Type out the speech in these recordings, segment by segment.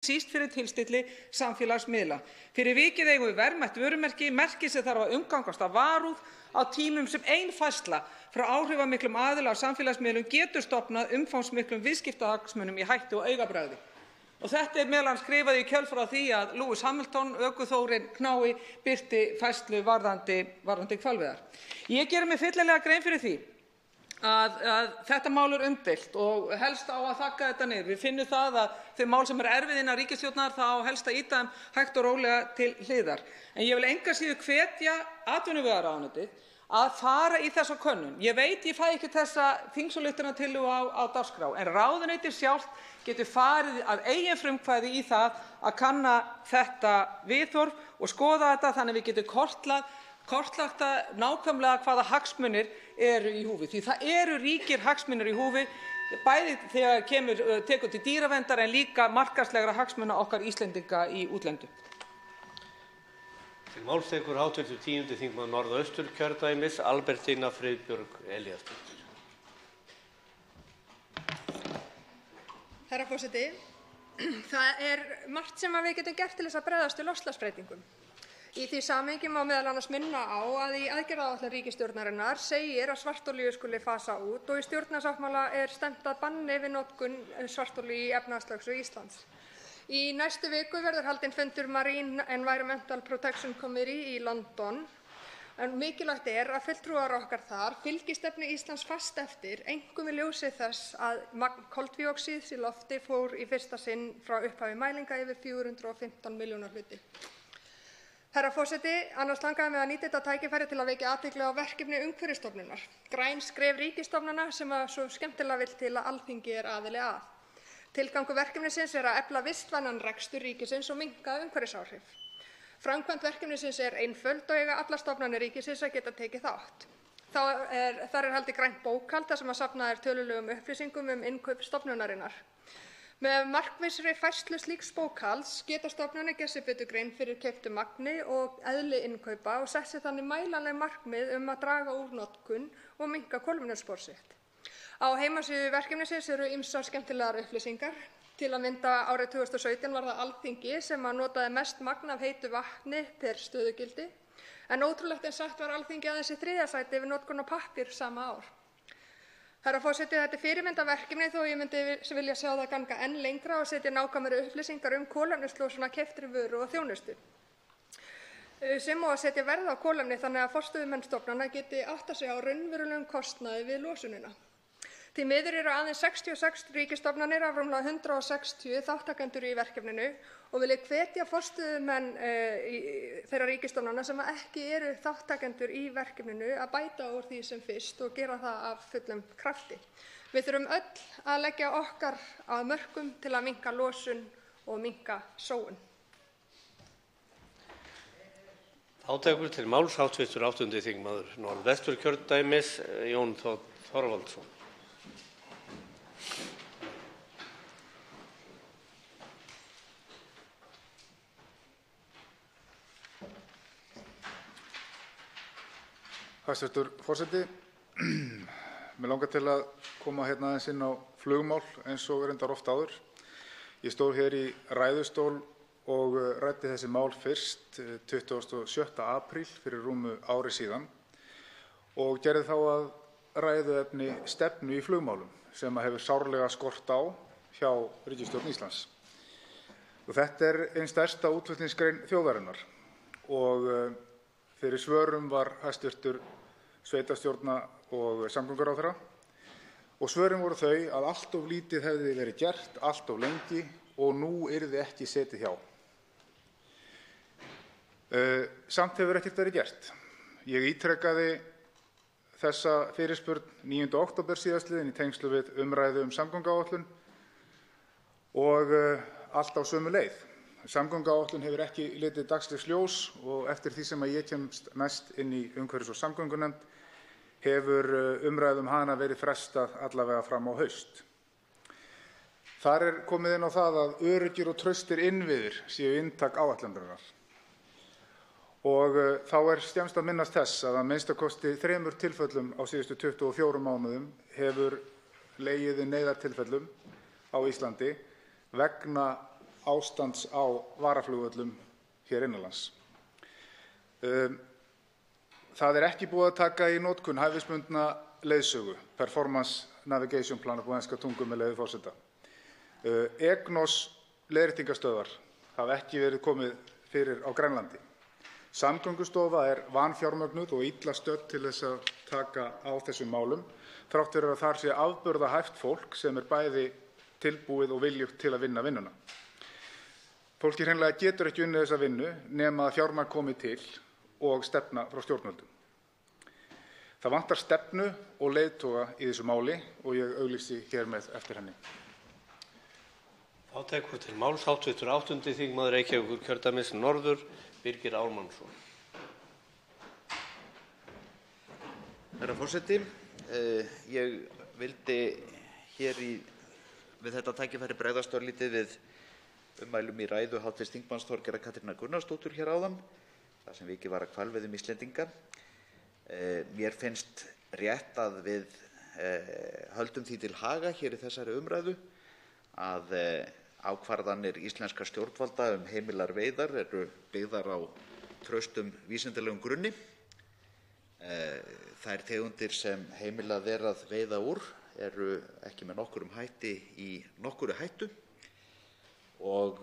síst fyrir tilstilli samfélagsmiðla. Fyrir vikið eigum við verðmætt vörumerki, merki sem þarf að umgangast af varúð á tímum sem ein færsla frá áhrifamiklum aðila á samfélagsmiðlum getur stofnað umfangsmiklum viðskiptahagsmunum í hættu og augabragði. Og þetta meðal annars skrifað í kjölfar á því að Lewis Hamilton, ökuþórinn knái, birti færslu varðandi hvalveiðar. Ég geri mér fyllilega grein fyrir því að þetta mál umdeilt og helst á að þagga þetta niður. Við finnum það að þau mál sem erfið innan ríkisstjórnar þá á helst að ýta þeim hægt og rólega til hliðar. En ég vil engu að síður hvetja atvinnuvegaráðuneytið að fara í þessa könnun. Ég veit ég fæ ekki þessa þingsályktunartillögu á dagskrá, en ráðuneytið sjálft getur farið að eigin frumkvæði í það að kanna þetta viðhorf og skoða þetta þannig við getum kortlagt nákvæmlega hvaða hagsmunir eru í húfi. Því það eru ríkir hagsmunir í húfi, bæði þegar tekur til dýraverndar en líka markaðslegra hagsmuna okkar Íslendinga í útlöndum. Til máls tekur hv. 10. þingmaður Norðausturkjördæmis, Albertína Friðbjörg Elíasdóttir. Herra forseti, það margt sem við getum gert til þess að bregðast við loftslagsbreytingum. Í því samhengi má meðal annars minna á að í aðgerðaáætlun ríkisstjórnarinnar segir að svartolíu skuli fasa út og í stjórnarsáttmála stefnt að banni við notkun svartolíu í efnahagslögsögu Íslands. Í næstu viku verður haldinn fundur Marine Environmental Protection Committee í London. En mikilvægt að fulltrúar okkar þar fylgi stefnu Íslands fast eftir, einkum í ljósi þess að magn koltvíoxíðs í lofti fór í fyrsta sinn frá upphafi mælinga yfir 415 milljóna hluti. Herra forseti, annars langaði mig að nýta þetta tækifæri til að vekja athygli á verkefni Umhverfisstofnunar. Græn skref ríkisstofnana sem svo skemmtilega vill til að Alþingi aðili að. Tilgangur verkefnisins að efla vistvænan rekstur ríkisins og minnka umhverfisáhrif. Framkvæmd verkefnisins einföld og eiga allar stofnanir ríkisins að geta tekið þátt. Þar haldið grænt bókhald þar sem safnað tölulegum upplýsingum innkaup stofnunarinnar. Með markvissri færslu slíks bókhalds geta stofnanir gert sér betur grein fyrir keyptu magni og eðli innkaupa og sett sér þannig mælanleg markmið að draga úr notkun og minnka kolefnisspor sitt. Á heimasíðu verkefnisins eru ýmsar skemmtilegar upplýsingar. Til að mynda árið 2017 var það Alþingi sem notaði mest magn af heitu vatni per stöðugildi, en ótrúlegt en satt var Alþingi aðeins í 3. sæti yfir notkun á pappír sama ár. Herra forseti, þetta fyrirmyndarverkefni þó ég myndi vilja sjá það ganga enn lengra og setja nákvæmari upplýsingar kolefnislosun af keyptri vöru og þjónustu. Sem og að setja verð á kolefni þannig að forstöðumenn stofnana geti áttað sig á raunverulegum kostnaði við losunina. Því miður eru aðeins 66 ríkisstofnanir af rúmlega 160 þátttakendur í verkefninu og vil ég hvetja forstöðumenn þeirra ríkisstofnana sem ekki eru þáttakendur í verkefninu að bæta úr því sem fyrst og gera það af fullum krafti. Við þurfum öll að leggja okkar að mörkum til að minnka losun og minnka sóun. Þá tekur til máls hv. 8. þingmaður Norðvesturkjördæmis, Jón Þór Þorvaldsson. Hæstv. forseti, mig langar til að koma aðeins inn á flugmál eins og reyndar oft áður. Ég stóð hér í ræðustól og ræddi þessi mál fyrst 27. apríl fyrir rúmu ári síðan og gerði þá að ræðuefni stefnu í flugmálum sem hefur sárlega skort á hjá ríkisstjórn Íslands. Og þetta ein stærsta útflutningsgrein þjóðarinnar og fyrir svörum var hæstv. Sveitarstjórna og samgönguráðherra og svörin voru þau að allt of lítið hefði verið gert, allt of lengi og nú yrði ekki setið hjá. Samt hefur ekkert verið gert. Ég ítrekaði þessa fyrirspurn 9. október síðastliðinn í tengslu við umræðu samgönguáætlun og allt á sömu leið. Samgönguáætlun hefur ekki litið dagsins ljós og eftir því sem ég kemst næst inn í umhverfis- og samgöngunefnd hefur umræðum hana verið frestað allavega fram á haust. Þar komið inn á það að öruggir og traustir innviðir séu inntak áætlunarinnar. Og þá skemmst að minnast þess að minnsta kosti 3 tilfellum á síðustu 24 mánuðum hefur legið í neyðartilfellum á Íslandi vegna ástands á varaflugvöllum hér innanlands. Það er ekki búið að taka í notkun hæfisbundna leiðsögu, Performance Navigation Plan á enska tungu með leyfi forseta. EGNOS leiðréttingarstöðvar hafa ekki verið komið fyrir á Grænlandi. Samgöngustofa er vanfjármögnuð og illa stödd til þess að taka á þessum málum, þrátt fyrir að þar sé afburðahæft fólk sem er bæði tilbúið og viljugt til að vinna vinnuna. Fólki hreinlega getur ekki unnið þessa vinnu nema að fjármagn komi til og stefna frá stjórnvöldum. Það vantar stefnu og leiðtoga í þessu máli og ég auglýsi hér með eftir henni. Þá tekur til máls hv. 8. þingmaður Reykjavíkurkjördæmis norður, Birgir Ármannsson. Herra forseti, ég vildi hér við þetta tækifæri bregðast örlítið við ummælum í ræðu hv. þingmanns Þorgerðar Katrínar Gunnarsdóttur hér áðan, þar sem vikið var að hvalveiðum Íslendinga. Mér finnst rétt að við höldum því til haga hér í þessari umræðu að ákvarðanir íslenskra stjórnvalda heimilar veiðar eru byggðar á traustum vísindalegum grunni. Þær tegundir sem heimilað er að veiða úr eru ekki með nokkurum hætti í nokkuru hættu og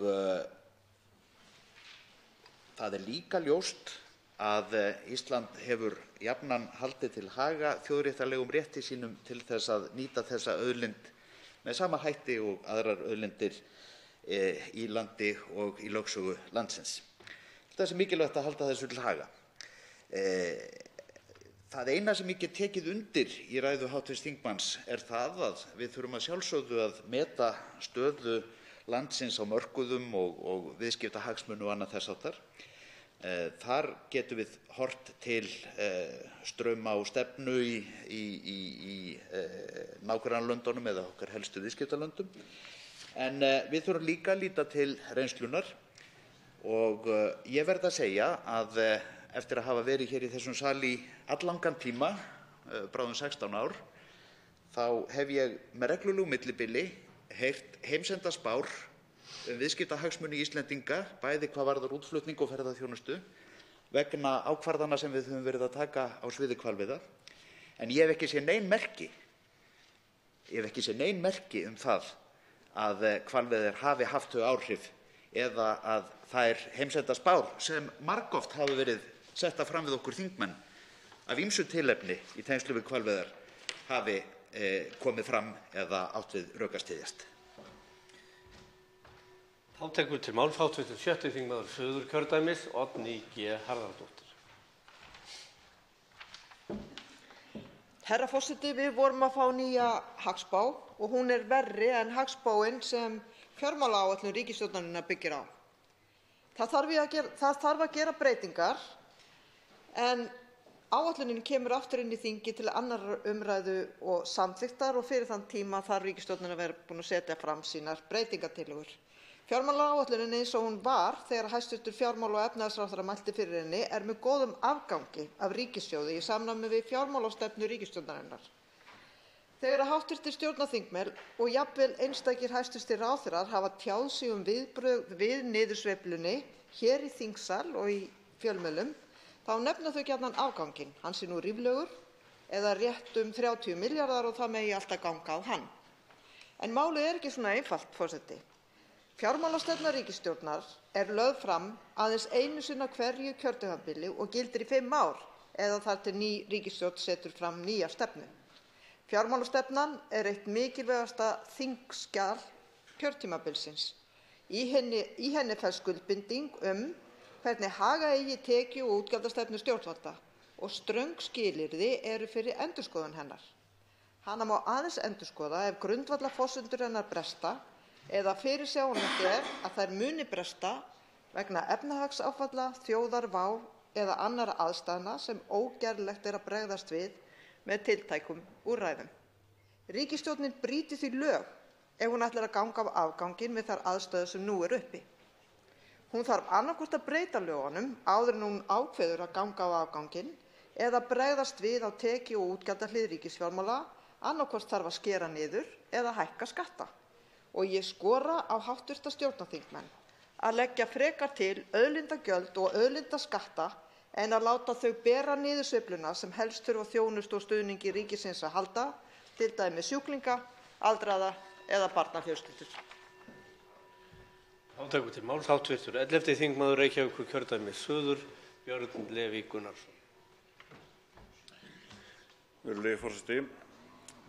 það er líka ljóst að Ísland hefur jafnan haldið til haga þjóðréttarlegum rétti sínum til þess að nýta þessa auðlind með sama hætti og aðrar auðlindir í landi og í lögsögu landsins. Það er mikilvægt að halda þessu til haga. Það eina sem ég get tekið undir í ræðu hv. þingmanns er það að við þurfum að sjálfsögðu að meta stöðu landsins á mörkuðum og viðskiptahagsmuni og annað þess háttar. Þar getum við horft til strauma og stefnu í nágrannalöndunum eða okkar helstu viðskiptalöndum. En við þurfum líka að líta til reynslunar og ég verð að segja að eftir að hafa verið hér í þessum sal í alllangan tíma, bráðum 16 ár, þá hef ég með reglulegu millibili heyrt heimsenda spár viðskiptahagsmuni Íslendinga, bæði hvað varðar útflutning og ferðaþjónustu, vegna ákvarðana sem við höfum verið að taka á sviði hvalveiða. En ég hef ekki séð nein merki um það að hvalveiðar hafi haft þau áhrif eða að þær heimsenda spár sem margoft hafa verið settar fram við okkur þingmenn af ýmsu tilefni í tengslum við hvalveiðar hafi komið fram eða átt við rök að styðjast. Þá tekur til máls hv. 6. þingmaður Suðurkjördæmis, Oddný G. Harðardóttir. Herra forseti, við vorum að fá nýja hagspá og hún er verri en hagspáin sem fjármálaáætlun ríkisstjórnarinnar byggir á. Það þarf að gera breytingar en áætlunin kemur aftur inn í þingið til 2. umræðu og samþykktar og fyrir þann tíma þarf ríkisstjórnin að vera búin að setja fram sínar breytingartillögur. Fjármálaáætlunin eins og hún var þegar hæstv. fjármála- og efnahagsráðherra mælti fyrir henni er með góðum afgangi af ríkissjóði í samræmi við fjármálastefnu ríkisstjórnarinnar. Þegar hv. stjórnarþingmenn og jafnvel einstakir hæstv. ráðherrar hafa tjáð sig viðbrögð við niðursveiflunni hér í þingsal og í fjölmiðlum, þá nefna þau gjarnan afganginn. Hann sé nú ríflegur eða rétt 30 milljarðar og það megi alltaf ganga á hann. En málið er ekki svona einfalt, forseti. Fjármálastefna ríkisstjórnar er lögð fram aðeins einu sinni á hverju kjörtímabili og gildir í 5 ár eða þar til ný ríkisstjórn setur fram nýja stefnu. Fjármálastefnan er eitt mikilvægasta þingskjal kjörtímabilsins. Í henni felst skuldbinding hvernig haga eigi tekju- og útgjaldastefnu stjórnvalda og ströng skilyrði eru fyrir endurskoðun hennar. Hana má aðeins endurskoða ef grundvallarforsendur hennar bresta eða fyrirsjáanlegt er að þær muni bresta vegna efnahagsáfalla, þjóðarvár eða annarra aðstæðna sem ógerlegt er að bregðast við með tiltækum úrræðum. Ríkisstjórnin brýtur því lög ef hún ætlar að ganga af afganginn við þær aðstæður sem nú eru uppi. Hún þarf annaðhvort að breyta lögunum áður en hún ákveður að ganga af afganginn eða bregðast við á tekju- og útgjaldahlið ríkisfjármála, annaðhvort þarf að skera niður eða hækka skatta. og ég skora á hv. stjórnarþingmenn að leggja frekar til auðlindagjöld og auðlindaskatta en að láta þau bera niðursveifluna sem helst þurfa á þjónustu og stuðningi ríkisins að halda, t.d. sjúklinga, aldraða eða barnafjölskyldur. Þá tekur til máls hv. 11. þingmaður Reykjavíkurkjördæmis suður, Björn Leví Gunnarsson. Virðulegi forseti.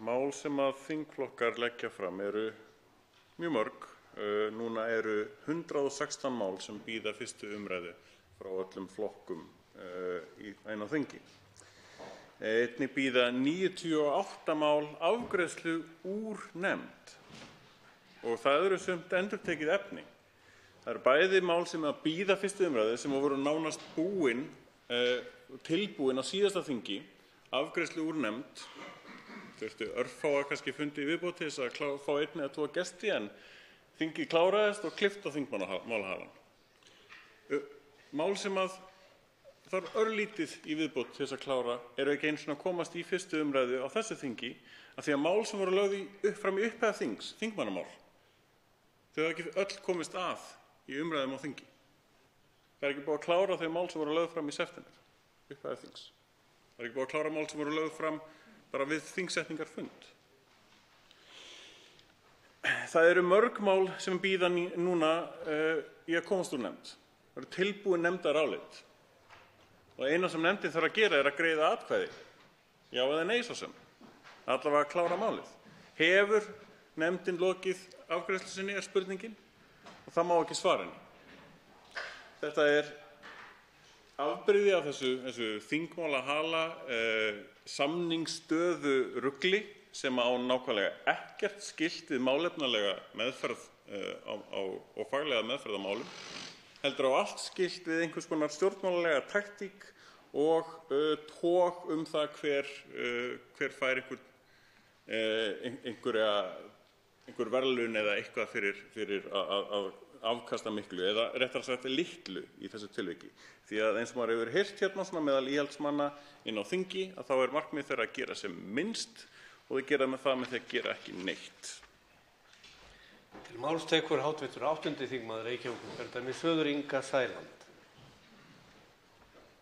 Mál sem að þingflokkar leggja fram eru mjög mörg. Núna eru 116 mál sem bíða fyrstu umræðu frá öllum flokkum inn á þingi. Einnig bíða 98 mál afgreiðslu úr nefnd og það eru sumt endurtekið efni. Það eru bæði mál sem að bíða fyrstu umræðu sem voru nánast tilbúin á síðasta þingi, afgreiðslu úr nefnd. Þurftu örfáa kannski fundi í viðbót til þess að fá 1 eða 2 gesti en þingið kláraðist og klippt á þingmálahalann. Mál sem að þarf örlítið í viðbót til þess að klára eru ekki einu svona að komast í fyrstu umræðu á þessu þingi af því að mál sem voru lögð fram í upphæð þings, þingmannamál, þau hafa ekki öll komist að í umræðum á þingi. Það er ekki búið að klára þau mál sem voru lögð fram í september, upphæð þings. Það er ekki búið að klára mál sem voru lögð fram bara við þingsetningarfund. Það eru mörg mál sem bíða núna í að komast úr nefnd. Það eru tilbúin nefndarálit. Og eina sem nefndin þarf að gera er að greiða atkvæði. Já eða nei svo sem. Allavega að klára málið. Hefur nefndin lokið afgreiðslu sinni er spurningin og það má ekki svara henni. Þetta er afbrigði af þessu þingmálahala samningsstöðu rugli sem á nákvæmlega ekkert skylt við málefnalega meðferð og faglega meðferð á málum, heldur á allt skylt við einhvers konar stjórnmálalega taktík og tók það hver fær einhver verðlaun eða eitthvað fyrir að afkasta miklu eða réttar sagt litlu í þessu tilviki. Því að eins og maður hefur heyrt hérna svona meðal íhaldsmanna inn á þingi að þá er markmið þeirra að gera sem minnst og þau gera með það með því að gera ekki neitt. Til máls tekur hv. 8. þingmaður Reykjavíkurkjördæmis suður Inga Sæland.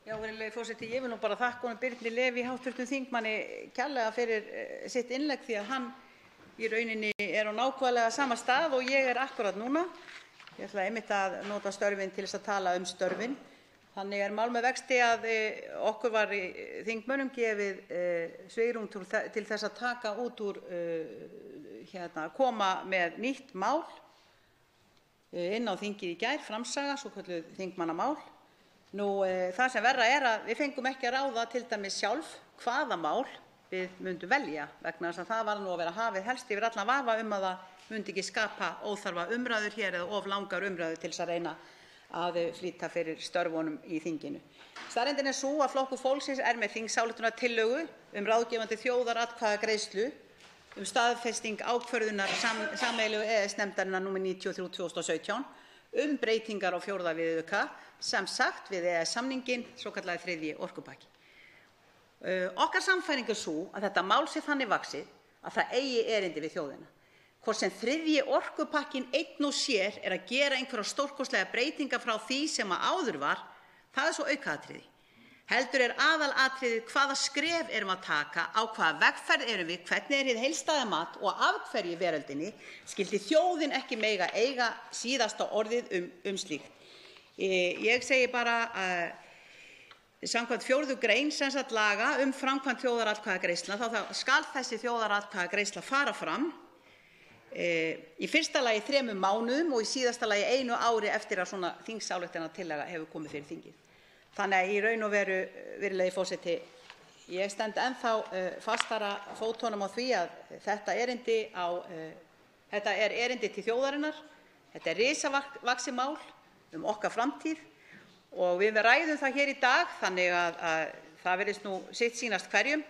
Já, virðulegi forseti, ég vil nú bara þakka honum Birni Leví hv. þingmanni kærlega fyrir sitt innlegg því að hann í rauninni er á nákvæmlega sama stað og ég er akkúrat núna. Ég ætla einmitt að nota störfin til þess að tala störfin. Þannig er mál með vexti að okkur var þingmönnum gefið svigrúm til þess að taka út úr, koma með nýtt mál inn á þingið í gær, framsaga, svokölluð þingmannamál. Það sem verra er að við fengum ekki að ráða til dæmis sjálf hvaða mál við myndum velja vegna þess að það var nú að vera hafið helst yfir allan vafa að það myndi ekki skapa óþarfa umræður hér eða of langar umræður til þess að reyna að flýta fyrir störfunum í þinginu. Staðreyndin er sú að Flokkur fólksins er með þingsályktunartillögu ráðgefandi þjóðaratkvæðagreiðslu staðfesting ákvörðunar sameiginlegu EES-nefndarinnar nr. 93/2017 breytingar á 4. viðauka sem sagt við EES-samninginn, svokallaði 3. orkupakki. Okkar sannfæring er sú að þetta mál sé þannig vaxið að það eigi erindi við þjóðina. Hvort sem 3. orkupakkinn einn og sér er að gera einhverjar stórkostlegar breytingar frá því sem áður var, það er svo aukaatriði. Heldur er aðalatriðið hvaða skref erum að taka, á hvaða vegferð erum við, hvernig er hið heildstæða mat og af hverju í veröldinni skyldi þjóðin ekki mega eiga síðasta orðið slíkt. Ég segi bara samkvæmt 4. grein laga framkvæmd þjóðaratkvæðagreiðslna þá skal þessi þjóðaratkvæðagreiðsla fara fram í fyrsta lagi 3 mánuðum og í síðasta lagi 1 ári eftir að svona þingsályktunartillaga hefur komið fyrir þingið. Þannig að í raun og veru, virðulegi forseti, ég stend ennþá fastara fótunum á því að þetta er erindi til þjóðarinnar, þetta er risavaxið mál okkar framtíð og við ræðum það hér í dag þannig að það virðist nú sitt sýnast hverjum.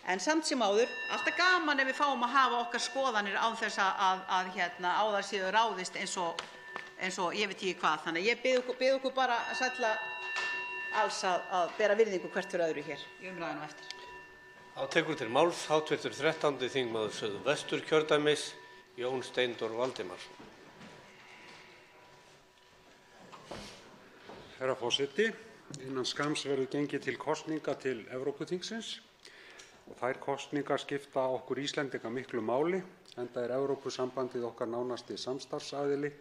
En samt sem áður, alltaf gaman ef við fáum að hafa okkar skoðanir án þess að á þær séu ráðist eins og ég veit ekki hvað. Þannig að ég bið okkur bara sælla alls að bera virðingu hvert fyrir öðru hér í umræðunum eftir. Þá tekur til máls hv. 13. þingmaður Suðvesturkjördæmis Jón Steindór Valdimarsson. Herra forseti, innan skamms verður gengið til kosninga til Evrópuþingsins og þær kosningar skipta okkur Íslendinga miklu máli, enda Evrópusambandið okkar nánasti samstarfsaðili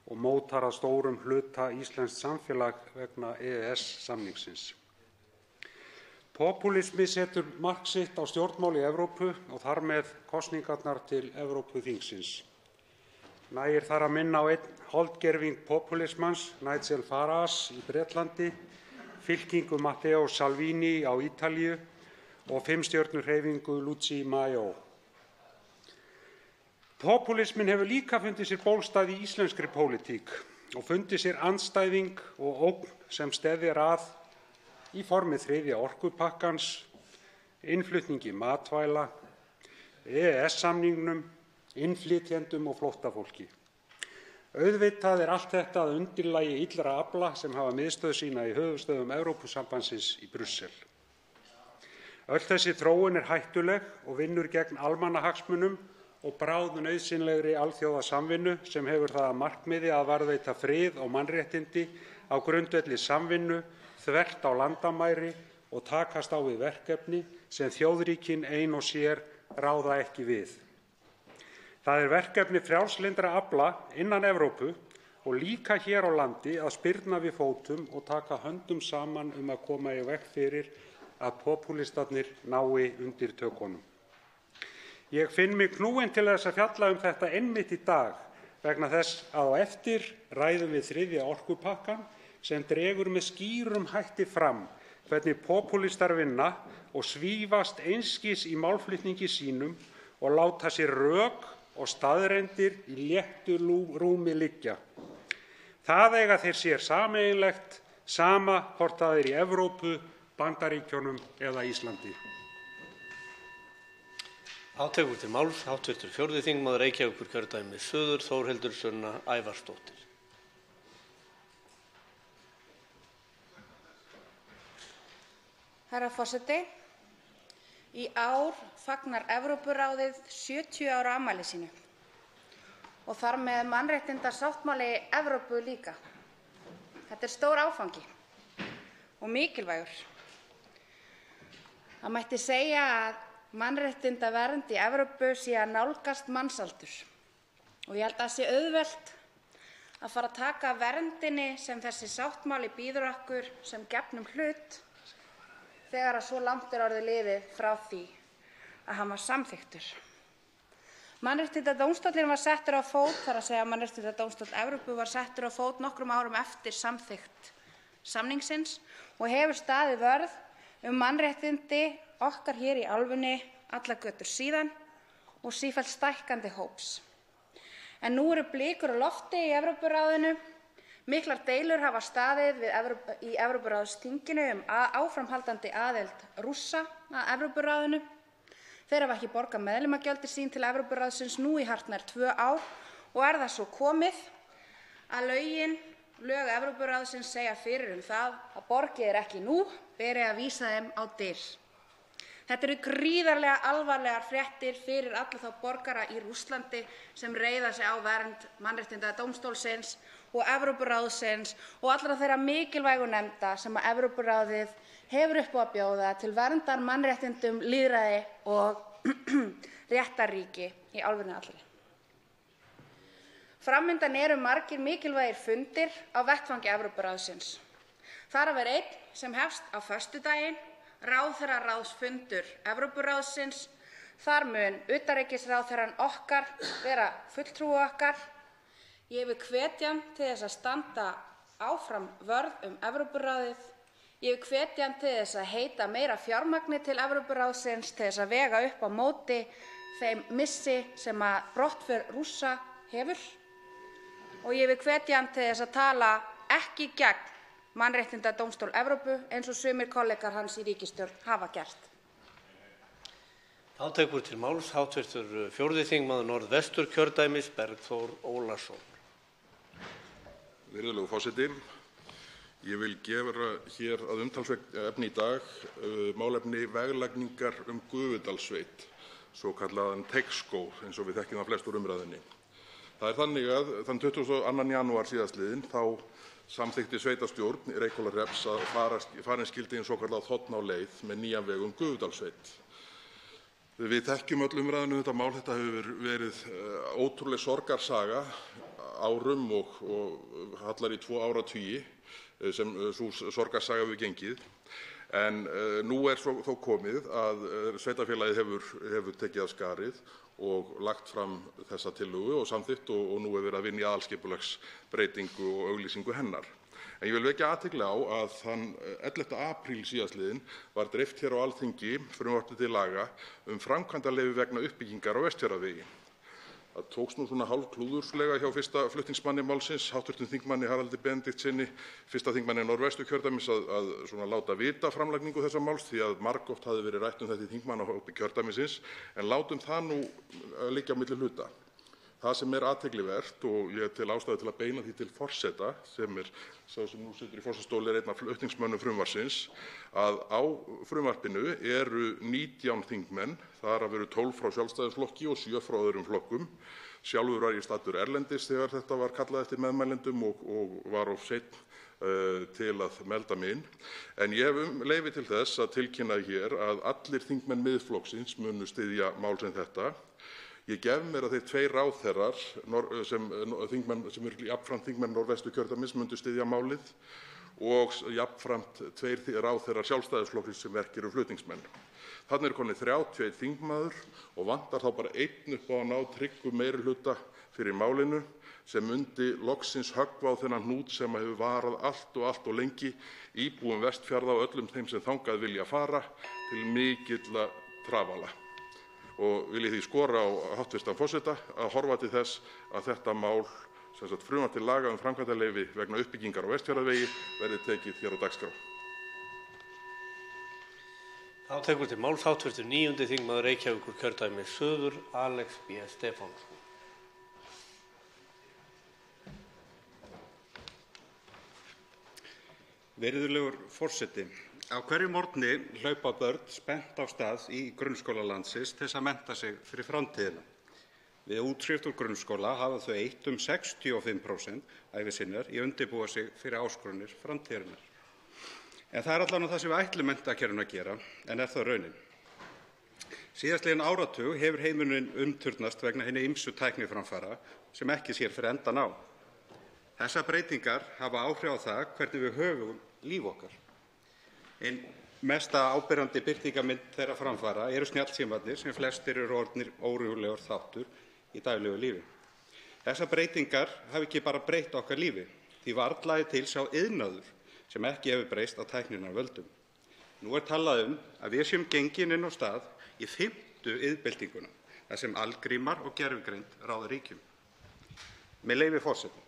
og mótar að stórum hluta íslenskt samfélag vegna EES-samningsins. Popúlismi setur mark sitt á stjórnmál í Evrópu og þar með kosningarnar til Evrópuþingsins. Nægir þar að minna á einn holdgerving popúlismans, Nigel Farage í Bretlandi, fylkingu Matteo Salvini á Ítalíu og 5-stjörnuhreyfingu Luigi Maio. Popúlismin hefur líka fundið sér bólstað í íslenskri pólitík og fundið sér andstæðing og ógn sem steðjar að í formi 3. orkupakkans, innflutningi matvæla, EES-samningnum, innflytjendum og flóttafólki. Auðvitað allt þetta að undirlagi illra afla sem hafa miðstöð sína í höfuðstöðvum Evrópusambandsins í Brussel. Öll þessi þróun hættuleg og vinnur gegn almannahagsmunum og bráðnauðsynlegri alþjóðasamvinnu sem hefur það að markmiði að varðveita frið og mannréttindi á grundvelli samvinnu þvert á landamæri og takast á við verkefni sem þjóðríkin ein og sér ráða ekki við. Það verkefni frjálslyndra afla innan Evrópu og líka hér á landi að spyrna við fótum og taka höndum saman að koma í veg fyrir að popúlistarnir nái undir tökunum. Ég finn mig knúinn til þess að fjalla þetta einmitt í dag vegna þess að á eftir ræðum við 3. orkupakkann sem dregur með skýrum hætti fram hvernig popúlistar vinna og svífast einskis í málflutningi sínum og láta sér rök og staðreyndir í léttu rúmi liggja. Það eiga þeir sér sameiginlegt, sama hvort það í Evrópu, Bandaríkjunum eða Íslandi. Tekur til máls hv. 4. þingmaður Reykjavíkurkjördæmis suður, Þórhildur Sunna Ævarsdóttir. Herra forseti, í ár fagnar Evrópuráðið 70 ára afmæli sínu og þar með mannréttindasáttmáli Evrópu líka. Þetta stór áfangi og mikilvægur. Það mætti segja að mannréttindavernd í Evrópu sé að nálgast mannsaldur og ég held að sé auðvelt að fara að taka verndinni sem þessi sáttmáli býður okkur sem gefnum hlut þegar að svo langt orðið liðið frá því að hann var samþykktur. Mannréttindadómstóllinn var settur á fót, þar að segja Mannréttindadómstóll Evrópu var settur á fót nokkrum árum eftir samþykkt samningsins og hefur staðið vörð mannréttindi okkar hér í álfunni allar götur síðan og sífellt stækkandi hóps. En nú eru blikur á lofti í Evrópuráðinu. Miklar deilur hafa staðið í Evrópuráðsþinginu áframhaldandi aðild Rússa að Evrópuráðinu. Þeir hafa ekki borgað meðlimagjöld sín til Evrópuráðsins nú í hartnær 2 ár og það svo komið að lög Evrópuráðsins segja fyrir það að borgið ekki nú, beri að vísa þeim á dyr. Þetta eru gríðarlega alvarlegar fréttir fyrir alla þá borgara í Rússlandi sem reiða sig á vernd Mannréttindadómstólsins og Evrópuráðsins og allra þeirra mikilvægu nefnda sem að Evrópuráðið hefur upp á að bjóða til verndar mannréttindum, lýðræði og réttarríki í álfunni allri. Framundan eru margir mikilvægir fundir á vettvangi Evrópuráðsins. Þar af einn sem hefst á föstudaginn, ráðherraráðsfundur Evrópuráðsins. Þar mun utanríkisráðherrann okkar vera fulltrúi okkar. Ég vil hvetja hann til þess að standa áfram vörð Evrópuráðið. Ég vil hvetja hann til þess að heita meira fjármagni til Evrópuráðsins til þess að vega upp á móti þeim missi sem að brottför Rússa hefur. Og ég vil hvetja hann til þess að tala ekki gegn Mannréttindadómstól Evrópu eins og sumir kollegar hans í ríkisstjórn hafa gert. Tekur til máls hv. 4. þingmaður Norðvesturkjördæmis Bergþór Ólason. Virðulegur forseti, ég vil gefa hér að umtalsefni í dag málefni veglagningar Gufudalssveit svokallaðan Teigsskóg, eins og við þekkjum það flest úr umræðunni. Það er þannig að þann 22. janúar síðastliðinn þá samþykkti sveitarstjórn Reykhólahrepps að farin skyldi hin svokallaða Þ á leið með nýjan veg Gufudalssveit. Við þekkjum öll umræðuna um þetta mál. Þetta hefur verið ótrúleg sorgarsaga árum og hallar í 2 áratugi sem sú sorgarsaga hefur gengið. En nú er þó komið að sveitarfélagið hefur tekið af skarið og lagt fram þessa tillögu og samþykkt og nú er verið að vinna í aðalskipulagsbreytingu og auglýsingu hennar. En ég vil vekja athygli á að þann 11. apríl síðastliðinn var dreift hér á Alþingi frumvarpi til laga um framkvæmdaleyfi vegna uppbyggingar á Vestfjarðavegi. Það tókst nú svona hálfklúðurslega hjá fyrsta flutningsmanni málsins, hv. þingmanni Haraldi Benediktssyni, fyrsta þingmanni Norðvesturkjördæmis, að svona láta vita framlagningu þessa máls því að margoft hafði verið rætt um þetta í þingmannahópi kjördæmisins, en látum það nú liggja á milli hluta. Það sem er athyglivert og ég tel ástæðu til að beina því til forseta, sem er sá sem nú situr í forsetastóli, einn af flutningsmönnum frumvarpsins, að á frumvarpinu eru 19 þingmenn, þar af eru 12 frá Sjálfstæðisflokki og 7 frá öðrum flokkum. Sjálfur var ég staddur erlendis þegar þetta var kallað eftir meðmælendum og var of seinn til að melda mig inn. En ég hef leyfi til þess að tilkynna hér að allir þingmenn Miðflokksins munu styðja mál sem þetta. Ég gef mér að þeir 2 ráðherrar sem eru jafnframt þingmenn Norðvesturkjördæmis myndu styðja málið og jafnframt 2 ráðherrar Sjálfstæðisflokksins sem ekki eru flutningsmenn. Þarna er kominn 31 þingmaður og vantar þá bara einn upp á að ná tryggum meirihluta fyrir málinu sem myndi loksins höggva á þennan hnút sem hefur varað allt og lengi íbúum Vestfjarða og öllum þeim sem þangað vilja fara til mikilla trafala. Og vil ég því skora á hv. forseta að horfa til þess að þetta mál, sem sagt frumvarp til laga um framkvæmdaleyfi vegna uppbyggingar á Vestfjarðavegi, verði tekið hér á dagskrá. Þá tekur til máls hv. 9. þingmaður Reykjavíkurkjördæmis suður, Alex B. Stefánsson. Virðulegur forseti. Á hverjum morgni hlaupa börn spennt af stað í grunnskóla landsins til þess að mennta sig fyrir framtíðina. Við útskrift úr grunnskóla hafa þau eytt 65% ævisinnar í undirbúa sig fyrir áskorunir framtíðarinnar. En það er allavega það sem við ætlum menntakerfinu að gera, en er það raunin. Síðastliðinn áratug hefur heimurinn umturnast vegna hinna ýmsu tækniframfara sem ekki sér fyrir endan á. Þessar breytingar hafa áhrif á það hvernig við höfum líf okkar. Ein mesta áberandi birtingarmynd þeirra framfara eru snjallsímarnir sem flestir eru orðnir órjúlegur þáttur í daglegu lífi. Þessar breytingar hafa ekki bara breytt okkar lífi, því varla er til sá iðnaður sem ekki hefur breyst á tækninnar völdum. Nú er talað að við séum gengin inn á stað í 5. iðnbyltinguna, þar sem algrímar og gervigreind ráða ríkjum. Með leyfi forseta.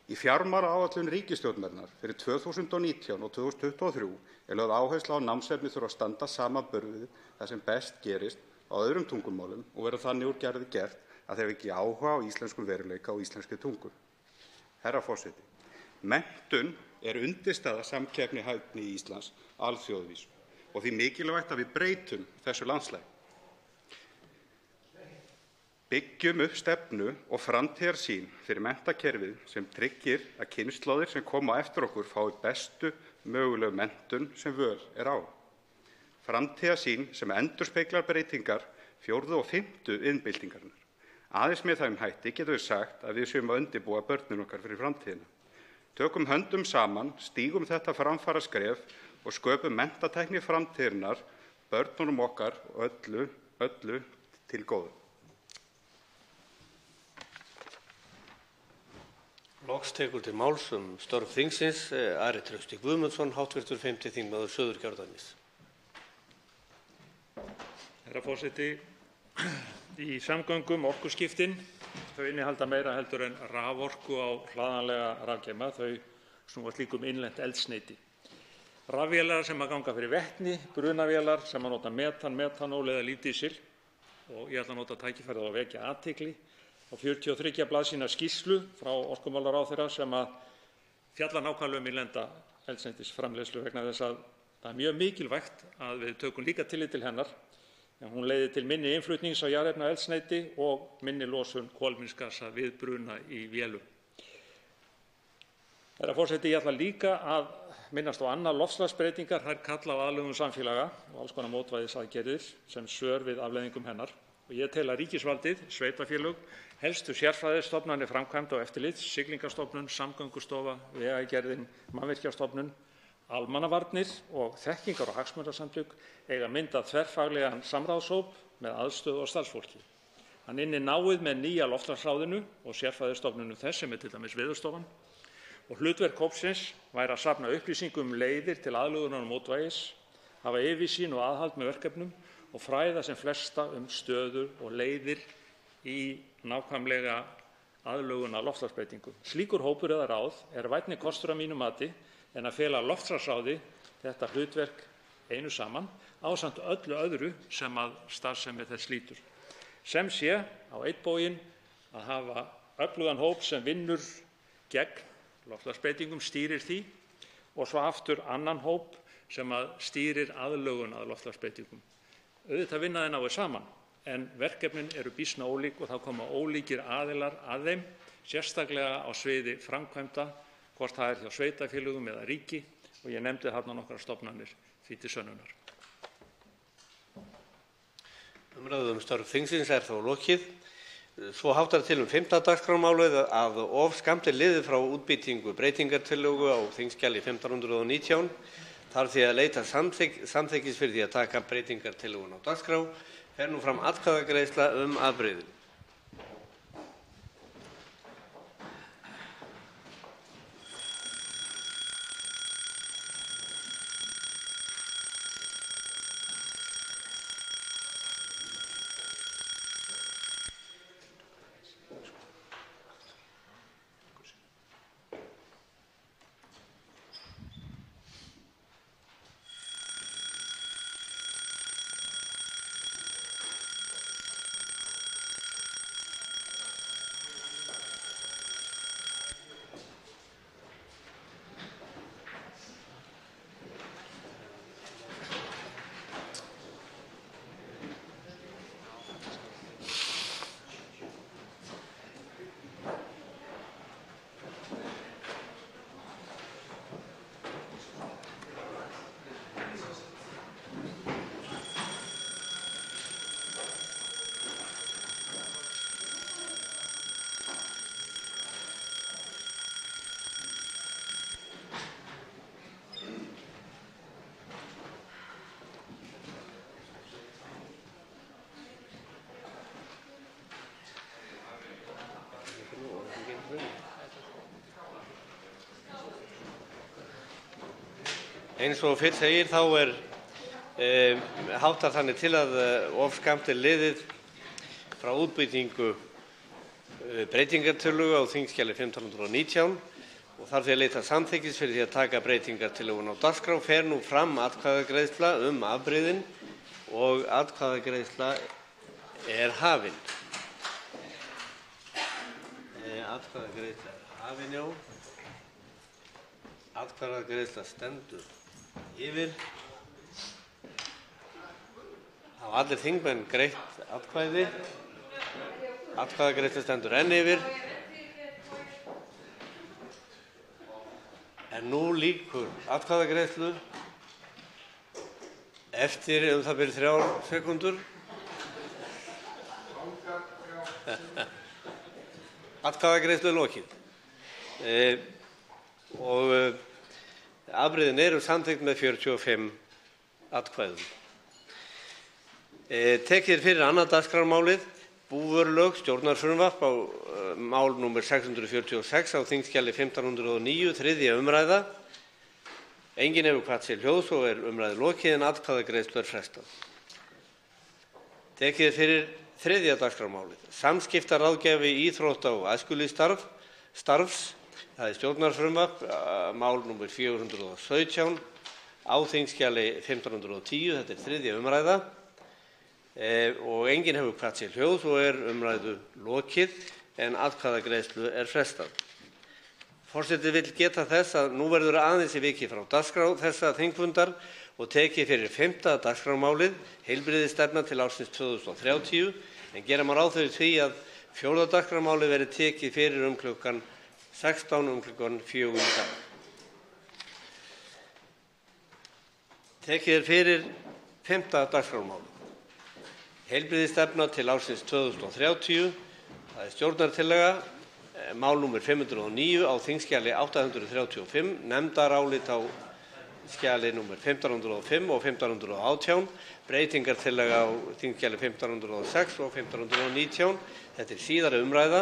Í fjármálaáætlun ríkisstjórnarinnar fyrir 2019 og 2023 er lögð áhersla á námsefni þurfa að standa samanburð við það sem best gerist á öðrum tungumálum og verður þannig úr gerði gert að þeir ekki áhuga á íslenskum veruleika og íslenskri tungu. Herra forseti, menntun er undirstaða samkeppnishæfni Íslands alþjóðavísu og því mikilvægt að við breytum þessu landslagi. Byggjum upp stefnu og framtíðarsýn fyrir menntakerfið sem tryggir að kynslóðir sem koma eftir okkur fái bestu mögulegu menntun sem völ er á. Framtíðarsýn sem endurspeglar breytingar 4. og 5. iðnbyltingarinnar. Aðeins með þeim hætti getum við sagt að við séum að undirbúa börnin okkar fyrir framtíðina. Tökum höndum saman, stígum þetta framfaraskref og sköpum menntatækni framtíðarinnar börnunum okkar og öllu til góðu. Loks tekur til máls störf þingsins Ari Trausti Guðmundsson, hv. 5. þingmaður Suðurkjördæmis. Herra forseti, í samgöngum orkuskiptin, þau innihalda meira heldur en raforku á hlaðanlega rafgeyma, þau snúast líka innlent eldsneyti. Rafvélar sem að ganga fyrir vetni, brunavélar sem að nota metan, metanól eða lífdísil, og ég ætla að nota tækifærið á að vekja athygli á 43 blaðsíðna skýrslu frá orkumálaráðherra sem að fjalla nákvæmlega innlenda eldsneytisframleiðslu vegna þess að það er mjög mikilvægt að við tökum líka tillit til hennar en hún leiðir til minni innflutnings á jarðefnaeldsneyti og minni losun kolefnisgasa við bruna í vélum. Herra forseti, ég ætla líka að minnast á annað loftslagsbreytingar. Þær kalla á aðlögun samfélaga og alls konar mótvægisaðgerðir sem svör við afleiðingum hennar. Og ég tel að ríkisvaldið, sveitarfélög, helstu sérfræðistofnanir framkvæmda og eftirlits, Siglingastofnun, Samgöngustofa, Vegagerðin, Mannvirkjastofnun, almannavarnir og þekkingar- og hagsmunasamtök eiga mynda þverfaglegan samráðshóp með aðstöðu og starfsfólki. Hann inni náið með nýja loftslagsráðinu og sérfræðistofnunum þess sem til dæmis Veðurstofan og hlutverk hópsins væri að safna upplýsingum leiðir til aðlögunar og mótvægis, hafa yfirsýn og aðhald með verkefnum og fræða sem flesta stöður og leiðir í nákvæmlega aðlögun að loftslagsbreytingum. Slíkur hópur eða ráð vænni kostur að mínu mati en að fela loftslagsráði þetta hlutverk einu saman ásamt öllu öðru sem að starfsemi þess lýtur. Sem sé á einn bóginn að hafa öflugan hóp sem vinnur gegn loftslagsbreytingum, stýrir því og svo aftur annan hóp sem að stýrir aðlögun að loftslagsbreytingum. Auðvitað vinna þeir náið saman en verkefnin eru býsna ólík og þá koma ólíkir aðilar að þeim, sérstaklega á sviði framkvæmda, hvort það hjá sveitarfélögum eða ríki og ég nefndi þarna nokkrar stofnanir því til sönnunar. Umræðu störf þingsins þó lokið. Svo háttar til 5. dagskrármálið að of skammt liðið frá útbýtingu breytingartillögu á þingskjali 1519. Þarf því að leita samþykkis fyrir því að taka breytingartillögun á dagskrá. Fer nú fram atkvæðagreiðsla afbrigðin. Eins og fyrr segir þá háttar þannig til að of skammt liðið frá útbýtingu breytingartillögu á þingskjali 1519 og þarf því að leita samþykkis fyrir því að taka breytingartillögun á dagskrá. Fer nú fram atkvæðagreiðsla afbrigðin og atkvæðagreiðsla hafin. Atkvæðagreiðsla hafin, já. Atkvæðagreiðsla stendur yfir. Hafa allir þingmenn greitt atkvæði. Atkvæðagreiðsla stendur enn yfir. En nú lýkur atkvæðagreiðslu eftir það bil 3 sekúndur. Atkvæðagreiðslu lokið. Og afbrigðin eru samþykkt með 45 atkvæðum. Tekið fyrir annað dagskrármálið, búvörulög, stjórnarfrumvarp á mál nr. 646 á þingskjali 1509, 3. umræða. Enginn hefur kvatt sér hljóðs og umræðu lokið en atkvæðagreiðslu frestað. Tekið fyrir 3. dagskrármálið, samskiptaráðgjafi íþrótta- og æskulýðsstarfs. Það stjórnarfrumvarp mál nr. 417 á þingskjali 1510, þetta 3. umræða og enginn hefur kvatt sér hljóðs og umræðu lokið en atkvæðagreiðslu frestað. Forseti vill geta þess að nú verður aðeins vikið frá dagskrá þessa þingfundar og tekið fyrir 5. dagskrármálið, heilbrigðisstefna til ársins 2030, en gera má ráð fyrir því að 4. dagskrármálið verði tekið fyrir klukkan 16 klukkan 4 í dag. Tekið fyrir 5. dagskrármálið. Heilbrigðisstefna til ársins 2030, það er stjórnartillaga, mál númer 509 á þingskjali 835, nefndarálit á skjali númer 1505 og 1518, breytingartillaga á þingskjali 1506 og 1519. Þetta er síðari umræða.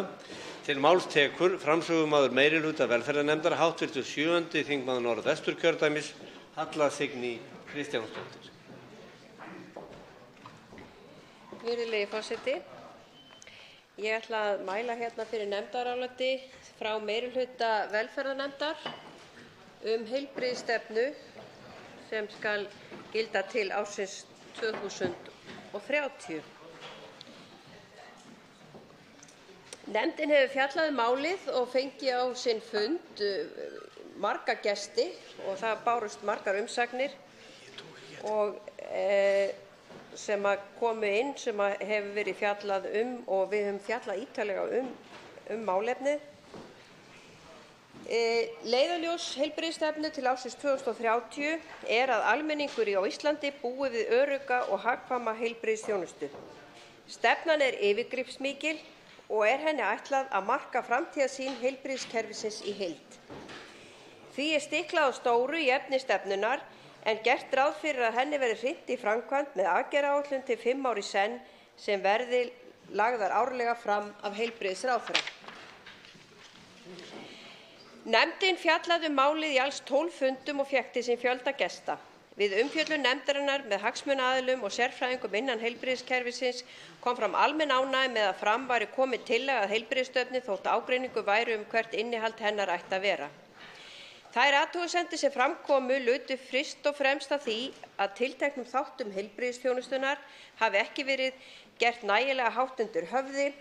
Til máls tekur framsögumaður meirihluta velferðarnefndar, hv. 7. þingmaður Norðvesturkjördæmis, Halla Signý Kristjánsdóttir. Virðulegi forseti. Ég ætla að mæla hérna fyrir nefndaráliti frá meirihluta velferðarnefndar heilbrigðisstefnu sem skal gilda til ársins 2030. Nefndin hefur fjallað málið og fengið á sinn fund marga gesti og það bárust margar umsagnir og sem komu inn, sem hefur verið fjallað og við höfum fjallað ítarlega málefnið. Leiðarljós heilbrigðisstefnu til ársins 2030 er að almenningur á Íslandi búi við örugga og hagkvæma heilbrigðisþjónustu. Stefnan er yfirgripsmikil og er henni ætlað að marka framtíðarsýn heilbrigðiskerfisins í heild. Því er stiklað á stóru í efni stefnunnar en gert ráð fyrir að henni verði hrint í framkvæmd með aðgerðaáætlun til 5 ára í senn sem verði lagðar árlega fram af heilbrigðisráðherra. Nefndin fjallaði málið í alls 12 fundum og fékk til sín fjölda gesta. Við umfjöllun nefndarinnar með hagsmunaaðilum og sérfræðingum innan heilbrigðiskerfisins kom fram almenn ánægja með að fram væri komin tillaga að heilbrigðisstefnu þótt ágreiningur væri hvert innihald hennar ætti að vera. Þær athugasemdir sem fram komu lutu fyrst og fremst að því að tilteknum þáttum heilbrigðisþjónustunnar hafi ekki verið gert nægilega hátt undir höfði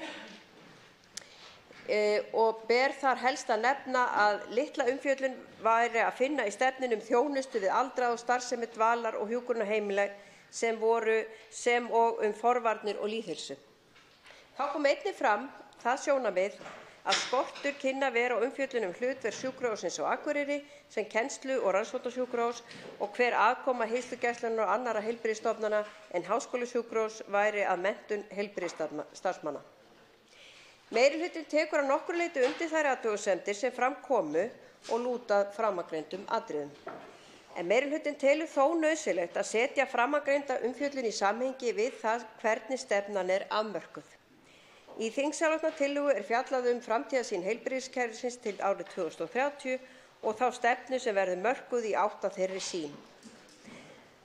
og ber þar helst að nefna að litla umfjöllun væri að finna í stefnunni þjónustu við aldraða og starfsemi dvalar- og hjúkrunarheimila sem og forvarnir og lýðheilsu. Þá kom einnig fram það sjónarmið að skortur kynni að vera á umfjöllun hlutverk sjúkrahússins á Akureyri sem kennslu- og rannsóknarsjúkrahúss og hver aðkoma heilsugæslunnar og annarra heilbrigðisstofnana en háskólasjúkrahúss væri að menntun heilbrigðisstarfsmanna. Meirihlutinn tekur að nokkru leyti undir þær athugasemdir sem fram komu og lúta framangreindum atriðum. En meirihlutinn telur þó nauðsynlegt að setja framangreinda umfjöllun í samhengi við það hvernig stefnan er afmörkuð. Í þingsályktunartillögu er fjallað framtíðarsýn heilbrigðiskerfisins til árið 2030 og þá stefnu sem verður mörkuð í átt að þeirri sýn.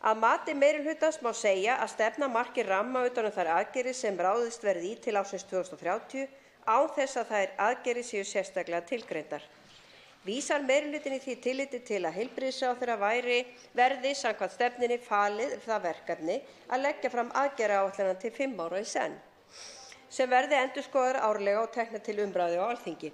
Að mati meirihlutans má segja að stefnan marki ramma utan þær aðgerðir sem ráðist verði í til ársins 2030 án þess að þær aðgerðir séu sérstaklega tilgreindar. Vísar meirihlutinn í því tilliti til að heilbrigðisráðherra verði samkvæmt stefnunni falið það verkefni að leggja fram aðgerðaáætlanir til 5 ára í senn, sem verði endurskoðaðar árlega og teknar til umræðu á Alþingi.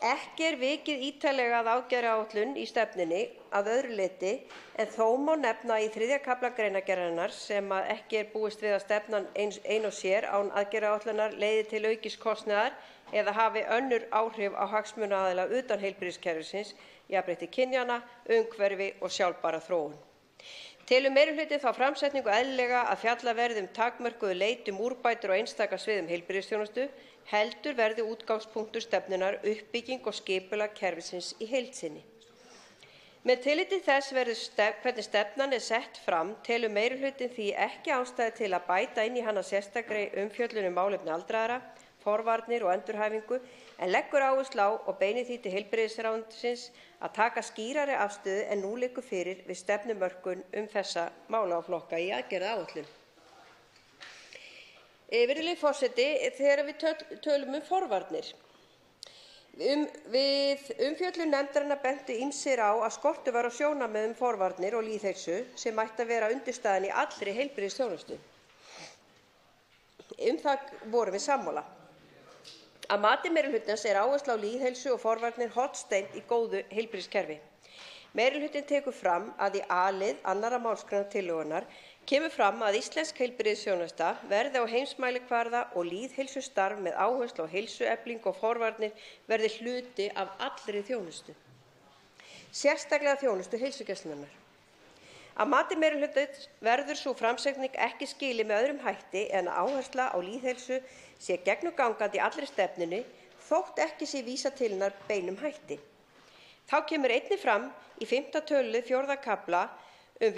Ekki er vikið ítarlega að aðgerðaáætlun í stefnunni að öðru leyti en þó má nefna í 3. kafla greinargerðarinnar sem ekki er búist við að stefnan ein og sér án aðgerðaáætlunar leiði til aukins kostnaðar eða hafi önnur áhrif á hagsmunaaðila utan heilbrigðiskerfisins, jafnrétti kynjanna, umhverfi og sjálfbæra þróun. Telur meirihlutinn þá framsetningu eðlilega að fjallað verði takmörkuðu leyti úrbætur á einstaka sviðum heilbrigðisþjónustu, heldur verði útgangspunktur stefnunnar uppbygging og skipulag kerfisins í heild sinni. Með tilliti til þess hvernig stefnan er sett fram telur meirihlutinn því ekki ástæðu til að bæta inn í hana sérstakri umfjöllun málefni aldraðra, forvarnir og endurhæfingu en leggur áherslu á og beinir því til heilbrigðisráðuneytisins að taka skýrari afstöðu en nú liggur fyrir við stefnumörkun þessa málaflokka í aðgerðaáætlun. Virðulegi forseti, þegar við tölum forvarnir. Við umfjöllun nefndarinnar bentu ýmsir á að skortur var á sjónarmiðum forvarnir og lýðheilsu sem ætti að vera undirstaðan í allri heilbrigðisþjónustu. Það vorum við sammála. Að mati meirihlutans áhersla á lýðheilsu og forvarnir hornsteinn í góðu heilbrigðiskerfi. Meirihlutinn tekur fram að í A-lið 2. málsgreinar tillögunnar kemur fram að íslensk heilbrigðisþjónusta verði á heimsmælikvarða og lýðheilsustarf með áherslu á heilsueflingu og forvarnir verði hluti af allri þjónustu, sérstaklega þjónustu heilsugæslunnar. Að mati meirihlutans verður sú framsetning ekki skilið með öðrum hætti en að áhersla á lýðheilsu sé gegnumgangandi í allri stefnunni þótt ekki sé vísað til hennar beinum hætti. Þá kemur einnig fram í 5. tölulið 4. kafla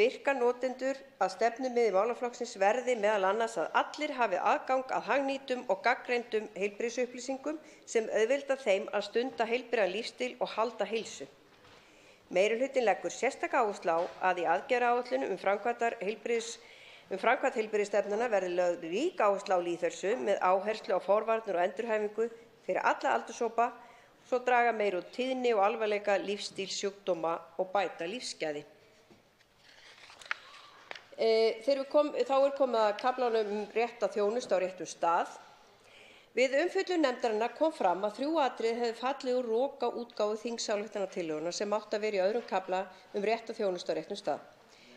virka notendur að stefnumiði málaflokksins verði meðal annars að allir hafi aðgang að hagnýtum og gagnreyndum heilbrigðisupplýsingum sem auðvelda þeim að stunda heilbrigðan lífsstíl og halda heilsu. Meirihlutinn leggur sérstaka áherslu á að í aðgerðaáætlun framkvæmd heilbrigðisstefnunnar verði lögð rík áhersla á lýðheilsu með áherslu á forvarnir og endurhæfingu fyrir alla aldurshópa svo draga meira úr tíðni og alvarleika lífsstílssjúkdóma og bæta lífsgæði. Þá komið að kaflanum rétta þjónustu á réttum stað. Við umfjöllun nefndarinnar kom fram að 3 atriði hefðu fallið úr lokaútgáfu þingsályktunartillögunnar sem átti að vera í 2. kafla rétta þjónustu á réttum stað.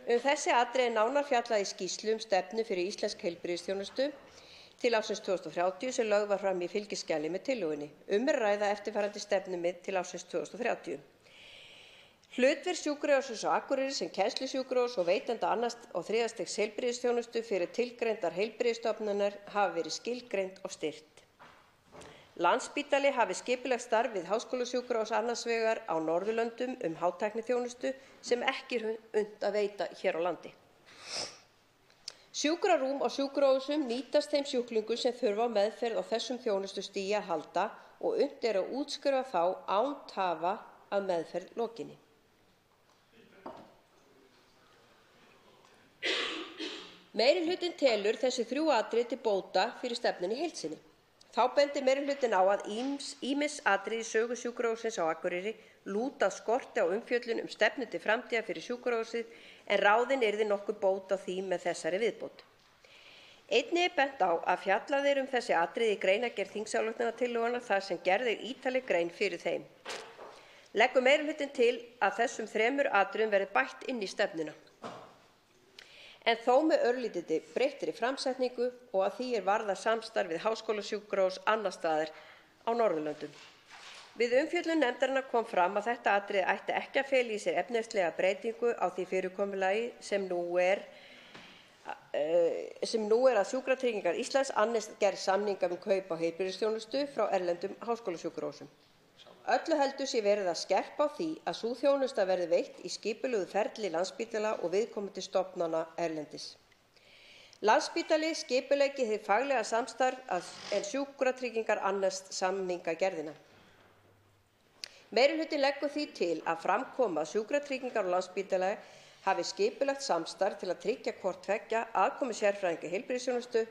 Þessi atriði nánar fjallað í skýrslu stefnu fyrir íslensk heilbrigðisþjónustu til ársins 2030 sem lögð var fram í fylgiskjali með tillögunni. Er að ræða eftirfarandi stefnumið til ársins 2030. Hlutverk sjúkrahússins á Akureyri sem kennslusjúkrahúss og veitanda 2. og 3. stigs heilbrigðisþjónustu fyrir tilgreindar heilbrigðisstofnanir hafi verið skilgreind og styrkt. Landspítali hafi skipulagt starf við háskólasjúkrahús annars vegar á Norðurlöndum hátækniþjónustu sem ekki unnt að veita hér á landi. Sjúkrarúm á sjúkrahúsum nýtast þeim sjúklingum sem þurfa á meðferð á þessum þjónustustigi að halda og unnt að útskrifa þá án tafa að meðferð lokinni. Meirihlutinn telur þessi 3 atriði til bóta fyrir stefnunni í heild sinni. Þá bendir meirihlutinn á að ýmis atriði í sögu sjúkrahússins á Akureyri lúta að skorti á umfjöllun stefnu til framtíðar fyrir sjúkrahúsið en ráðin yrði nokkuð bót á því með þessari viðbót. Einnig bent á að fjallað þessi atriði í greinargerð þingsályktunartillögunnar þar sem gerð ítarleg grein fyrir þeim. Leggur meirihlutinn til að þessum 3 atriðum verði bætt inn í stefnuna. En þó með örlítið breyttri framsetningu og að því varðar samstarf við háskólasjúkrahús annars staðar á Norðurlöndum. Við umfjöllun nefndarinnar kom fram að þetta atriði ætti ekki að fela í sér efnislega breytingu á því fyrirkomulagi sem nú er að Sjúkratryggingar Íslands annist gerð samninga kaup á heilbrigðisþjónustu frá erlendum háskólasjúkrahúsum. Öllu heldur sé verið að skerpa á því að sú þjónusta verði veitt í skipulögðu ferli Landspítala og viðkomandi stofnana erlendis. Landspítali skipuleggi hið faglega samstarf en Sjúkratryggingar annast samningagerðina. Meirihlutinn leggur því til að fram komi að Sjúkratryggingar og Landspítali hafi skipulagt samstarf til að tryggja hvort tveggja aðkomu sérfræðinga í heilbrigðisþjónustu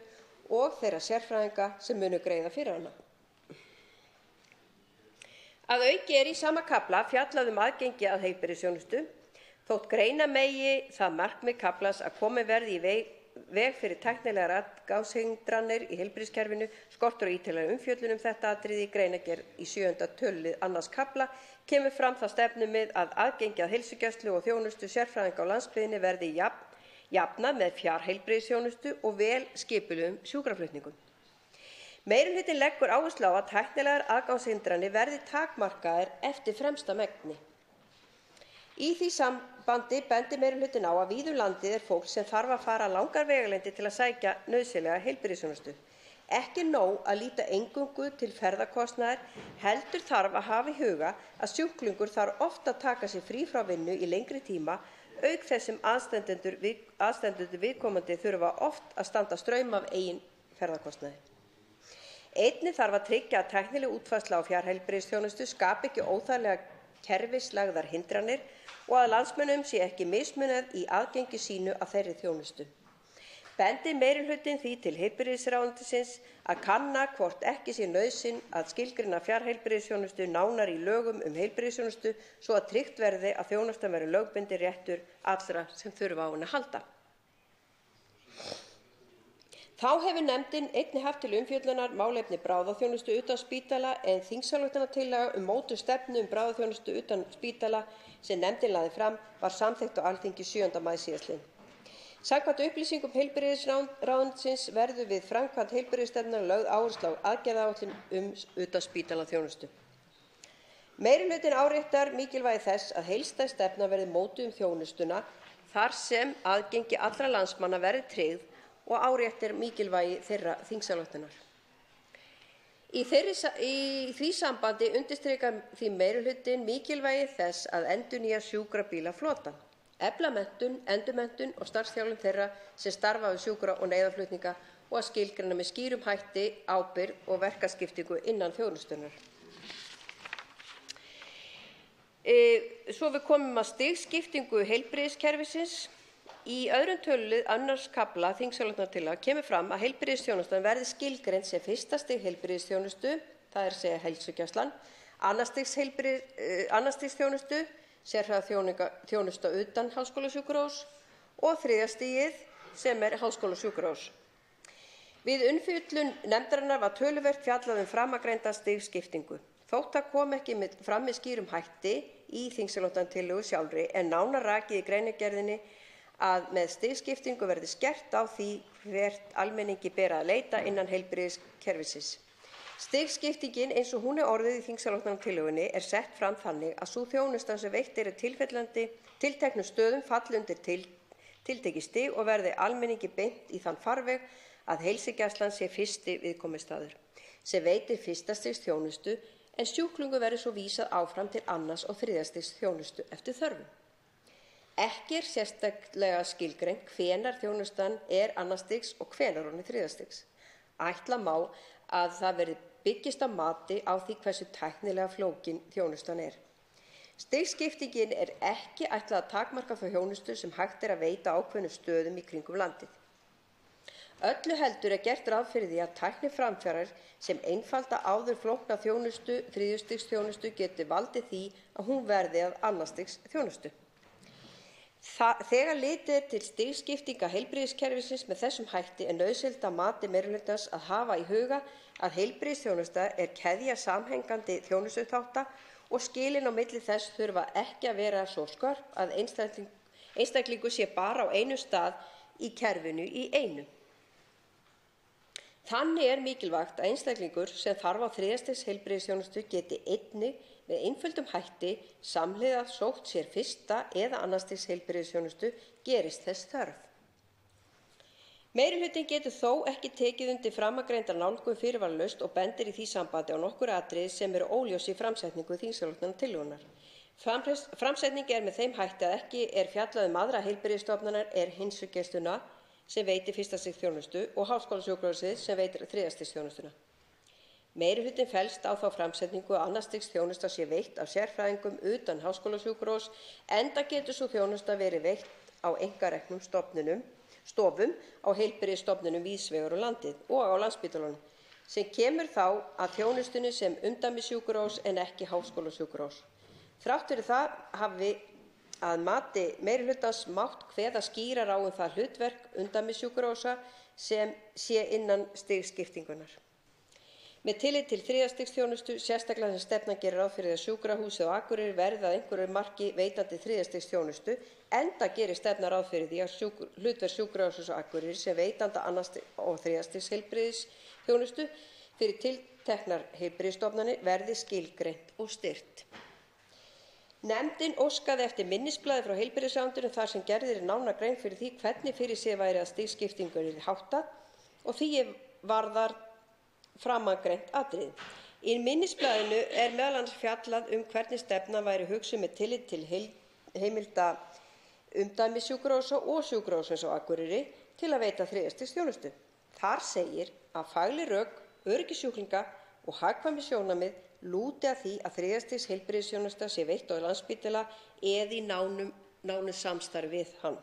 og þeirra sérfræðinga sem munu greiða fyrir hana. Að auki í sama kafla fjallað aðgengi að heilbrigðisþjónustu, þótt greina megi það markmið kaflans að komið verði í veg fyrir tæknilegar aðgangshindranir í heilbrigðiskerfinu, skortur á ítarlegri umfjöllun þetta atriði í greinargerð í 7. tölulið 2. kafla kemur fram það stefnumið að aðgengi að heilsugæslu og þjónustu sérfræðinga á landsbyggðinni verði jafnað með fjarheilbrigðisþjónustu og vel skipulögðum sjúkraflutningum. Meirihlutinn leggur áherslu á að tæknilegar aðgangshindranir verði takmarkaðar eftir fremsta megni. Í því sambandi bendir meirihlutinn á að víða um landið fólk sem þarf að fara langar vegalengdir til að sækja nauðsynlega heilbrigðisþjónustu. Ekki nóg að líta eingöngu til ferðakostnaðar, heldur þarf að hafa í huga að sjúklingur þarf oft að taka sig frí frá vinnu í lengri tíma, auk þess sem aðstandendur viðkomandi þurfa oft að standa straum af eigin ferðakostnaði. Einnig þarf að tryggja að tæknileg útfærsla á fjarheilbrigðisþjónustu skapi ekki óþarflega kerfislægðar hindranir og að landsmönnum sé ekki mismunað í aðgengi sínu að þeirri þjónustu. Bendir meirihlutinn því til heilbrigðisráðuneytisins að kanna hvort ekki sé nauðsyn að skilgreina fjarheilbrigðisþjónustu nánar í lögum heilbrigðisþjónustu svo að tryggt verði að þjónustan verði lögbundinn réttur allra sem þurfa á henni að halda. Þá hefur nefndin einnig haft til umfjöllunar málefni bráðaþjónustu utan spítala en þingsályktunartillaga mótun stefnu bráðaþjónustu utan spítala sem nefndin lagði fram var samþykkt á Alþingi 7. maí síðastliðinn. Samkvæmt upplýsingum heilbrigðisráðuneytisins verður við framkvæmd heilbrigðisstefnunnar lögð áhersla á aðgerðaáætlun utanspítalaþjónustu. Meirihlutinn áréttar mikilvægi þess að heildstæð stefna verði mótuð þjónustuna þar sem aðgengi allra landsmanna verði tryggð og áréttar mikilvægi þeirra þingsályktunar. Í því sambandi undirstrikar því meirihlutinn mikilvægi þess að endurnýja sjúkrabílaflotann, efla menntun, endurmenntun og starfsþjálfun þeirra sem starfa við sjúkra- og neyðarflutninga og að skilgreina með skýrum hætti ábyrgð og verkaskiptingu innan þjónustunnar. Svo við komum að stigskiptingu heilbrigðiskerfisins. Í öðrum tölulið 2. kafla þingsályktunartillaga kemur fram að heilbrigðisþjónustan verði skilgreind sem 1. stig heilbrigðisþjónustu, það er að segja heilsugæslan, 2. stigs þjónustu, sérfræðiþjónusta utan háskólasjúkrahúss og 3. stigið sem er háskólasjúkrahúss. Við umfjöllun nefndarinnar var töluvert fjallað framangreinda stigskiptingu. Þótt það kom ekki fram með skýrum hætti í þingsályktunartillögu sjálfri en nánar rakið í greinargerðinni að með stigskiptingu verði skert á því hvert almenningi ber að leita innan heilbrigðiskerfisins. Stigskiptingin eins og hún er orðuð í þingsályktunartillögunni er sett fram þannig að sú þjónusta sem veitt er tilteknum stöðum falli undir tiltekið stig og verði almenningi beint í þann farveg að heilsugæslan sé fyrsti viðkomustaður sem veitir 1. stigs þjónustu en sjúklingum verður svo vísað áfram til 2. og 3. stigs þjónustu eftir þörfum. Ekki er sérstaklega skilgreint hvenær þjónustan er 2. stigs og hvenær hún er 3. stigs. Ætla má að það verði byggist á mati á því hversu tæknilega flókin þjónustan er. Stigskiptingin er ekki ætlað að takmarka þá þjónustu sem hægt er að veita ákveðnum stöðum í kringum landið. Öllu heldur er gert ráð fyrir því að tækniframfarir sem einfalda áður flókna þjónustu, 3. stigs þjónustu geti valdið því að hún verði að 2. stigs þjónustu. Þegar litið er til stigskiptinga heilbrigðiskerfisins með þessum hætti er nauðsynlegt að mati meirihlutans að hafa í huga að heilbrigðisþjónusta er keðja samhengandi þjónustuþátta og skilin á milli þess þurfa ekki að vera svo skörp að einstaklingur sé bara á einum stað í kerfinu í einu. Þannig er mikilvægt að einstaklingur sem þarf á 3. stigs heilbrigðisþjónustu geti einnig með einföldum hætti samhliða sótt sér 1. eða 2. stigs heilbrigðisþjónustu gerist þess þörf. Meirihlutinn getur þó ekki tekið undir framangreinda nálgun fyrirvaralaust og bendir í því sambandi á nokkur atriði sem eru óljós í framsetningu þingsályktunartillögunnar. Framsetning er með þeim hætti að ekki er fjallað aðra heilbrigðisstofnanir heilsugæsluna sem veitir 1. stigs þjónustu og háskólasjúkrahúsið sem veitir 3. stigs þjónustuna. Meirihlutinn fellst á þá framsetningu að 2. stigs þjónusta sé veitt af sérfræðingum utan háskólasjúkrahúss enda getur sú þjónusta verið veitt á einkareknum stofum á heilbrigðisstofnunum víðs vegar um landið og á Landspítalanum sem kemur þá að þjónustunni sem umdæmissjúkrahúss en ekki háskólasjúkrahúss. Þrátt fyrir það hafi að mati meirihlutans mátt kveða skýrar á það hlutverk umdæmissjúkrahússa sem sé innan stigskiptingunnar. Með tilliti til 3. stigs þjónustu, sérstaklega sem stefnan gerir ráð fyrir að sjúkrahúsið á Akureyri verði að einhverju marki veitandi 3. stigs þjónustu, enda gerir stefnan ráð fyrir því að hlutverk sjúkrahússins á Akureyri sem veitanda 2. og 3. stigs heilbrigðisþjónustu fyrir tilteknar heilbrigðisstofnanir verði skilgreint og styrkt. Nefndin óskaði eftir minnisblaði frá heilbrigðisráðuneytinu þar sem gerð er nánar grein fyrir því hvernig fyrirséð væri að stigskiptingunni yrði háttað og því varðar framangreint atriði. Í minnisblaðinu er meðal annars fjallað hvernig stefnan væri hugsuð með tillit til heimilda umdæmissjúkrahússa og sjúkrahússins á Akureyri til að veita 3. stigs þjónustu. Þar segir að fagleg rök, öryggi sjúklinga og hagkvæmnissjónarmið lúti að því að 3. stigs heilbrigðisþjónusta sé veitt á Landspítala eða í nánu samstarfi við hann.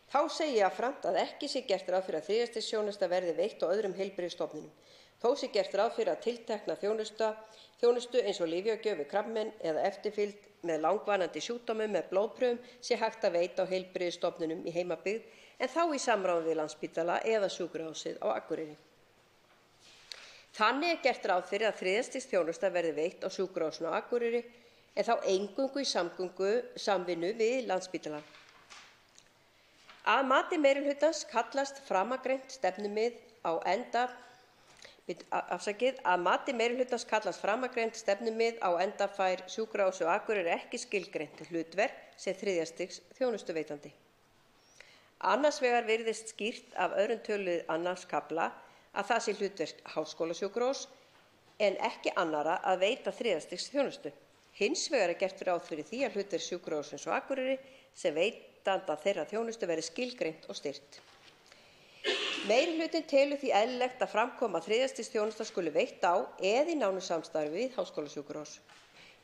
Þá segir jafnframt að ekki sé gert ráð fyrir að 3. stigs þjónusta verði veitt á öðrum heilbrigðisstofnunum. Þó sé gert ráð fyrir að tiltekna þjónustu eins og lyfjagjöf við krabbamein eða eftirfylgd með langvarandi sjúkdómum með blóðprufum sé hægt að veita á heilbrigðisstofnunum í heimabyggð en þá í samráði við Landspítala eða Sjúkrahúsið á Akureyri. Þannig er gert ráð fyrir að þriðja stigs þjónusta verði veitt á Sjúkrahúsinu á Akureyri en þá eingöngu í samvinnu við Landspítala. Að mati meirihlutans kallast framangreint stefnumið á enda fær Sjúkrahúsið á Akureyri ekki skilgreint hlutverk sem þriðja stigs þjónustuveitandi. Annars vegar virðist skýrt af öðrum tölulið annars kafla að það sé hlutverk Háskólasjúkrahúss en ekki annarra að veita þriðja stigs þjónustu. Hins vegar er gert ráð fyrir því að hlutverk Sjúkrahússins á Akureyri sem veitanda þeirra þjónustu verði skilgreint og styrkt. Meirihlutinn telur því eðlilegt að framkoma að þriðja stigs þjónusta skuli veitt á eða í nánu samstarfi við Háskólasjúkrahúss.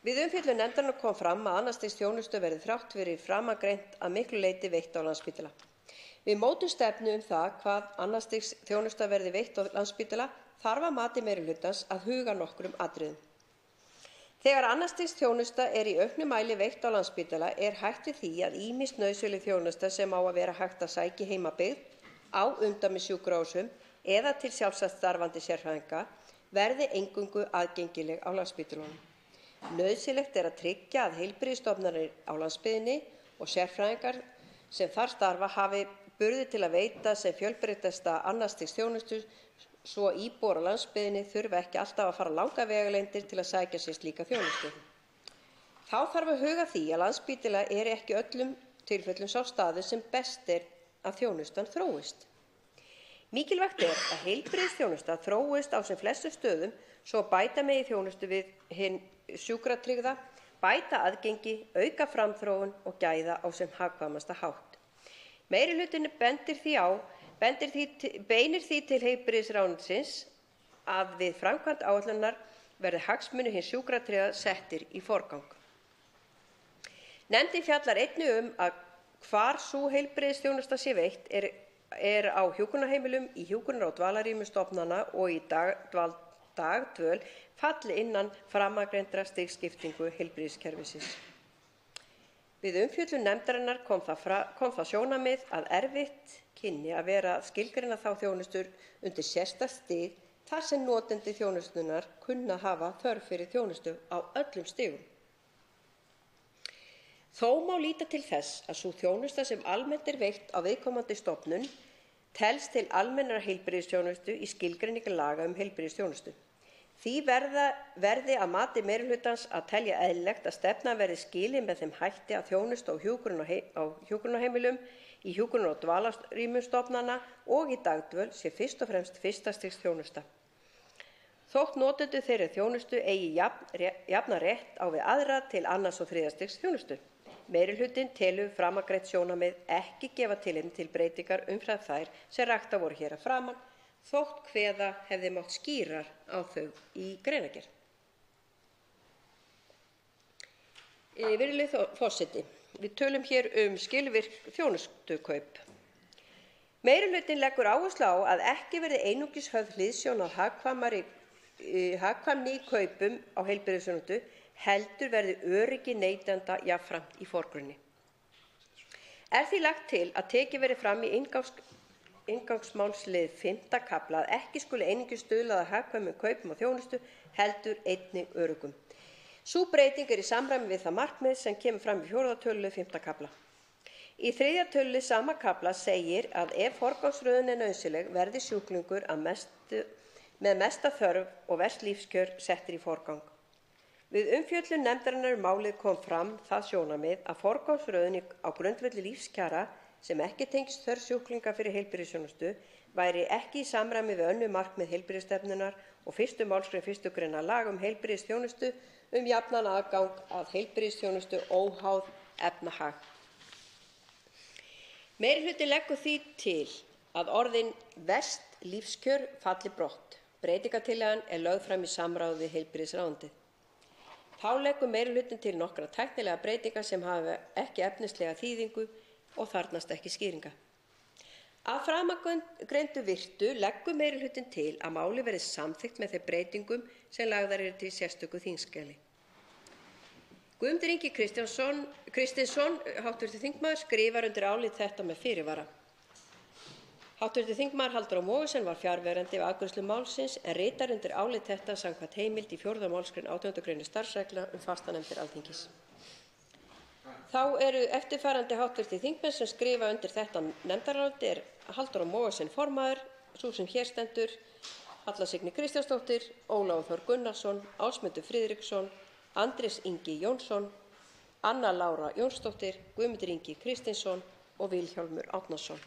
Við umfjöllun nefndarinnar kom fram að annars stigs þjónustu verði þrátt fyrir framangreint að miklu leyti veitt á Landspítala. Við mótum stefnu það hvað annars stigs þjónusta verði veitt á Landspítala þarf að mati meirihlutans að huga nokkrum atriðum. Þegar annars stigs þjónusta í auknum mæli veitt á Landspítala er hætt við því að ýmis nauðsynleg þjónusta sem á að vera hægt að sækja í heimabyggð á umdæmissjúkrahúsum eða til sjálfstætt starfandi sérfræðinga verði eingöngu aðgengileg á Landspítalanum. Nauðsynlegt er að tryggja að heilbrigðisstofnanir á landsbyggðinni og sérfræðingar sem þar starfa hafi burði til að veita sem fjölbreyttasta annars stigs þjónustu svo íbúar á landsbyggðinni þurfa ekki alltaf að fara langar vegalengdir til að sækja sér slíka þjónustu. Þá þarf að huga því að Landspítala er ekki í öllum tilfellum sá staður sem best er að þjónustan þróist. Mikilvægt er að heilbrigðisþjónusta þróist á sem flestum stöðum svo bæta megi þjónustu við hinn sjúkratryggða, bæta aðgengi, auka framþróun og gæða á sem hagkvæmasta hátt. Meirihlutinn beinir því til heilbrigðisráðuneytisins að við framkvæmd áætlunar verði hagsmunir hins sjúkratryggða settir í forgang. Nefndin fjallar einnig að hvar sú heilbrigðisþjónusta sé veitt er á hjúkrunarheimilum, í hjúkrunar- og dvalarrýmum stofnana og í dagdvöl falli innan framangreindra stigskiptingu heilbrigðiskerfisins. Við umfjöllun nefndarinnar kom það sjónarmið að erfitt kynni að vera að skilgreina þá þjónustur undir sérstakt stig þar sem notendur þjónustunnar kunna hafa þörf fyrir þjónustu á öllum stigum. Þó má líta til þess að sú þjónusta sem almennt er veitt á viðkomandi stofnun telst til almennrar heilbrigðisþjónustu í skilgreiningu laga heilbrigðisþjónustu. Því verði að mati meirihlutans að telja eðlilegt að stefnan verði skilin með þeim hætti að þjónusta á hjúkrunarheimilum, í hjúkrunar- og dvalarrýmum stofnana og í dagdvöl sé fyrst og fremst fyrsta stigs þjónusta. Þótt notendur þeirri þjónustu eigi jafnan rétt á við aðra til annars og þriðja stigs þjónustu. Meirihlutinn telur framangreint sjónarmið ekki gefa tilefni til breytingar umfram þær sem raktar voru hér að framan, þótt kveða hefði mátt skýrar á þau í greinargerð. Virðulegi forseti, við tölum hér skilvirk þjónustukaup. Meirihlutinn leggur áherslu á að ekki verði einungis höfð hliðsjón af hagkvæmni í kaupum á heilbrigðisþjónustu, heldur verði öryggi neytenda jafnframt í forgrunni. Er því lagt til að tekið verði fram í inngangsmálslið 5. kafla að ekki skuli einungis stuðla að hagkvæmum kaupum og þjónustu, heldur einnig öruggum. Sú breyting í samræmi við það markmið sem kemur fram í 4. tölulið 5. kafla. Í 3. tölulið sama kafla segir að ef forgangsröðun er nauðsynleg verði sjúklingur með mesta þörf og verst lífskjör settir í forgang. Við umfjöllun nefndarinnar málið kom fram það sjónarmið að forgangsröðun á grundvelli lífskjara sem ekki tengist þörf sjúklinga fyrir heilbrigðisþjónustu væri ekki í samræmi við önnur markmið heilbrigðisstefnunnar og 1. málsgrein 1. grein laga heilbrigðisþjónustu jafnan aðgang að heilbrigðisþjónustu óháð efnahag. Meirihlutinn leggur því til að orðin verst lífskjör falli brott. Breytingartillagan er lögð fram í samráði við heilbrigðisráðuneytið. Þá leggur meirihlutinn til nokkrar tæknilegar breytingar sem hafa ekki efnislega þýðingu og þarfnast ekki skýringa. Að framangreindu virtu leggur meirihlutinn til að málið verði samþykkt með þeim breytingum sem lagðar eru til sérstöku þingskjali. Guðmundur Ingi Kristinsson, hv. þingmaður, skrifar undir álit þetta með fyrirvara. Hv. þingmaður Halldór Mogensen var fjarverandi við afgreiðslu málsins en ritar undir álit þetta samkvæmt heimild í 4. málsgrein 18. gr. starfsreglna fastanefndir Alþingis. Þá eru eftirfarandi hv. þingmenn sem skrifa undir þetta nefndarálit Halldór Mogensen formaður, sú sem hér stendur, Halla Signý Kristjánsdóttir, Ólafur Þór Gunnarsson, Ásmundur Friðriksson, Andrés Ingi Jónsson, Anna Lára Jónsdóttir, Guðmundur Ingi Kristinsson og Vilhjálmur Árnason.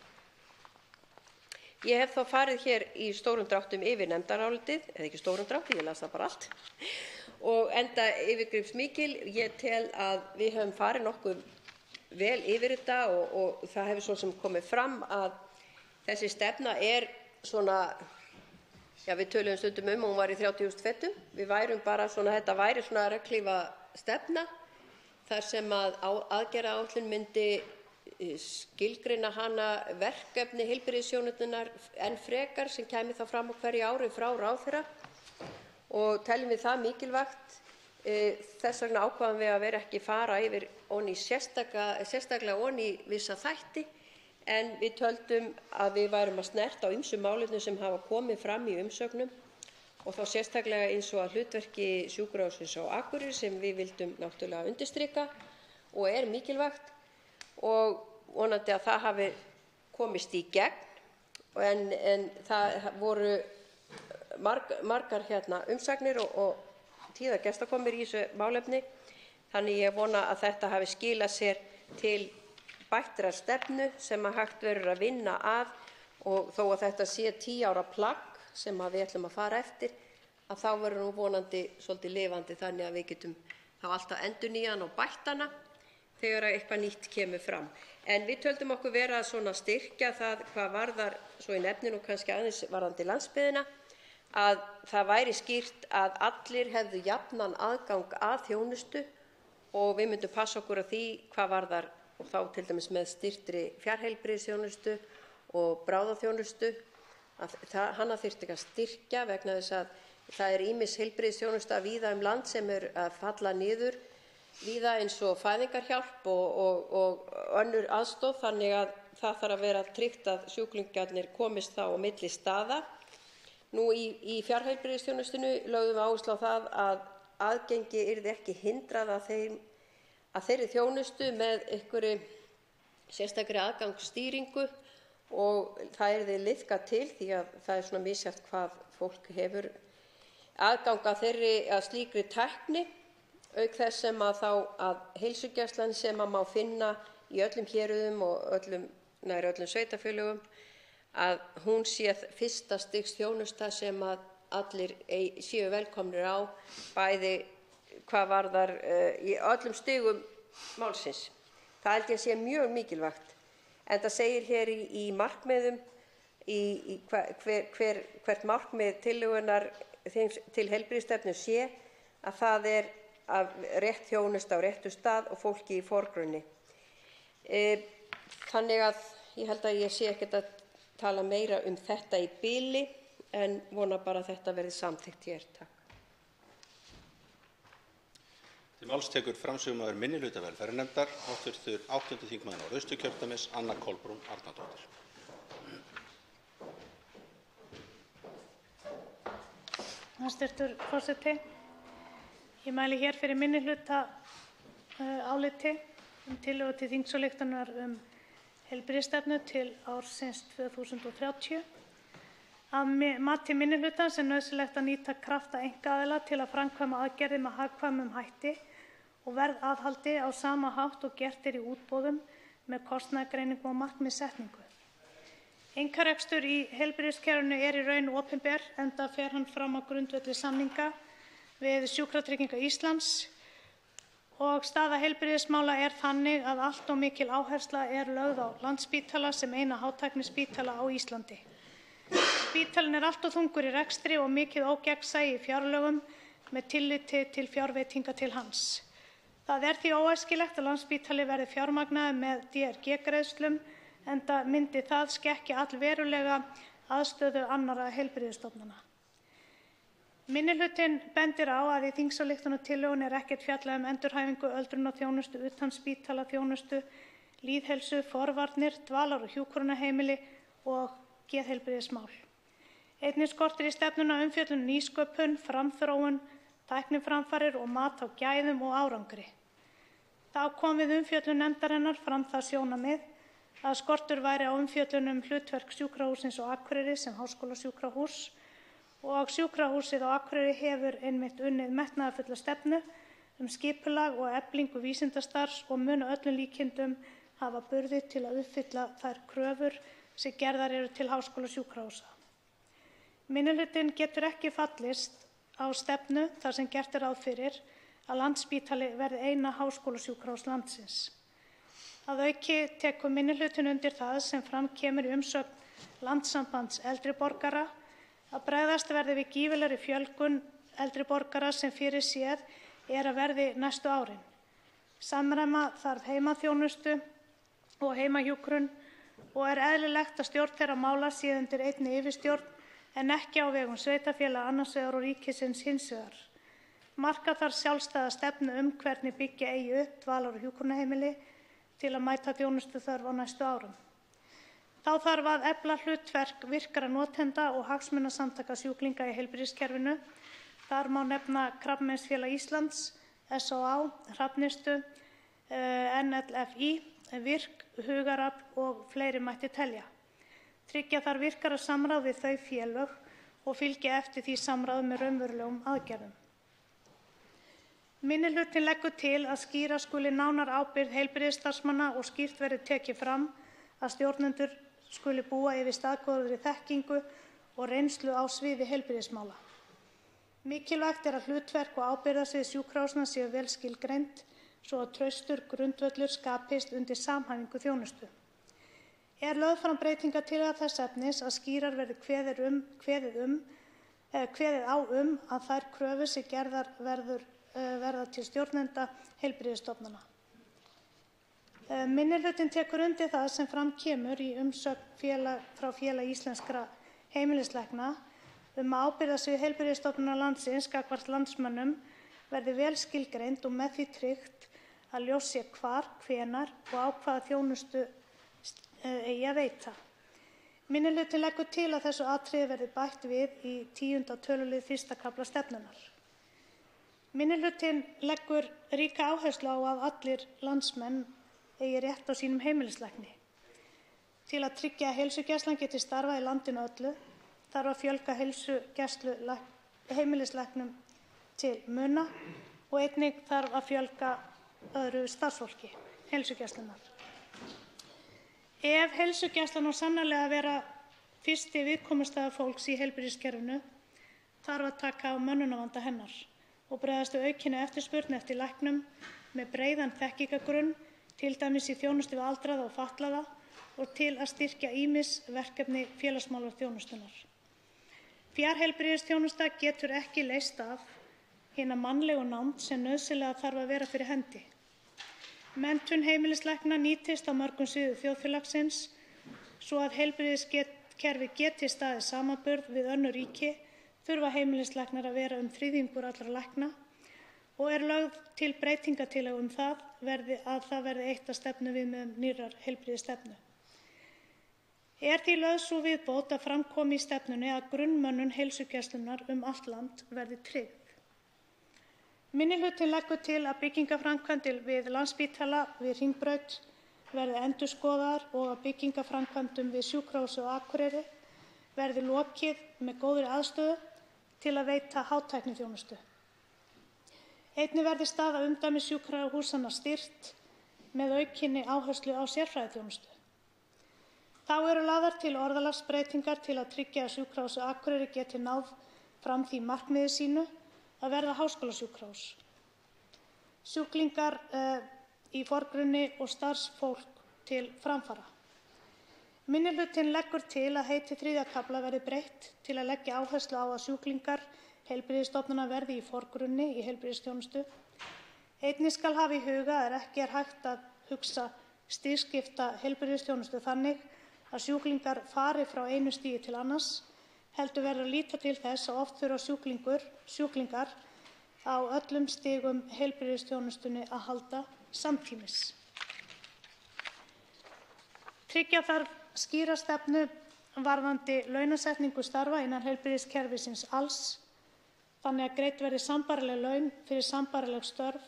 Ég hef þá farið hér í stórum dráttum yfir nefndarálitið, eða ekki stórum dráttum, ég las það bara allt, og enda yfirgripsmikil. Ég tel að við höfum farið nokkuð vel yfir þetta og það hefur svo sem komið fram að þessi stefna svona, já, við töluðum stundum hún var í 30.000 fetum. Við værum bara svona, þetta væri svona regnhlífa stefna þar sem að aðgerðaáætlun myndi skilgreina hana verkefni heilbrigðisþjónustunnar enn frekar sem kæmi þá fram á hverju ári frá ráðherra og teljum við það mikilvægt. Þess vegna ákváðum við að vera ekki fara yfir sérstaklega ofan í vissa þætti en við töldum að við værum að snerta á ýmsum málefnum sem hafa komið fram í umsögnum og þá sérstaklega eins og að hlutverki sjúkrahússins á Akureyri sem við vildum náttúrulega undirstrika og mikilvægt og vonandi að það hafi komist í gegn en það voru margar umsagnir og tíðar gestakomur í þessu málefni þannig ég vona að þetta hafi skilað sér til bættrar stefnu sem að hægt verður að vinna að og þó að þetta sé 10 ára plagg sem að við ætlum að fara eftir að þá verður nú vonandi svolítið lifandi þannig að við getum þá alltaf endurnýjan og bætt hana þegar eitthvað nýtt kemur fram. En við töldum okkur vera svona styrkja það hvað varðar, svo í nefninu og kannski aðeins varðandi landsbyggðina, að það væri skýrt að allir hefðu jafnan aðgang að þjónustu og við myndum passa okkur á því hvað varðar og þá til dæmis með styrktri fjarheilbrigðisþjónustu og bráðaþjónustu að hana þyrfti ekki að styrkja vegna þess að það ýmis heilbrigðisþjónusta víða land sem að falla niður víða eins og fæðingarhjálp og önnur aðstoð þannig að það þarf að vera tryggt að sjúklingarnir komist þá á milli staða. Nú í fjarheilbrigðisþjónustunni lögðum við áherslu á það að aðgengi yrði ekki hindrað að þeirri þjónustu með einhverri sérstakri aðgangsstýringu og það yrði liðkað til því að það svona misjafnt hvað fólk hefur aðgang að slíkri tækni auk þess sem að þá að heilsugæslan sem að má finna í öllum héruðum og nær öllum sveitarfélögum að hún sé fyrsta stigs þjónusta sem að allir séu velkomnir á bæði hvað varðar í öllum stigum málsins. Það held ég að sé mjög mikilvægt en það segir hér í markmiðum hvert markmið tillögunnar til heilbrigðisstefnu sé að það að rétt þjónusta á réttum stað og fólki í forgrunni. Þannig að ég held að ég sé ekkert að tala meira þetta í bili en vona bara að þetta verði samþykkt hér. Takk. Til máls tekur framsögumaður minnihluta velferðarnefndar, hv. 8. þingmaður Norðausturkjördæmis, Anna Kolbrún Árnadóttir. Hæstvirtur forseti. Ég mæli hér fyrir minnihluta áliti tillögu til þingsályktunar heilbrigðisstefnu til ársins 2030. Að mati minnihlutans er nauðsynlegt að nýta krafta einkaaðila til að framkvæma aðgerðir með hagkvæmum hætti og verðaðhaldi á sama hátt og gert í útboðum með kostnaðargreiningu og markmiðssetningu. Einkarekstur í heilbrigðiskerfinu í raun opinber enda fer hann fram á grundvelli samninga við Sjúkratryggingar Íslands og staða heilbrigðismála þannig að allt of mikil áhersla lögð á Landspítala sem eina hátæknispítala á Íslandi. Spítalinn allt of þungur í rekstri og mikið ógegnsæi í fjárlögum með tilliti til fjárveitinga til hans. Það því óæskilegt að Landspítali verði fjármagnaður með DRG-greiðslum enda myndi það skekkja allverulega aðstöðu annarra heilbrigðisstofnana. Minnihlutinn bendir á að í þingsályktunartillögunni er ekkert fjallað endurhæfingu, öldrunarþjónustu, utanspítalaþjónustu, lýðheilsu, forvarnir, dvalar- og hjúkrunarheimili og geðheilbrigðismál. Einnig skortir í stefnuna umfjöllun nýsköpun, framþróun, tækniframfarir og mat á gæðum og árangri. Þá kom við umfjöllun nefndarinnar fram það sjónarmið að skortur væri á umfjöllun hlutverk sjúkrahússins á Akureyri sem háskólasjúkrahúss og sjúkrahúsið á Akureyri hefur einmitt unnið metnaðarfulla stefnu skipulag og eflingu vísindastarfs og mun að öllum líkindum hafa burði til að uppfylla þær kröfur sem gerðar eru til háskólasjúkrahúsa. Minnihlutinn getur ekki fallist á stefnu þar sem gert er ráð fyrir að Landspítali verði eina háskólasjúkrahús landsins. Að auki tekur minnihlutinn undir það sem fram kemur í umsögn Landssambands eldri borgara að bregðast verði við gífurlegri fjölgun eldri borgara sem fyrirséð er að verði næstu árin. Samræma þarf heimaþjónustu og heimahjúkrun og er eðlilegt að stjórn þeirra mála sé undir einni yfirstjórn en ekki á vegum sveitarfélaga annars vegar og ríkisins hins vegar. Marka þarf sjálfstæða stefnu hvernig byggja eigi upp dvalar- og hjúkrunarheimili til að mæta þjónustuþörf á næstu árum. Þá þarf að efla hlutverk virkra notenda og hagsmunasamtaka sjúklinga í heilbrigðiskerfinu. Þar má nefna Krabbameinsfélag Íslands, SÁÁ, Hrafnistu, NLFÍ, Virk, Hugarafl og fleiri mætti telja. Tryggja þarf virkara samráð við þau félög og fylgja eftir því samráði með raunverulegum aðgerðum. Minnihlutinn leggur til að skýra skuli nánar ábyrgð heilbrigðisstarfsmanna og skýrt verði tekið fram að stjórnendur skuli búa yfir staðgóðri þekkingu og reynslu á sviði heilbrigðismála. Mikilvægt er að hlutverk og ábyrgðarsvið sjúkrahúsanna séu vel skilgreind svo að traustur grundvöllur skapist undir samhæfingu þjónustu. Er lögð fram breytingartillaga þess efnis að skýrar verði kveðið á að þær kröfur sem gerðar verða til stjórnenda heilbrigðisstofnana. Minnihlutinn tekur undir það sem fram kemur í umsögn frá Félagi íslenskra heimilislækna að ábyrgðarsvið heilbrigðisstofnunar landsins gagnvart landsmönnum verði vel skilgreind og með því tryggt að ljóst sé hvar, hvenær og á hvaða þjónustu eigi að veita. Minnihlutinn leggur til að þessu atriði verði bætt við í 10. tölulið 1. kafla stefnunnar. Minnihlutinn leggur ríka áherslu á að allir landsmenn eigi rétt á sínum heimilislækni. Til að tryggja að heilsugæslan geti starfað í landinu öllu þarf að fjölga heimilislæknum til muna og einnig þarf að fjölga öðru starfsfólki heilsugæslunnar. Ef heilsugæslan á sannarlega að vera fyrsti viðkomustaður fólks í heilbrigðiskerfinu þarf að taka á mönnunarvanda hennar og bregðast við aukinni eftirspurn eftir læknum með breiðan þekkingargrunn, til dæmis í þjónustu við aldraða og fatlaða og til að styrkja ýmis verkefni félagsmálaþjónustunnar. Fjarheilbrigðisþjónusta getur ekki leyst af hina mannlegu nánd sem nauðsynlega þarf að vera fyrir hendi. Menntun heimilislækna nýtist á mörgum sviðum þjóðfélagsins svo að heilbrigðiskerfi geti staðið samanburð við önnur ríki þurfa heimilislæknar að vera 3/4 allra lækna og er lögð til breytingartillaga að það verði eitt af stefnuviðmiðum nýrrar heilbrigðisstefnu. Er því lögð sú viðbót að fram komi í stefnunni að grunnmönnun heilsugæslunnar allt land verði tryggð. Minnihlutinn leggur til að byggingarframkvæmdir við Landspítala við Hringbraut verði endurskoðaðar og að byggingarframkvæmdum við sjúkrahúsið á Akureyri verði lokið með góðri aðstöðu til að veita hátækniþjónustu. Einnig verði staða umdæmissjúkrahúsanna styrkt með aukinni áherslu á sérfræðiþjónustu. Þá eru lagðar til orðalagsbreytingar til að tryggja að sjúkrahúsið á Akureyri geti náð fram því markmiði sínu að verða háskólasjúkrahús. Sjúklingar í forgrunni og starfsfólk til framfara. Minnihlutinn leggur til að heiti 3. kafla verði breytt til að leggja áherslu á að sjúklingar heilbrigðisstofnana verði í forgrunni í heilbrigðisþjónustu. Einnig skal hafa í huga að ekki er hægt að hugsa stigskipta heilbrigðisþjónustu þannig að sjúklingar fari frá einu stigi til annars, heldur verður að líta til þess að oft þurfa sjúklingar á öllum stigum heilbrigðisþjónustunni að halda samtímis. Tryggja þarf skýra stefnu varðandi launasetningu starfa innan heilbrigðiskerfisins alls, þannig að greidd verði sambærileg laun fyrir sambærileg störf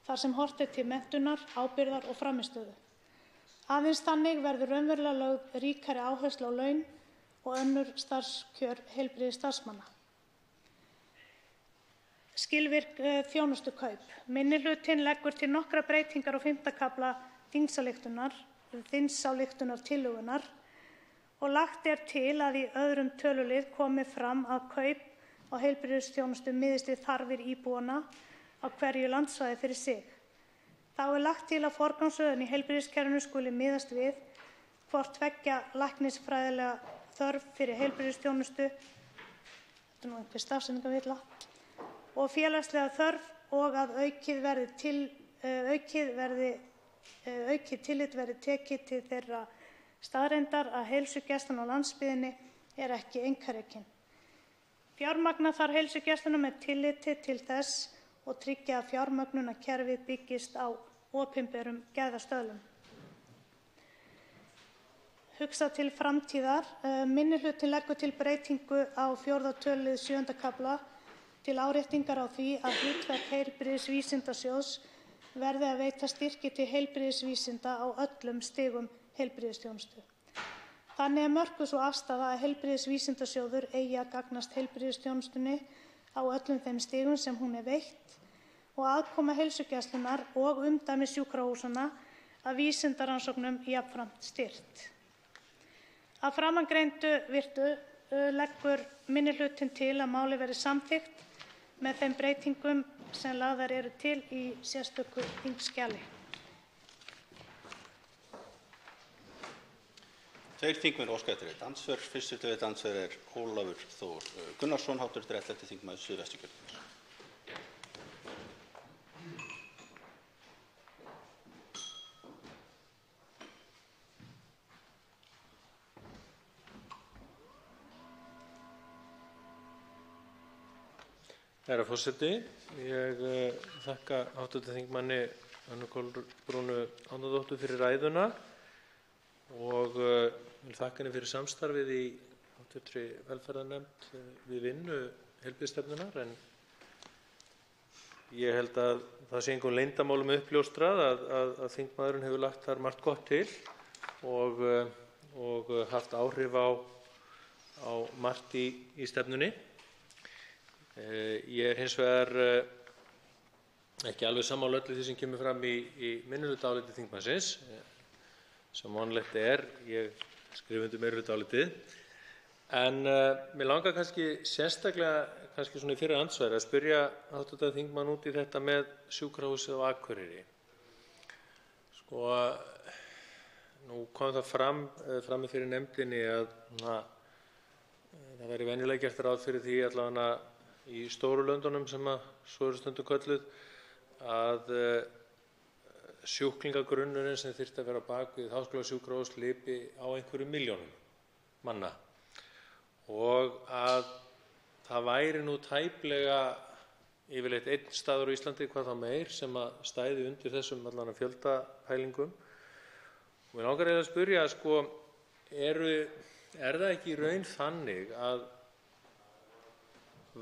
þar sem horft til menntunar, ábyrgðar og frammistöðu. Aðeins þannig verður raunverulega lögð ríkari áherslu á laun og önnur starfskjör heilbrigðisstarfsmanna. Skilvirk þjónustukaup. Minnihlutinn leggur til nokkrar breytingar á 5. kafla þingsályktunartillögunnar og lagt er til að í öðrum tölulið komi fram að kaup á heilbrigðisþjónustu miðist við þarfir íbúanna á hverju landsvæði fyrir sig. Þá er lagt til að forgangsröðun í heilbrigðiskerfinu skuli miðast við hvort tveggja læknisfræðilega þörf fyrir heilbrigðisþjónustu, þetta er nú einhver stafsetningarvilla, og félagslega þörf og að aukið tillit verði tekið til þeirra staðreyndar að heilsugæslan á landsbyggðinni er ekki einkarekin. Fjármagna þarf heilsugæsluna með tilliti til þess og tryggja að fjármögnunarkerfið byggist á opinberum gæðastöðlum. Hugsað til framtíðar. Minnihlutinn leggur til breytingu á 4. tölulið 7. kafla til áréttingar á því að hlutverk Heilbrigðisvísindasjóðs verði að veita styrki til heilbrigðisvísinda á öllum stigum heilbrigðisþjónustu. Þannig er mörkuð sú afstaða að Heilbrigðisvísindasjóður eigi að gagnast heilbrigðisþjónustunni á öllum þeim stigum sem hún er veitt og aðkoma heilsugæslunnar og umdæmis sjúkrahúsanna að vísindarannsóknum jafnframt styrkt. Að framangreindu virtu leggur minnihlutinn til að málið verði samþykkt með þeim breytingum sem lagðar eru til í sérstöku þingskjali. 2 þingmenn óska eftir eitt andsvör. Fyrsti til eitt andsvör er Ólafur Þór Gunnarsson, hv. 11. þingmaður Suðvesturkjördæmis. Herra forseti, ég þakka hv. þingmanni Önnu Kolbrúnu Árnadóttur fyrir ræðuna og vil þakka henni fyrir samstarfið í hv. velferðarnefnd við vinnu heilbrigðisstefnunnar, en ég held að það sé engum leyndarmálum uppljóstrað að þingmaðurinn hefur lagt þar margt gott til og haft áhrif á margt í stefnunni. Ég er hins vegar ekki alveg sammála öllu því sem kemur fram í minnihlutaáliti þingmannsins, sem vonlegt er. Ég skrifa undir meirihlutaálitið, en mig langar kannski sérstaklega svona í fyrra andsvari að spyrja hv. þingmann út í þetta með sjúkrahúsið á Akureyri. Nú kom það fram fyrir nefndinni að það væri venjulega gert ráð fyrir því allavega í stóru löndunum sem svo eru stundum kölluð að sjúklingagrunnurinn sem þyrfti að vera á bak við háskólasjúkrahús lipi á einhverjum milljónum manna og að það væri nú tæplega yfirleitt einn staður á Íslandi, hvað þá meir, sem að stæði undir þessum allan fjöldapælingum. Og mig langar að spyrja, er það ekki í raun þannig að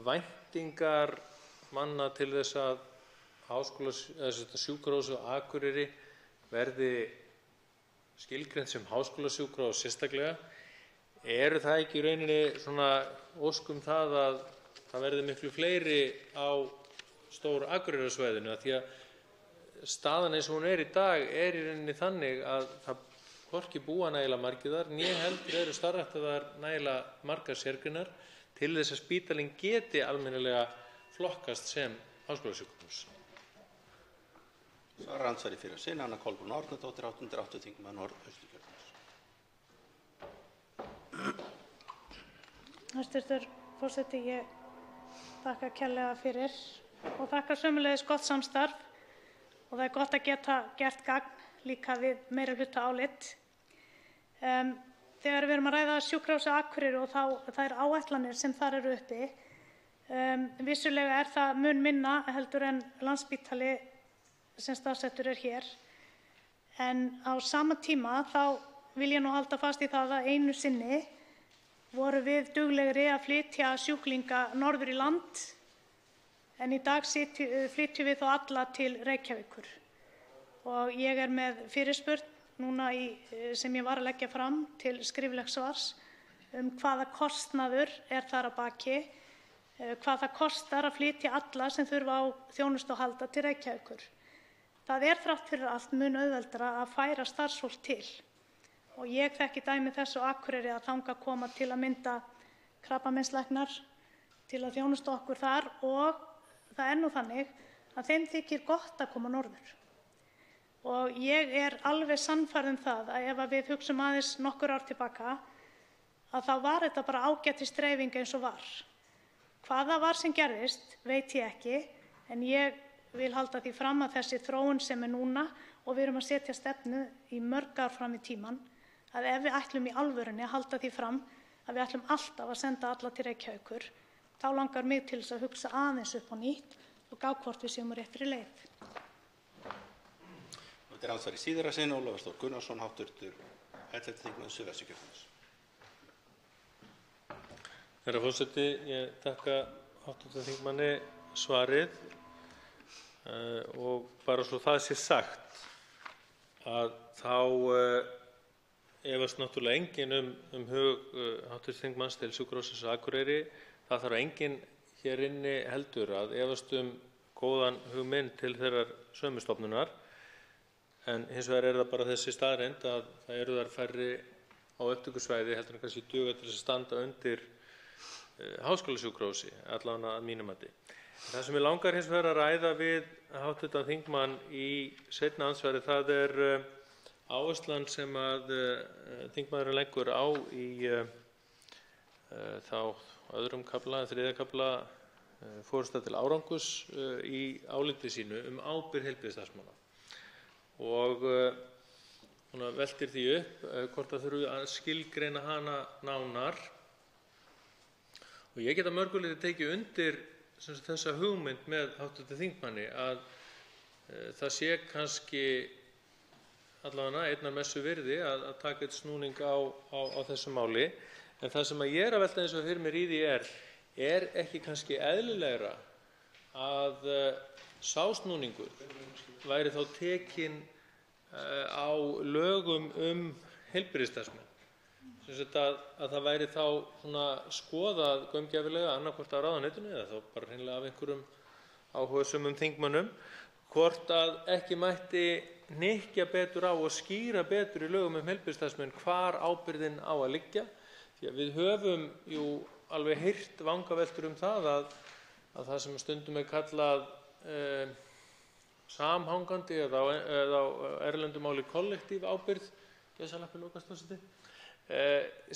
væntingar manna til þess að sjúkrahúsið á Akureyri verði skilgreint sem háskólasjúkrahús sérstaklega, eru það ekki í rauninni svona ósk það að það verði miklu fleiri á stóru Akureyrarsvæðinu, því að staðan eins og hún er í dag er í rauninni þannig að það hvorki búa nægilega margir þar né heldur eru starfræktaðar nægilega margar sérgreinar til þess að spítalinn geti almennilega flokkast sem háskólasjúkrahús. Svarar andsvari fyrir sinn Anna Kolbrún Árnadóttir, 880 þingmaður Norðausturkjördæmis. Hæstv. forseti, ég þakka kærlega fyrir og þakka sömuleiðis gott samstarf og það er gott að geta gert gagn líka við meirihlutaálit. þegar við erum að ræða Sjúkrahúsið á Akureyri og þær áætlanir sem þar eru uppi, vissulega er það mun minna heldur en Landspítali sem staðsettur er hér, en á sama tíma þá vil ég nú halda fast í það að einu sinni vorum við duglegri að flytja sjúklinga norður í land, en í dag flytjum við þá alla til Reykjavíkur. Og ég er með fyrirspurn núna sem ég var að leggja fram til skriflegs svars hvaða kostnaður er þar að baki, hvað það kostar að flytja alla sem þurfa á þjónustu að halda til Reykjavíkur. Það er þrátt fyrir allt mun auðveldara að færa starfsfólk til. Og ég þekki dæmi þess á Akureyri að þangað koma til að mynda krabbameinslæknar til að þjónusta okkur þar, og það er nú þannig að þeim þykir gott að koma norður. Og ég er alveg sannfærð það að ef við hugsum aðeins nokkur ár tilbaka, að þá var þetta bara ágætis dreifing eins og var. Hvað það var sem gerðist veit ég ekki, en ég vil halda því fram að þessi þróun sem er núna, og við erum að setja stefnu í mörg ár fram í tímann, að ef við ætlum í alvörunni að halda því fram að við ætlum alltaf að senda alla til Reykjavíkur, þá langar mig til þess að hugsa aðeins upp á nýtt og gá hvort við séum á réttri leið. Þetta er andsvari síðara sinn, Ólafur Þór Gunnarsson, hv. 11. þingmaður Suðvesturkjördæmis. Herra forseti, ég þakka hv. þingmanni svarið og bara svo það sé sagt að þá efast náttúrulega enginn um hug hv. þingmanns til Sjúkrahússins á Akureyri. Það þarf enginn hér inni heldur að efast góðan hug minn til þeirrar sömu stofnunar. En hins vegar það bara þessi staðreynd að það eru þar færri á upptökusvæði heldur en kannski duga til að standa undir háskólasjúkrahúsi, allavega að mínu mati. Það sem mig langar hins vegar að ræða við hv. þingmann í seinna andsvari, það er áherslan sem að þingmaðurinn leggur á í þá öðrum kafla, þriðja kafla forysta til árangurs í áliti sínu ábyrgð heilbrigðisstarfsmanna. Og veltir því upp hvort það þurfi að skilgreina hana nánar. Og ég get að mörgu leyti tekið undir þessa hugmynd með hv. þingmanni að það sé kannski allavega einnar messu virði að taka eitt snúning á þessu máli. En það sem ég að velta eins og fyrir mér í því er ekki kannski eðlilegra að sá snúningur væri þá tekinn á lögum heilbrigðisstarfsmenn. Að það væri þá skoðað gaumgæfilega annaðhvort af ráðuneytinu eða þá bara hreinlega af einhverjum áhugasömum þingmönnum hvort að ekki mætti hnykkja betur á og skýra betur í lögum heilbrigðisstarfsmenn hvar ábyrgðin á að liggja. Því að við höfum jú alveg heyrt vangaveltur það að það sem stundum er kallað samhangandi eða á erlendu máli kollektív ábyrgð,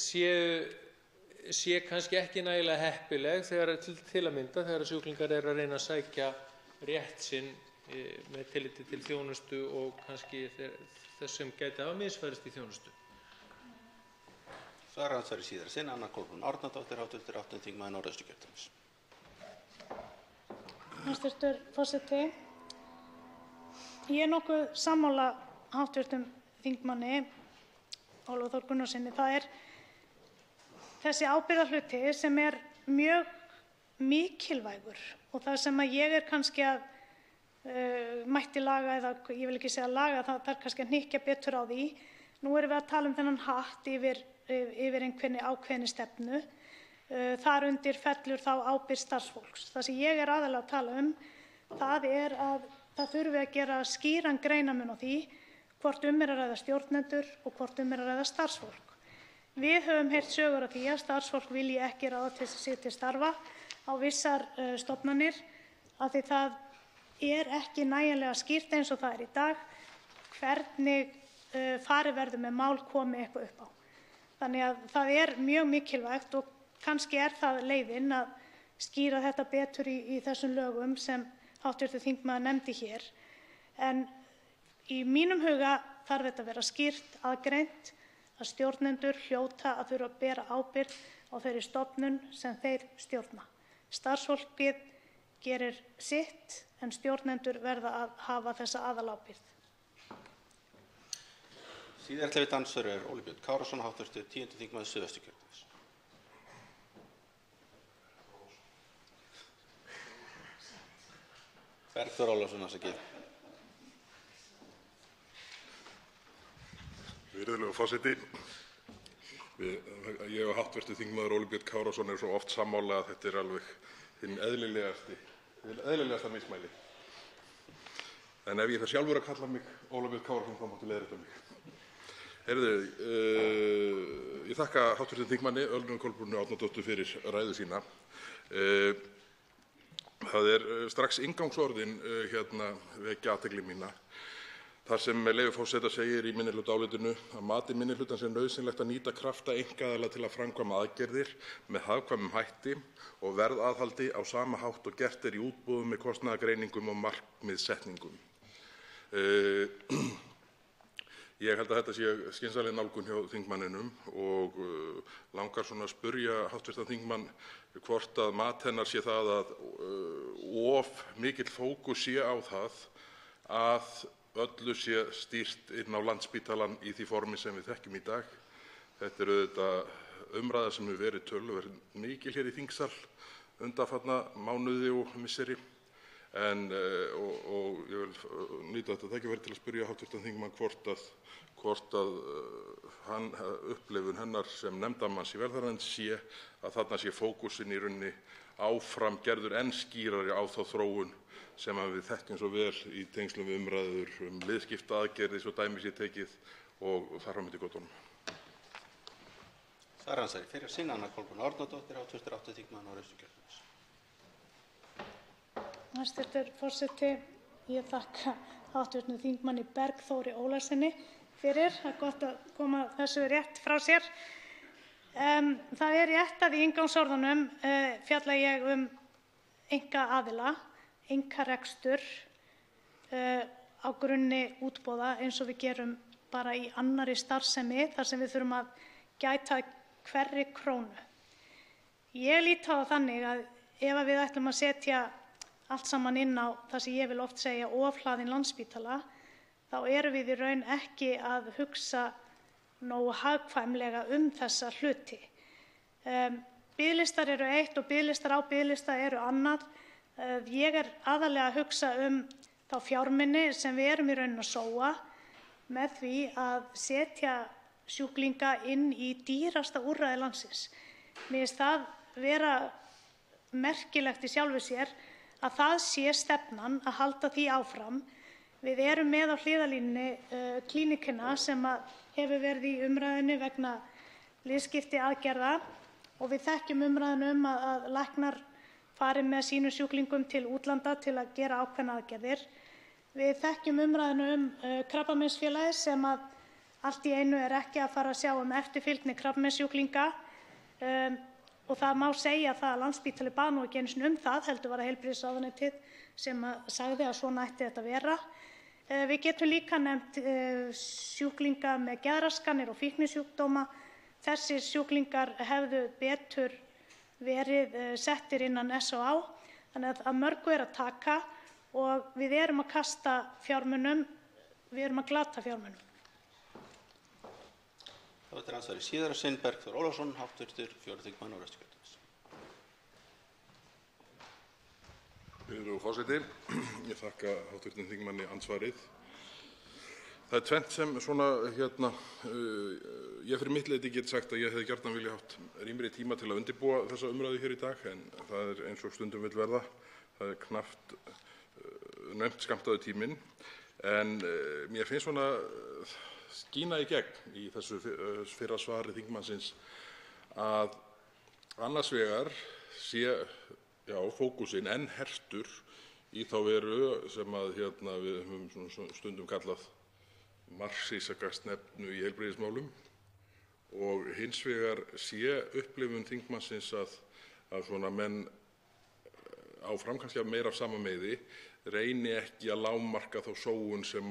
sé kannski ekki nægilega heppileg þegar til að mynda þegar sjúklingar eru að reyna að sækja rétt sinn með tilliti til þjónustu og kannski þess sem gæti hafa misfærst í þjónustu. Svara andsvari síðara sinn, Anna Kolbrún Árnadóttir, hv. 8. þingmaður Norðausturkjördæmis. Hæstv. forseti, ég er nokkuð sammála hv. þingmanni Ólafi Þór Gunnarssyni. Það er þessi ábyrgðarhluti sem er mjög mikilvægur og það sem ég er kannski að mætti laga, eða ég vil ekki segja laga, það er kannski að hnykkja betur á því. Nú erum við að tala þennan hatt yfir einhverni ákveðinni stefnu. Þar undir fellur þá ábyrgð starfsfólks. Það sem ég er aðallega að tala það er að það þurfi að gera skýran greinarmun á því hvort er að ræða stjórnendur og hvort er að ræða starfsfólk. Við höfum heyrt sögur af því að starfsfólk vilji ekki ráða til að sitja starfa á vissar stofnanir af því það er ekki nægjanlega skýrt eins og það er í dag hvernig farið verður með mál komi eitthvað upp á. Þannig að það er mjög mikilvægt og kannski er það leiðin að skýra þetta betur í þessum lögum sem hv. þingmaður nefndi hér. En í mínum huga þarf þetta að vera skýrt, aðgreint. að stjórnendur hljóta að þurfa að bera ábyrgð á þeirri stofnun sem þeir stjórna. Starfsfólkið gerir sitt en stjórnendur verða að hafa þessa aðalábyrgð. Síðari til andsvör Óli Björn Kárason, hv. 10. þingmaður Suðvesturkjördæmis. Bergþór Ólason, afsakið. Virðulegur forseti, ég og hv. þingmaður Óli Björn Kárason svo oft sammála að þetta alveg hinn eðlilegasta mismæli. En ef ég þarf sjálfur að kalla mig Óla Björn Kárason þá máttu leiðrétta mig. Ég þakka hv. þingmanni Ölmu Kolbrúnu Árnadóttur fyrir ræðu sína. Það strax inngangsorðin vekja athygli mína. Þar sem með leyfi forseta segir í minnihlutaálitinu að mati minnihlutans nauðsynlegt að nýta krafta einkaaðila til að framkvæma aðgerðir með hagkvæmum hætti og verðaðhaldi á sama hátt og gert í útboðum með kostnaðargreiningum og markmiðssetningum. Ég held að þetta sé skynsamleg nálgun hjá þingmanninum og langar svona að spyrja hv. þingmann hvort að mat hennar sé það að of mikill fókus sé á það að öllu sé stýrt inn á Landspítalann í því formi sem við þekkjum í dag. Þetta auðvitað umræða sem hefur verið töluvert mikil hér í þingsal undanfarna mánuði og misseri. Og ég vil nýta þetta tækifæri til að spyrja hv. þingmann hvort að upplifun hennar sem nefndarmanns í velferðarnefnd sé að þarna sé fókusinn í rauninni áfram gerður enn skýrari á þá þróun sem við þekkjum svo vel í tengslum við umræður liðskiptaaðgerðir svo dæmi sé tekið og þar fram eftir götunum. Svarandsari fyrir sinn Anna Kolbrún Árnadóttir, hv. 8. þingmaður Norðausturkjördæmis. Hæstv. forseti, ég þakka hv. þingmanni Bergþóri Ólasyni fyrir. Það er gott að koma þessu rétt frá sér. Það er rétt að í inngangsorðunum fjalla ég einkaaðila, einkarekstur á grunni útboða eins og við gerum bara í annarri starfsemi þar sem við þurfum að gæta hverri krónu. Ég lít á það þannig að ef við ætlum að setja allt saman inn á það sem ég vil oft segja ofhlaðinn Landspítala, þá erum við í raun ekki að hugsa nógu hagkvæmlega þessa hluti. Biðlistar eru eitt og biðlistar á biðlista eru annað. Ég er aðallega að hugsa þá fjármuni sem við erum í raun að sóa með því að setja sjúklinga inn í dýrasta úrræði landsins. Mér finnst það vera merkilegt í sjálfu sér að það sé stefnan að halda því áfram. Við erum með á hliðarlínunni klíníkina sem hefur verið í umræðunni vegna liðskiptaaðgerða og við þekkjum umræðuna að læknar fari með sínum sjúklingum til útlanda til að gera ákveðnar aðgerðir. Við þekkjum umræðuna Krabbameinsfélagið sem allt í einu er ekki að fara að sjá eftirfylgni krabbameinssjúklinga og það má segja það að Landspítali bað nú ekki einu sinni það, heldur var það heilbrigðisráðuneytið sem sagði að svona ætti þetta að vera. Við getum líka nefnt sjúklinga með geðraskanir og fíknisjúkdóma. Þessir sjúklingar hefðu betur verið settir innan SÁÁ, þannig að mörgu er að taka og við erum að kasta fjármunum, við erum að glata fjármunum. Það er andsvari síðara sinn Bergþór Ólason, hv. 4. þingmaður Norðausturkjördæmis. Virðulegur forseti, ég þakka hv. þingmanni andsvarið. Það er tvennt sem ég fyrir mitt leyti get sagt að ég hefði gjarnan viljað haft rýmri tíma til að undirbúa þessa umræðu hér í dag, en það er eins og stundum vill verða. Það er knappt nefnt skammtaður tíminn, en mér finnst skína í gegn í þessu fyrra svari þingmannsins að annars vegar sé fókusinn enn hertur í þá veru sem við höfum stundum kallað marxíska stefnu í heilbrigðismálum og hins vegar sé upplifun þingmannsins að menn áfram kannski af meira af sama meiði reyni ekki að lágmarka þá sóun sem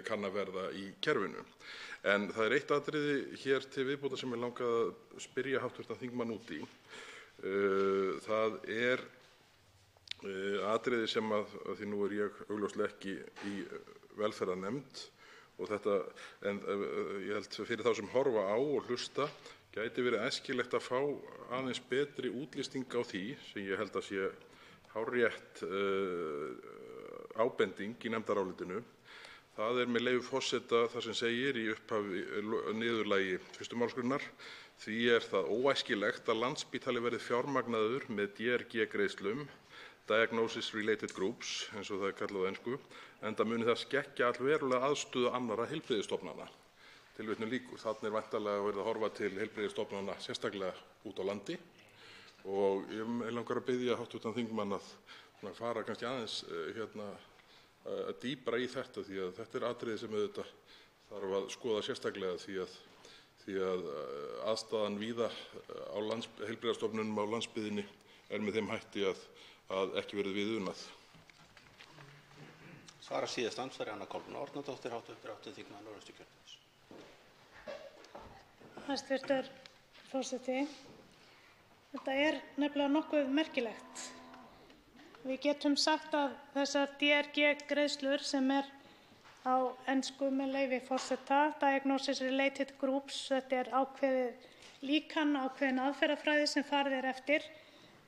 kann að verða í kerfinu. En það er eitt atriði hér til viðbótar sem ég langaði að spyrja hv. þingmann út í. Það er atriði sem því nú er ég augljóslega ekki í velferðarnefnd og þetta, en ég held fyrir þá sem horfa á og hlusta gæti verið æskilegt að fá aðeins betri útlisting á því, sem ég held að sé hárrétt ábending í nefndarálitinu. Það er með leyfi forseta það sem segir í upphafi niðurlagi 1. málsgreinar: Því er það óæskilegt að Landspítali verði fjármagnaður með DRG-greiðslum, Diagnosis Related Groups, eins og það er kallað á ensku, enda muni það skekkja allverulega aðstöðu annarra heilbrigðisstofnana. Tilvitnun lýkur. Þarna er væntanlega verið að horfa til heilbrigðisstofnana sérstaklega út á landi og ég langar að biðja hv. þingmann að fara kannski aðeins dýpra í þetta, því að þetta er atriði sem auðvitað þarf að skoða sérstaklega, því að aðstaðan víða á heilbrigðisstofnunum á landsbyggðinni er með þeim hætti að ekki verið við unað. Svara síðast andsvari Anna Kolbrún Árnadóttir, hv. 8. þingmaður Norðausturkjördæmis. Hæstv. forseti. Þetta er nefnilega nokkuð merkilegt. Við getum sagt að þessar DRG-greiðslur, sem er á ensku með leyfi forseta, Diagnosis Related Groups, þetta er ákveðið líkan, ákveðin aðferðafræði sem farið er eftir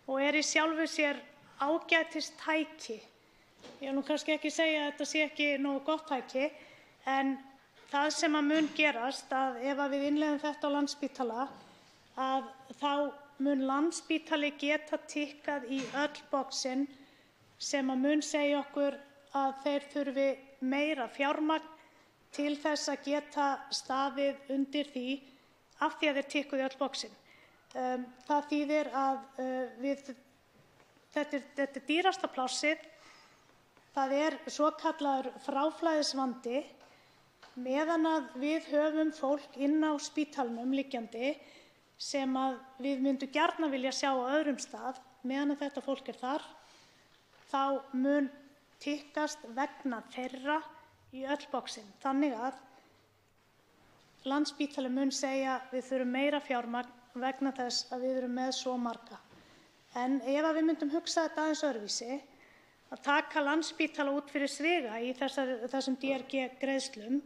og er í sjálfu sér ágætistæki. Ég vil nú kannski ekki segja að þetta sé ekki nógu gott tæki, en það sem mun gerast að ef við innleiðum þetta á Landspítala, að þá mun Landspítali geta tikkað í öll boxin sem mun segja okkur að þeir þurfi meira fjármagn til þess að geta staðið undir því af því að þeir tikkuðu öll boxin. Það þýðir að þetta er dýrasta plássið. Það er svokallaður fráflæðisvandi. Meðan að við höfum fólk inn á spítalanum liggjandi sem við myndum gjarnan vilja sjá á öðrum stað, meðan að þetta fólk er þar, þá mun tikkast vegna þeirra í öll boxin. Þannig að Landspítali mun segja við þurfum meira fjármagn vegna þess að við erum með svo marga. En ef við myndum hugsa þetta aðeins öðruvísi, að taka Landspítala út fyrir sviga í þessum DRG-greiðslum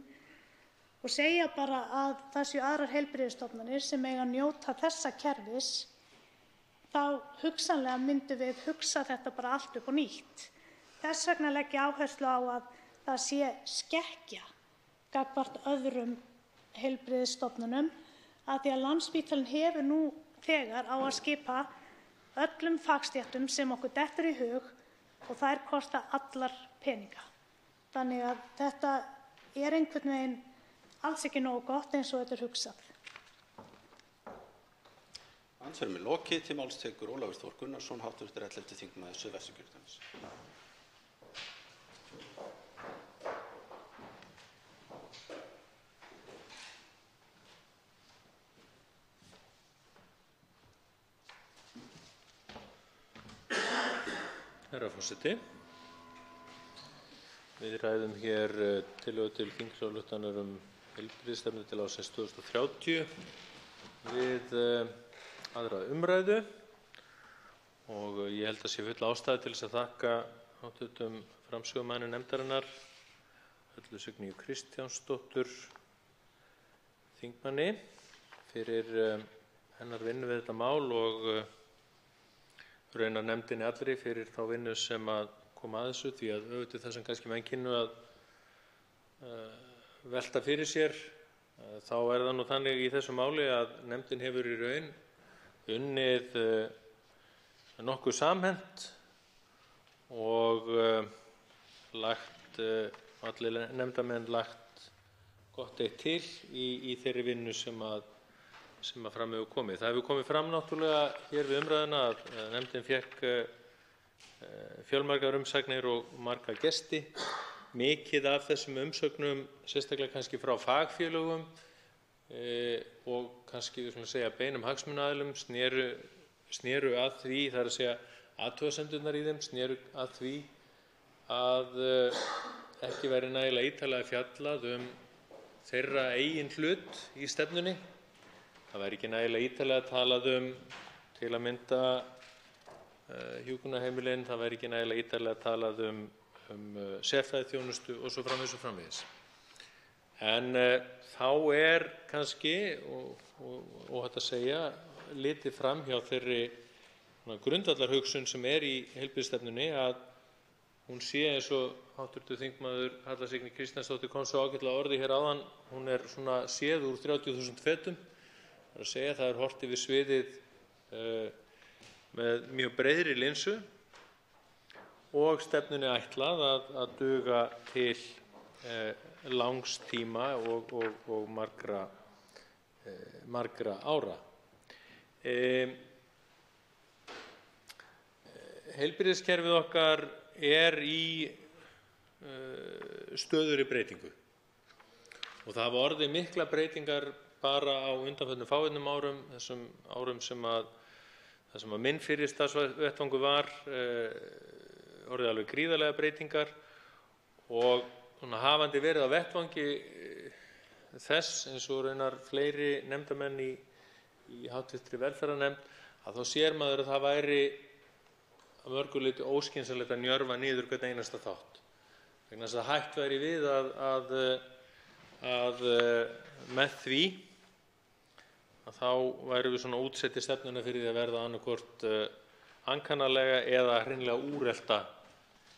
og segja bara að það séu aðrar heilbrigðisstofnanir sem eiga að njóta þessa kerfis, þá hugsanlega myndum við hugsa þetta bara allt upp á nýtt. Þess vegna legg ég áherslu á að það sé skekkja gagnvart öðrum heilbrigðisstofnunum, af því að Landspítalinn hefur nú þegar á að skipa öllum fagstéttum sem okkur dettur í hug og þær kosta allar peninga. Þannig að þetta er einhvern veginn alls ekki nógu gott eins og þetta er hugsað. Andsvörum er lokið. Til máls tekur Ólafur Þór Gunnarsson, hv. 11. þingmaður Suðvesturkjördæmis. Herra forseti. Við ræðum hér tillögu til þingsályktunar heilbrigðisstefnu til ársins 2030 við 2. umræðu og ég held að sé full ástæða til þess að þakka hv. framsögumanni nefndarinnar, Höllu Signýju Kristjánsdóttur þingmanni, fyrir hennar vinnu við þetta mál og raunar nefndinni allri fyrir þá vinnu sem að koma að þessu, því að auðvitað það sem kannski menn kynnu að velta fyrir sér, þá er það nú þannig í þessu máli að nefndin hefur í raun unnið nokkuð samhent og allir nefndarmenn lagt gott eitt til í þeirri vinnu sem fram hefur komið. Það hefur komið fram náttúrulega hér við umræðuna að nefndin fékk fjölmargar umsagnir og marga gesti. Mikið af þessum umsögnum, sérstaklega kannski frá fagfélögum og kannski við skulum segja beinum hagsmunaaðilum, sneru að því, það er að segja athugasemdirnar í þeim sneru að því að ekki væri nægilega ítarlega fjallað þeirra eigin hlut í stefnunni. Það væri ekki nægilega ítarlega talað til að mynda hjúkrunarheimilin, það væri ekki nægilega ítarlega talað sérfræðiþjónustu og svo framvegis. En þá kannski, óhætt að segja, litið fram hjá þeirri grundvallarhugsun sem í heilbrigðisstefnunni, að hún sé, eins og hv. þingmaður Halla Signý Kristjánsdóttir kom svo ágætlega að orði hér áðan, hún svona séð úr 30.000 fetum. Það að segja, það horft yfir sviðið með mjög breiðri linsu og stefnunni ætlað að duga til langs tíma og margra ára. Heilbrigðiskerfið okkar í stöðugri breytingu og það hafa orðið miklar breytingar bara á undanförnum fáeinum árum, þessum árum þar sem minn fyrri starfsvettvangur var, orðið alveg gríðarlega breytingar og hafandi verið á vettvangi þess, eins og raunar fleiri nefndarmenn í hv. velferðarnefnd, að þá sér maður að það væri að mörgu leyti óskynsamlegt að njörva niður hvern einasta þátt. Vegna þess að hætt væri við að með því að þá værum við útsetti stefnuna fyrir því að verða annaðhvort ankannalega eða hreinlega úrelta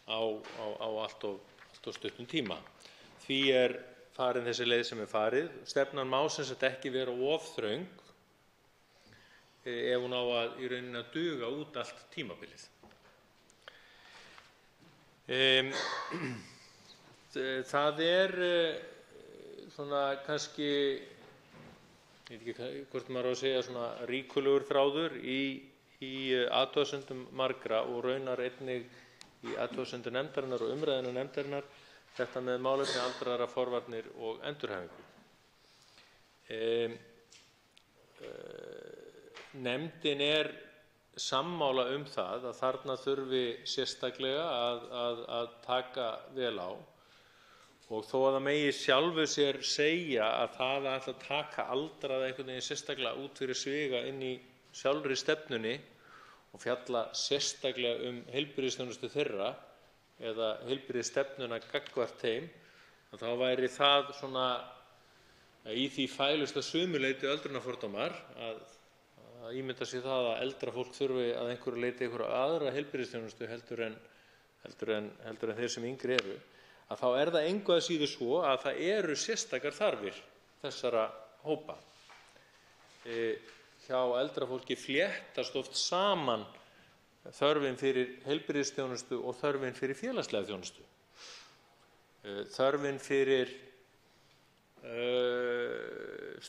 á allt of stuttum tíma. Því farin þessi leið sem farið. Stefnan má sem sagt ekki vera of þröng ef hún á í rauninni að duga út allt tímabilið. Það kannski, ég veit ekki hvort maður á að segja, ríkulegur þráður í athugasemdum margra og raunar einnig í athugasemdum nefndarinnar og umræðunum nefndarinnar, þetta með málefni aldraðra, forvarnir og endurhæfingu. Nefndin sammála það að þarna þurfi sérstaklega að taka vel á, og þó að það megi sjálfu sér segja að það að ætla að taka aldraða einhvern veginn sérstaklega út fyrir sviga inn í sjálfri stefnunni og fjalla sérstaklega heilbrigðisþjónustu þeirra eða heilbrigðisstefnuna gagnvart þeim, að þá væri það í því fælust að sumu leyti öldrunarfordómar að ímynda sér það að eldra fólk þurfi að einhverju leyti einhverja aðra heilbrigðisþjónustu heldur en þeir sem yngri eru, að þá það engu að síður svo að það eru sérstakar þarfir þessara hópa. Hjá eldra fólki fléttast oft saman þörfin fyrir heilbrigðisþjónustu og þörfin fyrir félagslega þjónustu. Þörfin fyrir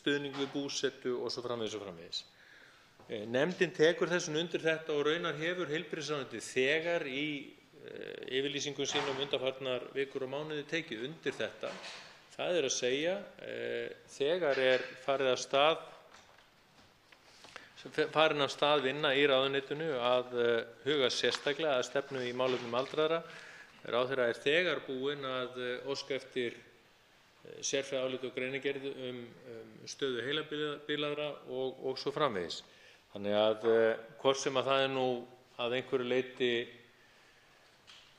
stuðning við búsetu og svo framvegis. Nefndin tekur þessu undir þetta og raunar hefur heilbrigðisráðuneytið þegar í yfirlýsingum sínum undanfarnar vikur og mánuði tekið undir þetta. Það að segja, þegar farin af stað vinna í ráðuneytinu að huga sérstaklega að stefnu í málefnum aldraðra. Ráðherra þegar búinn að óska eftir sérfræðiáliti og greinargerð stöðu heilabilaðra og svo framvegis. Þannig að hvort sem að það nú að einhverju leyti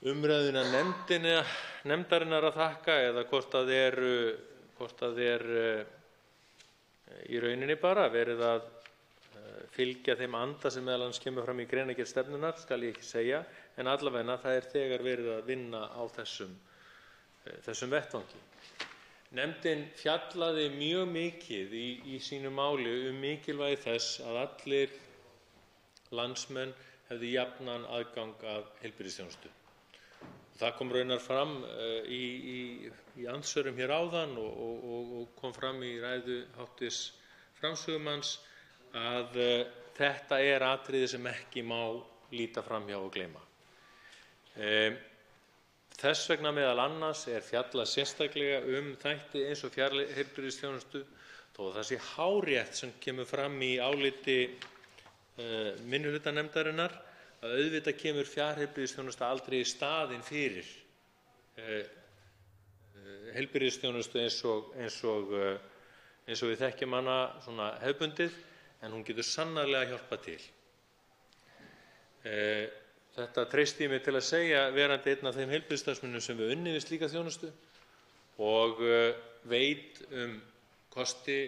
umræðuna nefndarinnar að þakka eða hvort það í rauninni bara verið að fylgja þeim anda sem meðal annars kemur fram í greinargerð stefnunnar, skal ég ekki segja, en allavega það þegar verið að vinna á þessum vettvangi. Nefndin fjallaði mjög mikið í sínu máli mikilvægi þess að allir landsmenn hefðu jafnan aðgang að heilbrigðisþjónustu. Það kom raunar fram í andsvörum hér áðan og kom fram í ræðu hv. framsögumanns að þetta atriði sem ekki má líta framhjá og gleyma. Þess vegna meðal annars fjallað sérstaklega þætti eins og fjarheilbrigðisþjónustu, þó að það sé hárétt sem kemur fram í áliti minnihlutanefndarinnar, að auðvitað kemur fjarheilbrigðisþjónusta aldrei í staðinn fyrir heilbrigðisþjónustu eins og við þekkjum hana svona hefðbundið, en hún getur sannarlega hjálpað til. Þetta treysti ég mig til að segja verandi einn af þeim heilbrigðisstarfsmönnum sem við unnið við slíka þjónustu og veit kosti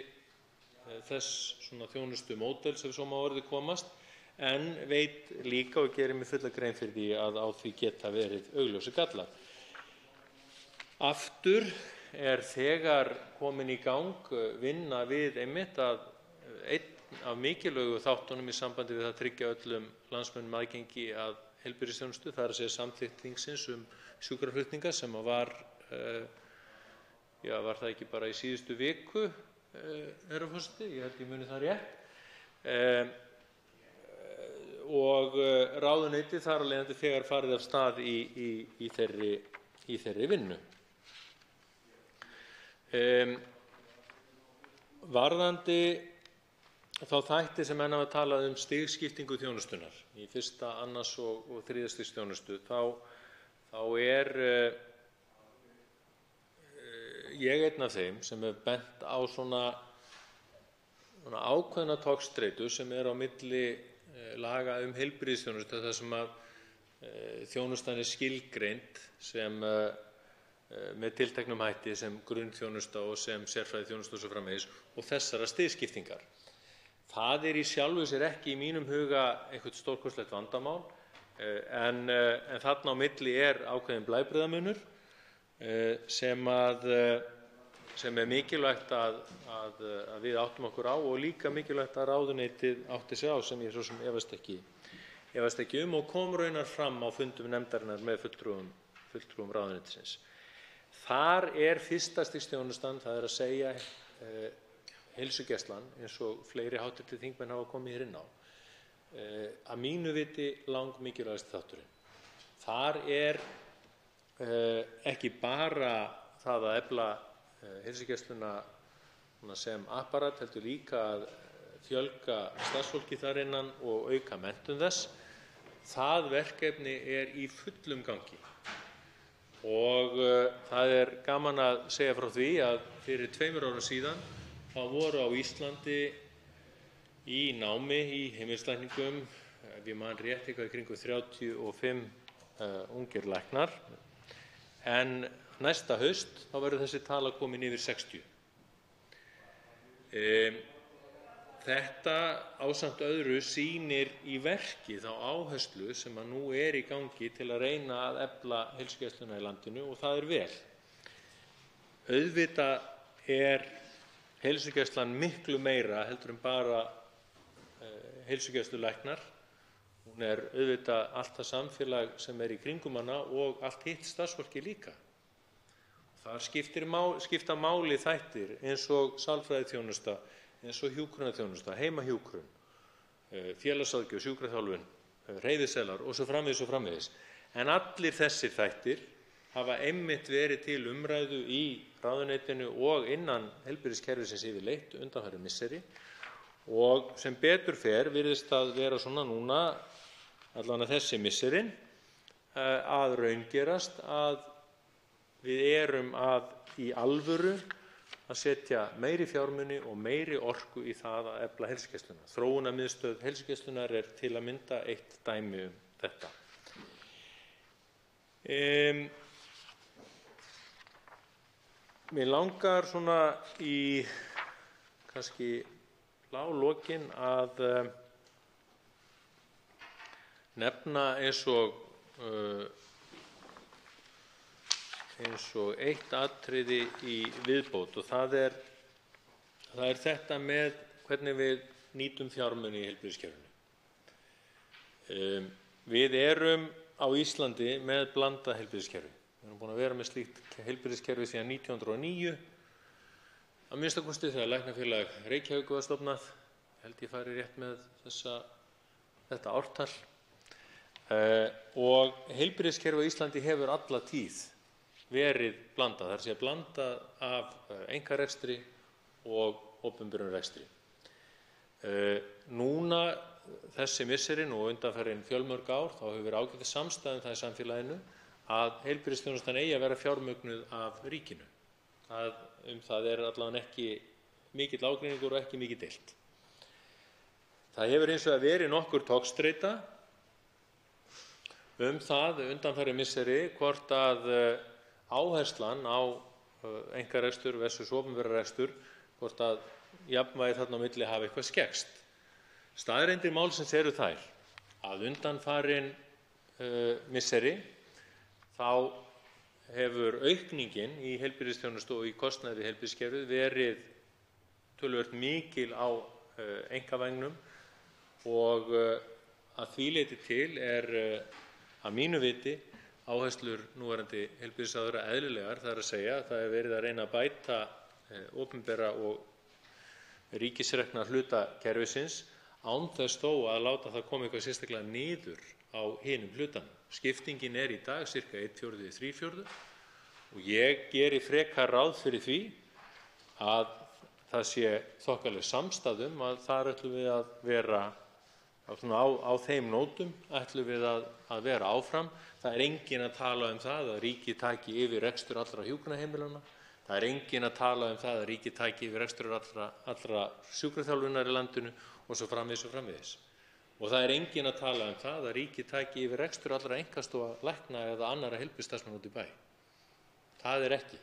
þess svona þjónustumódels, ef svo má orði komast, en veit líka og gerir mér fulla grein fyrir því að á því geta verið augljósir gallar. Aftur þegar komin í gang vinna við einmitt að einn af mikilvægu þáttunum í sambandi við að tryggja öllum landsmönnum aðgengi að heilbrigðisþjónustu, það er að segja samþykkt þingsins sjúkraflutninga sem var það ekki bara í síðustu viku, herra forseti, ég held ég muni það rétt, og ráðuneytið þar af leiðandi þegar farið af stað í þeirri vinnu. Varðandi þá þætti sem menn hafa talað stigskiptingu þjónustunnar í fyrsta, annars og þriðja stigs þjónustu, þá ég einn af þeim sem bent á svona ákveðna togstreitu sem á milli laga heilbrigðisþjónustu, þar sem að þjónustan skilgreind sem með tilteknum hætti sem grunnþjónusta og sem sérfræðiþjónusta og svo framvegis, og þessara stigskiptingar. Það í sjálfu sér ekki í mínum huga eitthvað stórkostlegt vandamál, en þarna á milli ákveðinn blæbrigðamunur sem mikilvægt að við áttum okkur á, og líka mikilvægt að ráðuneytið átti sig á, sem ég svo sem efast ekki og kom raunar fram á fundum nefndarinnar með fulltrúum ráðuneytisins. Þar fyrsta stigs þjónustan, það er að segja heilsugæslan, eins og fleiri hv. þingmenn hafa komið hér inn á, að mínu viti langmikilvægasti þátturinn. Þar ekki bara það að efla heilsugæsluna sem apparat, heldur líka að fjölga starfsfólki þar innan og auka menntun þess. Það verkefni í fullum gangi. Og það gaman að segja frá því að fyrir 2 árum síðan þá voru á Íslandi í námi í heimilislækningum, ef ég man rétt, eitthvað í kringum 35 ungir læknar, en næsta haust þá verður þessi tala komin yfir 60. Þetta ásamt öðru sýnir í verki þá áherslu sem að nú í gangi til að reyna að efla heilsugæsluna í landinu, og það vel. Auðvitað heilsugæslan miklu meira heldur en bara heilsugæslulæknar. Hún auðvitað allt það samfélag sem í kringum hana og allt hitt starfsfólki líka. Þar skipta máli þættir eins og sálfræðiþjónusta, eins og hjúkrunarþjónusta, heimahjúkrun, félagsráðgjöf, sjúkraþjálfun, hreyfiseðlar og svo framvegis. En allir þessir þættir hafa einmitt verið til umræðu í ráðuneytinu og innan heilbrigðiskerfisins yfirleitt undanfarin misseri, og sem betur fer virðist að vera svona núna, allan að þessi misserin, að raungerast að við í alvöru að setja meiri fjármuni og meiri orku í það að efla heilsugæsluna. Þróunarmiðstöð heilsugæslunnar til að mynda eitt dæmi þetta. Mig langar svona í kannski láglokin að nefna eins og eitt atriði í viðbót, og það þetta með hvernig við nýtum fjármuni í heilbrigðiskerfinu. Við á Íslandi með blandað heilbrigðiskerfi. Við erum búin að vera með slíkt heilbrigðiskerfi síðan 1909, að minnsta kosti þegar Læknafélag Reykjavíkur var stofnað, held ég fari rétt með þetta ártal, og heilbrigðiskerfi á Íslandi hefur alla tíð verið blandað, það er að segja blandað af einkarekstri og opinberum rekstri. Núna þessi misserin og undanfarin fjölmörg ár þá hefur verið ágætis samstaða það í samfélaginu að heilbrigðisþjónustan eigi að vera fjármögnuð af ríkinu. það er allavega ekki mikill ágreiningur og ekki mikið deilt. Það hefur hins vegar verið nokkur togstreita það undanfarin misseri hvort að áherslan á einkarekstur versus opinberan rekstur, hvort að jafnvægi þarna á milli hafi eitthvað skekkst. Staðreyndir málsins eru þær að undanfarin misseri þá hefur aukningin í heilbrigðisþjónustu og í kostnaði við heilbrigðiskerfið verið töluvert mikil á einkavængnum og að því leyti til að mínu viti áherslur núverandi heilbrigðisráðherra eðlilegar, það er að segja að það er verið að reyna að bæta opinbera og ríkisrekna hluta kerfisins án þess þó að láta það koma eitthvað sérstaklega niður á hinum hlutanum. Skiptingin er í dag sirka 1/4 til 3/4 og ég geri frekar ráð fyrir því að það sé þokkaleg samstaða að þar ætlum við að vera á þeim nótum ætlum við að vera áfram. Það er enginn að tala það að ríkið taki yfir rekstur allra hjúkrunarheimilanna. Það er enginn að tala það að ríkið taki yfir rekstur allra sjúkraþjálfunar í landinu og svo framvegis og framvegis. Og það er enginn að tala það að ríkið taki yfir rekstur allra einkastofa lækna eða annarra heilbrigðisstarfsmanna úti í bæ. Það er ekki.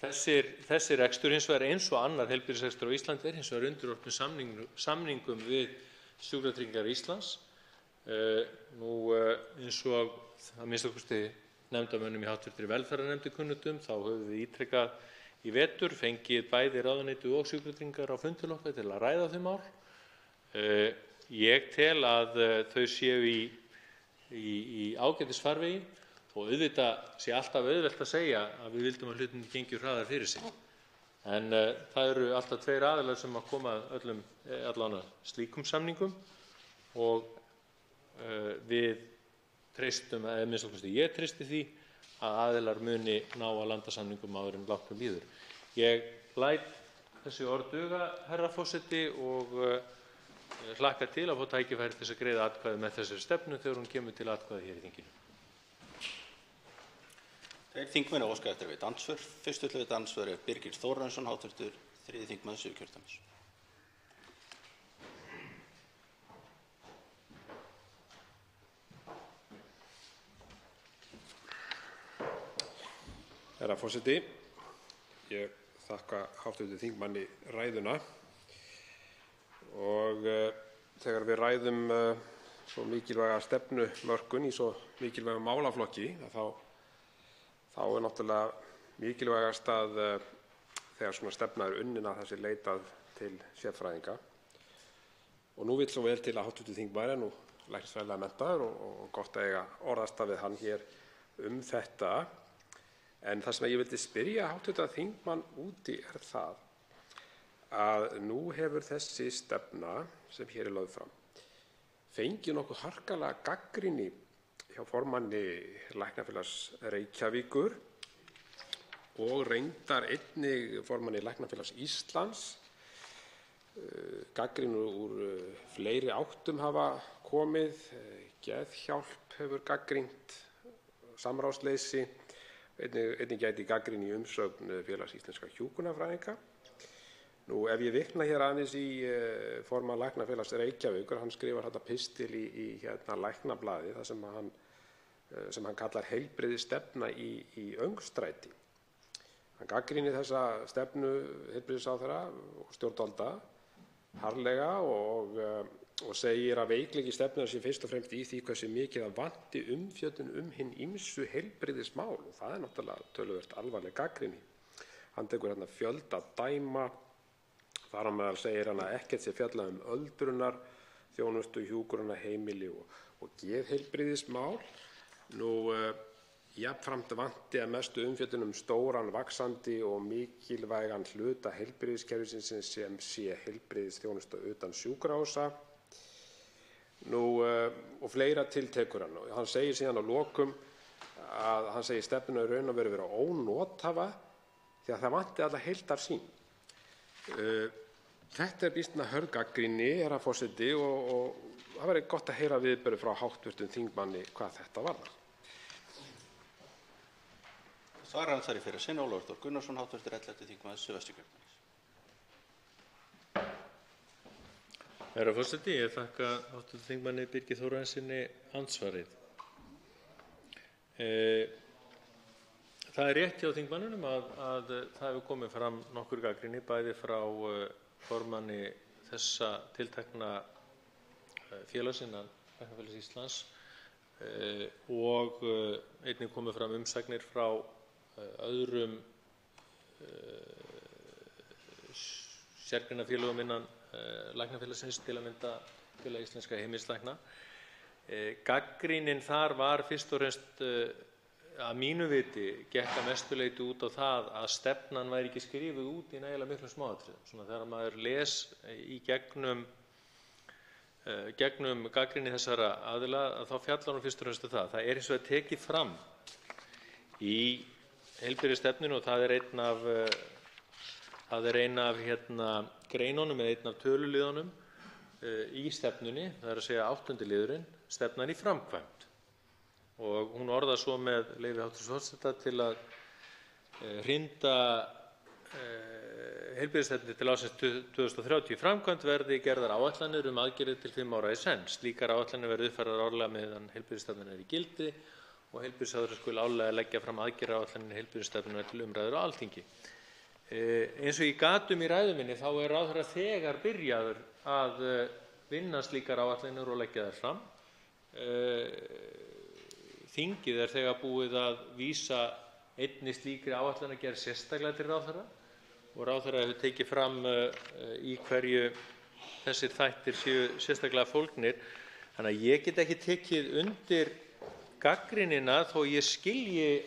Þessi rekstur hins vegar eins og annar heilbrigðisrekstur á Íslandi hins vegar undirorpinn samningum við Sjúkratryggingar Íslands. Eins og að minnsta kosti nefndarmönnum í hv. velferðarnefnd kunnugt þá höfum við ítrekað í vetur fengið bæði ráðuneytið og Sjúkratryggingar á fund til okkar til að ræða þau mál. Ég tel að þau séu í ágætisfarvegi og auðvitað sé alltaf auðvelt að segja að við vildum að hlutirnir gengju hraðar fyrir sig. En það eru alltaf tveir aðilar sem að koma öllum allan slíkum samningum og við treystum, eða minnst okkur ég treysti því að aðilar muni ná að landa samningum áður en langt líður. Ég læt þessi orð duga, herra forseti, og hlakka til að fá tækifæri til þess að greiða atkvæði með þessari stefnu þegar hún kemur til atkvæði hér í þinginu. Þeir þingmenn óska eftir að veita andsvör. Fyrstu til að veita andsvör er Birgir Þórarinsson, hv. 3. þingmaður Suðurkjördæmis. Herra forseti, ég þakka hv. þingmanni ræðuna og þegar við ræðum svo mikilvæga stefnumörkun í svo mikilvægum málaflokki þá er náttúrulega mikilvægast að þegar svona stefna er unnin að það sé leitað til sérfræðinga. Og nú vill svo vel til að hv. þingmaður er nú læknisfræðilega menntaður og gott að eiga orðastað við hann hér þetta. En það sem ég vildi spyrja hv. þingmann úti er það að nú hefur þessi stefna sem hér er lögð fram fengið nokkuð harkalega gagnrýni hjá formanni Læknafélags Reykjavíkur og reyndar einnig formanni Læknafélags Íslands. Gagnrýni úr fleiri áttum hafa komið. Geðhjálp hefur gagnrýnt samráðsleysi. Einnig gæti gagnrýni í umsögn Félags íslenskra hjúkrunarfræðinga. Ef ég vitna hér aðeins í formann Læknafélags Reykjavíkur, hann skrifar þetta pistil í Læknablaðið, það sem hann kallar heilbrigðisstefna í öngstræti. Hann gagnrýnir þessa stefnu heilbrigðisráðherra og stjórnvalda harðlega og segir að veikleiki stefnunnar sé fyrst og fremst í því hversu mikið það vanti umfjöllun hin ýmsu heilbrigðismál og það er náttúrulega töluvert alvarleg gagnrýni. Hann tekur hérna fjölda dæma. Þar á meðal segir hann að ekkert sé fjallað öldrunar, þjónustu, hjúkrunarheimili og geðheilbrigðismál. Jafnframt vanti að mestu umfjöllun stóran, vaxandi og mikilvægan hluta heilbrigðiskerfisins sem sé heilbrigðisþjónusta utan sjúkrahúsa. Og fleira tiltekur hann. Hann segir síðan að lokum að hann segir stefnuna í raun og veru vera ónothæfa því að það vanti alla heildarsýn. Þetta er býsna hörð gagnrýni, herra forseti, og það væri gott að heyra viðbrögð frá hv. þingmanni hvað þetta varðar. Svarar fyrir sinn Ólafur Þór Gunnarsson, hv. 11. þingmaður Suðvesturkjördæmis. Herra forseti, ég þakka hv. þingmanni Birgi Þórarinssyni andsvarið. Það er rétt hjá þingmanninum að það hefur komið fram nokkur gagnrýni bæði frá formanni þessa tiltekna félags innan Læknafélags Íslands og einnig komið fram umsagnir frá öðrum sérgreinafélögum innan Læknafélagsins, til að mynda Félag íslenskra heimilislækna. Gagnrýnin þar var fyrst og fremst að mínu viti gekk að mestu leyti út á það að stefnan væri ekki skrifuð út í nægilega miklum smáatriðum. Svona þegar maður les í gegnum gagnrýni þessara aðila, þá fjallar hún fyrst og fremst það. Það er hins vegar tekið fram í heilbrigðisstefnunni, og það er ein af greinunum eða einn af töluliðunum í stefnunni, það er að segja 8. liðurinn, stefnan í framkvæmd. Og hún orðar svo með leyfi hv. forseta til að hrinda heilbrigðisstefnunni til ársins 2030 í framkvæmd verði gerðar áætlanir aðgerðir til 5 ára í senn. Slíkar áætlanir verði uppfærðar árlega meðan heilbrigðisstefnan er í gildi og heilbrigðisráðherra skuli árlega leggja fram aðgerðaáætlanir heilbrigðisstefnunnar til umræðu á Alþingi. Eins og ég gat í ræðu minni þá er ráðherra þegar byrjaður að vinna slíkar áætlanir og leggja þær fram. Þingið er þegar búið að vísa einni slíkri áætlanagerð sérstaklega til ráðherra og ráðherra hefur tekið fram í hverju þessir þættir séu sérstaklega fólgnir. Þannig að ég get ekki tekið undir gagnrýnina þó ég skilji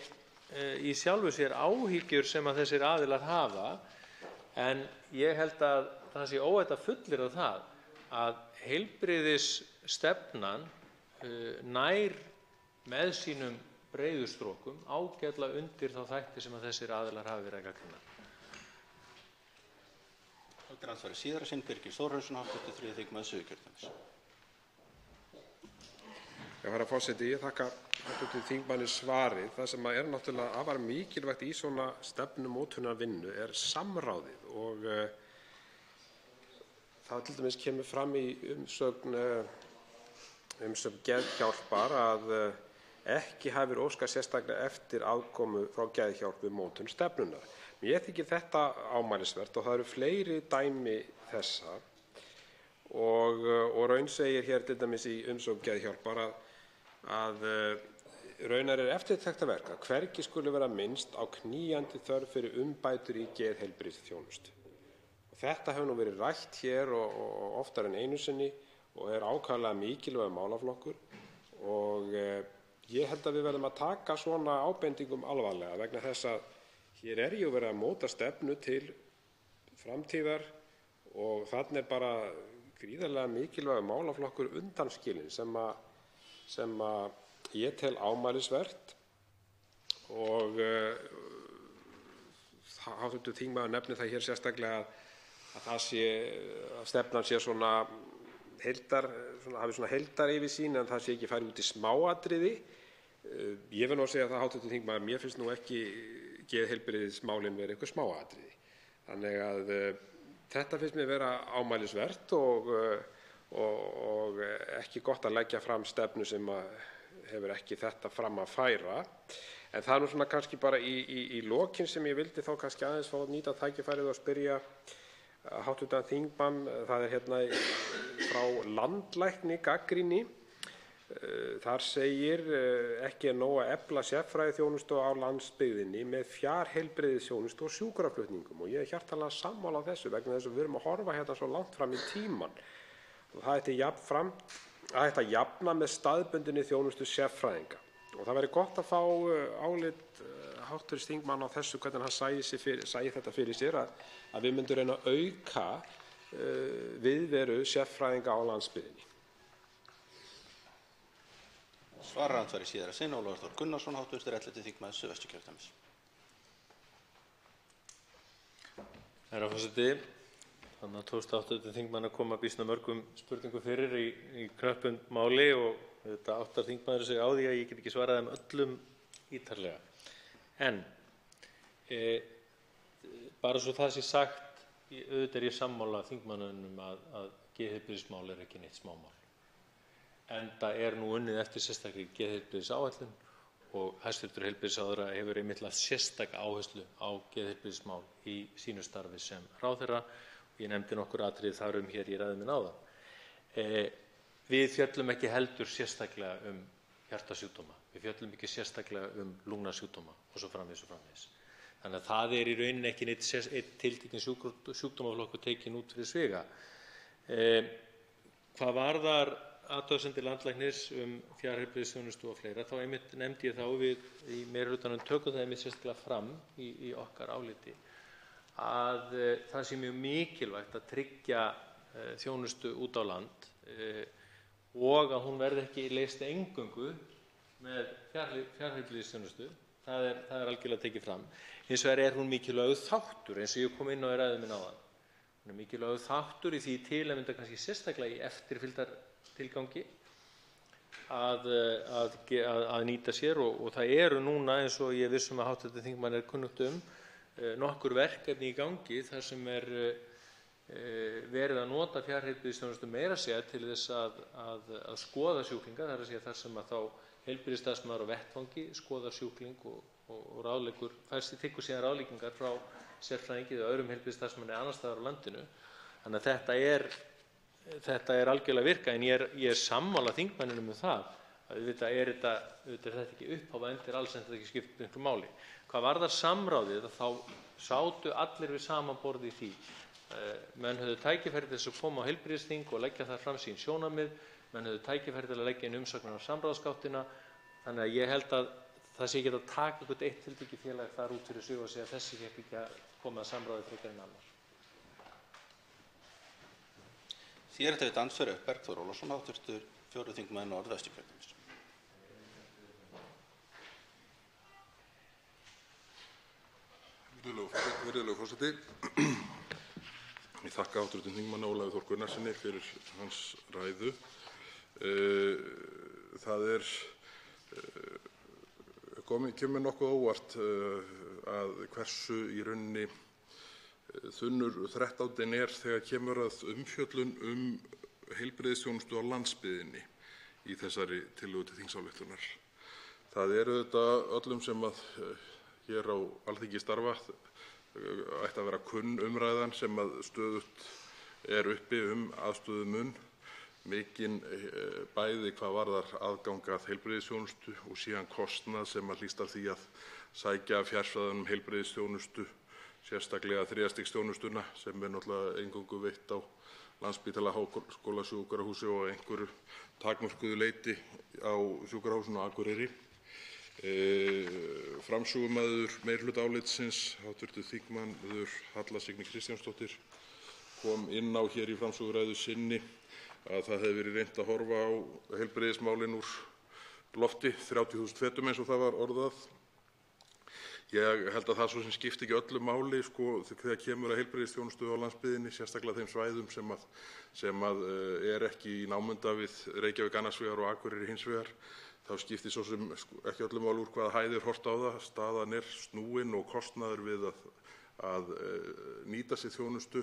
í sjálfu sér áhyggjur sem að þessir aðilar hafa, en ég held að það sé óhætt að fullyrða það að heilbrigðisstefnan nær með sínum breiðu strokum ágætlega undir þá þætti sem að þessir aðilar hafa verið að gagnrýna. Andsvari síðara sinn Birgir Þórarinsson, hv. 3. þingmaður Suðurkjördæmis. Herra forseti, ég þakka hv. þingmanni svarið. Það sem er náttúrulega afar mikilvægt í svona stefnumótunarvinnu er samráðið, og það til dæmis kemur fram í umsögn Geðhjálpar að ekki hafi verið óskað sérstaklega eftir aðkomu frá Geðhjálp við mótun stefnunnar. Mér þykir þetta ámælisvert og það eru fleiri dæmi þessa, og raun segir hér til dæmis í umsögn Geðhjálpar að raunar er eftirtektarvert að hvergi skuli vera minnst á knýjandi þörf fyrir umbætur í geðheilbrigðisþjónustu. Þetta hefur nú verið rætt hér og oftar en einu sinni og er ákaflega mikilvægur málaflokkur, og ég held að við verðum að taka svona ábendingum alvarlega vegna þess að hér er verið að móta stefnu til framtíðar og þarna er bara gríðarlega mikilvægur málaflokkur undanskilinn sem ég tel ámælisvert, og hv. þingmaður nefnir það hér sérstaklega að stefnan sé svona hafi svona heildaryfirsýn en það sé ekki farið út í smáatriði. Ég vil nú segja það, hv. þingmaður, mér finnst nú ekki geðheilbrigðismálin vera einhver smáatriði. Þannig að þetta finnst mér vera ámælisvert og ekki gott að leggja fram stefnu sem hefur ekki þetta fram að færa. En það er nú svona kannski bara í lokin sem ég vildi þá kannski aðeins fá að nýta tækifærið og spyrja hv. þingmann. Það er hérna frá landlækni gagnrýni. Þar segir ekki er nóg að efla sérfræðiþjónustu á landsbyggðinni með fjarheilbrigðisþjónustu og sjúkraflutningum, og ég er hjartanlega sammála þessu vegna þess að við erum að horfa hérna svo langt fram í tímann. Og það ætti að jafna með staðbundinni þjónustu sérfræðinga, og það væri gott að fá álit hv. þingmann á þessu, hvernig hann sæi þetta fyrir sér að við myndum reyna að auka viðveru sérfræðinga á landsbyggðinni. Svarar andsvari síðara sinn Ólafur Þór Gunnarsson, hv. 11. þingmaður Suðvesturkjördæmis. Herra forseti, þannig að 28. þingmann að koma býsna mörgum spurningum fyrir í knöppum máli, og þetta áttar þingmaður sig á því að ég get ekki svarað þeim öllum ítarlega. En Bara svo það sé sagt, auðvitað ég sammála þingmanninum að geðheilbrigðismál ekki neitt smámál. Enda nú unnið eftir sérstakri geðheilbrigðisáætlun og hæstv. Heilbrigðisráðherra hefur einmitt lagt sérstaka áherslu á geðheilbrigðismál í sínu starfi sem ráðherra. Ég nefndi nokkur atriði þar hér í ræðu minni áðan. Við fjöllum ekki heldur sérstaklega hjartasjúkdóma. Við fjöllum ekki sérstaklega lungnasjúkdóma og svo framvegis og framvegis. Þannig að það í rauninni ekki einn tiltekinn sjúkdómaflokkur tekinn út fyrir sviga. Hvað varðar athugasemdir landlæknis fjarheilbrigðisþjónustu og fleira, þá einmitt nefndi ég við í meirihlutanum tökum það einmitt sérstaklega fram í okkar áliti að það sé mjög mikilvægt að tryggja þjónustu út á land og að hún verði ekki leyst eingöngu með fjarheilbrigðisþjónustu. Það er algjörlega tekið fram. Hins vegar hún mikilvægur þáttur, eins og ég kom inn á í ræðu minni áðan. Hún mikilvægur þáttur í því til að mynda kannski sérstaklega í eftirfylgdartilgangi að nýta sér og það núna, eins og ég viss að hv. þingmanni kunnugt nokkur verkefni í gangi þar sem verið að nota fjarheilbrigðisþjónustu meira að segja til þess að skoða sjúklinga, það er að segja þar sem að þá heilbrigðisstarfsmaður á vettvangi skoðar sjúkling og ráðleggur, tekur síðan ráðleggingar frá sérfræðingi eða öðrum heilbrigðisstarfsmanni annars staðar á landinu. Þannig að þetta algjörlega virka, en ég sammála þingmanninum það að auðvitað er þetta ekki upphaf endir alls en þetta ekki skipt miklu máli. Hvað varðar samráðið þá sátu allir við sama borð í því. Menn höfðu tækifæri til þess að koma á heilbrigðisþing og leggja þar fram sín sjónarmið, menn höfðu tækifæri til að leggja inn umsagnir á samráðsgáttina, þannig að ég held að það sé ekki að taka eitthvað eitt tiltekið félag þar út fyrir sig og segja að þessi fékk ekki að koma að samráði frekar en annar. Þér þetta andsvör Bergþór Ólason, hv. 4. þingmaður Norðvesturkjördæmis. Virðulegur forseti. Ég þakka hv. þingmanni Ólafi Þór Gunnarssyni fyrir hans ræðu. Það kemur nokkuð óvart að hversu í rauninni þunnur 13. þegar kemur að umfjöllun heilbrigðisþjónustu á landsbyggðinni í þessari tillögu til þingsályktunar. Það auðvitað öllum sem að hér á Alþingi starfa ætti að vera kunn umræðan sem að stöðugt uppi aðstöðumun, mikinn bæði hvað varðar aðgang að heilbrigðisþjónustu og síðan kostnað sem að hlýst af því að sækja fjarfræðanum heilbrigðisþjónustu, sérstaklega 3. stigs þjónustuna sem náttúrulega eingöngu veitt á Landspítala háskólasjúkrahúsi og einhverju takmörkuðu leyti á sjúkrahúsinu á Akureyri. Framsögumaður meirihlutaálitsins, hv. þingmaður Halla Signý Kristjánsdóttir, kom inn á hér í framsöguræðu sinni að það hefði verið reynt að horfa á heilbrigðismálin úr lofti, 30.000 fetum eins og það var orðað. Ég held að það svo sem skipti ekki öllu máli þegar kemur að heilbrigðisþjónustu á landsbyggðinni, sérstaklega þeim svæðum sem ekki í námunda við Reykjavík annars vegar og Akureyri hins vegar. Þá skiptir svo sem ekki öllu máli úr hvaða hæð horft á það. Staðan snúin og kostnaður við að nýta sér þjónustu,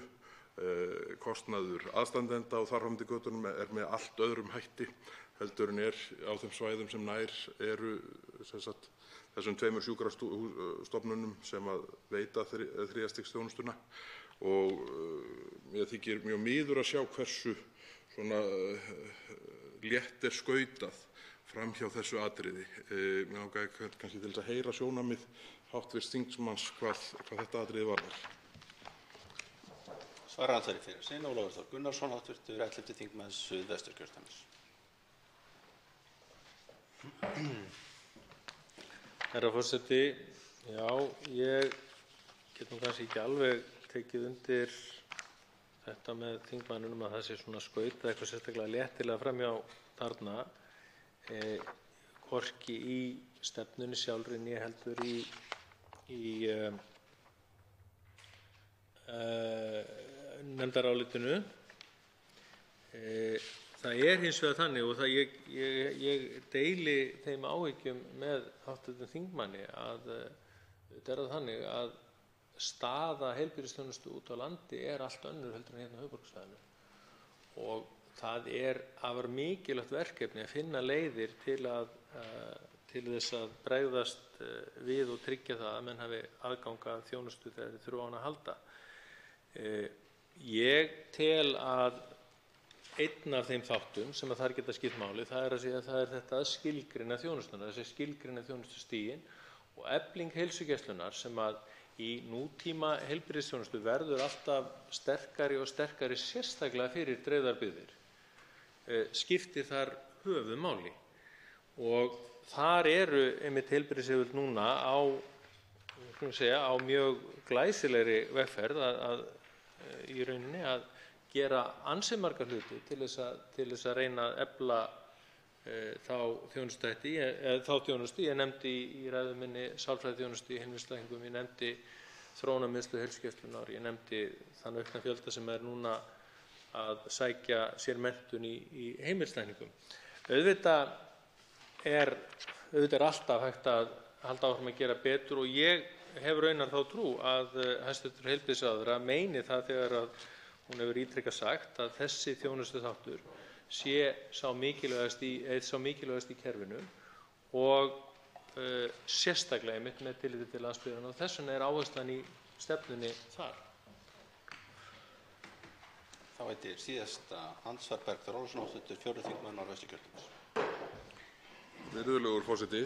kostnaður aðstandenda og þar fram eftir götunum með allt öðrum hætti heldur en á þeim svæðum sem nær þessum 2 sjúkrastofnunum sem að veita 3. stigs þjónustuna. Og mér þykir mjög miður að sjá hversu létt skautað fram hjá þessu atriði. Mér langaði kannski til þess að heyra sjónarmið hv. þingmanns hvað þetta atriði varðar. Svarar andsvari fyrir sig Ólafur Þór Gunnarsson, hv. 11. þingmaður Suðvesturkjördæmis. Herra forseti, já, ég get kannski ekki alveg tekið undir þetta með þingmanninum að það sé skautað eitthvað sérstaklega léttilega framhjá þarna, hvorki í stefnunni sjálfri né heldur í nefndarálitinu. Það hins vegar þannig og ég deili þeim áhyggjum með hv. þingmanni að Þetta er það þannig að staða heilbrigðisþjónustu úti á landi er allt önnur heldur en hérna á höfuðborgarsvæðinu og það er afar mikilvægt verkefni að finna leiðir til þess að bregðast við og tryggja það að menn hafi aðgang að þjónustu þegar þeir þurfa á hana að halda. Ég tel að einn af þeim þáttum sem að þar geta skipt máli, það er þetta að skilgreina þjónustuna, þessi skilgreina þjónustustigin og efling heilsugæslunnar sem að í nútíma heilbrigðisþjónustu verður alltaf sterkari og sterkari sérstaklega fyrir dreifðar byggðir, skiptir þar höfuðmáli. Og þar eru einmitt heilbrigðisyfirvöld núna á mjög glæsilegri vegferð í rauninni að gera ansi marga hluti til þess að reyna að efla þá þjónustu. Ég nefndi í ræðu minni sálfræðiþjónustu í heimilislækningum, ég nefndi þróunarmiðstöð heilsugæslunnar, ég nefndi þann aukna fjölda sem er núna að sækja sér menntun í heimilislækningum. Auðvitað er alltaf hægt að halda áfram að gera betur og ég hef raunar þá trú að hæstv. Heilbrigðisráðherra meini það þegar að hún hefur ítrekað sagt að þessi þjónustuþáttur sé sá mikilvægasti í kerfinu og sérstaklega einmitt með tilliti til landsbyggðarinnar og þess vegna er áherslan í stefnunni þar. Þá veitir síðasta andsvar Bergþór Ólason, 84. þingmaður Norðvesturkjördæmis. Virðulegur forseti,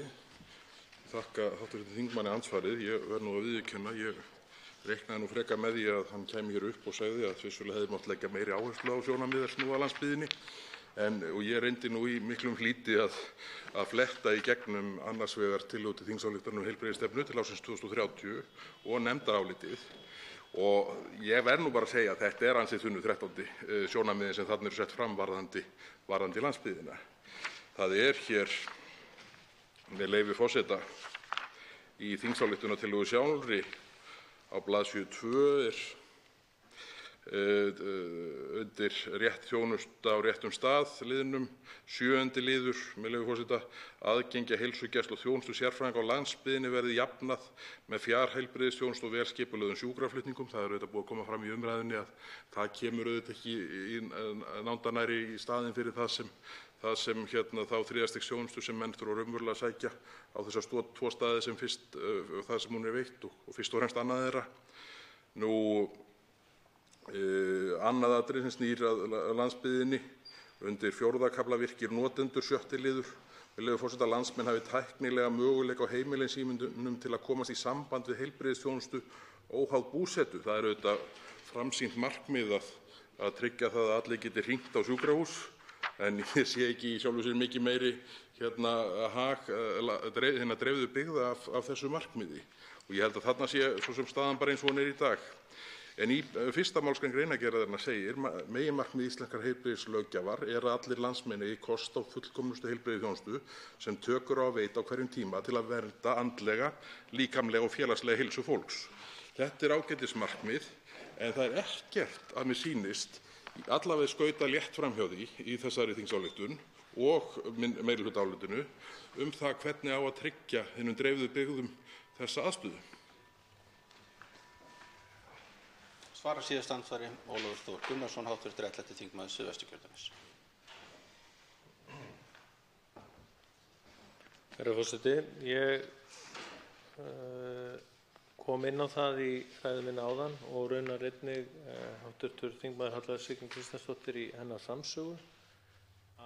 þakka hv. þingmanni andsvarið. Ég verð nú að viðurkenna, ég reiknaði nú frekar með því að hann kæmi hér upp og segði að vissulega hefði mátt leggja meiri áherslu á sjónarmið er snúa að landsbyggðinni. Og ég reyndi nú í miklum flýti að fletta í gegnum annars vegar tillögu til þingsályktunar um heilbrigðisstefnu til ársins 2030 og nefndarálitið. Og ég verð nú bara að segja að þetta er ansi þunnu 13. sjónarmiðin sem þarna eru sett fram varðandi landsbyggðina. Það er hér, með leyfi forseta, í þingsályktunartillögu sjálfri á blaðsíðu 2 undir rétt þjónusta á réttum stað liðnum 7. liður, með leyfi forseta, aðgengi að heilsugæslu og þjónustu sérfræðinga á landsbyggðinni verði jafnað með fjarheilbrigðisþjónustu og vel skipulögðum sjúkraflutningum. Það er auðvitað búið að koma fram í umræðunni að það kemur auðvitað ekki í nándar í staðinn fyrir það sem þá 3. stigs þjónustu sem menn þurfa raunverulega að sækja á þessa 2 staði sem fyrst það sem hún er veitt og fyrst og fremst annað þeirra. Annað atriði sem snýr að landsbyggðinni undir 4. kafla virkir notendur 7. liður. Með leyfi forseta, landsmenn hafi tæknilega möguleika á heimilin sínum til að komast í samband við heilbrigðisþjónustu óháð búsetu. Það er auðvitað framsýnt markmið að tryggja það að allir geti hringt á sjúkrahús, en ég sé ekki í sjálfu sér mikið meiri hag hinna dreifðu byggða af þessu markmiði. Og ég held að þarna sé svo sem staðan bara eins og hún er í dag. En í 1. málsgrein greinargerðarinnar segir meginmarkmið íslenskrar heilbrigðislöggjafar er að allir landsmenn eigi kost á fullkomnustu heilbrigðisþjónustu sem tök eru á að veita á hverjum tíma til að vernda andlega, líkamlega og félagslega heilsu fólks. Þetta er ágætismarkmið en það er ekkert að mér sýnist allavega skauta létt framhjá því í þessari þingsályktun og meirihlutaálitinu það hvernig á að tryggja hinum dreifðu byggðum þessa aðstöðu. Svarar síðast andsvari Ólafur Þór Gunnarsson, hv. 11. þingmaður Suðvesturkjördæmis. Herra forseti, ég kom inn á það í ræðu minni áðan og raunar einnig hv. þingmaður Halla Signý Kristjánsdóttir í hennar framsögu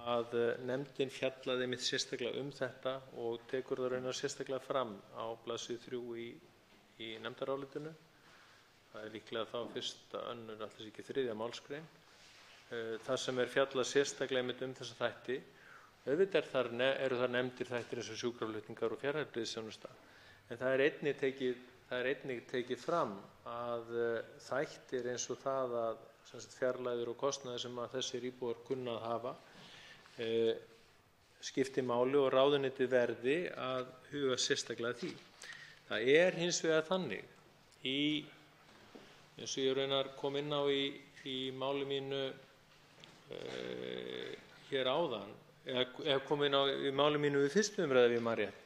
að nefndin fjallaði einmitt sérstaklega þetta og tekur það raunar sérstaklega fram á blaðsíðu 3 í nefndarálitinu. Það er líklega þá 1., 2., alltaf ekki 3. málsgrein, þar sem er fjallað sérstaklega einmitt þessa þætti. Auðvitað eru þar nefndir þættir eins og sjúkraflutningar og fjarheilbrigðisþjónusta, en það er einnig tekið fram að þættir eins og það að fjarlægðir og kostnaður sem að þessir íbúar kunna að hafa skipti máli og ráðuneytið verði að huga sérstaklega að því. Það er hins vegar þannig eins og ég raunar kom inn á í máli mínu hér áðan, eða kom inn á í máli mínu við 1. umræðu, ef ég man rétt,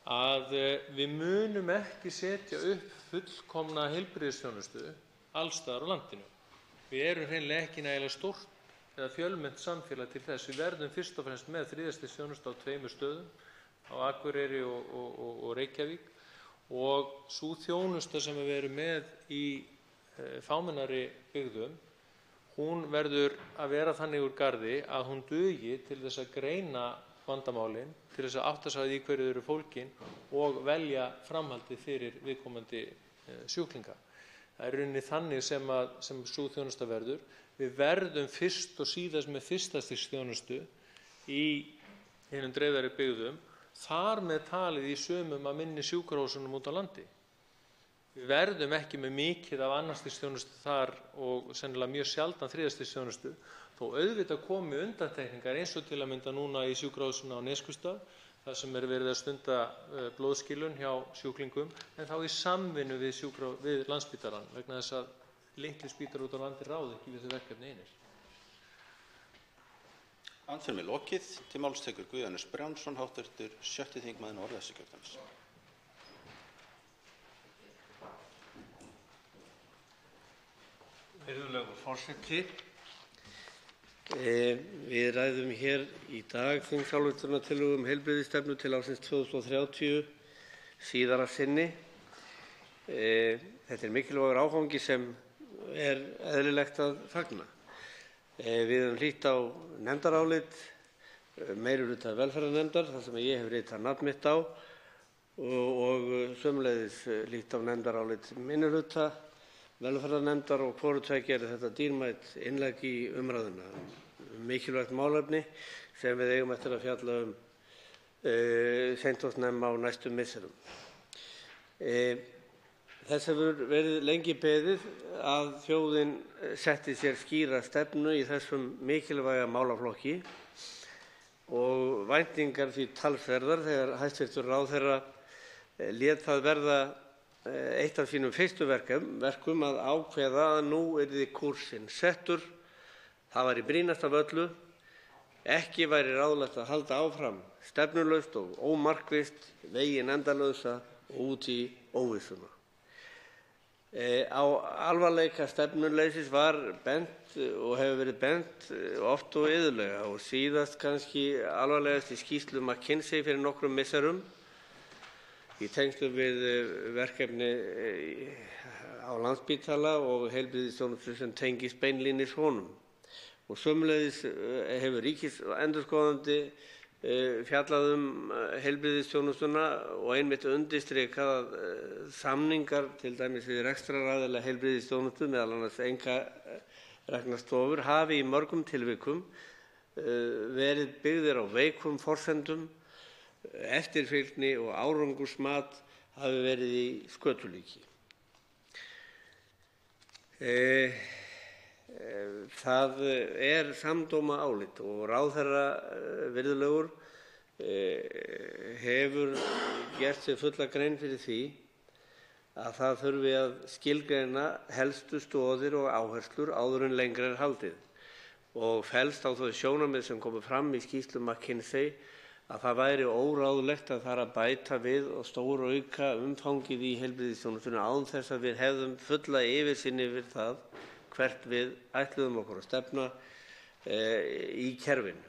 að við munum ekki setja upp fullkomna heilbrigðisþjónustu alls staðar á landinu. Við erum hreinlega ekki nægilega stórt eða fjölmennt samfélag til þess. Við verðum fyrst og fremst með þriðja stigs þjónustu á 2 stöðum, á Akureyri og Reykjavík, og sú þjónusta sem við erum með í fámennari byggðum, hún verður að vera þannig úr garði að hún dugi til þess að greina vandamálin, til þess að átta sig á því hverju þau eru fólgin og velja framhaldið fyrir viðkomandi sjúklinga. Það er í rauninni þannig sem sú þjónusta verður. Við verðum fyrst og síðast með fyrsta stigs þjónustu í hinum dreifðari byggðum, þar með talið í sumum af minni sjúkrahúsunum út á landi. Við verðum ekki með mikið af annars stigs þjónustu þar og sennilega mjög sjaldan þriðja stigs þjónustu, þó auðvitað komi undantekningar eins og til að mynda núna í sjúkrahúsinu á Neskaupstað, þar sem verið að stunda blóðskilun hjá sjúklingum, en þá í samvinnu við Landspítalann, vegna þess að litlir spítalar út á landi ráða ekki við þau verkefni einir. Andsvörum er lokið. Til máls tekur Guðjón S. Brjánsson, hv. 6. þingmaður Norðvesturkjördæmis. Virðulegur forseti. Við ræðum hér í dag þingsályktunartillögu heilbrigðisstefnu til ársins 2030 síðara sinni. Þetta er mikilvægur áfangi sem er eðlilegt að fagna. Við höfum hlýtt á nefndarálit meirihluta velferðarnefndar, þar sem ég hef ritað nafn mitt á, og sömuleiðis hlýtt á nefndarálit minnihluta velferðarnefndar, og hvoru tveggja er þetta dýrmætt innlegg í umræðuna. Mikilvægt málefni sem við eigum eftir að fjalla seint og snemma á næstu misserum. Þess hefur verið lengi beðið að þjóðin setti sér skýra stefnu í þessum mikilvæga málaflokki og væntingar því talsverðar þegar hæstv. Ráðherra lét það verða eitt af sínum fyrstu verkum að ákveða að nú yrði kúrsinn settur. Það væri brýnast af öllu. Ekki væri ráðlegt að halda áfram stefnulaust og ómarkvisst, veginn endalausa og út í óvissuna. Á alvarleika stefnuleysis var bent og hefur verið bent oft og iðulega, og síðast kannski alvarlegast í skýrslu McKinsey fyrir nokkrum misserum í tengslum við verkefni á Landspítala og heilbrigðisþjónustu sem tengist beinlínis honum. Og sömuleiðis hefur ríkisendurskoðandi fjallað heilbrigðisþjónustuna og einmitt undirstrikað að samningar til dæmis við rekstraraðila heilbrigðisþjónustu, meðal annars einkareknar stofur, hafi í mörgum tilvikum verið byggðir á veikum forsendum. Eftirfylgni og árangursmat hafi verið í skötulíki. Það er samdóma álit og ráðherra virðulegur hefur gert sér fulla grein fyrir því að það þurfi að skilgreina helstu stoðir og áherslur áður en lengra er haldið, og felst á þau sjónarmið sem komu fram í skýrslu McKinsey að það væri óráðlegt að fara að bæta við og stórauka umfangið í heilbrigðisþjónustunni án þess að við hefðum fulla yfirsýn yfir það hvert við ætluðum okkur að stefna í kerfinu.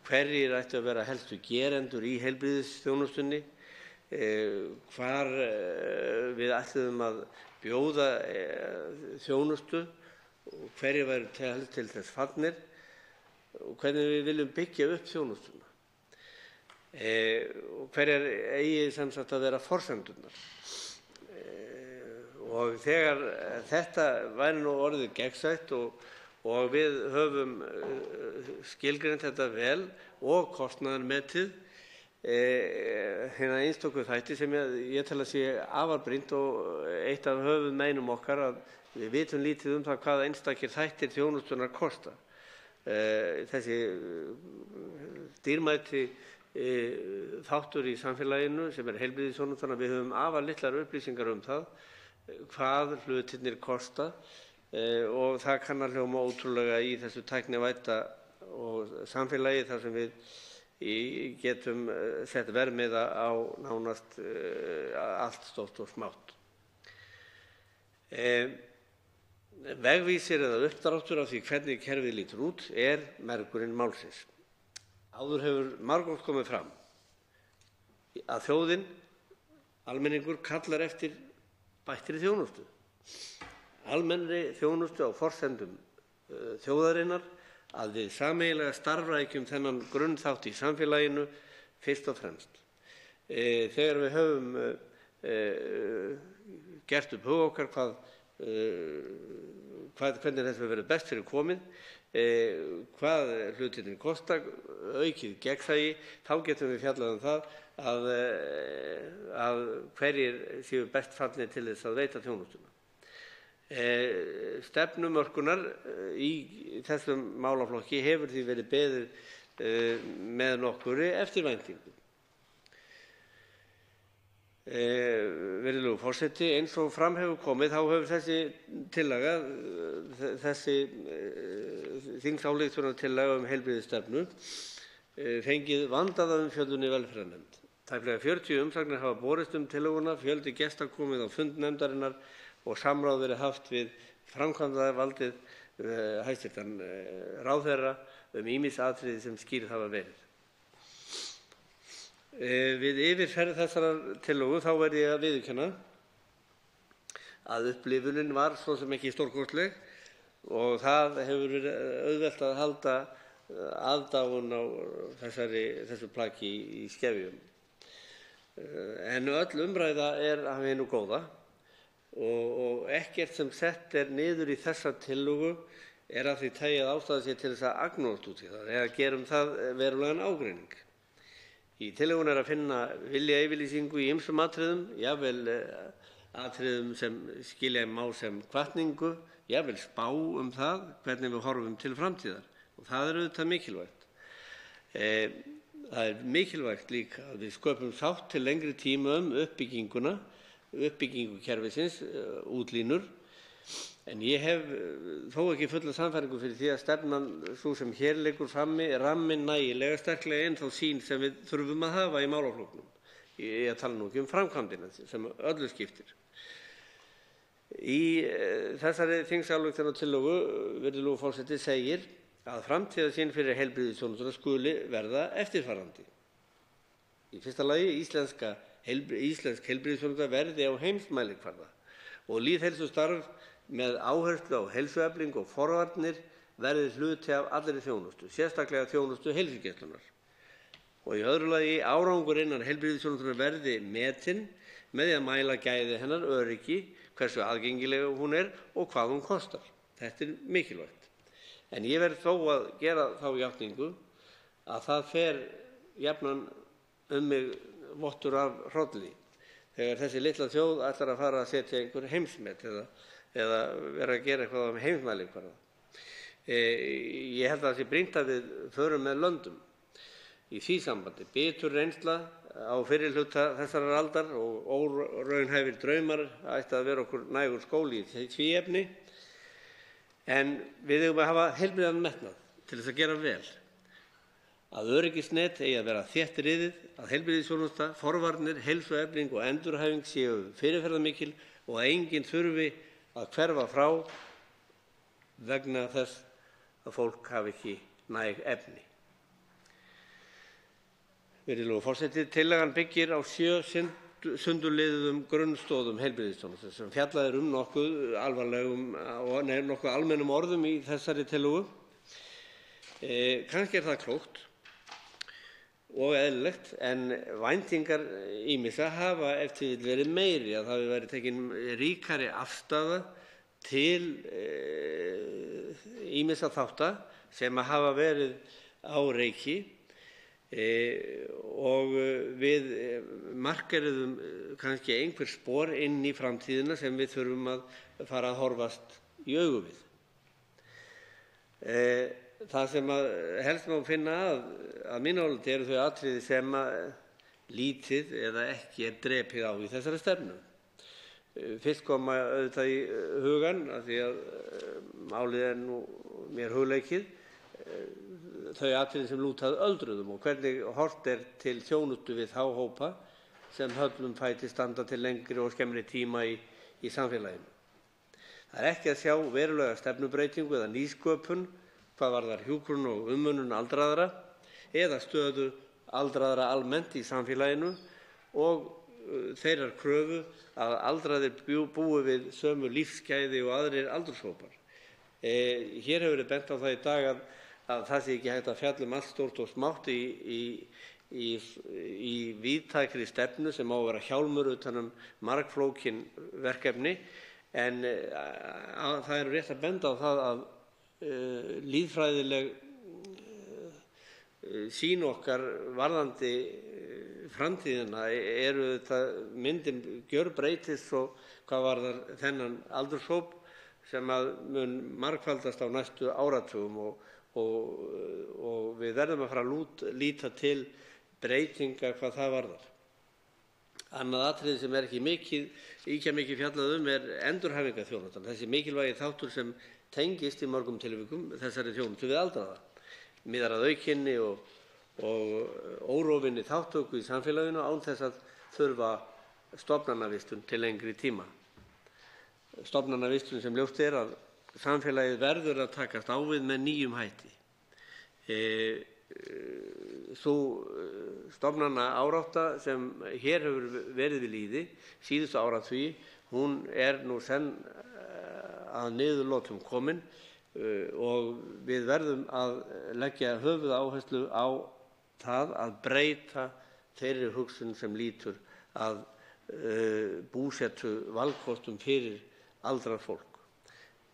Hverjir ættu að vera helstu gerendur í heilbrigðisþjónustunni, hvar við ætluðum að bjóða þjónustu, hverjir væru til þess fallnir og hvernig við viljum byggja upp þjónustuna og hverjar eigi sem sagt að vera forsendurnar. Og þegar þetta væri nú orðið gegnsætt og við höfum skilgreint þetta vel og kostnaðarmetið hina einstöku þætti sem ég tel að sé afar brýnt, og eitt af höfuðmeinum okkar að við vitum lítið það hvað einstakir þættir þjónustunar kosta. Þessi dýrmæti þáttur í samfélaginu sem er heilbrigðisþjónustan, við höfum afar litlar upplýsingar það hvað hlutirnir kosta, og það kann að hljóma ótrúlega í þessu tæknivædda og samfélagi þar sem við getum sett verðmiða á nánast allt stórt og smátt. Vegvísir eða uppdráttur af því hvernig kerfið lítur út mergurinn málsins. Áður hefur margoft komið fram að þjóðin, almenningur, kallar eftir bættri þjónustu. Almennri þjónustu á forsendum þjóðarinnar, að við sameiginlega starfrækjum þennan grunnþátt í samfélaginu fyrst og fremst. Þegar við höfum gert upp hug okkar hvernig þessu verður best fyrir komið, hvað hlutirnir kosta, aukið gegnsæi, þá getum við fjallað það að hverjir séu best fallnir til þess að veita þjónustuna. Stefnumörkunar í þessum málaflokki hefur því verið beðið með nokkurri eftirvæntingu. Virðulegur forseti, eins og fram hefur komið þá hefur þessi tillaga, þessi þingsályktunartillaga heilbrigðisstefnu fengið vandaða umfjöllun í velferðarnefnd. Tæplega 40 umsagnir hafa borist tillöguna, fjöldi gesta komið á fund nefndarinnar og samráð verið haft við framkvæmdarvaldið, hæstvirtan ráðherra, ýmis atriði sem skýrð hafa verið. Við yfirferð þessarar tillögu þá verð ég að viðurkenna að upplifunin var svo sem ekki stórkostleg og það hefur verið auðvelt að halda aðdáun á þessu plaggi í skefjum. En öll umræða af hinu góða og ekkert sem sett niður í þessa tillögu af því tagi að ástæða sér til þess að agnúast út í það eða gerum það verulegan ágreining. Í tillögunni að finna viljayfirlýsingu í ýmsum atriðum, jafnvel atriðum sem skilja má sem hvatningu, jafnvel spá það hvernig við horfum til framtíðar og það auðvitað mikilvægt. Það mikilvægt líka að við sköpum sátt til lengri tíma uppbyggingu kerfisins, útlínur, en ég hef þó ekki fulla sannfæringu fyrir því að stefnan sú sem hér liggur frammi rammi nægilega sterklega inn þá sýn sem við þurfum að hafa í málaflokknum. Ég tala nú ekki framkvæmdina sem öllu skiptir. Í þessari þingsályktunartillögu, virðulegur forseti, segir að framtíðarsýn fyrir heilbrigðisþjónustuna skuli verða eftirfarandi. Í fyrsta lagi íslensk heilbrigðisþjónusta verði á heimsmælikvarða og lýðheilsustarf með áherslu á heilsueflingu og forvarnir verði hluti af allri þjónustu, sérstaklega þjónustu heilsugæslunnar. Og í öðru lagi árangur innan heilbrigðisþjónustunnar verði metinn með því að mæla gæði hennar, öryggi, hversu aðgengileg hún og hvað hún kostar. Þetta mikilvægt. En ég verð þó að gera þá játningu að það fer jafnan mig vottur af hrolli þegar þessi litla þjóð ætlar að fara að setja einhver heimsmet eða vera að gera eitthvað með heimsmælikvarða. Ég held að það sé brýnt að við förum með löndum í því sambandi. Bitur reynsla á fyrri hluta þessarar aldar og óraunhæfir draumar ætti að vera okkur nægur skóli í því efni, en við eigum að hafa heilbrigðan metnað til þess að gera vel. Að öryggisnet eigi að vera þétt riðið, að heilbrigðisþjónusta, forvarnir, heilsuefling og endurhæfing séu fyrirferðarmikil og að enginn þurfi að hverfa frá vegna þess að fólk hafi ekki næg efni. Virðulegur forseti, tillagan byggir á 7 sundurliðuðum grunnstoðum heilbrigðisþjónustu sem fjallað nokkuð alvarlegum og nokkuð almennum orðum í þessari tillögu. Kannski það klókt og eðlilegt, en væntingar ýmissa hafa ef til vill verið meiri, að það hafi verið tekin ríkari afstaða til ýmissa þátta sem hafa verið á reiki og við markeruðum kannski einhver spor inn í framtíðina sem við þurfum að fara að horfast í augu við. Það sem helst má finna að mínu áliti eru þau atriði sem lítið eða ekki drepið á í þessari stefnu. Fyrst koma auðvitað í hugann, af því að málið nú mér hugleikið, þau atriði sem lúta að öldruðum og hvernig horft til þjónustu við þá hópa sem höllum fæti standa til lengri og skemmri tíma í samfélaginu. Það er ekki að sjá verulega stefnubreytingu eða nýsköpun hvað varðar hjúkrun og umönnun aldraðra eða stöðu aldraðra almennt í samfélaginu og þeirrar kröfu að aldraðir búi við sömu lífsgæði og aðrir aldurshópar. Hér hefur verið bent á það í dag að það sé ekki hægt að fjalla allt stórt og smátt í víðtækri stefnu sem á að vera hjálmur utan margflókin verkefni, en það er rétt að benda á það að lýðfræðileg sýn okkar varðandi framtíðina myndin gjörbreytist svo hvað varðar þennan aldurshóp sem mun margfaldast á næstu áratugum og við verðum að fara að líta til breytinga hvað það varðar. Annað atriði sem er ekki ýkja mikið fjallað er endurhæfingarþjónustan, þessi mikilvægi þáttur sem tengist í mörgum tilvikum þessari þjónustu við aldraða, miðar að aukinni og órofinni þátttöku í samfélaginu án þess að þurfa stofnanavistun til lengri tíma. Stofnanavistun sem ljóst að samfélagið verður að takast á við með nýjum hætti. Sú stofnanaárátta sem hér hefur verið við lýði síðustu áratugi, hún nú senn að niðurlotum komin og við verðum að leggja höfuðáherslu á það að breyta þeirri hugsun sem lýtur að búsetu valkostum fyrir aldrað fólk.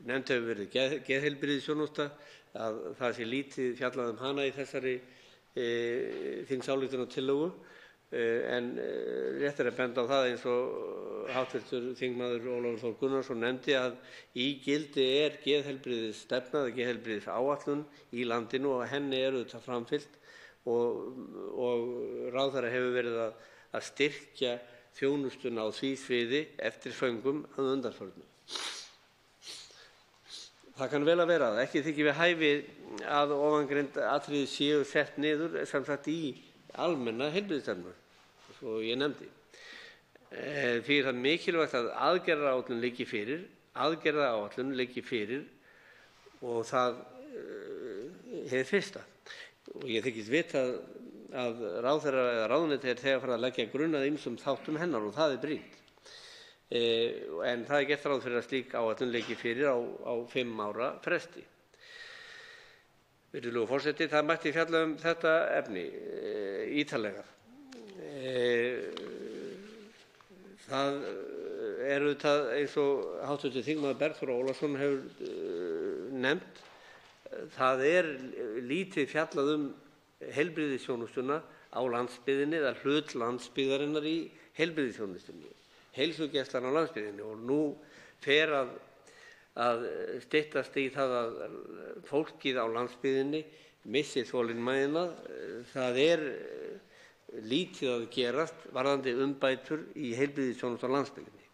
Nefnd hefur verið geðheilbrigðisþjónusta, að það sé lítið fjallað hana í þessari þingsályktunartillögu, en rétt að benda á það eins og hv. þingmaður Ólafur Þór Gunnarsson nefndi að í gildi geðheilbrigðisstefna eða geðheilbrigðisáætlun í landinu og henni auðvitað framfylgt og ráðherra hefur verið að styrkja þjónustuna á því sviði eftir föngum að undanförnu. Það kann vel að vera að ekki þykir við hæfi að ofangreind atriði séu sett niður sem sagt í almenna heilbrigðisstefnu, svo ég nefndi. Því það mikilvægt að aðgerðaáætlun liggi fyrir og það hið fyrsta. Og ég þykist vita að ráðherra eða ráðuneyti þegar farið að leggja grunn að ýmsum þáttum hennar og það brýnt. En það gert ráð fyrir að slík áætlun liggi fyrir á 5 ára fresti. Virðulegur forseti, það mætti fjalla þetta efni ítarlegar. Það auðvitað eins og hv. þingmaður Bergþór Ólason hefur nefnt, það lítið fjallað heilbrigðisþjónustuna á landsbyggðinni eða hlut landsbyggðarinnar í heilbrigðisþjónustunni, heilsugæslan á landsbyggðinni, og nú fer að styttast í það að fólkið á landsbyggðinni missi þolinmæðina. Það lítið að gerast varðandi umbætur í heilbrigðisþjónustu á landsbyggðinni.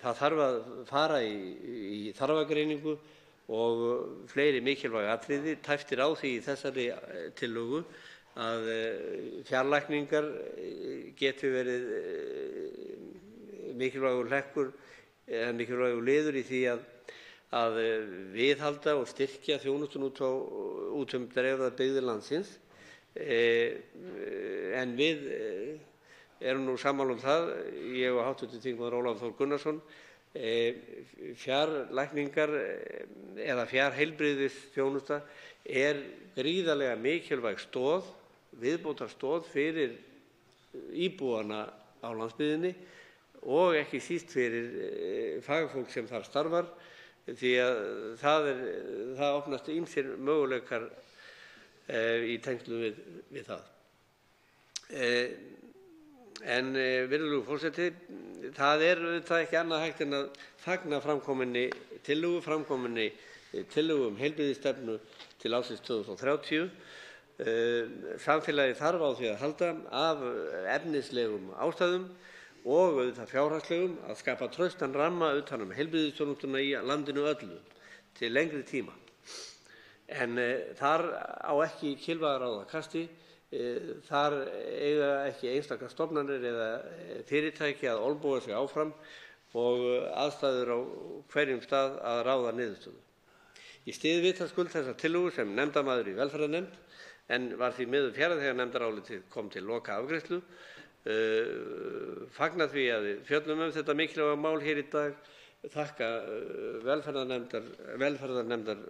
Það þarf að fara í þarfagreiningu og fleiri mikilvæg atriði. Tæpt á því í þessari tillögu að fjarlækningar geti verið mikilvægur hlekkur eða mikilvægur liður í því að viðhalda og styrkja þjónustuna út dreifðar byggðir landsins. En við erum nú sammála það, ég og hv. þingmaður Ólafur Þór Gunnarsson, fjarlækningar eða fjarheilbrigðisþjónusta gríðarlega mikilvæg stoð, viðbótarstoð fyrir íbúana á landsbyggðinni og ekki síst fyrir fagfólk sem þar starfar, því að það opnast ýmsir möguleikar í tengslum við það. En virðulegur forseti, það auðvitað ekki annað hægt en að fagna framkominni tillögu heilbrigðisstefnu til ársins 2030. Samfélagið þarf á því að halda af efnislegum ástæðum og auðvitað fjárhagslegum að skapa traustan ramma utan heilbrigðisþjónustuna í landinu öllu til lengri tíma. En þar á ekki kylfa að ráða kasti. Þar eiga ekki einstakar stofnanir eða fyrirtæki að olnboga sig áfram og aðstæður á hverjum stað að ráða niðurstöðu. Ég styð vitaskuld þessa tillögu sem nefndarmaður í velferðarnefnd en var því miður fjarri þegar nefndarálitið kom til lokaafgreiðslu. Fagna því að við fjöllum þetta mikilvæga mál hér í dag. Þakka velferðarnefndar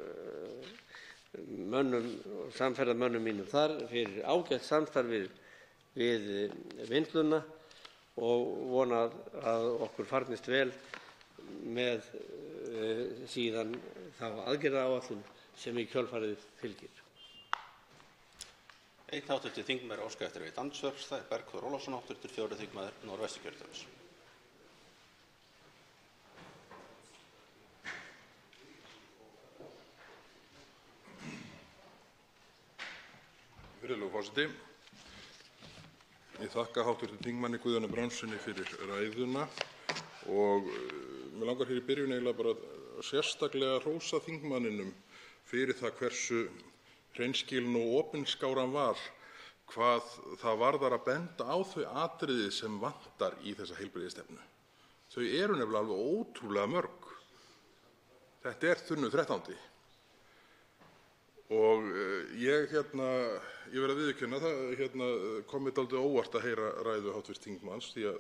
mönnum og samferðamönnum mínum þar fyrir ágætt samstarf við vinnsluna og vona að okkur farnist vel með síðan þá aðgerðaáætlun sem í kjölfarið fylgir. Einn hv. þingmaður óskar eftir að veita andsvörs. Það Bergþór Ólason, hv. 4. þingmaður Norðvesturkjördæmis. Virðulegur forseti. Ég þakka hv. þingmanni Guðjóni Brjánssyni fyrir ræðuna og mig langar hér í byrjun eiginlega bara sérstaklega að hrósa þingmanninum fyrir það hversu hreinskilinn og opinskáran var hvað það varðar að benda á þau atriði sem vantar í þessa heilbrigðisstefnu. Þau eru nefnilega alveg ótrúlega mörg. Þetta þunnu 13. Og ég verð að viðurkenna það, kom mér dálítið óvart að heyra ræðu hv. þingmanns því að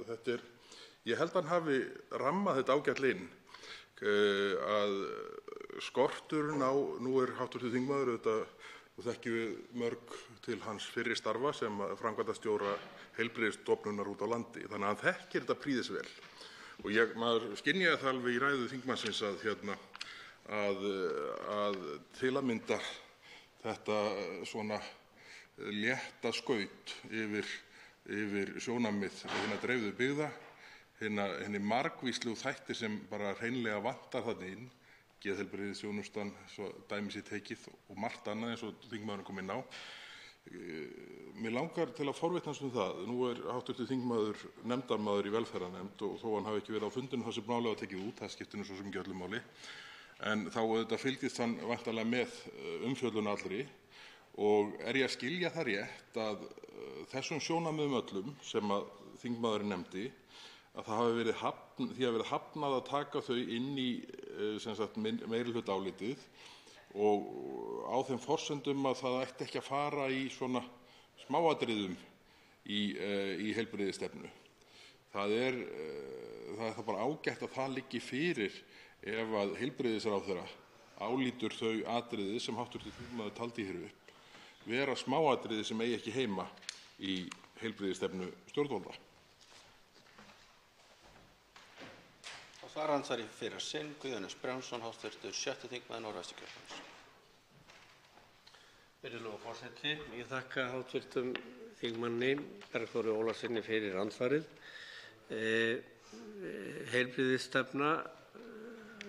ég held hann hafi rammað þetta ágætlega inn að skorturinn á, nú hv. þingmaður auðvitað og þekkjum við mörg til hans fyrri starfa sem framkvæmdastjóra heilbrigðisstofnunar út á landi, þannig að hann þekkir þetta prýðisvel. Og maður skynjaði það alveg í ræðu þingmannsins að til að mynda þetta svona létta skaut yfir sjónarmið hinna dreifðu byggða, hinni margvíslegu þætti sem bara hreinlega vantar þarna inn, geðheilbrigðisþjónustan, svo dæmi sé tekið og margt annað eins og þingmaðurinn kom inn á. Mig langar til að forvitnast það. Nú hv. þingmaður nefndarmaður í velferðarnefnd og þó hann hafi ekki verið á fundinum þar sem málið var tekið út, það skiptir nú svo sem ekki öllu máli, en þá auðvitað fylgist hann væntanlega með umfjöllun allri og ég að skilja það rétt að þessum sjónarmiðum öllum sem að þingmaðurinn nefndi, að það hafi verið hafnað að taka þau inn í meirihlutaálitið og á þeim forsendum að það ætti ekki að fara í svona smáatriðum í heilbrigðisstefnu. Það er bara ágætt að það liggi fyrir ef að heilbrigðisráðherra álítur þau atriði sem hv. þingmaður taldi hér upp vera smáatriði sem eigi ekki heima í heilbrigðisstefnu stjórnvalda. Svar andsvari í fyrra sinn, Guðjónas Brjánsson, hv. 7. þingmaður Norðvesturkjördæmis. Virðulegur forseti, ég þakka hv. þingmanni Bergþóri Ólasyni fyrir andsvarið. Heilbrigðisstefna,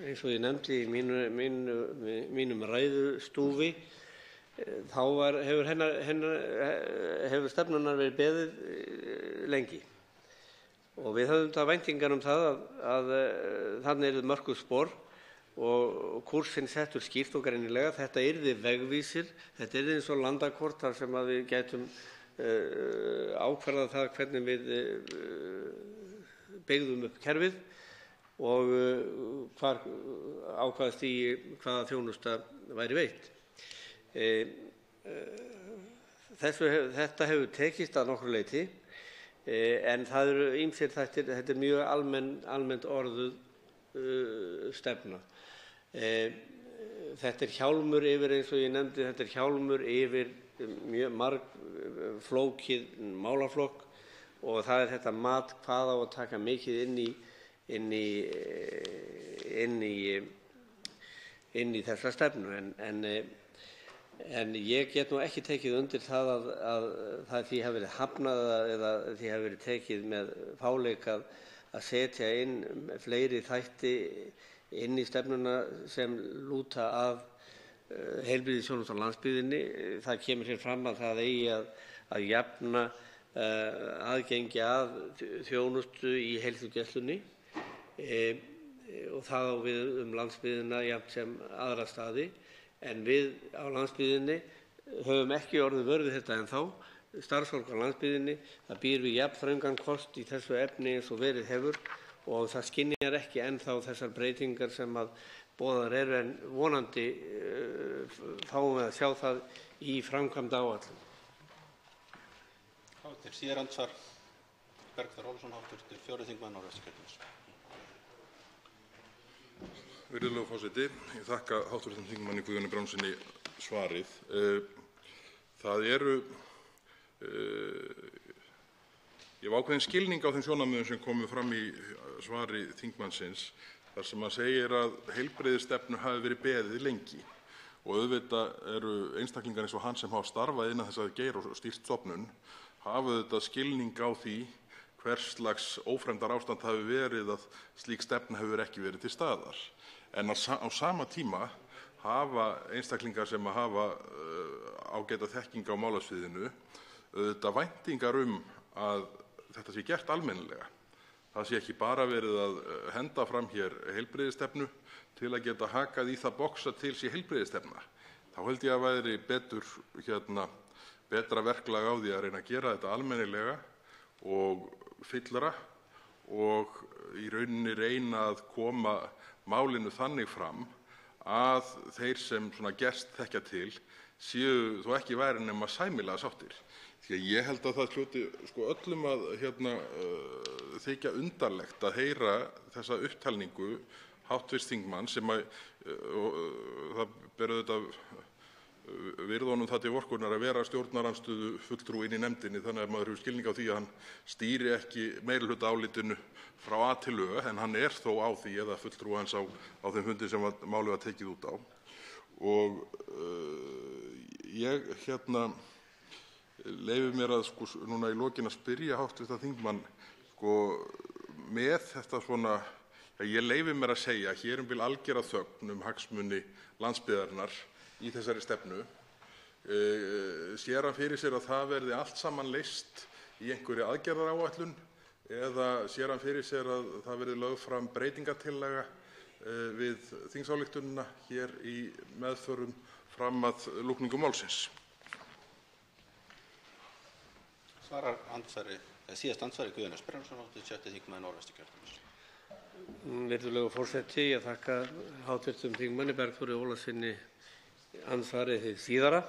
eins og ég nefndi í mínum ræðustúfi, þá hefur stefnunnar verið beðið lengi. Og við höfum það væntingar það að þarna yrðu mörkuð spor og kúrsinn settur skýrt og greinilega. Þetta yrði vegvísir, þetta yrði eins og landakort þar sem að við gætum ákvarðað það hvernig við byggðum upp kerfið og ákvaðast í hvaða þjónusta væri veitt. Þetta hefur tekist að nokkru leyti. En það eru ýmsir þættir, þetta mjög almennt orðuð stefna. Þetta hjálmur yfir, eins og ég nefndi, þetta hjálmur yfir mjög margflókið málaflokk og það þetta mat hvað á að taka mikið inn í þessa stefnu. En ég get nú ekki tekið undir það að það því hafi verið hafnað eða því hafi verið tekið með fáleik að setja inn fleiri þætti inn í stefnuna sem lúta að heilbrigðisþjónustu á landsbyggðinni. Það kemur hér fram að það eigi að jafna aðgengi að þjónustu í heilsugæslunni og það á við landsbyggðina jafnt sem aðra staði. en við á landsbyggðinni höfum ekki orðið vör við þetta ennþá. Starfsfólk á landsbyggðinni, það býr við jafn þröngan kost í þessu efni eins og verið hefur og það skynjar ekki ennþá þessar breytingar sem að boðaðar eru, en vonandi fáum við að sjá það í framkvæmdaáætlun. Til síðar andsvar Bergþór Ólason, hv. 4. þingmaður Norðvesturkjördæmis. Virðulegur forseti, ég þakka hv. þingmanni Guðjóni Brjánssyni svarið. Það eru ég hef ákveðinn skilning á þeim sjónarmiðum sem komu fram í svari þingmannsins þar sem hann segir að heilbrigðisstefnu hafi verið beðið lengi og auðvitað eru einstaklingar eins og hann sem hafa starfað innan þess að geira og stýrt stofnun hafa auðvitað skilning á því hvers slags ófremdarástand hafi verið að slík stefna hefur ekki verið til staðar. En á sama tíma hafa einstaklingar sem hafa ágæta þekkingu á málasviðinu auðvitað væntingar að þetta sé gert almennilega. Það sé ekki bara verið að henda fram hér heilbrigðisstefnu til að geta hakað í það box að til sé heilbrigðisstefna. Þá held ég að væri betra verklag á því að reyna að gera þetta almennilega og fyllra og í rauninni reyna að koma málinu þannig fram að þeir sem gerst þekkja til séu þó ekki væri nema sæmilega sáttir. Því að ég held að það hljóti öllum að þykja undarlegt að heyra þessa upptalningu hv. þingmanns sem það ber auðvitað virða honum það til vorkunnar að vera stjórnarandstöðu fulltrúi inn í nefndinni, þannig að maður hefur skilning á því að hann stýri ekki meirihlutaálitinu frá A til Ö, en hann er þó á því eða fulltrúi hans á þeim fundi sem málið var tekið út á. Og ég leyfi mér að núna í lokin að spyrja hv. þingmann með þetta ég leyfi mér að segja hér bil algera þögn hagsmuni landsbyggðarinnar í þessari stefnu. Sér hann fyrir sér að það verði allt saman leyst í einhverri aðgerðaráætlun eða sér hann fyrir sér að það verði lögð fram breytingartillaga við þingsályktunina hér í meðförum fram að lúkningu málsins? Svarar síðast andsvari Guðjón S. Brjánsson, hv. 6. þingmaður Norðvesturkjördæmis. Virðulegur forseti, ég þakka hv. þingmanni Bergþóri Ólasyni andsvarið hið síðara.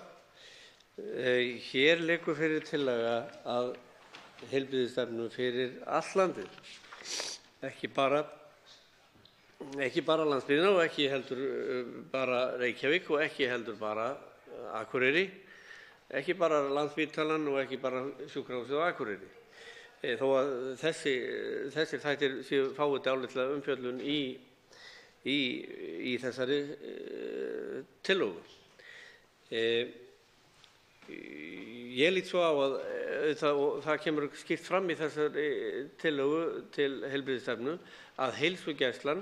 Hér liggur fyrir tillaga að heilbrigðisstefnu fyrir allt landið, ekki bara landsbyggðina og ekki heldur bara Reykjavík og ekki heldur bara Akureyri, ekki bara Landspítalann og ekki bara sjúkrahúsið á Akureyri. Þó að þessir þættir fái dálitla umfjöllun í þessari tillögu. Ég lít svo á að það kemur skýrt fram í þessari tillögu til heilbrigðisstefnu að heilsugæslan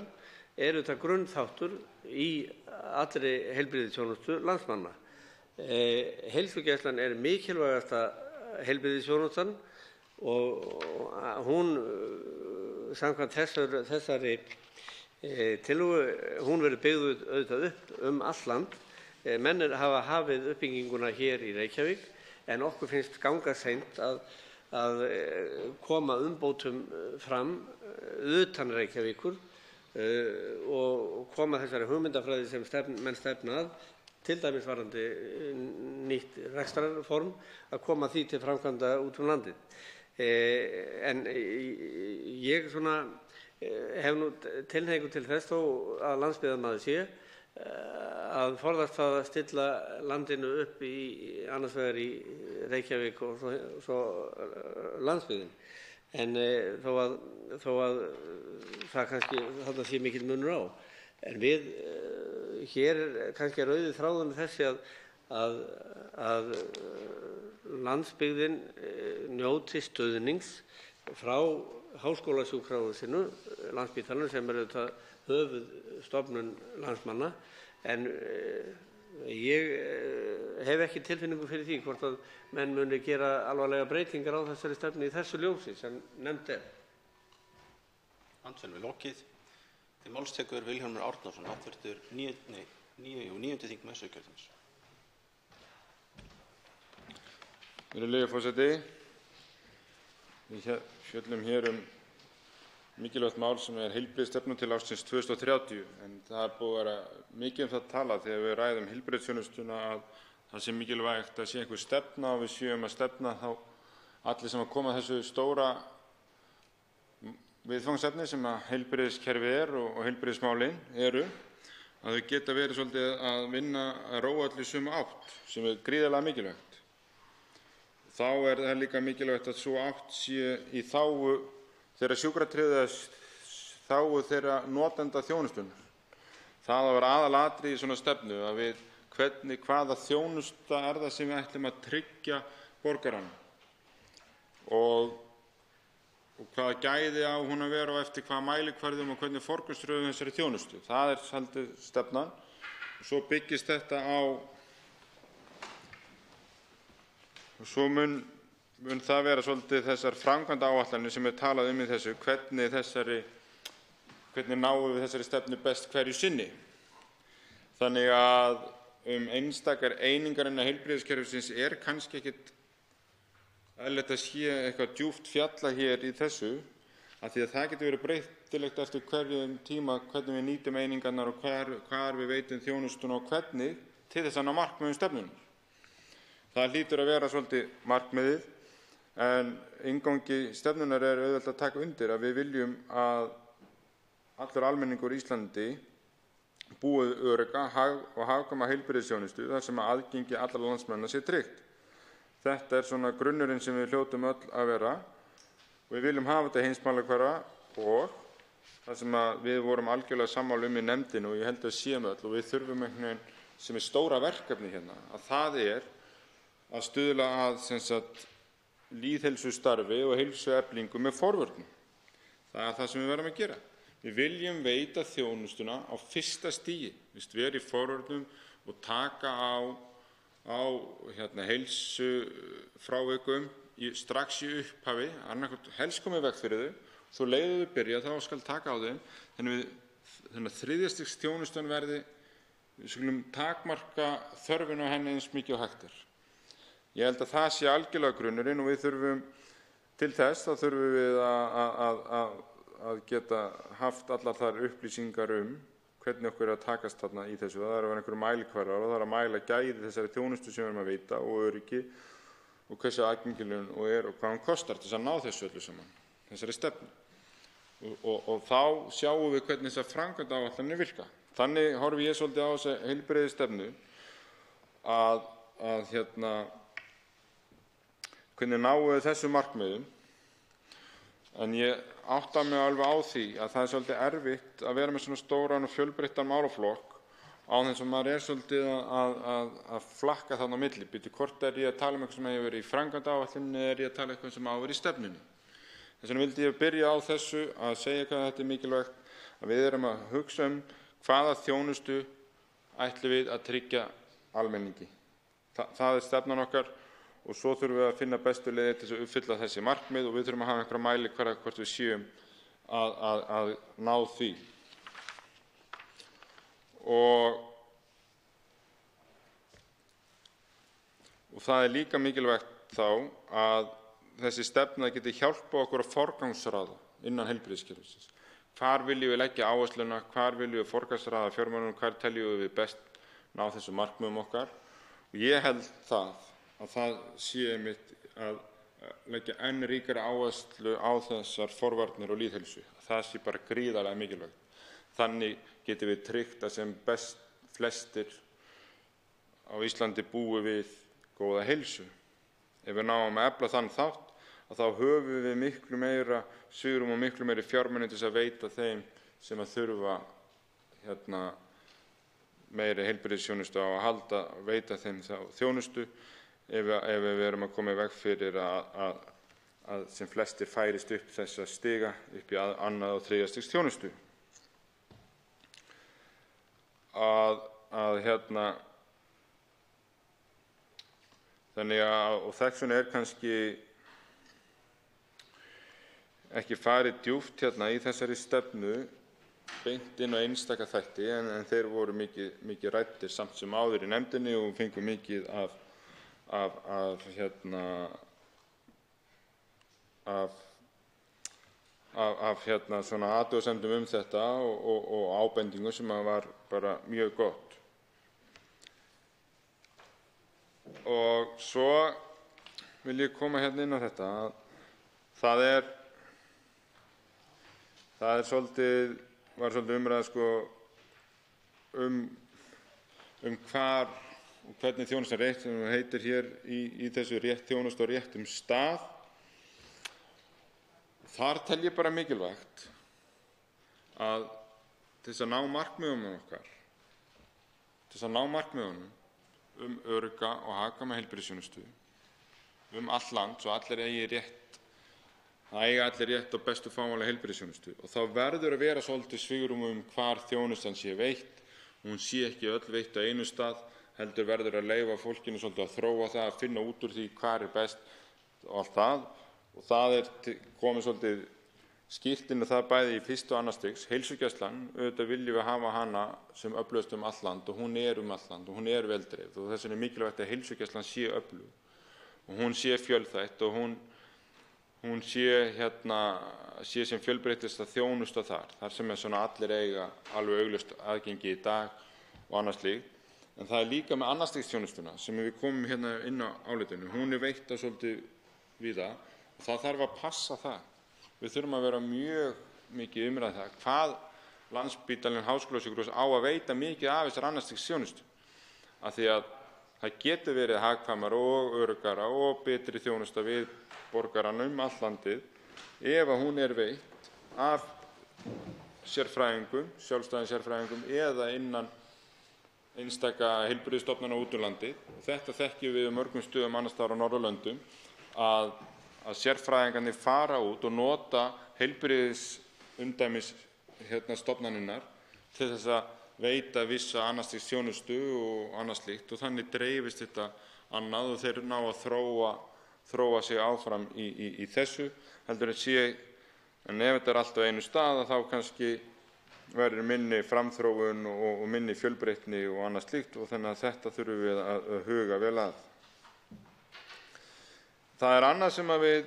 er auðvitað grunnþáttur í allri heilbrigðisþjónustu landsmanna. Heilsugæslan er mikilvægasta heilbrigðisþjónustan og hún samkvæmt þessari tillögu hún verður byggð auðvitað upp allt land. Menn hafa hafið uppbygginguna hér í Reykjavík en okkur finnst ganga seint að koma umbótum fram utan Reykjavíkur og koma þessari hugmyndafræði sem menn stefna að, til dæmis varðandi nýtt rekstrarform, að koma því til framkvæmda út landið. En ég hef nú tilhneigingu til þess þó að landsbyggðarmaður sé að forðast það að stilla landinu upp í annars vegar í Reykjavík og svo landsbyggðin. En þó að það kannski þarna sé mikill munur á. En við hér kannski rauði þráðurinn þessi að landsbyggðin njóti stuðnings frá háskólasjúkrahúsinu, Landspítalanum, sem er auðvitað höfuðstofnun landsmanna, en ég hef ekki tilfinningu fyrir því hvort að menn muni gera alvarlega breytingar á þessari stefnu í þessu ljósi sem nefnt er. Andsvari lokið. Til máls tekur Vilhjálmur Árnason, hv. 9. 9. þingmaður Suðurkjördæmis. Virðulegi forseti, við fjöllum hér mikilvægt mál sem heilbrigðisstefnu til ársins 2030, en það búið að vera mikið það talað þegar við ræðum heilbrigðisþjónustuna að það sé mikilvægt að sé einhver stefna og við séum að stefna þá allir sem að koma þessu stóra viðfangsefni sem að heilbrigðiskerfi og heilbrigðismálin eru, að þau geta verið svolítið að vinna að róa allir sömu átt, sem gríðarlega mikilvægt. Þá það líka mikilvægt að svo átt sé í þágu þeirra sjúkratryggðra, þágu þeirra notenda þjónustunnar. Það að vera aðalatriði í svona stefnu, að við hvaða þjónusta það sem við ætlum að tryggja borgaranum og hvaða gæði á hún að vera og eftir hvaða mælikvarðum og hvernig forgangsröðum þessari þjónustu. Það svolítið stefnan. Og svo byggist þetta á, og svo mun það vera svolítið þessar framkvæmdaáætlanir sem talað í þessu, hvernig náum við þessari stefnu best hverju sinni. Þannig að einstakar einingar innan heilbrigðiskerfisins kannski ekkert eðlilegt að sé eitthvað djúpt fjalla hér í þessu, af því að það getur verið breytilegt eftir hverjum tíma hvernig við nýtum einingarnar og hvar við veitum þjónustuna og hvernig til þess að ná markmiðum stefnunnar. Það hlýtur að vera svolítið markmiðið, en inngangi stefnunnar auðvelt að taka undir að við viljum að allur almenningur í Íslandi búi örugga og hagkvæma heilbrigðisþjónustu þar sem aðgengi allra landsmanna sé tryggt. Þetta svona grunnurinn sem við hljótum öll að vera. Við viljum hafa þetta heimsmælikvarða og það sem við vorum algjörlega sammála í nefndinni og ég held að séum öll og við þurfum einhvern sem stóra verkefni hérna, að það að stuðla að lýðheilsustarfi og heilsueflingu með forvörnum. Það það sem við verðum að gera. Við viljum veita þjónustuna á fyrsta stigi, vera í forvörnum og taka á heilsufrávikum strax í upphafi, annarkvort helst komið í veg fyrir þau, svo leiðum við byrja þá skal taka á þeim, þannig að þriðja stigs þjónustan verði, við skulum takmarka þörfina á henni eins mikið og hægt er. Ég held að það sé algjörlega grunnurinn og við þurfum til þess, þá þurfum við að geta haft allar þær upplýsingar hvernig okkur að takast þarna í þessu. Það að vera einhverjum mælikvarðar og það að mæla gæði þessari þjónustu sem við erum að veita og öryggi og hversu aðgengileg hún og hvað hún kostar til þess að ná þessu öllu saman, þessari stefnu. Og þá sjáum við hvernig þessar framkvæmdaáætlanir virka. Þannig horfi ég svolítið á þessa heilbrigðisstefnu að hvernig náum við þessum markmiðum. En ég átta mig alveg á því að það svolítið erfitt að vera með svona stóran og fjölbreyttan málaflokk á þess að maður svolítið að flakka þarna á milli. Hvort ég að tala eitthvað sem hefur verið í framkvæmdaáætluninni eða ég að tala eitthvað sem á verið í stefnunni. Þess vegna vildi ég byrja á þessu að segja hvað þetta mikilvægt, að við erum að hugsa hvaða þjónustu ætlum við að tryggja almenningi. Það stefnan okkar. Og svo þurfum við að finna bestu leiðir til að uppfylla þessi markmið og við þurfum að hafa einhverja mælikvarða hvort við séum að ná því. Og það líka mikilvægt þá að þessi stefna geti hjálpað okkur að forgangsraða innan heilbrigðiskerfisins. Hvar viljum við leggja áhersluna, hvar viljum við forgangsraða fjármunum, hvar teljum við best ná þessum markmiðum okkar. Og ég held að það sé einmitt að leggja enn ríkari áherslu á þessar forvarnir og lýðheilsu. Það sé bara gríðarlega mikilvægt. Þannig getum við tryggt að sem best flestir á Íslandi búi við góða heilsu. Ef við náum að efla þann þátt, þá höfum við miklu meira svigrúm og miklu meiri fjármuni til að veita þeim sem að þurfa meiri heilbrigðisþjónustu á að halda, veita þeim þjónustu. Ef við erum að koma í veg fyrir að sem flestir færist upp þessa stiga upp í annað og þriðja stigs þjónustu. Þannig að þess vegna kannski ekki farið djúpt í þessari stefnu beint inn á einstaka þætti en þeir voru mikið ræddir samt sem áður í nefndinni og fengum mikið af svona athugasemdum þetta og ábendingum sem var bara mjög gott. Og svo vil ég koma inn á þetta að það var svolítið umræða hvar og hvernig þjónustan er rétt, sem heitir hér í þessu rétt þjónusta á réttum stað. Þar tel ég bara mikilvægt að til þess að ná markmiðunum okkar, til þess að ná markmiðunum örugga og hagkvæma heilbrigðisþjónustu allt land, svo allir eigi rétt, það eiga allir rétt á bestu fáanlegu heilbrigðisþjónustu. Og þá verður að vera svolítið svigrúm hvar þjónustan sé veitt. Hún sé ekki öll veitt á einu stað, heldur verður að leyfa fólkinu svolítið að þróa það, að finna út úr því hvar best og allt það. Og það komið svolítið skýrt inn á það bæði í fyrsta og annars stigs. Heilsugæslan, auðvitað viljum við hafa hana sem öflugust allt land og hún allt land og hún vel dreifð og þess vegna er mikilvægt að heilsugæslan sé öflug og hún sé fjölþætt og hún sé sem fjölbreyttasta þjónusta þar sem svona allir eiga alveg augljóst aðgengi í dag og annars slíkt. En það er líka með annars stigs þjónustuna sem við komum inn á álitinu. Hún veitt svolítið víða og það þarf að passa það. Við þurfum að vera mjög mikið umræða það hvað Landspítalinn Háskólasjúkrahús á að veita mikið af þessar annars stigs þjónustu. Af því að það getur verið hagkvæmara og öruggara og betri þjónusta við borgarana allt landið ef að hún veitt af sérfræðingum, sjálfstæðum sérfræðingum eða innan einstaka heilbrigðisstofnana út landið. Þetta þekkjum við mörgum stöðum annars staðar á Norðurlöndum að sérfræðingarnir fara út og nota heilbrigðisumdæmis stofnanirnar til þess að veita vissa annars stigs þjónustu og annað slíkt og þannig dreifist þetta annað og þeir ná að þróa sig áfram í þessu heldur en ef þetta allt á einu stað þá kannski verður minni framþróun og minni fjölbreytni og annað slíkt og þannig að þetta þurfum við að huga vel að. Það er annað sem að við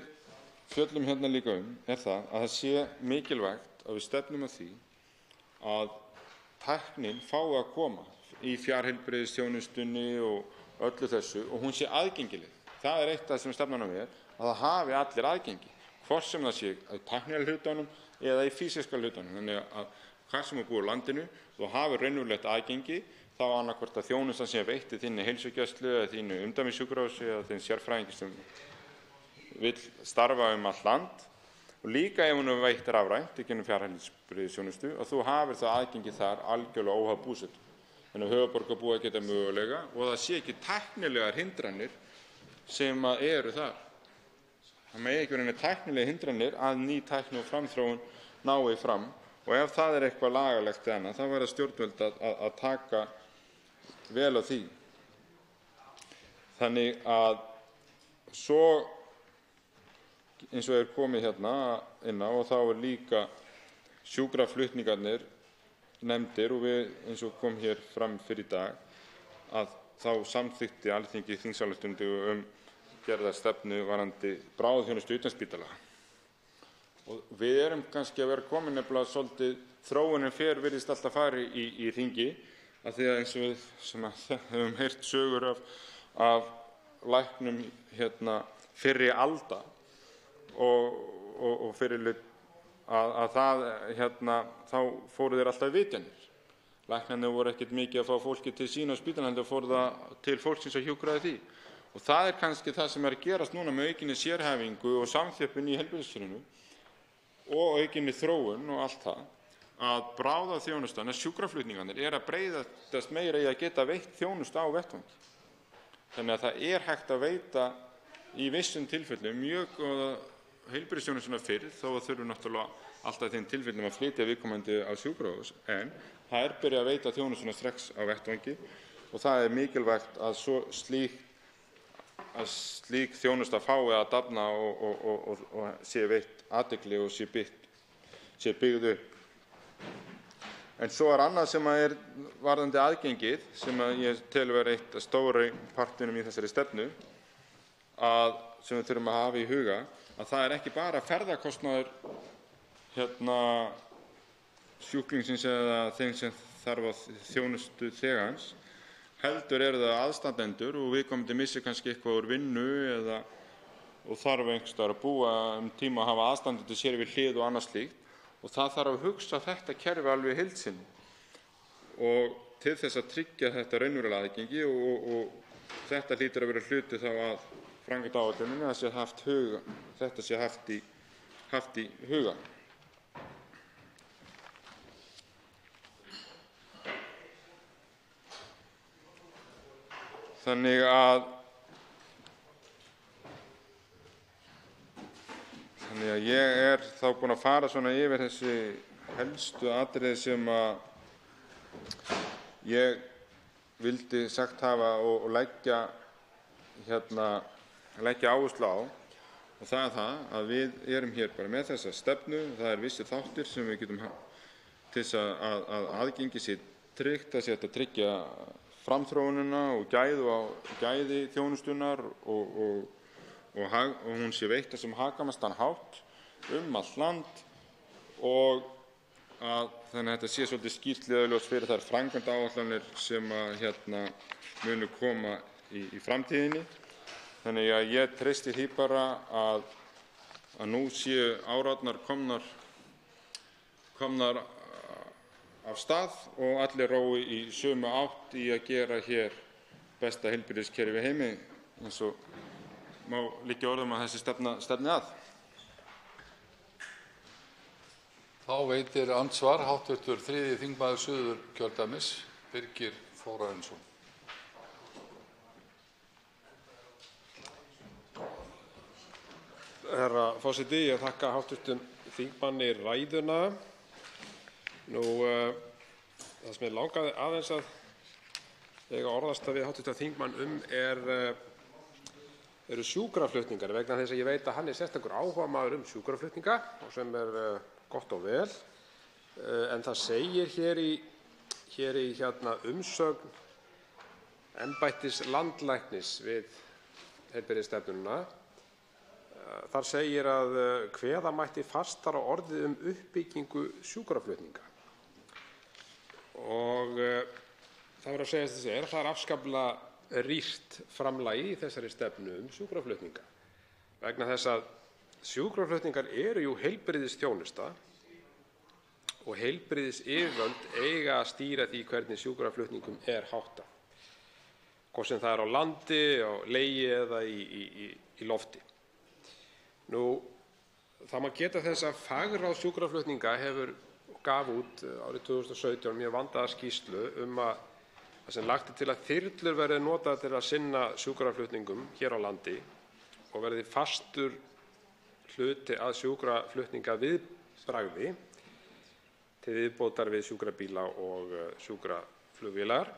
fjöllum líka það að það sé mikilvægt að við stefnum að því að tæknin fái að koma í fjarheilbrigðisþjónustunni og öllu þessu og hún sé aðgengileg. Það er eitt af sem stefnan að það hafi allir aðgengi, hvort sem það sé að tæknilega hlutanum eða í físiska hlutanum. Þannig að hvað sem búið á landinu, þú hafir raunverulegt aðgengi, þá annaðhvort að þjónustan sé veitt í þinni heilsugæslu eða þínu umdæmissjúkrahúsi eða þinn sérfræðingi sem vill starfa allt land. Og líka ef hún veitt rafrænt í gegnum fjarheilbrigðisþjónustu og þú hafir það aðgengi þar algjörlega óháð búsetu. Þannig að höfuðborgarbúar geta mögulega og það sé ekki tæknilegar hindranir sem eru þar. Það megi ekki vera tæknilegar hindranir að ný tækni og framþróun nái fram og ef það er eitthvað lagalegt eða annað þá verða stjórnvöld að taka vel á því. Þannig að svo eins og komið inn á og þá líka sjúkraflutningarnir nefndir og við eins og kom hér fram fyrir í dag að þá samþykkti Alþingi þingsályktun gerða stefnu varðandi bráðaþjónustu utan spítala. Og við erum kannski að vera komin nefnilega svolítið þróunin virðist alltaf fari í hringi af því að eins og við sem höfum heyrt sögur af læknum fyrri alda og fyrir að það þá fóru þeir alltaf vitjanir. Læknarnir voru ekkert mikið að fá fólki til sín á spítalanum, heldur fóru það til fólksins að hjúkraði því. Og það er kannski það sem er að gerast núna með aukinni sérhæfingu og samþjöppun í heilbrigðiskerfinu og aukinni þróun og allt það, að bráðaþjónustan, að sjúkraflutningarnir er að breytast meira í að geta veitt þjónustu á vettvangi. Þannig að það er hægt að veita í vissum tilfellum mjög góða heilbrigðisþjónustuna fyrr, þó að þurfum náttúrulega alltaf þeim tilfellum að flytja viðkomandi á sjúkrahús, en það er byrjað að veita þjónustuna strax á vettvangi og það er mikilvægt að slík þjónusta fái að dafna og sé veitt athygli og sé byggð upp. En svo annað sem varðandi aðgengið, sem ég tel vera eitt af stóru partinum í þessari stefnu, sem við þurfum að hafa í huga, að það ekki bara ferðakostnaður sjúklingsins eða þeim sem þarf á þjónustu þegans, heldur það aðstandendur og viðkomandi missir kannski eitthvað úr vinnu og þarf einhvers staðar að búa tíma að hafa aðstandendur sér við hlið og annað slíkt. Og það þarf að hugsa þetta kerfi alveg í heild sinni og til þess að tryggja þetta raunverulega aðgengi og þetta hlýtur að vera hluti þá að framkvæmdaáætluninni að þetta sé haft í huga. Þannig að ég þá búinn að fara svona yfir þessi helstu atriði sem ég vildi sagt hafa og leggja áherslu á. Og það það að við erum hér bara með þessa stefnu. Það vissir þáttir sem við getum til þess að aðgengi sé tryggt, það sé hægt að tryggja framþróunina og gæði þjónustunnar og hún sé veitt sem hagkvæmastan hátt allt land og þannig að þetta sé svolítið skýrt leiðarljós fyrir þær framkvæmdaáætlanir sem munu koma í framtíðinni. Þannig að ég treysti því bara að nú séu árarnar komnar af stað og allir rói í sömu átt í að gera hér besta heilbrigðiskerfi í heimi, eins og má liggja orðum að þessi stefni að. Þá veitir andsvar hv. 3. þingmaður Suðurkjördæmis, Birgir Þórarinsson. Herra forseti, ég þakka hv. þingmanni ræðuna. Það sem ég langaði aðeins að eiga orðastað við hv. þingmann eru sjúkraflutningar, vegna þess að ég veit að hann sérstakur áhugamaður sjúkraflutninga og sem gott og vel. En það segir hér í umsögn embættis landlæknis við heilbrigðisstefnuna. Þar segir að kveða mætti fastar á orðið uppbyggingu sjúkraflutninga. Og það verður að segja þess að það afskaplega rýrt framlagi í þessari stefnu sjúkraflutninga. Vegna þess að sjúkraflutningar eru jú heilbrigðisþjónusta og heilbrigðisyfirvöld eiga að stýra því hvernig sjúkraflutningum háttað, hvort sem það á landi, á legi eða í lofti. Það má geta þess að fagráð sjúkraflutninga gaf út árið 2017 mjög vandaða skýrslu að það sem lagt til að þyrlur verði notaðar til að sinna sjúkraflutningum hér á landi og verði fastur hluti að sjúkraflutningaviðbragði til viðbótar við sjúkrabíla og sjúkraflugvélar.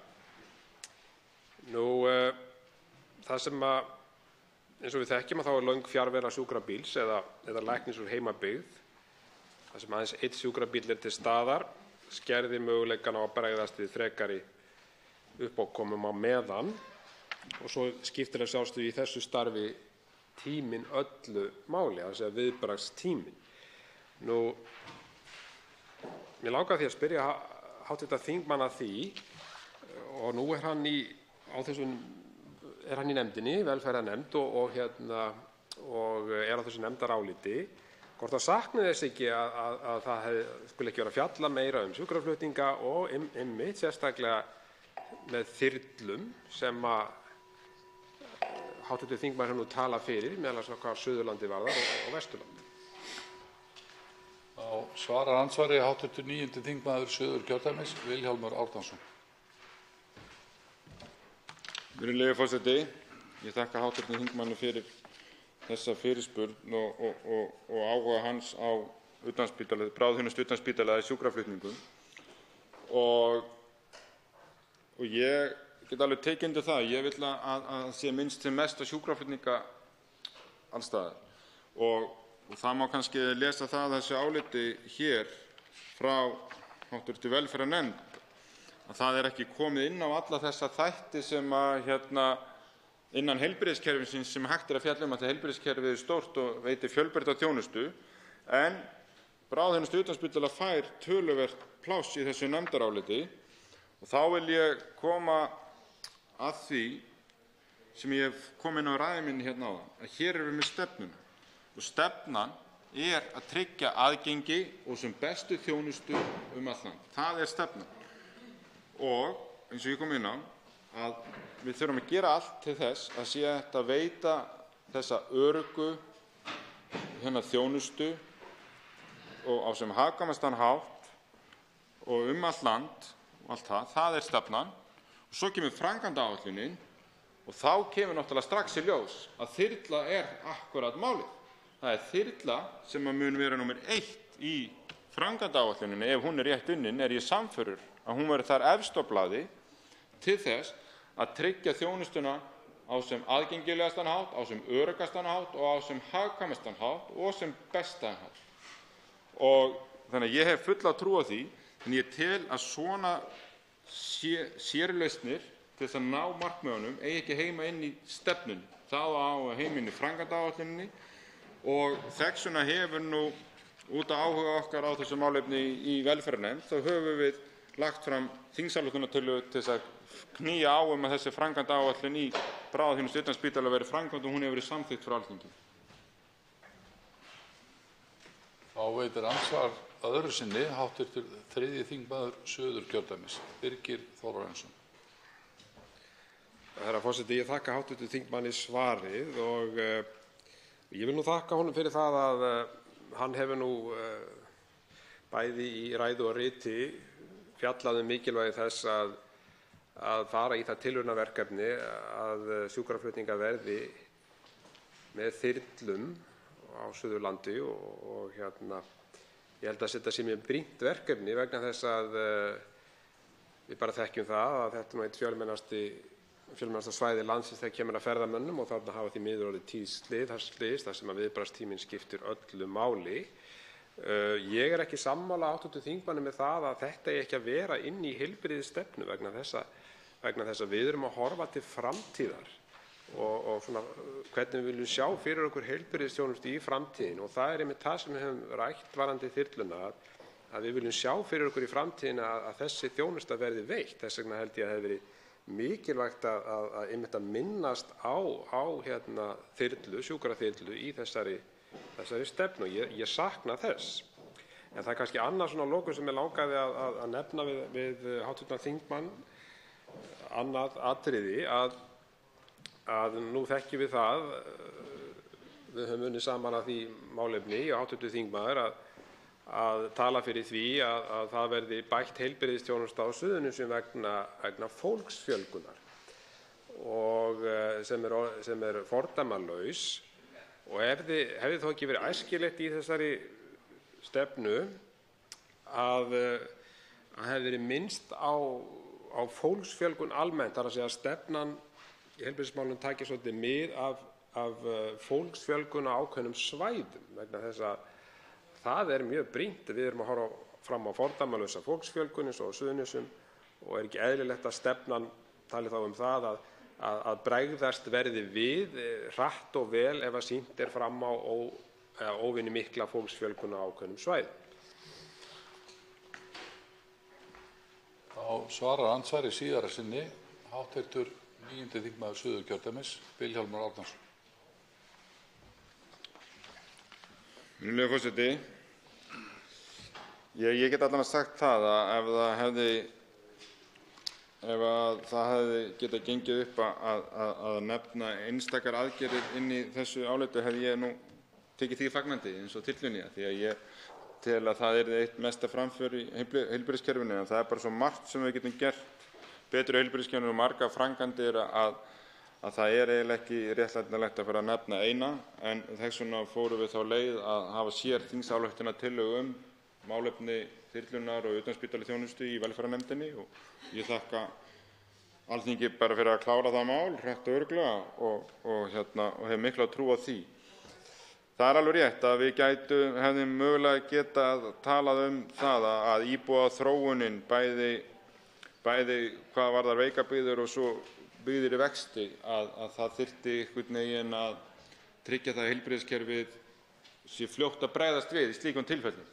Það sem eins og við þekkjum þá löng fjarvera sjúkrabíls eða læknis úr heimabyggð, þar sem aðeins einn sjúkrabíll til staðar, skerðir möguleikann á að bregðast við frekari uppákomum á meðan. Og svo skiptir að sjálfsögðu í þessu starfi tíminn öllu máli, þ.e. viðbragðstíminn. Mér langar því að spyrja hv. þingmann að því, og nú hann í nefndinni, velferðarnefnd, og á þessu nefndaráliti, hvort það sakni þess ekki að það skuli ekki vera að fjalla meira sjúkraflutninga og einmitt sérstaklega með þyrlum sem hv. þingmaður hefur nú talað fyrir, meðal annars hvað Suðurlandi varðar og Vesturlandi. Svarar andsvari hv. 9. þingmaður Suðurkjördæmis, Vilhjálmur Árnason. Virðulegi forseti, ég þakka hv. þingmanni fyrir þessa fyrirspurn og áhuga hans á bráðaþjónustu utan spítala í sjúkraflutningum. Og ég get alveg tekið undir það. Ég vil að sé minnst sem mest á sjúkraflutninga alls staðar. Og það má kannski lesa það þessu áliti hér frá hv. velferðarnefnd, að það ekki komið inn á alla þessa þætti sem innan heilbrigðiskerfisins sem hægt að fjalla að heilbrigðiskerfið stórt og veitir fjölbreytta þjónustu, en bráðaþjónusta utan spítala fær töluvert pláss í þessu nefndaráliti. Og þá vil ég koma að því sem ég hef komið inn á ræðu minni áðan, að hér erum við með stefnuna. Og stefnan að tryggja aðgengi og sem bestu þjónustu allt land. Það stefnan. Og eins og ég kom inn á, að við þurfum að gera allt til þess að sé hægt að veita þessa öruggu þjónustu og á sem hagkvæmastan hátt og allt land og allt það. Það stefnan. Og svo kemur framkvæmdaáætlunin og þá kemur náttúrulega strax í ljós að þyrla akkúrat málið. Það þyrla sem mun vera númer 1 í framkvæmdaáætluninni. Ef hún rétt unnin ég sannfærður að hún verði þar efst á blaði til þess að tryggja þjónustuna á sem aðgengilegastan hátt, á sem öruggastan hátt og á sem hagkvæmastan hátt og sem bestan hátt. Og þannig að ég hef fulla trú á því, en ég tel að svona sérlausnir til þess að ná markmiðunum ekki heima inn í stefnunni. Það á heima inn í framkvæmdaáætluninni og þess vegna hefur nú út af áhuga okkar á þessu málefni í velferðarnefnd þá höfum við lagt fram þingsályktunartillögu til þess að knýja á að þessi framkvæmdaáætlun í bráðaþjónustu utan spítala verði framkvæmd og hún hefur verið samþykkt frá Alþingi. Þá veitir andsvar öðru sinni hv. 3. þingmaður Suðurkjördæmis, Birgir Þórarinsson. Herra forseti, ég þakka hv. þingmanni svarið og ég vil nú þakka honum fyrir það að hann hefur nú bæði í ræðu og riti fjallað mikilvægi þess að fara í það tilraunaverkefni að sjúkraflutningar verði með þyrlum á Suðurlandi og ég held að þetta sé mjög brýnt verkefni vegna þess að við bara þekkjum það að þetta eitt fjölmennasta svæði landsins þegar kemur að ferðamönnum og þarna hafa því miður orðið tíð slys þar sem að viðbragðstíminn skiptir öllu máli. Ég ekki sammála hv. þingmanni með það að þetta ekki að vera inn í heilbrigðisstefnu vegna þess að við erum að horfa til framtíðar og svona hvernig við viljum sjá fyrir okkur heilbrigðisþjónustu í framtíðinni og það einmitt það sem við höfum rætt varðandi þyrluna að við viljum sjá fyrir okkur í framtíðinni að þessi þjónusta verði veitt. Þess vegna held ég að það hefði verið mikilvægt að minnast á þyrlu, sjúkraþyrlu í þessari stefnu og ég sakna þess. En það kannski annað svona lokum sem ég langaði að nefna við hv. þingmann, annað atriði að nú þekkjum við það, við höfum unnið saman að því málefni og hv. þingmaður að tala fyrir því að það verði bætt heilbrigðisþjónusta á Suðurnesjum vegna fólksfjölgunar og sem fordæmalaus og hefði þó ekki verið æskilegt í þessari stefnu að hefði verið minnst á fólksfjölgun almennt, þar að segja að stefnan í heilbrigðismálum taki svolítið mið af fólksfjölgun á ákveðnum svæðum vegna þess að það mjög brýnt. Við erum að horfa fram á fordæmalausa fólksfjölgun eins og á Suðurnesjum og ekki eðlilegt að stefnan tali þá það að bregðast verði við hratt og vel ef að sýnt fram á óvenju mikla fólksfjölgun á ákveðnum svæðum. Þá svarar andsvari síðara sinni hv. 9. þingmaður Suðurkjördæmis, Vilhjálmur Árnason. Virðulegur forseti, ég get allan að sagt það að ef það hefði getað gengið upp að nefna einstakar aðgerðir inn í þessu áliti hefði ég nú tekið því fagnandi eins og þyrlunni því að ég tel að það eitt mesta framför í heilbrigðiskerfinu en það bara svo margt sem við getum gert betur í heilbrigðiskerfinu og margar framkvæmdir að það eiginlega ekki réttlætanlegt að fara að nefna eina en þess vegna fórum við þá leið að hafa sér þingsályktunartillögu málefni þyrlunnar og utanspítalaþjónustu í velferðarnefndinni og ég þakka Alþingi bara fyrir að klára það mál hratt og örugglega og hef mikla trú á því. Það er alveg rétt að við hefðum mögulega getað talað það að íbúaþróunin bæði hvað varðar veikabyggðir og svo byggðir í vexti, að það þyrfti einhvern veginn að tryggja það að heilbrigðiskerfið sé fljótt að bregðast við í slíkum tilfellum.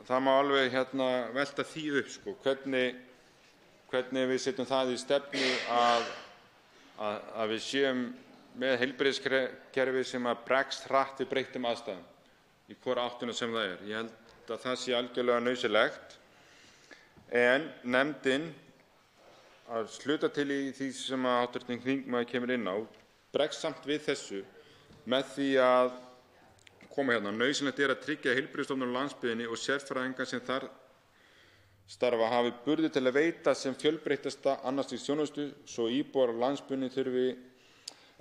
Það má alveg velta því upp, hvernig við setjum það í stefnu að við séum með heilbrigðiskerfi sem að bregst hratt við breyttum aðstæðum í hvora áttina sem það er. Ég held að það sé algjörlega nauðsynlegt, en nefndin að hluta til í því sem að hv. þingmaður kemur inn á bregst samt við þessu með því að koma nauðsynlegt er að tryggja að heilbrigðisstofnanir á landsbyggðinni og sérfræðingar sem þar starfa hafi burði til að veita sem fjölbreyttasta annars stigs þjónustu, svo íbúar á landsbyggðinni þurfi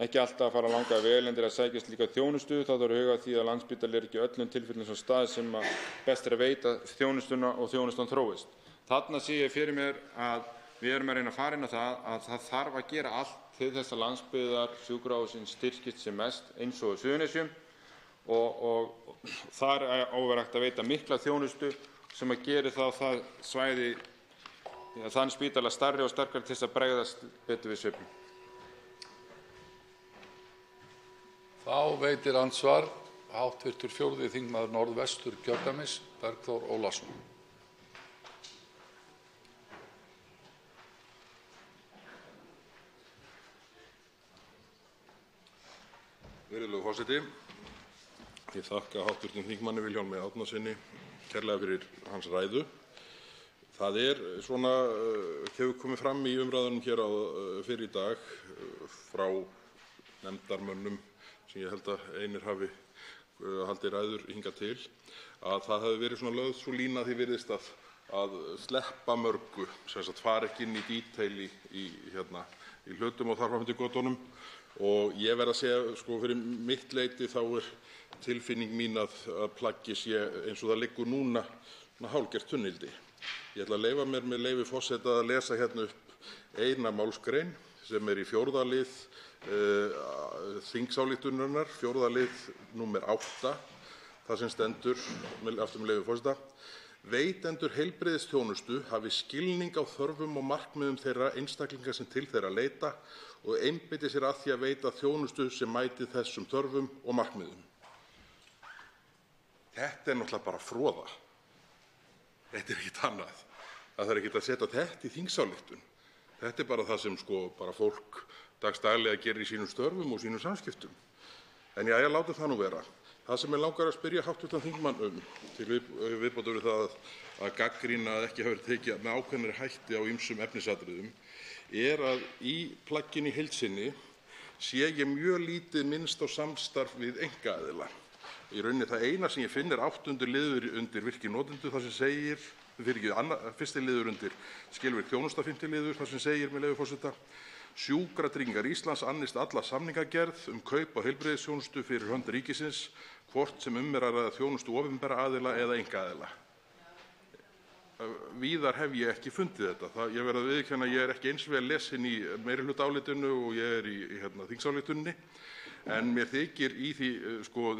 ekki alltaf að fara langar vegalengdir að sækja slíka þjónustu. Þá þarf að huga að því að Landspítali er ekki í öllum tilfellum sá staður sem best er að veita þjónustuna og þjónustan þróist. Þarna sé ég fyrir mér að við erum að reyna að fara inn á að það þarf að gera allt til þess að landsbyggðarsjúkrahúsin styrkist sem mest, eins og á Suðurnesjum, og þar á að vera hægt að veita mikla þjónustu sem að geri þá það svæði, þann spítala stærri og sterkari til þess að bregðast betur við sveiflum. Þá veitir andsvar hv. 4. þingmaður Norðvesturkjördæmis, Bergþór Ólason. Virðulegur forseti, ég þakka hv. þingmanni Vilhjálmi Árnasyni kærlega fyrir hans ræðu. Það svona, hefur komið fram í umræðunum hér fyrr í dag frá nefndarmönnum sem ég held að einir hafi haldið ræður hingað til, að það hefði verið svona lögð sú lína því virðist að sleppa mörgu, sem sagt fara ekki inn í detail í hlutum og þar fram eftir götunum. Og ég verð að segja, fyrir mitt leyti þá tilfinning mín að plaggið sé eins og það liggur núna hálfgert tunnildi. Ég ætla að leyfa mér með leyfi forseta að lesa upp eina málsgrein sem í 4. lið þingsályktunarinnar, 4. lið númer 8, þar sem stendur, aftur með leyfi forseta: Veitendur heilbrigðisþjónustu hafi skilning á þörfum og markmiðum þeirra einstaklinga sem til þeirra leita og einbeiti sér að því að veita þjónustu sem mæti þessum þörfum og markmiðum. Þetta náttúrulega bara froða. Þetta ekkert annað. Það ekkert að setja þetta í þingsályktun. Þetta bara það sem bara fólk dagsdaglega gerir í sínum störfum og sínum samskiptum. En jæja, látum það nú vera. Það sem langar að spyrja hv. þingmann til viðbótar við það að gagnrýna að ekki hafi verið tekið með ákveðnari hætti á ýmsum efnisatriðum, að í plagginu í heild sinni sé ég mjög lítið minnst á samstarf við einkaaðila. Í rauninni það eina sem ég finn 8. liður undir virki notendur, þar sem segir, fyrsti liður undir skilvirk þjónusta, 5. liður, þar sem segir, með leyfi forseta: Sjúkratryggingar Íslands annist alla samningagerð kaup á heilbrigðisþjónustu fyrir hönd ríkisins, hvort sem að ræða þjónustu opinberra aðila eða einkaaðila. Víðar hef ég ekki fundið þetta. Ég verð að viðurkenna að ég ekki eins vel lesinn í meirihlutaálitinu og ég í þingsályktuninni, en mér þykir í því,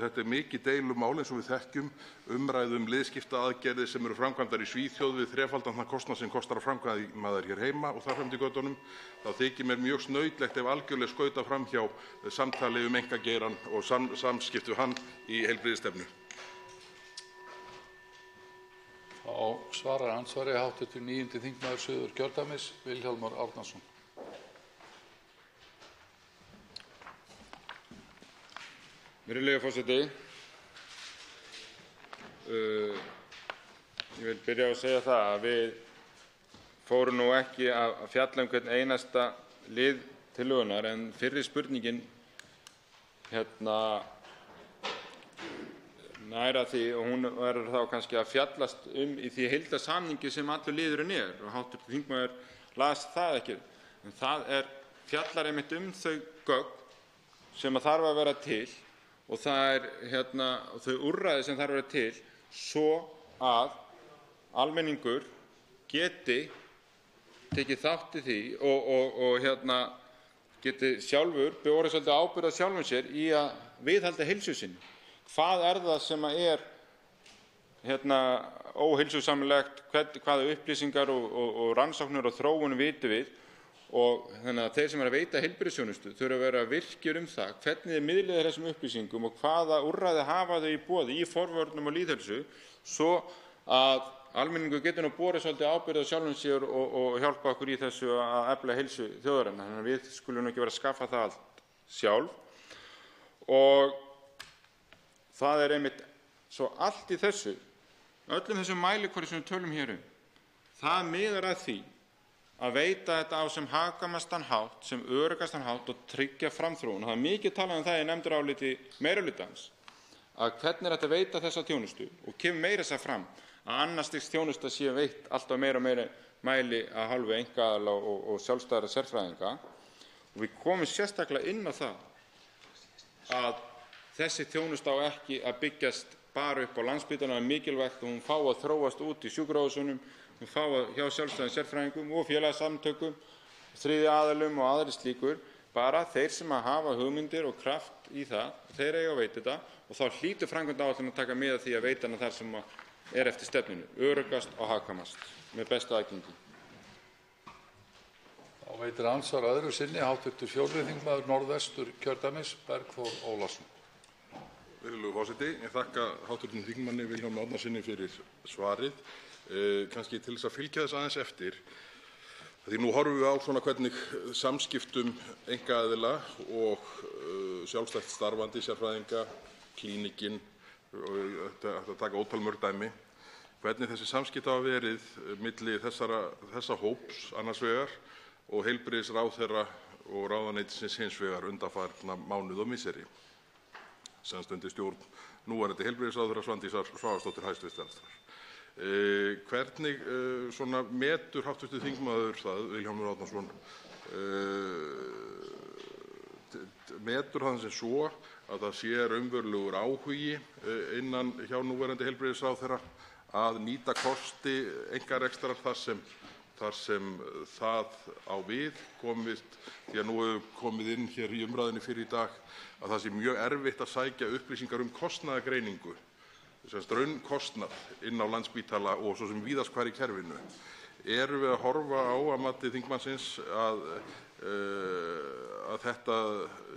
þetta mikið deilumál eins og við þekkjum, umræðum liðskiptaaðgerðir sem eru framkvæmdar í Svíþjóð við þrefaldan þann kostnað sem kostar að framkvæma þær hér heima og þar fram eftir götunum. Þá þykir mér mjög snautlegt ef algjörlega skautað fram hjá samtali einkageirann og samskipti við hann í heilbrigðisstefnu. Þá svarar andsvari hv. 9. þingmaður Suðurkjördæmis, Vilhjálmur Árnason. Virðulegi forseti, ég vil byrja á að segja það að við fórum nú ekki að fjalla hvern einasta lið tillögunnar, en fyrri spurningin næra því, og hún verður þá kannski að fjallast í því heildarsamhengi sem allur liðurinn og hv. þingmaður las það ekki. En það fjallar einmitt þau gögn sem þarf að vera til og það þau úrræði sem þarf að vera til svo að almenningur geti tekið þátt í því og geti sjálfur borið svolítið ábyrgð á sjálfum sér í að viðhalda heilsu sinni. Hvað er það sem er óheilsusamlegt, hvaða upplýsingar og rannsóknir og þróun vitum við, og þannig að þeir sem að veita heilbrigðisþjónustu þurfa að vera virkir það hvernig þeir miðla þessum upplýsingum og hvaða úrræði hafa þau í boði í forvörnum og lýðheilsu, svo að almenningur getur borið svolítið ábyrgð á sjálfum sér og hjálpa okkur í þessu að efla heilsu þjóðarinnar. Þannig að við skulum ekki vera að skaffa það allt sjálf. Og það einmitt svo allt í þessu, öllum þessum mælikvarða sem við tölum hér það miðar að því að veita þetta á sem hagkvæmastan hátt, sem öruggastan hátt og tryggja framþróun. Það mikið talað það í nefndaráliti meirihlutans að hvernig hægt að veita þessa þjónustu og kemur meira þess að fram að annars stigs þjónusta sé veitt alltaf meira og meira mæli að hálfu einkaaðila og sjálfstæðra sérfræðinga. Og við komum sérstaklega inn á það að þessi þjónusta á ekki að byggjast bara upp á Landspítalanum, það mikilvægt að hún fái að þróast út í sjúkrahúsunum, hún fái hjá sjálfstæðum sérfræðingum og félagasamtökum, þriðja aðilum og aðrir slíkur, bara þeir sem að hafa hugmyndir og kraft í það, þeir eiga að veita þetta og þá hlýtur framkvæmdaáætlun að taka mið af því að veita hana þar sem er eftir stefnunu, öruggast og hagkvæmast með besta aðgengi. Þá veitir andsvar öðru sinni hv. 4. þingmaður Norðvesturkjördæmis, Bergþór Ólason. Virðulegur forseti, ég þakka hv. þingmanni Vilhjálmi Árnasyni fyrir svarið. Kannski til þess að fylgja þess aðeins eftir, því nú horfum við á svona hvernig samskiptum einkaaðila og sjálfstætt starfandi sérfræðinga, klínikinn, að taka ótal mörg dæmi, hvernig þessi samskipti hafa verið milli þessa hóps annars vegar og heilbrigðisráðherra og ráðuneytisins hins vegar undanfarna mánuði og misseri, sem undir stjórn núverandi heilbrigðisráðherra Svandísar Svavarsdóttur hæstv. Hvernig svona metur hv. þingmaður það, Vilhjálmur Árnason, metur hann sem svo að það sé raunverulegur áhugi innan hjá núverandi heilbrigðisráðherra að nýta kosti einkarekstrar þar sem það á við komist, því að nú hefur komið inn hér í umræðunni fyrr í dag að það sé mjög erfitt að sækja upplýsingar kostnaðargreiningu, raunkostnað inn á Landspítala og svo sem víðast hvar í kerfinu. Erum við að horfa á að mati þingmannsins að þetta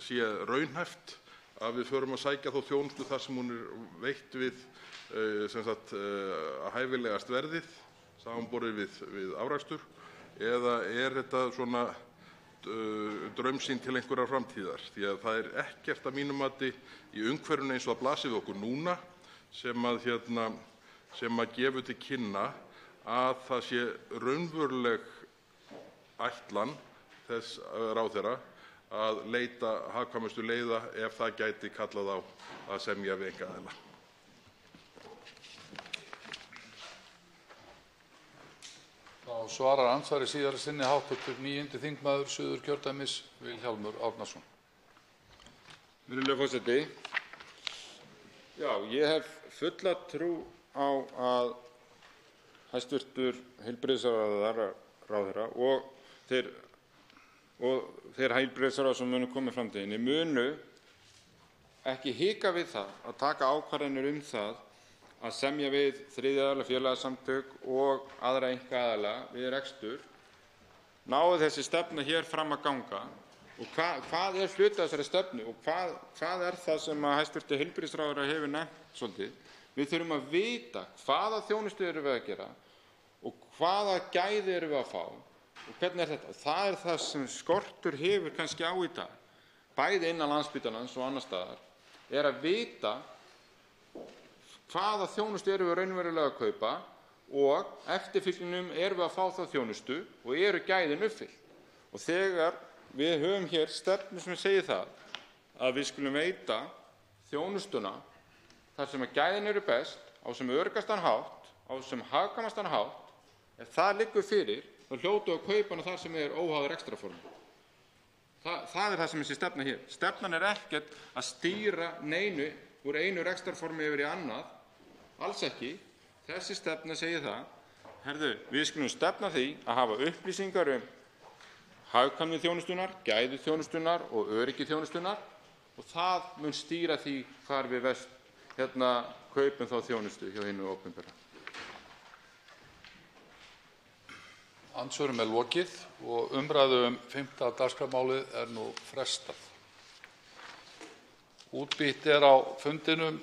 sé raunhæft, að við förum að sækja þá þjónustu þar sem hún veitt við að hæfilegast verðið samanborið við afrakstur, eða þetta svona draumsýn til einhverjar framtíðar? Því að það ekkert að mínu mati í umhverfinu eins og það blasir við okkur núna sem að gefur til kynna að það sé raunveruleg ætlan þess ráðherra að leita hagkvæmustu leiða ef það gæti kallað á að semja við einkaaðila. Þá svarar andsvari síðara sinni hv. 9. þingmaður Suðurkjördæmis, Vilhjálmur Árnason. Virðulegur forseti, já, ég hef fulla trú á að hæstv. heilbrigðisráðherra og þeir heilbrigðisráðherrar sem munu koma í framtíðinni munu ekki hika við það að taka ákvarðanir það að semja við þriðja aðila, félagasamtök og aðra einkaaðila við rekstur, nái þessi stefna hér fram að ganga. Og hvað er hluti af þessari stefnu og hvað er það sem að hæstv. Heilbrigðisráðherra hefur nefnt svolítið? Við þurfum að vita hvaða þjónustu erum við að gera og hvaða gæði erum við að fá og hvernig er þetta. Það er það sem skortur hefur kannski á í dag, bæði innan Landspítalans og annars staðar, er að vita hvaða þjónustu erum við raunverulega að kaupa og eftirfylgnum erum við að fá þá þjónustu og eru gæðin uppfyllt. Og þegar við höfum hér stefnu sem segir það að við skulum veita þjónustuna þar sem gæðin eru best, á sem öruggastan hátt, á sem hagkvæmastan hátt, ef það liggur fyrir, þá hljótum við að kaupa hana þar sem óháð rekstrarformi. Það er það sem þessi stefna hér. Stefnan er ekkert að stýra neinu úr einu rekstrarformi yfir í annað, alls ekki. Þessi stefna segir það, við skulum stefna því að hafa upplýsingar hagkvæmni þjónustunnar, gæði þjónustunnar og öryggi þjónustunnar og það mun stýra því hvar við kaupum þá þjónustu hjá hinu opinbera. Andsvörum lokið og umræðu 5. dagskrármálið nú frestað. Útbýtt á fundinum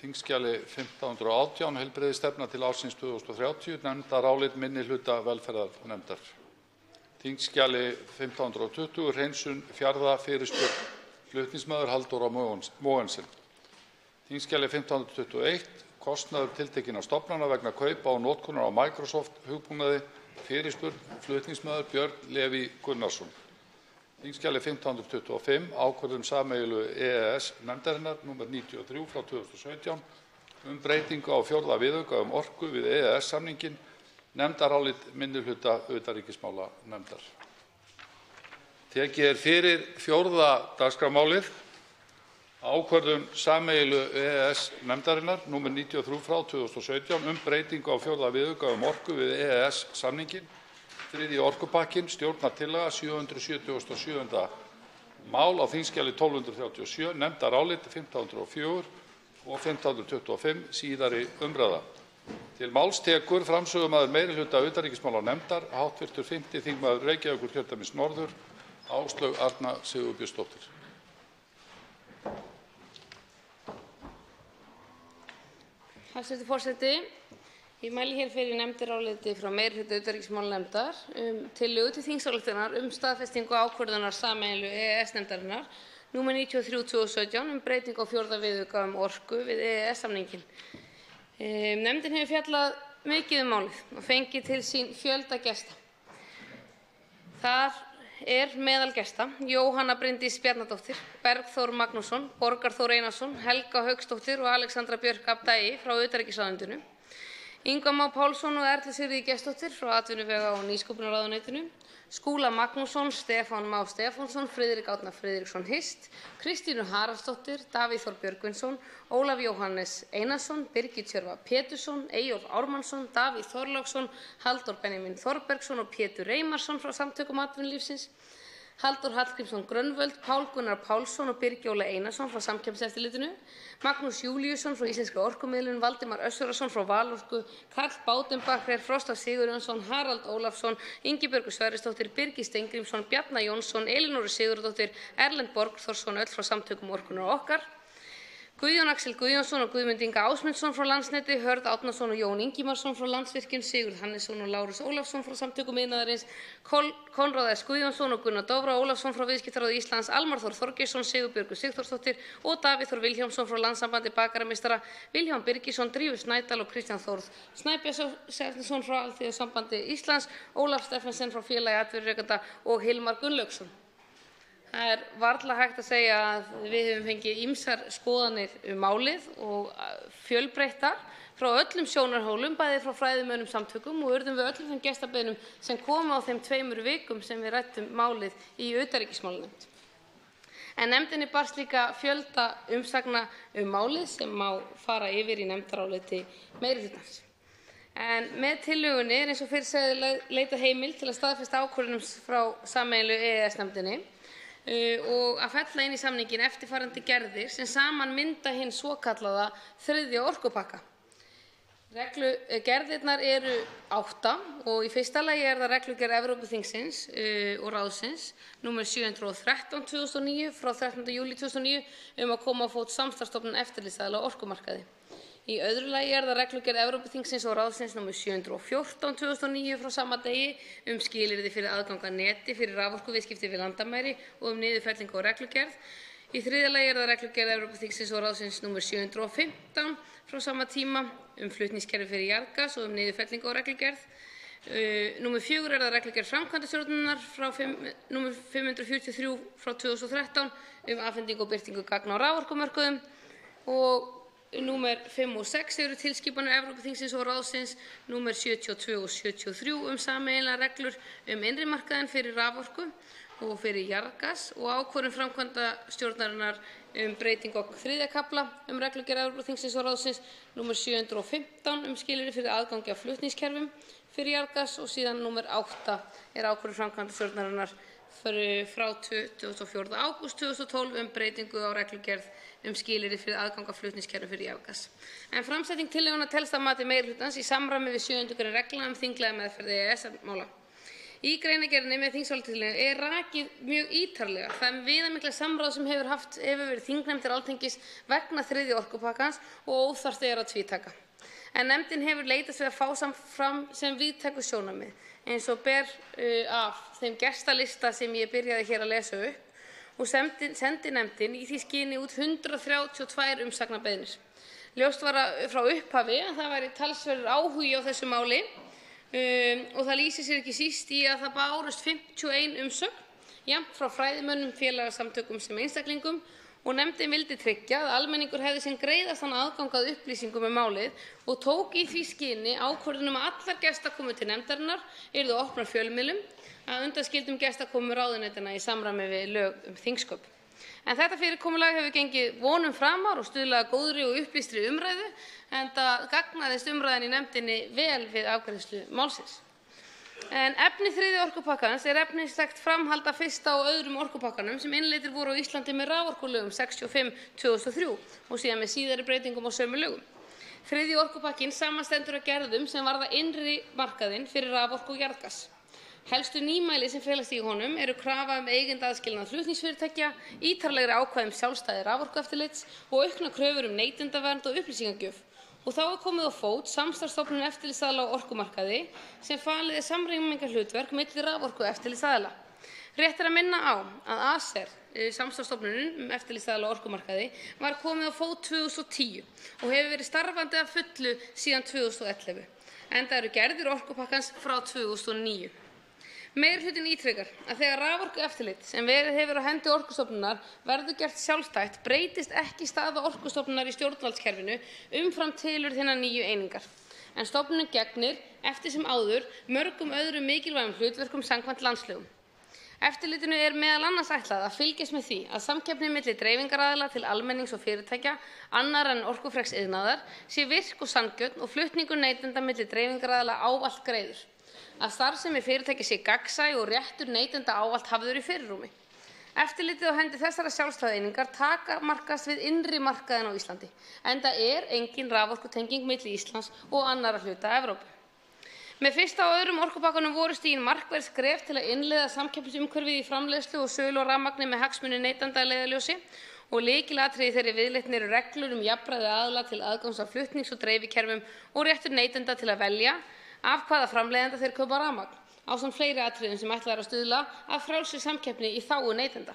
þingskjali 1518 heilbrigðisstefna til ársins 2030, nefndarálit minnihluta velferðarnefndar. Þingskjali 1520 hreinsun fjarða fyrirspurn flutningsmaður Halldóra Mogensen. Þingskjali 1521 kostnaður tiltekinna stofnana vegna kaupa og notkunar á Microsoft hugbúnaði fyrirspurn flutningsmaður Björn Leví Gunnarsson. Þingskjali 1525 ákvörðun sameiginlegu EES nefndarinnar nr. 93/2017 breytingu á 4. viðauka orku við EES samninginn, nefndarálit minnihluta utanríkismálanefndar. Tekið fyrir 4. dagskrármálið ákvörðun sameiginlegu EES nefndarinnar nr. 93/2017 breytingu á 4. viðauka orku við EES samninginn, 3. orkupakkinn, stjórnartillaga 777. mál á þingskjali 1237, nefndarálit 1504 og 1525, síðari umræða. Til máls tekur framsögumaður meirihluta utanríkismálanefndar, hv. 5. þingmaður Reykjavíkurkjördæmis norður, Áslaug Arna Sigurbjörnsdóttir. Hæstv. forseti. Ég mæli hér fyrir nefndaráliti frá meirihluta utanríkismálanefndar tillögu til þingsályktunar staðfestingu ákvörðunar sameiginlegu EES-nefndarinnar nr. 93/2017 breytingu á 4. viðauka orku við EES-samninginn. Nefndin hefur fjallað mikið málið og fengið til sín fjölda gesta. Þar meðal gesta Jóhanna Bryndís Bjarnadóttir, Bergþór Magnússon, Borgar Þór Einarsson, Helga Hauksdóttir og Alexandra Björk Abdai frá utanríkisráðuneytinu, Ingvar Má Pálsson og Erlu Sigríði Gestsdóttir frá atvinnuvega- og nýsköpunarráðuneytinu, Skúla Magnússon, Stefán Má Stefánsson, Friðrik Árna Friðriksson Hist, Kristínu Haraldsdóttir, Davíð Þór Björgvinsson, Ólaf Jóhannes Einarsson, Birgit Tjörva Pétursson, Eyjólf Ármannsson, Davíð Þorláksson, Halldór Benjamín Þorbergsson og Pétur Reymarsson frá Samtökum atvinnulífsins, Halldór Hallgrímsson Grönvöld, Pál Gunnar Pálsson og Birgi Óla Einarsson frá Samkeppniseftirlitinu, Magnús Júlíusson frá Íslenskri orkumiðlun, Valdimar Össurason frá Valorku, Karl Baudenbacher, Frosta Sigurjónsson, Harald Ólafsson, Ingibjörgu Sverrisdóttir, Birgir Steingrímsson, Bjarna Jónsson, Elínóru Sigurðardóttir, Erlend Borgþórsson, öll frá Samtökum orkunnar okkar, Guðjón Axel Guðjónsson og Guðmund Inga Ásmundsson frá Landsneti, Hörð Árnason og Jón Ingimarsson frá Landsvirkjun, Sigurð Hannesson og Lárus Ólafsson frá Samtökum iðnaðarins, Konráð S. Guðjónsson og Gunnar Dofra Ólafsson frá Viðskiptaráði Íslands, Almar Þór Þorgeirsson, Sigurbjörgu Sigþórsdóttir og Davíð Þór Vilhjálmsson frá Landssambandi bakarameistara, Vilhjálm Birgisson, Drífu Snædal og Kristján Þórð Snæbjörnsson frá Alþýðusambandi Íslands, Ólaf Steffensen frá Félagi atvinnurekenda og Hilmar Gunnlaugsson. Það varla hægt að segja að við höfum fengið ýmsar skoðanir málið og fjölbreyttar frá öllum sjónarhólum, bæði frá fræðimönnum samtökum og urðum við öllum þeim gestabeiðnum sem komu á þeim 2 vikum sem við ræddum málið í utanríkismálanefnd. En nefndinni barst líka fjölda umsagna málið sem má fara yfir í nefndaráliti meirihlutans. En með tillögunni eins og fyrr segir leitað heimild til að staðfesta ákvörðunum frá sameiginlegu EES-nefndinni og að fella inn í samninginn eftirfarandi gerðir sem saman mynda hinn svokallaða 3. orkupakka. Gerðirnar eru 8 og í fyrsta lagi það reglugerð Evrópuþingsins og ráðsins nr. 713/2009 frá 13. júlí 2009 að koma á fót samstarfsstofnun eftirlitsaðila á orkumarkaði. Í öðru lagi það reglugerð Evrópuþingsins og ráðsins nr. 714/2009 frá sama degi skilyrði fyrir aðgang að neti fyrir raforkuviðskipti við landamæri og niðurfellingu á reglugerð. Í þriðja lagi það reglugerð Evrópuþingsins og ráðsins nr. 715 frá sama tíma flutningskerfi fyrir jarðgas og niðurfellingu á reglugerð. Númer 4 það reglugerð framkvæmdastjórnarinnar frá nr. 543 frá 2013 afhendingu og birtingu gagna á raforkumörkuðum og númer 5 og 6 eru tilskipanir Evrópuþingsins og ráðsins númer 72 og 73 sameiginlegar reglur innri markaðinn fyrir raforku og fyrir jarðgas og ákvörðun framkvæmdastjórnarinnar breytingu á 3. kafla reglugerð Evrópuþingsins og ráðsins númer 715 skilyrði fyrir aðgangi að flutningskerfum, fyrir jarðgas og síðan númer 8 er ákvörðun framkvæmdastjórnarinnar frá 24. ágúst 2012 breytingu á reglugerð skilyrði fyrir aðgang að flutningskerfum fyrir jarðgas. En framsetning tillögunnar telst að mati meirihlutans í samræmi við 7. grein reglna þinglega meðferð EES-mála. Í greinargerðinni með þingsályktunartillögunni rakið mjög ítarlega það viðamikla samráð sem hefur verið þingnefndir Alþingis vegna 3. orkupakkans og óþarft að tvítaka. En nefndin hefur leitast við að fá fram sem víðtæku sjónarmið eins og ber af þeim gestalista sem ég byrjaði hér að lesa upp og sendi nefndin í því skyni út 132 umsagnarbeiðnir. Ljóst var frá upphafi að það væri talsverður áhugi á þessu máli og það lýsir sér ekki síst í að það bárust 51 umsögn, jafnt frá fræðimönnum, félagasamtökum sem einstaklingum og nefndin vildi tryggja að almenningur hefði sinn greiðastan aðgang að upplýsingum málið og tók í því skyni ákvörðun að allar gestakomur til nefndarinnar yrðu opnar fjölmiðlum að undanskildum gestakomum ráðuneytanna í samræmi við lög þingsköp. En þetta fyrirkomulag hefur gengið vonum framar og stuðlað að góðri og upplýstri umræðu enda gagnaðist umræðan í nefndinni vel við afgreiðslu málsins. En efni 3. orkupakkans er efnislegt framhald af 1. og 2. orkupakkanum sem innleiddir voru á Íslandi með raforkulögum 65/2003 og síðan með síðari breytingum á sömu lögum. 3. orkupakkinn samanstendur af gerðum sem varða innri markaðinn fyrir raforku og jarðgas. Helstu nýmæli sem felast í honum eru krafa eigendaðskilnað flutningsfyrirtækja, ítarlegri ákvæði sjálfstæði raforkueftirlits og auknar kröfur neytendavernd og upplýsingagjöf. Og þá er komið á fót samstarfsstofnun eftirlitsaðila á orkumarkaði sem falið samræmingarhlutverk milli raforkueftirlitsaðila. Rétt er að minna á að ACER, samstarfsstofnunin eftirlitsaðila á orkumarkaði, var komið á fót 2010 og hefur verið starfandi að fullu síðan 2011. Enda eru gerðir orkupakkans frá 2009. Meirihlutinn ítrekar að þegar raforkueftirlit sem verið hefur á hendi Orkustofnunar verður gert sjálfstætt breytist ekki staða Orkustofnunar í stjórnvaldskerfinu umfram tilurð hinnar nýju einingar. En stofnunin gegnir eftir sem áður mörgum öðrum mikilvægum hlutverkum samkvæmt landslögum. Eftirlitinu er meðal annars ætlað að fylgjast með því að samkeppni milli dreifingaraðila til almennings og fyrirtækja annarra en orkufreks iðnaðar sé virk og sanngjörn og flutningur neytenda milli dreifingaraðila ávallt greiður. Að starfsemi fyrirtækja sé gagnsæ og réttur neytenda ávallt hafður í fyrirrúmi. Eftirlitið á hendi þessara sjálfstæðeiningar takmarkast við innri markaðinn á Íslandi, enda er engin raforkutenging milli Íslands og annarra hluta Evrópu. Með 1. og 2. orkupakkanum voru stigin markverð skref til að innleiða samkeppnisumhverfið í framleiðslu og sölu á rafmagni með hagsmuni neytenda að leiðarljósi og lykilatriði í þeirri viðleitni eru reglur jafnræði aðila til aðgangs að flutnings- og dreifikerfum og réttur neytenda til að velja af hvaða framleiðenda þeir kaupa rafmagn, ásamt fleiri atriðum sem ætlað er að stuðla að frjálsri samkeppni í þágu neytenda.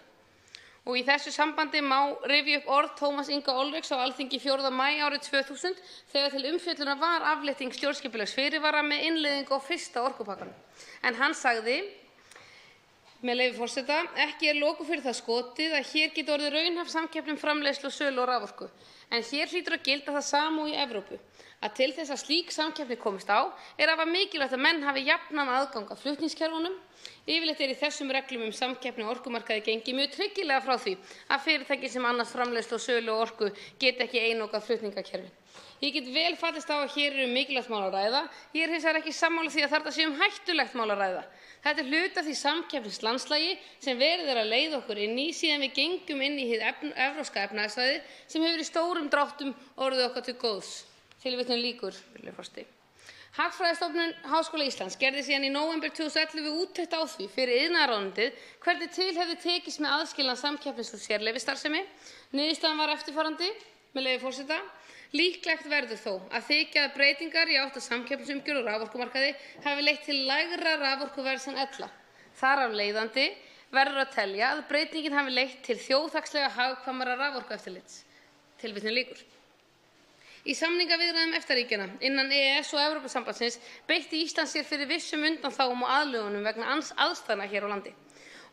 Og í þessu sambandi má rifja upp orð Tómas Inga Olriks á Alþingi 4. maí árið 2000 þegar til umfjöllunar var aflétting stjórnskipulegs fyrirvara með innleiðingu á 1. orkupakkanum. En hann sagði, með leyfi forseta, ekki er loku fyrir það skotið að hér geti orðið raunhæf samkeppni framleiðslu og sölu og raforku. En hér hlýtur að gilda það sama og í Evrópu. Að til þess að slík samkeppni komist á er afar mikilvægt að menn hafi jafnan aðgang að flutningskerfunum. Yfirleitt er í þessum reglum samkeppni á orkumarkaði gengið mjög tryggilega frá því að fyrirtæki sem annast framleiðslu og sölu og orku geti ekki einokað flutningakerfi. Ég get vel fallist á að hér mikilvægt mál að ræða. Ég hins vegar ekki sammála því að þarna sé hættulegt mál að ræða. Þetta er hluti af því samkeppnislandslagi sem verið er að leiða okkur inn í síðan við gengum inn í hið evrópska efnahagssvæði sem hefur í stórum dráttum orðið okkur til góðs. Tilvitnun lýkur, virðulegur forseti. Hagfræðistofnun Háskóla Íslands gerði síðan í nóvember 2011 úttekt á því fyrir iðnaðarráðuneytið hvernig til hefði tekist með aðskilnað samkeppnis- og sérleyfisstarfsemi. Niðurstaðan var eftirfarandi, með leyfi forseta. Líklegt verður þó að þykja að breytingar í átt að samkeppnisumgjörð og raforkumarkaði hafi leitt til lægra raforkuverðs en ella. Þar af leiðandi verður að telja að breytingin hafi leitt til þjóðhagslega hagkvæmara raforkueftirlits. Tilvitnun lýkur. Í samningaviðræðum EFTA-ríkjanna innan EES og Evrópusambandsins beitti Ísland sér fyrir vissum undanþágum og aðlögunum vegna aðstæðna hér á landi.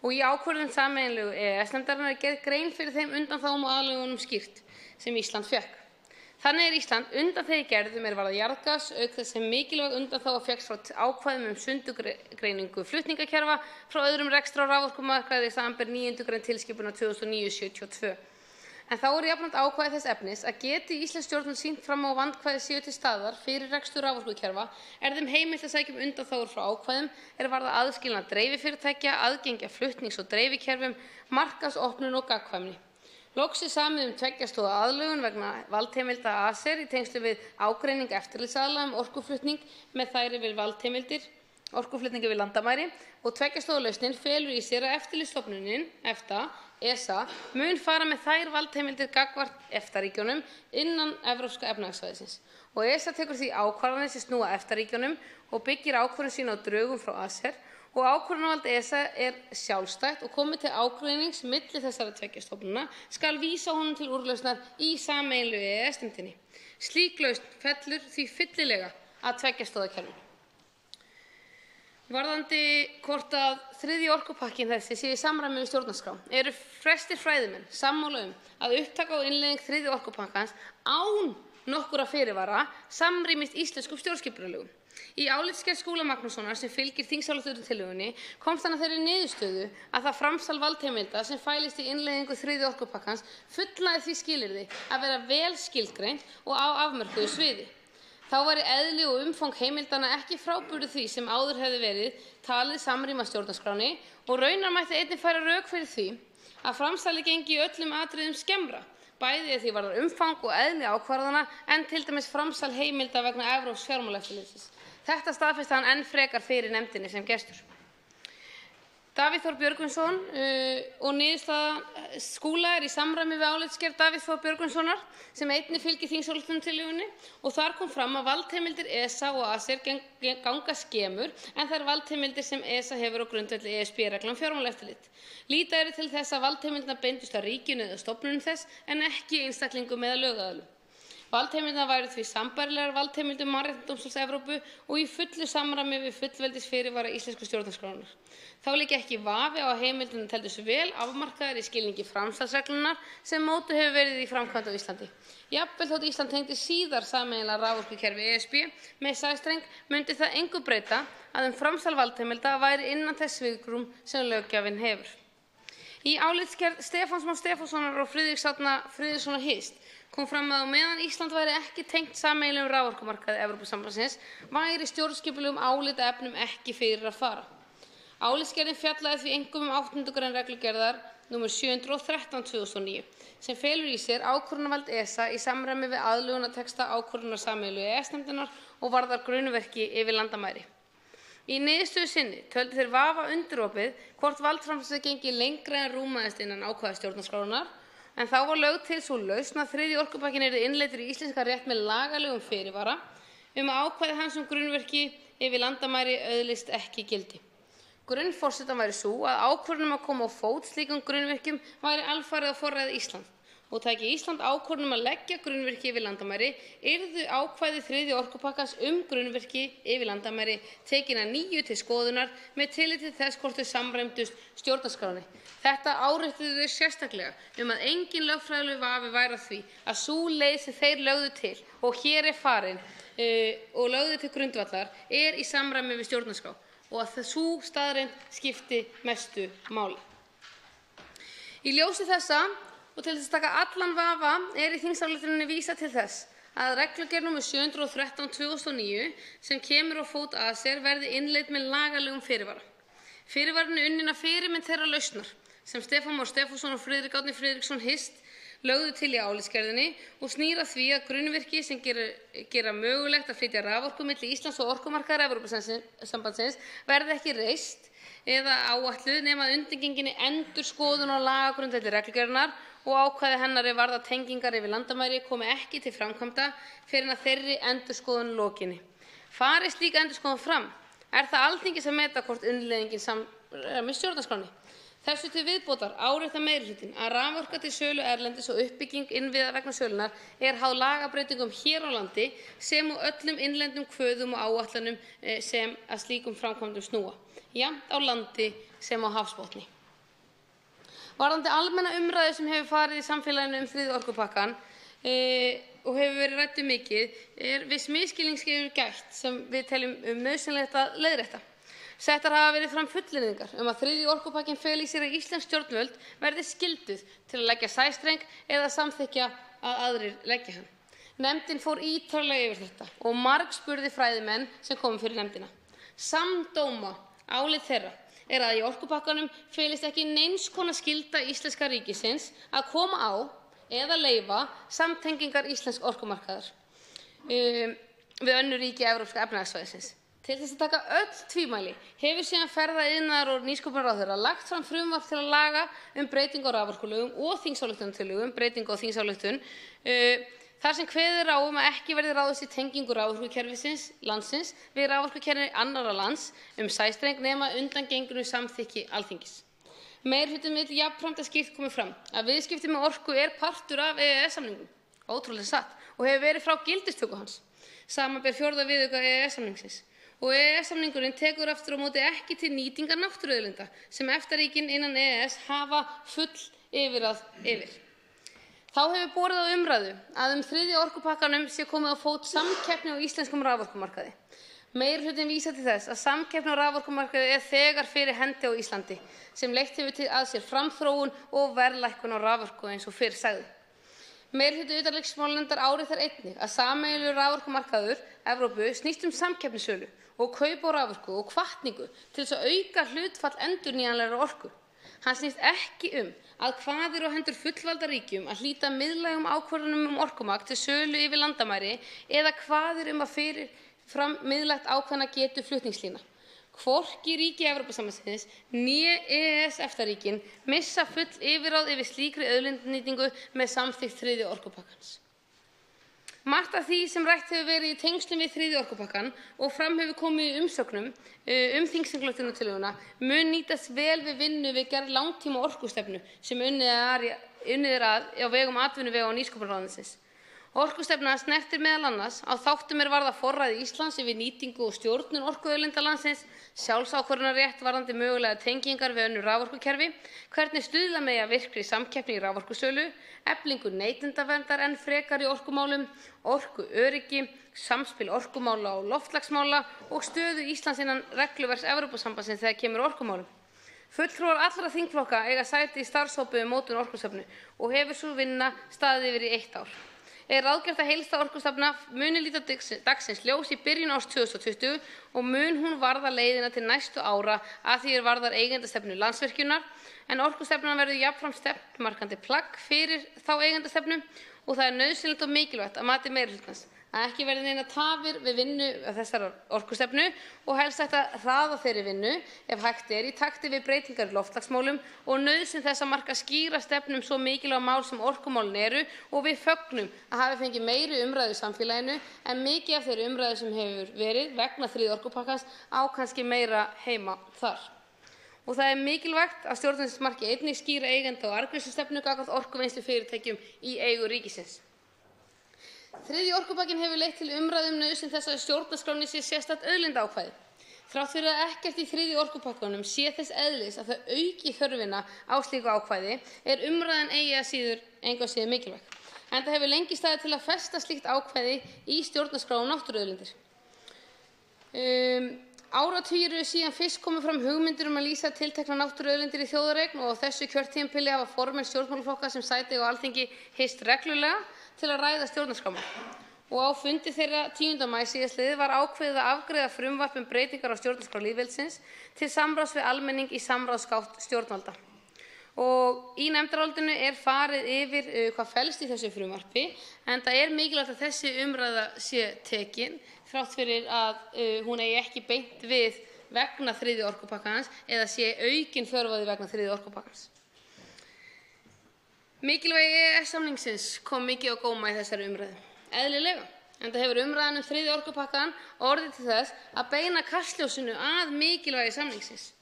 Og í ákvörðun sameiginlegu EES-nefndarinnar er gerð grein fyrir þeim undanþágum og aðlögunum skýrt sem Ísland fékk. Þannig er Ísland undanþegi gerðum varðar jarðgas, auk þess sem mikilvæg undanþága fékkst frá ákvæðum sundurgreiningu flutningakerfa frá öðrum rekstrar á raforkumarkaði samanber 9. grein tilskipunar 2009/72. En þá jafnframt ákvæði þess efnis að geti íslensk stjórnvöld sýnt fram á vandkvæði séu til staðar fyrir rekstur raforkukerfa þeim heimilt að sækja undanþágur frá ákvæðum varða aðskilnað dreififyrirtækja, aðgengi að flutnings- og dreifikerfum, markaðsopnun og gagnkvæmni. Loks samið tveggja stoða aðlögun vegna valdheimilda ACER í tengslum við ágreining eftirlitsaðila orkuflutning með þær yfir valdheimildir orkuflutningi við landamæri og tveggja stoða lausnin felur í sér að eftirlitsstofnunin EFTA ESA mun fara með þær valdheimildir gagnvart EFTA-ríkjunum innan Evrópska efnahagssvæðisins og ESA tekur því ákvarðanir sem snúa að EFTA-ríkjunum og byggir ákvörðun sína á drögum frá ACER og ákvörðunarvald ESA sjálfstætt og komi til ágreinings milli þessara tveggja stofnana skal vísa honum til úrlausnar í sameiginlegu EES-nefndinni. Slík lausn fellur því fyllilega að tveggja stoða kerfinu. Varðandi hvort að þriðji orkupakkinn þessi sé í samræmi við stjórnarskrá eru flestir fræðimenn sammála að upptaka og innleiðing þriðja orkupakkans án nokkurra fyrirvara samrýmist íslenskum stjórnskipunarlögum. Í álitsgerð Skúla Magnússonar sem fylgir þingsályktunartillögunni komst hann að þeirri niðurstöðu að það framsal valdheimilda sem fælist í innleiðingu þriðja orkupakkans fullnægi því skilyrði að vera vel skilgreint og á afmörkuðu sviði. Þá væri eðli og umfang heimildanna ekki frábrugðið því sem áður hefði verið talið samrýmast stjórnarskránni og raunar mætti einnig færa rök fyrir því að framsalið gengi í öllum atriðum skemmra, bæði því varðar umfang og eðli ákvarðana en til dæmis framsal heimilda vegna Evrópsks fjármálaeftirlitsins. Þetta staðfesti hann enn frekar fyrir nefndinni sem gestur. Davíð Þór Björgvinsson og niðurstaða Skúla í samræmi við álitsgerð Davíðs Þór Björgvinssonar sem einnig fylgir þingsályktunartillögunni og þar kom fram að valdheimildir ESA og ACER ganga skemur en þær valdheimildir sem ESA hefur á grundvelli ESB-reglna um fjármálaeftirlit. Líta til þess að valdheimildirnar beindust að ríkinu eða stofnunum þess en ekki einstaklingum eða lögaðilum. Valdheimildirnar væru því sambærilegar valdheimildum Mannréttindadómstóls Evrópu og í fullu samræmi við fullveldisfyrirvara íslensku stjórnarskrárinnar. Þá liggi ekki vafi á að heimildirnar teldust vel afmarkaðar í skilningi framsalsreglunnar sem mótuð hefur verið í framkvæmd á Íslandi. Jafnvel þótt Ísland tengdi síðar sameiginlega raforkukerfi ESB með sæstreng myndi það engu breyta að framsal valdheimilda væri innan þess svigrúm sem löggjafinn hefur. Í álitsgerð Stefáns Más Stefánssonar og Friðriks Árna Friðrikssonar Hist kom fram að á meðan Ísland væri ekki tengt sameiginlegum raforkumarkaði Evrópusambandsins væri stjórnskipulegum álitaefnum ekki fyrir að fara. Álitsgerðin fjallaði því einkum 8. grein reglugerðar nr. 713/2009 sem felur í sér ákvörðunarvald ESA í samræmi við aðlögunartexta ákvörðunar sameiginlegu EES-nefndarinnar og varðar grunnverki yfir landamæri. Í niðurstöðu sinni töldu þeir vafa undirorpið hvort valdframsalið gengi lengra en rúmaðist innan ákvæða stjórnarskrárinnar en þá var lögð til sú lausn að þriðji orkupakkinn yrði innleiddur í íslenskan rétt með lagalegum fyrirvara að ákvæði hans grunnverki yfir landamæri öðlist ekki gildi. Grunnforsendan væri sú að ákvörðun að koma á fót slíkum grunnverkjum væri alfarið á forræði Íslands og tæki Ísland ákvörðun að leggja grunnverki yfir landamæri yrðu ákvæði þriðja orkupakkans grunnverki yfir landamæri tekin að nýju til skoðunar með tilliti til þess hvort þau samræmdust stjórnarskránni. Þetta árituðu þau sérstaklega að engin lögfræðilegur vafi væri á því að sú leið sem þeir lögðu til og hér farin og lögðu til grundvallar í samræmi við stjórnarskrá og að sú staðreynd skipti mestu máli. Í ljósi þessa og til þess að taka allan vafa í þingsályktuninni vísað til þess að reglugerð nr. 713/2009 sem kemur á fót ACER verði innleidd með lagalegum fyrirvara. Fyrirvarinn unnin að fyrirmynd þeirra lausnar sem Stefán Már Stefánsson og Friðrik Árni Friðriksson Hist lögðu til í álitsgerðinni og snýr að því að grunnvirki sem gera mögulegt að flytja raforku milli Íslands og orkumarkaðar Evrópusambandsins verði ekki reist eða áætluð nema að undirgenginni endurskoðun á lagagrundvelli reglugerðarinnar og ákvæði hennar varða tengingar yfir landamæri komi ekki til framkvæmda fyrr en að þeirri endurskoðun lokinni. Fari slík endurskoðun fram það Alþingis að meta hvort innleiðingin samræmist stjórnarskránni. Þessu til viðbótar áréttar meirihlutinn að raforka til sölu erlendis og uppbygging innviða vegna sölunnar háð lagabreytingum hér á landi sem og öllum innlendum kvöðum og áætlunum sem að slíkum framkvæmdum snúa, jafnt á landi sem á hafsbotni. Varðandi almenna umræðu sem hefur farið í samfélaginu þriðja orkupakkann og hefur verið rætt mikið viss misskilnings gætt sem við teljum nauðsynlegt að leiðrétta. Settar hafa verið fram fullyrðingar að þriðji orkupakkinn feli í sér að íslensk stjórnvöld verði skylduð til að leggja sæstreng eða samþykkja að aðrir leggja hann. Nefndin fór ítarlega yfir þetta og margspurði fræðimenn sem komu fyrir nefndina. Samdóma álit þeirra að í orkupakkanum felist ekki neins konar skylda íslenska ríkisins að koma á eða leyfa samtengingar íslensks orkumarkaðar við önnur ríki Evrópska efnahagssvæðisins. Til þess að taka öll tvímæli hefur síðan ferða-, iðnaðar- og nýsköpunarráðherra lagt fram frumvarp til að laga breytingu á raforkulögum og þingsályktunartillögu breytingu á þingsályktun þar sem kveðið er á að ekki verði ráðist í tengingu raforkukerfisins landsins við raforkukerfi annarra lands sæstreng nema undangengnu samþykki Alþingis. Meirihlutinn vill jafnframt að skýrt komi fram að viðskipti með orku partur af EES-samningnum, ótrúlega satt, og hefur verið frá gildistöku hans, samanber 4. viðauka EES-samningsins. Og EES-samningurinn tekur aftur á móti ekki til nýtingar náttúruauðlinda sem EFTA-ríkin innan EES hafa full yfirráð yfir. Þá hefur borið á umræðu að þriðja orkupakkanum sé komið á fót samkeppni á íslenskum raforkumarkaði. Meirihlutinn vísar til þess að samkeppni á raforkumarkaði þegar fyrir hendi á Íslandi sem leitt hefur að sér framþróun og verðlækkun á raforku eins og fyrr sagði. Meirihluti utanríkismálanefndar áréttar einnig að sameiginlegur raforkumarkaður Evrópu snýst samkeppnissölu og kaup á raforku og hvatningu til þess að auka hlutfall endurnýjanlegrar orku. Hann snýst ekki að kvaðir á hendur fullvalda ríkjum að hlíta miðlægum ákvörðunum orkumagn til sölu yfir landamæri eða kvaðir að fyrirfram miðlægt ákveðna getu flutningslína. Hvorki ríki Evrópusambandsins né EES-EFTA-ríkin missa full yfirráð yfir slíkri auðlindanýtingu með samþykkt þriðja orkupakkans. Margt af því sem rætt hefur verið í tengslum við þriðja orkupakkann og fram hefur komið í umsögnum þingsályktunartillöguna mun nýtast vel við vinnu við gerð langtíma orkustefnu sem unnið er að á vegum atvinnuvega- og nýsköpunarráðuneytisins. Orkustefna snertir meðal annars á þáttum varða forræði Íslands yfir nýtingu og stjórnun orkuauðlinda landsins, sjálfsákvörðunarrétt varðandi mögulegar tengingar við önnur raforkukerfi, hvernig stuðla megi að virkri samkeppni í raforkusölu, eflingu neytendaverndar enn frekar í orkumálum, orkuöryggi, samspil orkumála og loftslagsmála og stöðu Íslands innan regluverks Evrópusambandsins þegar kemur að orkumálum. Fulltrúar allra þingflokka eiga sæti í starfshópi mótun orkustefnu og hefur sú vinna staðið yfir í 1 ár. Ráðgert að heildstæð orkustefna muni líta dagsins ljós í byrjun árs 2020 og mun hún varða leiðina til næstu ára að því varðar eigendastefnu Landsvirkjunar, en orkustefnan verður jafnframt stefnumarkandi plagg fyrir þá eigendastefnu og það nauðsynlegt og mikilvægt að mati meirihlutans að ekki verði neinar tafir við vinnu þessarar orkustefnu og helst hægt að hraða þeirri vinnu ef hægt í takti við breytingar í loftslagsmálum og nauðsyn þess að marka skýra stefnu svo mikilvæg mál sem orkumálin og við fögnum að hafi fengið meiri umræðu í samfélaginu en mikið af þeirri umræðu sem hefur verið vegna þriðja orkupakkans á kannski meira heima þar. Og það mikilvægt að stjórnvöld marki einnig skýra eigenda- og arðgreiðslustefnu gagnvart orkuvinnslufyrirtækjum í eigu ríkisins. Þriðji orkupakkinn hefur leitt til umræðu nauðsyn þess að í stjórnarskránni sé sérstakt auðlindaákvæði. Þrátt fyrir að ekkert í þriðja orkupakkanum sé þess eðlis að það auki þörfina á slíku ákvæði umræðan eigi að síður engu að síður mikilvæg. Enda hefur lengi staðið til að festa slíkt ákvæði í stjórnarskrá um náttúruauðlindir. Áratugir eru síðan fyrst komið fram hugmyndir að lýsa tilteknar náttúruauðlindir í þjóðareign og á þessu kjörtímabili hafa formenn stjórnmálaflokka sem sæti eiga á Alþingi hist reglulega til að ræða stjórnarskrármál. Og á fundi þeirra 10. maí síðastliðið var ákveðið að afgreiða frumvarp breytingar á stjórnarskrá lýðveldisins til samráðs við almenning í samráðsgátt stjórnvalda. Og í nefndarálitinu farið yfir hvað felst í þessu frumvarpi, enda mikilvægt að þessi umræða sé tekin þrátt fyrir að hún eigi ekki beint við vegna þriðja orkupakkans eða sé aukin þörf á því vegna þriðja orkupakkans. Mikilvægi EES-samningsins kom mikið á góma í þessari umræðu. Eðlilega, enda hefur umræðan þriðja orkupakkann orðið til þess að beina kastljósinu að mikilvægi samningsins.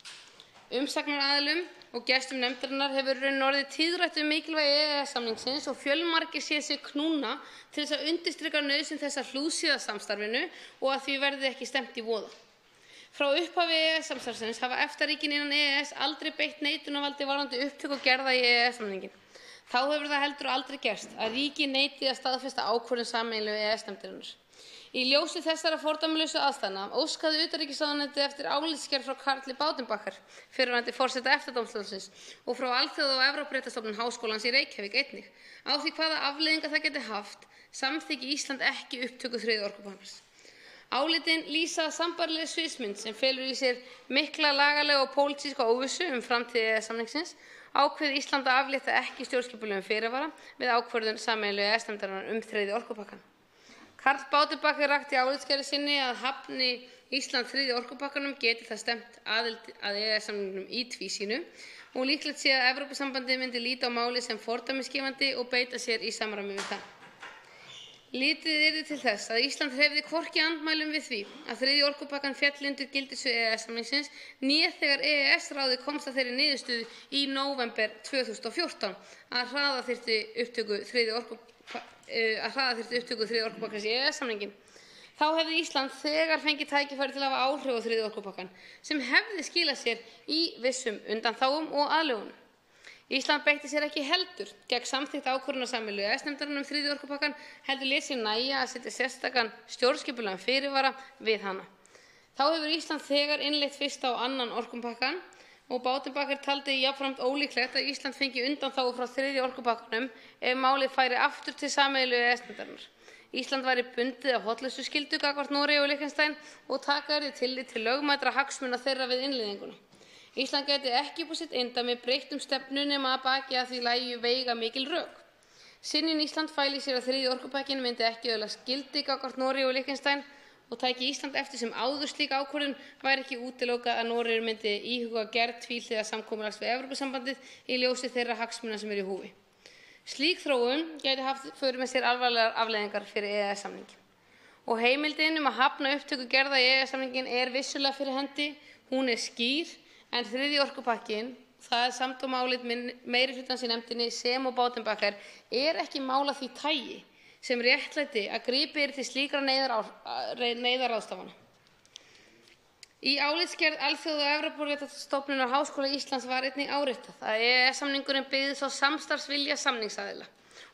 Umsagnaraðilum og gestum nefndarinnar hefur orðið tíðrætt mikilvægi EES-samningsins og fjölmargir séð sig knúna til þess að undirstrika nauðsyn þess að hlúðsíða samstarfinu og að því verði ekki stefnt í voða. Frá upphafi EES-samstarfsins hafa EFTA-ríkin innan EES aldrei beitt neitunarvaldi varðandi upptöku gerða í EES-samninginn. Þá hefur það heldur aldrei gerst að ríki neiti að staðfesta ákvörðun sameiginlegu EES-nefndarinnar. Í ljósi þessara fordæmalausu aðstæðna óskaði utanríkisráðuneytið eftir álitsgerð frá Karli Baudenbacher, fyrrverandi forseta EFTA-dómstólsins, og frá Alþjóða- og Evrópuréttarstofnun Háskólans í Reykjavík einnig, á því hvaða afleiðingar það geti haft samþykki Ísland ekki upptöku 3. orkupakkans. Álitin lýsa sambærilegri sviðsmynd sem felur í sér mikla lagalega og pólitíska óvissu framtíð EES-samningsins, ákveði Ísland að aflétta ekki stjórnskipulegum fyrirvara við ákvörðun sameiginlegu EES-nefndarinnar 3. orkupakkann. Karl Baudenbacher rakti í álitsgerð sinni að hafni Ísland 3. orkupakkanum geti það stefnt aðild að EES-samningnum í tvísýnu og líklegt sé að Evrópusambandið myndi líta á málið sem fordæmisgefandi og beita sér í samræmi við það. Litið yrði til þess að Ísland hreyfði hvorki andmælum við því að 3. orkupakkan félli undir gildissvið EES-samningsins né þegar EES-ráðið komst að þeirri niðurstöðu í nóvember 2014 að hraða þyrfti upptöku 3. orkupakkans í EES-samninginn. Þá hefði Ísland þegar fengið tækifæri til að hafa áhrif á 3. orkupakkan sem hefði skilað sér í vissum undanþágum og aðlögunum. Ísland beitti sér ekki heldur gegn samþykkt ákvörðunar sameiginlegu EES-nefndarinnar 3. orkupakkann, heldur lét sér nægja að setja sérstakan stjórnskipulegan fyrirvara við hana. Þá hefur Ísland þegar innleitt 1. og 2. orkupakkann og Baudenbacher taldi jafnframt ólíklegt að Ísland fengi undanþágu frá 3. orkupakkanum ef málið færi aftur til sameiginlegu EES-nefndarinnar. Ísland væri bundið af hollustuskyldu gagnvart Noregi og Liechtenstein og taka yrði tillit til lögmætra hagsmuna þeirra við innleiðinguna. Ísland gæti ekki upp á sitt eindæmi breytt stefnu nema að baki að því lægju veigamikil rök. Synjun Ísland fæli í sér að 3. orkupakkinn myndi ekki öðlast gildi gagnvart Noregi og Liechtenstein og tæki Ísland eftir sem áður slík ákvörðun væri ekki útilokað að Noregur myndi íhuga gerð tvíhliða samkomulags við Evrópusambandið í ljósi þeirra hagsmuna sem eru í húfi. Slík þróun gæti haft för með sér alvarlegar afleiðingar fyrir EES-samninginn. Og heimildin að hafna upptöku gerða í EES-samninginn vissulega fyrir hendi, hún skýr, en 3. orkupakkinn, það samdóma álit meirihlutans í nefndinni sem og Baudenbacher, ekki mál af því tagi sem réttlæti að gripið til slíkra neyðarráðstafana. Í álitsgerð Alþjóða- og Evrópuréttarstofnunar Háskóla Íslands var einnig áréttað að EES-samningurinn byggðist á samstarfsvilja samningsaðila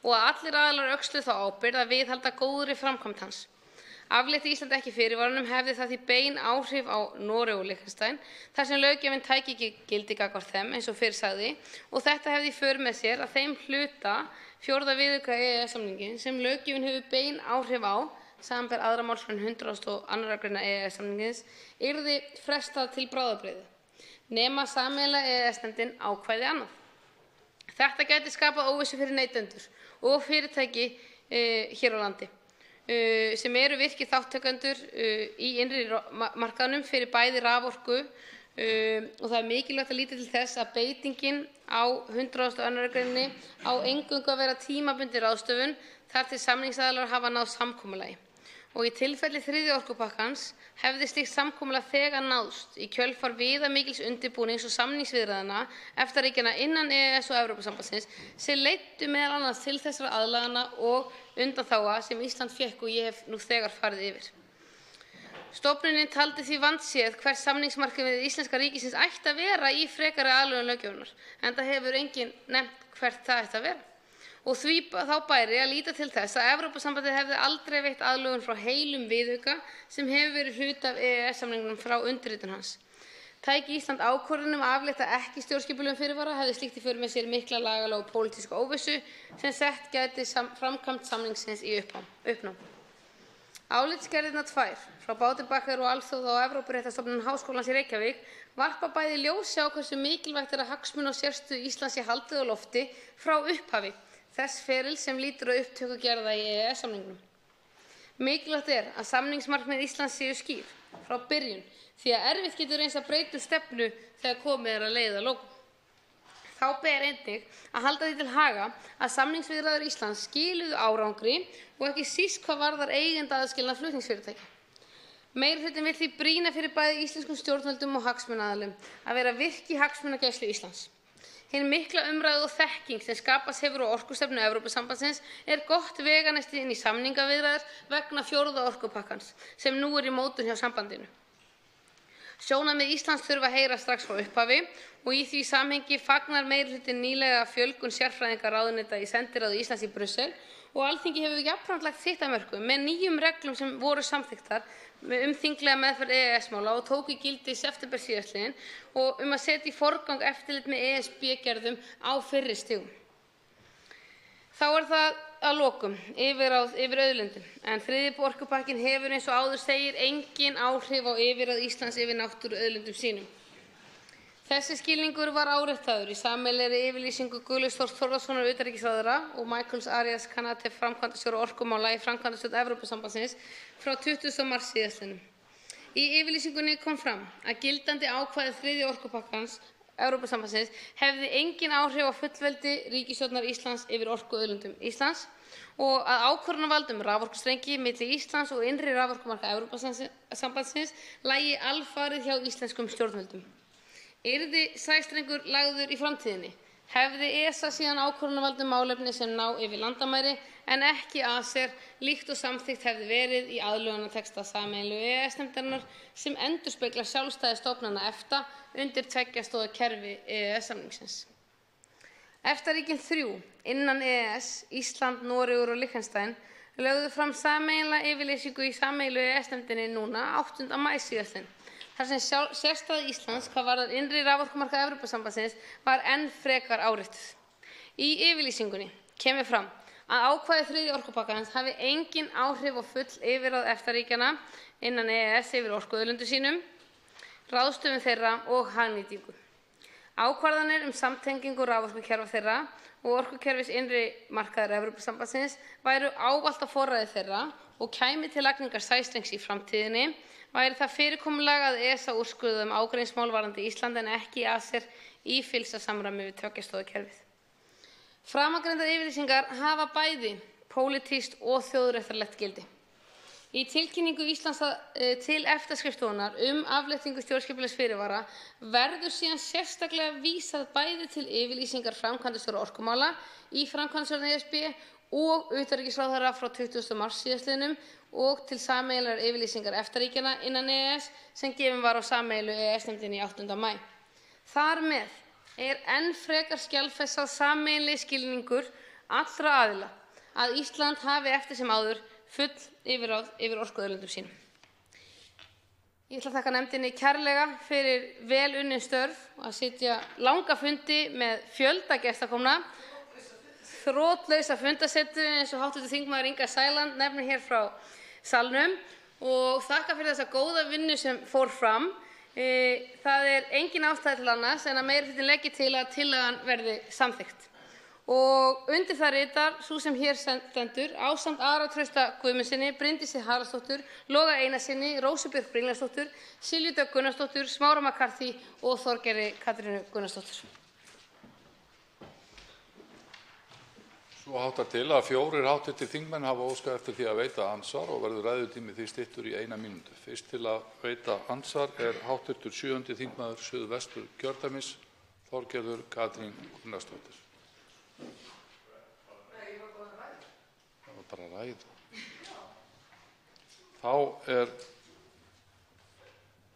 og að allir aðilar öxluðu þá ábyrgð að viðhalda góðri framkvæmd hans. Aflétti Ísland ekki fyrirvaranum hefði það því bein áhrif á Noreg og Liechtenstein þar sem löggjafinn tæki ekki gildi gagnvart þeim eins og fyrr sagði og þetta hefði í för með sér að þeim hluta 4. viðauka EES-samninginn sem löggjafinn hefur bein áhrif á, samanber 2. málsgrein 102. grein EES-samningsins, yrði frestað til bráðabirgða, nema sameiginlega EES-nefndin ákvæði annað. Þetta gæti skapað óvissu fyrir neytendur og fyrirtæki hér á landi sem eru virkir þátttakendur í innri markaðnum fyrir bæði raforku og það mikilvægt að líta til þess að beitingin á 102. greininni á eingöngu að vera tímabundin ráðstöfun þar til samningsaðilar hafa náð samkomulagi. Og í tilfelli 3. orkupakkans hefði slíkt samkomulag þegar náðst í kjölfar viðamikils undirbúnings og samningsviðræðna EFTA-ríkjanna innan EES og Evrópusambandsins sem leiddu meðal annars til þessara aðlagana og undanþága sem Ísland fékk og ég hef nú þegar farið yfir. Stofnunin taldi því vandséð hvert samningsmarkmið við íslenska ríkisins ætti að vera í frekari aðlögun löggjafarinnar, enda hefur enginn nefnt hvert það ætti að vera. Og því þá bæri að líta til þess að Evrópusambandið hefði aldrei veitt aðlögun frá heilum viðauka sem hefur verið hluti af EES-samningnum frá undirritun hans. Tæki Ísland ákvörðun að aflétta ekki stjórnskipulegum fyrirvara hefði slíkt í för með sér mikla lagalega og pólitíska óvissu sem sett gæti framkvæmd samningsins í uppnám. Álitsgerðirnar 2 frá Baudenbacher og Alþjóða- og Evrópuréttarstofnun Háskólans í Reykjavík varpa bæði ljósi á hversu mikilvægt að hagsmuna og sérstöðu Íslands sé haldið á lofti frá upphafi þess ferils sem lítur á upptöku gerða í EES-samningnum. Mikilvægt að samningsmarkmið Íslands séu skýr frá byrjun því að erfitt getur reynst að breyta stefnu þegar komið að leið að lokum. Þá ber einnig að halda því til haga að samningsviðræður Íslands skiluðu árangri og ekki síst hvað varðar eigendaðskilnað flutningsfyrirtækja. Meirihlutinn vill því brýna fyrir bæði íslenskum stjórnvöldum og hagsmunaaðilum að vera virk í hagsmunagæslu Íslands. Hin mikla umræðu og þekking sem skapast hefur á orkustefnu Evrópusambandsins gott veganesti inn í samningaviðræður vegna 4. orkupakkans sem nú í mótun hjá sambandinu. Sjónarmið Íslands þurfa að heyra strax frá upphafi og í því samhengi fagnar meirihlutinn nýlega fjölgun sérfræðinga ráðuneyta í sendiráði Íslands í Brussel og Alþingi hefur jafnframt lagt sitt af mörkum með nýjum reglum sem voru samþykktar þinglega meðferð EES-mála og tóku í gildi í september síðastliðinn og að setja í forgang eftirlit með ESB-gerðum á fyrri stigum. Þá það að lokum yfirráð yfir auðlindum, en þriðji orkupakkinn hefur eins og áður segir engin áhrif á yfirráð Íslands yfir náttúruauðlindum sínum. Þessi skilningur var áréttaður í sameiginlegri yfirlýsingu Guðlaugs Þórs Þórðarsonar utanríkisráðherra og Michaels Arias Canate framkvæmdastjóra orkumála í framkvæmdastjórn Evrópusambandsins frá 20. mars síðastliðnum. Í yfirlýsingunni kom fram að gildandi ákvæði þriðja orkupakkans Evrópusambandsins hefði engin áhrif á fullveldi ríkisstjórnar Íslands yfir orkuauðlindum Íslands og að ákvörðunarvald raforkustrengi milli Íslands og innri raforkumarka Evrópusambandsins lægi alfarið hjá íslenskum stjórnvöldum. Yrði sæstrengur lagður í framtíðinni, hefði ESA síðan ákvörðunarvald málefni sem ná yfir landamæri en ekki ACER líkt og samþykkt hefði verið í aðlögunartexta sameiginlegu EES-nefndarinnar sem endurspeglar sjálfstæði stofnana EFTA undir tveggja stoða kerfi EES-samningsins. EFTA-ríkin 3 innan EES, Ísland, Noregur og Liechtenstein, lögðu fram sameiginlega yfirlýsingu í sameiginlegu EES-nefndinni núna 8. maí síðastliðinn. Þar sem sérstaða Íslands hvað varðar innri raforkumarka Evrópusambandsins var enn frekar áréttuð. Í yfirlýsingunni kemur fram að ákvæði þriðja orkupakkans hafi engin áhrif á full yfirráð EFTA-ríkjanna innan EES yfir orkuauðlindum sínum, ráðstöfun þeirra og hagnýtingu. Ákvarðanir samtengingu raforkukerfa þeirra og orkukerfis innri markaðar Evrópusambandsins væru ávallt á forræði þeirra og kæmi til lagningar sæstrengs í framtíðinni væri það fyrirkomulag að ESA úrskurði ágreiningsmál varðandi Ísland en ekki ACER í samræmi við tveggja stoða kerfið. Framangreindar yfirlýsingar hafa bæði pólitískt og þjóðréttarlegt gildi. Í tilkynningu Íslands til EFTA-skrifstofunnar afléttingu stjórnskipulegs fyrirvara verður síðan sérstaklega vísað bæði til yfirlýsingar framkvæmdastjóra orkumála í framkvæmdastjórn ESB og utanríkisráðherra frá 20. mars síðastliðnum og til sameiginlegar yfirlýsingar EFTA-ríkjanna innan EES sem gefin var á sameiginlegu EES-nefndinni 8. maí. Þar með enn frekar skjalfestað sameiginlegi skilningur allra aðila að Ísland hafi eftir sem áður full yfirráð yfir orkuauðlindum sínum. Ég ætla að þakka nefndinni kærlega fyrir vel unnin störf og að sitja langa fundi með fjölda gestakomna, þrotlausa fundasetu eins og hv. þingmaður Inga Sæland nefnir hér frá salnum og þakka fyrir þessa góða vinnu sem fór fram. Það engin ástæða til annars en að meirihlutinn leggi til að tillagan verði samþykkt. Og undir það ritar sú sem hér stendur ásamt Ara Trausta Guðmundssyni, Bryndísi Haraldsdóttur, Loga Einarssyni, Rósu Björk Brynjarsdóttur, Silju Dögg Gunnarsdóttur, Smára McCarthy og Þorgerði Katrínu Gunnarsdóttur. Svo háttar til að 4 hv. þingmenn hafa óskað eftir því að veita andsvar og verður ræðutími því styttur í 1 mínútu. Fyrst til að veita andsvar hv. 7. þingmaður Suðvesturkjördæmis, Þorgerður Katrín Gunnarsdóttir. Það var bara að ræða. Þá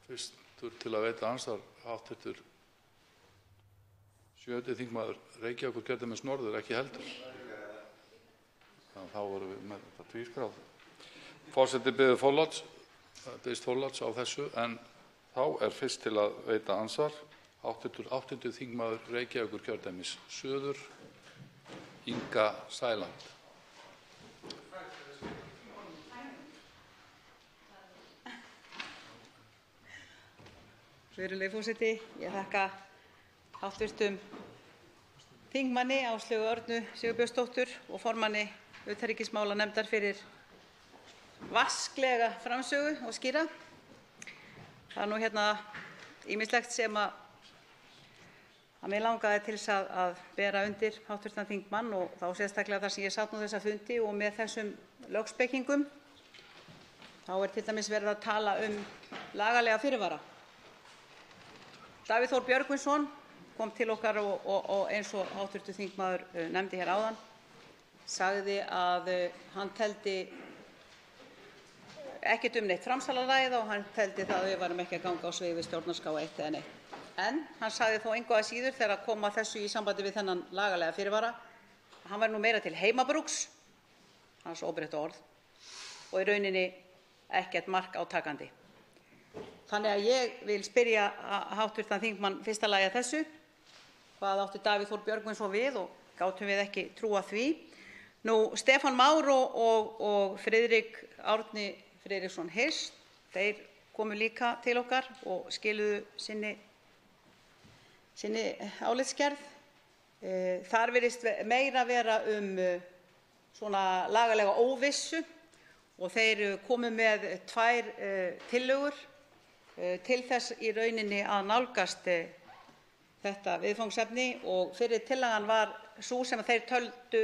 fyrstur til að veita andsvar hv. 7. þingmaður Reykjavíkurkjördæmis norður, ekki heldur. Þá vorum við með þetta tvískráð. Forseti biðst forláts á þessu en þá fyrst til að veita andsvar hv. þingmaður Reykjavíkurkjördæmis suður, Inga Sæland. Virðulegi forseti, ég þakka hv. þingmanni Áslaugu Örnu Sigurbjörnsdóttur og formanni utanríkismálanefndar fyrir vasklega framsögu og skýra. Það nú ýmislegt sem að mig langaði til þess að bera undir hv. þingmann og þá sérstaklega þar sem ég sat nú þessa fundi og með þessum lögspekingum. Þá til dæmis verið að tala lagalega fyrirvara. Davíð Þór Björgvinsson kom til okkar og eins og hv. þingmaður nefndi hér áðan, sagði að hann teldi ekkert neitt framsal að ræða og hann teldi það að við varum ekki að ganga á svig við stjórnarskrá eitt eða neitt. En hann sagði þó engu að síður þegar kom að þessu í sambandi við þennan lagalega fyrirvara að hann væri nú meira til heimabrúks, hans óbreyttu orð, og í rauninni ekkert mark á takandi. Þannig að ég vil spyrja hv. þingmann fyrsta lagi að þessu. Hvað átti Davíð Þór Björgvinsson við og gátum við ekki trúa því? Nú, Stefán Már og Friðrik Árni Friðriksson Hirst, þeir komu líka til okkar og skiluðu sinni álitsgerð. Þar virðist meira vera svona lagalega óvissu og þeir komu með 2 tillögur til þess í rauninni að nálgast þetta viðfangsefni og fyrri tillagan var sú sem þeir töldu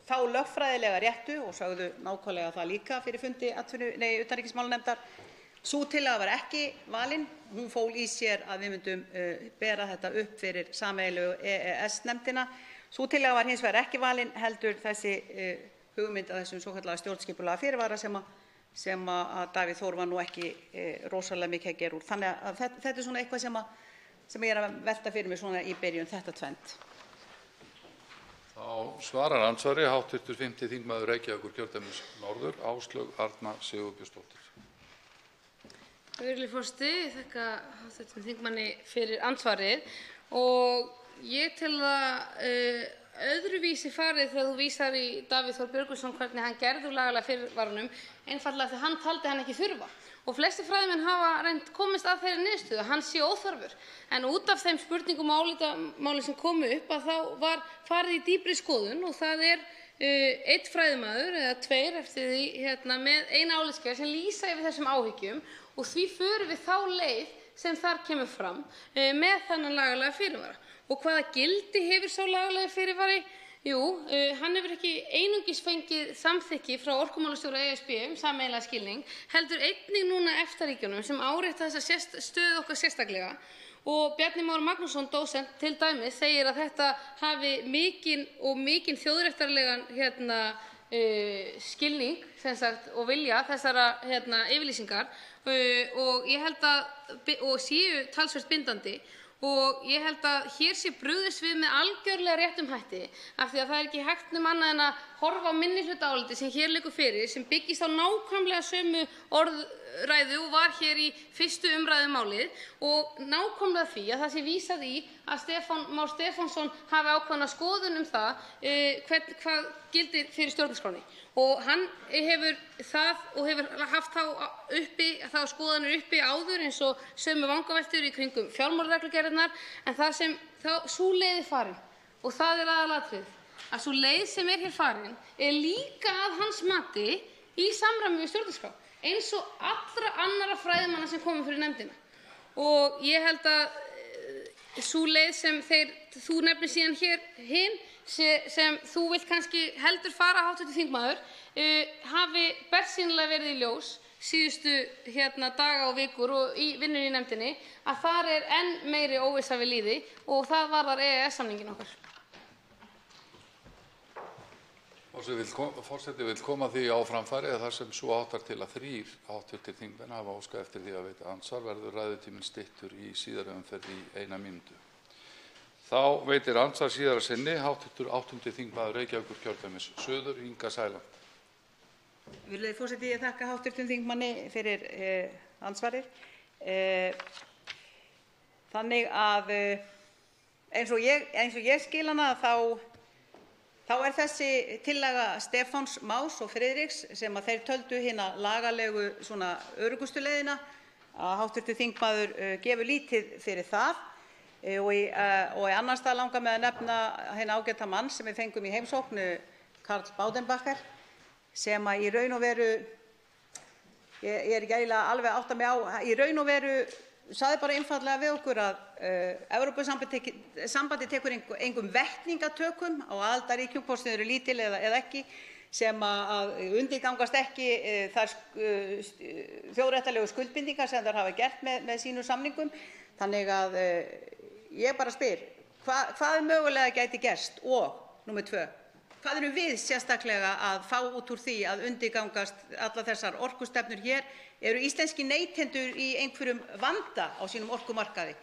þá lögfræðilega réttu og sögðu nákvæmlega það líka fyrir fundi utanríkismálanefndar. Sú tillaga var ekki valin. Hún fól í sér að við myndum bera þetta upp fyrir sameiginlegu EES-nefndina. Sú tillaga var hins vegar ekki valin heldur þessi hugmynd að þessum svokallaða stjórnskipulega fyrirvara sem að Davíð Þór var nú ekki rosalega mikið að gera úr. Þannig að þetta er svona eitthvað sem ég er að velta fyrir mig svona í byrjun, þetta tvennt. Þá svarar andsvari hv. 5. þingmaður Reykjavíkurkjördæmis norður, Áslaug Arna Sigurbjörnsdóttir. Virðulegi forseti, ég þakka hv. þingmanni fyrir andsvarið og ég tel það öðruvísi farið þegar þú vísar í Davíð Þór Björgvinsson hvernig hann gerði úr lagalega fyrirvaranum, einfaldlega þegar hann taldi hann ekki þurfa. Og flestir fræðimenn hafa reynt komist að þeirri niðurstöðu að hann sé óþarfur. En út af þeim spurningum og álitamáli sem komu upp að þá var farið í dýpri skoðun og það er einn fræðimaður eða 2 eftir því með eina álitsgerð sem lýsa yfir þessum áhyggjum og því förum við þá leið sem þar kemur fram með þennan lagalega fyrirvara. Og hvaða gildi hefur sá lagalega fyrirvari? Jú, hann hefur ekki einungis fengið samþykki frá orkumálastjóra ESB sameiginlega skilning, heldur einnig núna EFTA-ríkjunum sem árétta þessa stöðu okkar sérstaklega. Og Bjarni Már Magnússon, dósent, til dæmis segir að þetta hafi mikinn þjóðréttarlegan skilning og vilja þessara yfirlýsingar og ég held að séu talsvert bindandi. Og ég held að hér sé brugðist við með algjörlega réttum hætti af því að það er ekki hægt annað en að horfa á minnihlutaálitið sem hér liggur fyrir sem byggist á nákvæmlega sömu orðræðu og var hér í 1. umræðu málið og nákvæmlega því að það sé vísað í að Stefán Már Stefánsson hafi ákveðna skoðun það hvað gildir fyrir stjórnarskránni. Og hann hefur haft þá skoðanir uppi áður eins og sömu vangaveltur í kringum fjármálareglugerðirnar en það sem sú leið er farin og það er aðalatriðið að sú leið sem er hér farin er líka að hans mati í samræmi við stjórnarskrá eins og allra annarra fræðimanna sem komu fyrir nefndina. Og ég held að sú leið sem þú nefnir síðan hér hin sem þú vilt kannski heldur fara hv. þingmaður hafi bersýnilega verið í ljós síðustu daga og vikur og í vinnunni í nefndinni að þar er enn meiri óvissa við lýði og það varðar EES-samninginn okkar. Forseti vill koma því á framfæri að þar sem svo háttar til að 3 hv. þingmenn hafa óskað eftir því að veita andsvar verður ræðutíminn styttur í síðari umferð í 1 mínútu. Þá veitir andsvar síðara sinni hv. 8. þingmaður Reykjavíkurkjördæmis suður, Inga Sæland. Virðulegi forseti, ég þakka hv. þingmanni fyrir andsvarið. Þannig að eins og ég skil hana þá er þessi tillaga Stefáns Más og Friðriks sem að þeir töldu hina lagalegu svona öruggustu leiðina að hv. þingmaður gefur lítið fyrir það. Og í annan stað langar mig að nefna hinn ágæta mann sem við fengum í heimsókn, Karl Baudenbacher, sem að í raun og veru, ég er ekki eiginlega alveg að átta mig á, í raun og veru sagði bara einfaldlega við okkur að Evrópusambandið tekur engum vetningatökum á aðildarríkjum, hvort sem þau eru lítil eða ekki, sem að undirgangast ekki þær þjóðréttarlegu skuldbindingar sem þær hafa gert með sínum samningum. Þannig að ég bara spyr, hvað mögulega gæti gerst? Og númer 2, Hvað erum við sérstaklega að fá út úr því að undirgangast allar þessar orkustefnur hér? Eru íslenskir neytendur í einhverjum vanda á sínum orkumarkaði?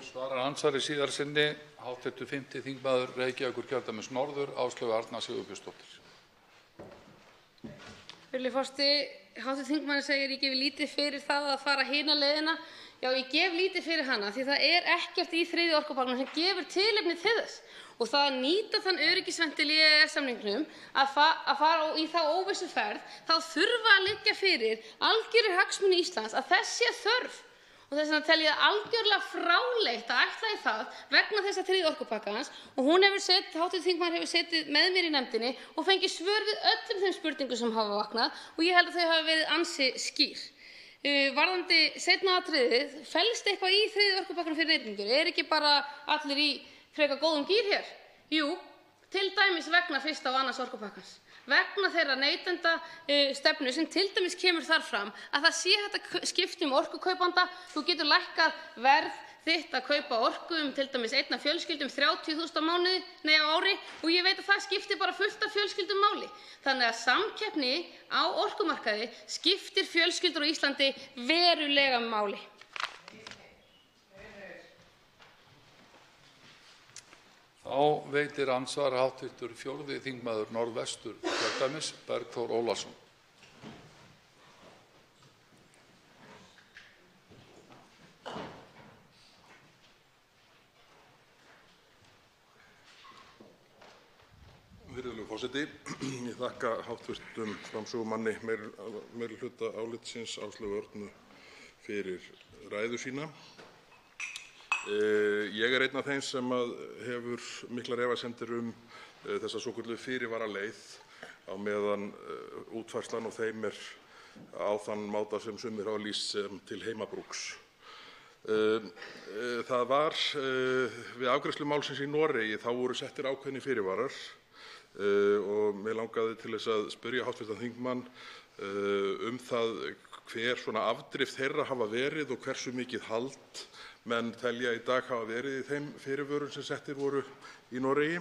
Svarar andsvari síðar sinni hv. 5. þingmaður Reykjavíkurkjördæmis norður, Áslaug Arna Sigurbjörnsdóttir. Virðulegi forseti, hv. þingmaður segir ég gefi lítið fyrir það að fara hina leiðina. Já, ég gef lítið fyrir hana því það er ekkert í 3. orkupakkanum sem gefur tilefni til þess. Og það að nýta þann öryggisventil í EES-samningnum að fara í þá óvissuferð, þá þurfa að liggja fyrir algjörir hagsmunir Íslands að þess sé þörf. Og þess vegna tel ég það algjörlega fráleitt að ætla í það vegna þessa 3. orkupakkans og hv. þingmaður hefur setið með mér í nefndinni og fengið svör við öllum þeim spurningum sem hafa vaknað og ég held að þau hafi verið ansi skýr. Varðandi seinna atriðið, felst eitthvað í 3. orkupakkanum fyrir neytendur? Er ekki bara allir í frekar góðum gír hér? Jú, til dæmis vegna 1. og 2. orkupakkans. Vegna þeirra neytendastefnu sem til dæmis kemur þar fram að það sé hægt að skipta orkukaupanda. Þú getur lækkað verð þitt að kaupa orku til dæmis einna fjölskyldu 30.000 á ári og ég veit að það skiptir bara fullt af fjölskyldum máli. Þannig að samkeppni á orkumarkaði skiptir fjölskyldur á Íslandi verulega máli. Þá veitir andsvar hv. 4. þingmaður Norðvesturkjördæmis, Bergþór Ólason. Virðulegur forseti, ég þakka hv. framsögumanni meirihluta álitsins Áslaugu Örnu fyrir ræðu sína. Ég er einn af þeim sem hefur miklar efasemdir þessa svokölluðu fyrirvaraleið á meðan útfærslan á þeim á þann máta sem sumir hafa lýst sem til heimabrúks. Það var við afgreiðslu málsins í Noregi þá voru settir ákveðnir fyrirvarar og mig langaði til þess að spyrja hv. þingmann það hver svona afdrift þeirra hafa verið og hversu mikið hald menn telja í dag hafa verið í þeim fyrirvörum sem settir voru í Noregi.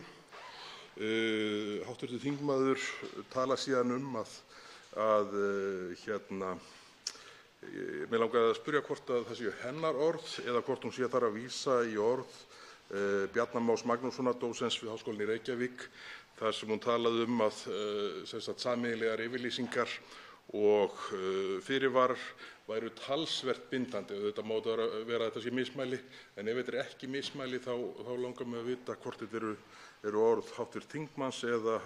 Hv. þingmaður talar síðan mig langaði að spyrja hvort að það séu hennar orð eða hvort hún sé þar að vísa í orð Bjarna Más Magnússonar, dósents við Háskólann í Reykjavík, þar sem hún talaði að sameiginlegar yfirlýsingar og fyrirvarar væru talsvert bindandi. Auðvitað má vera að þetta sé mismæli, en ef þetta er ekki mismæli þá langar mig að vita hvort þetta eru orð hv. þingmanns eða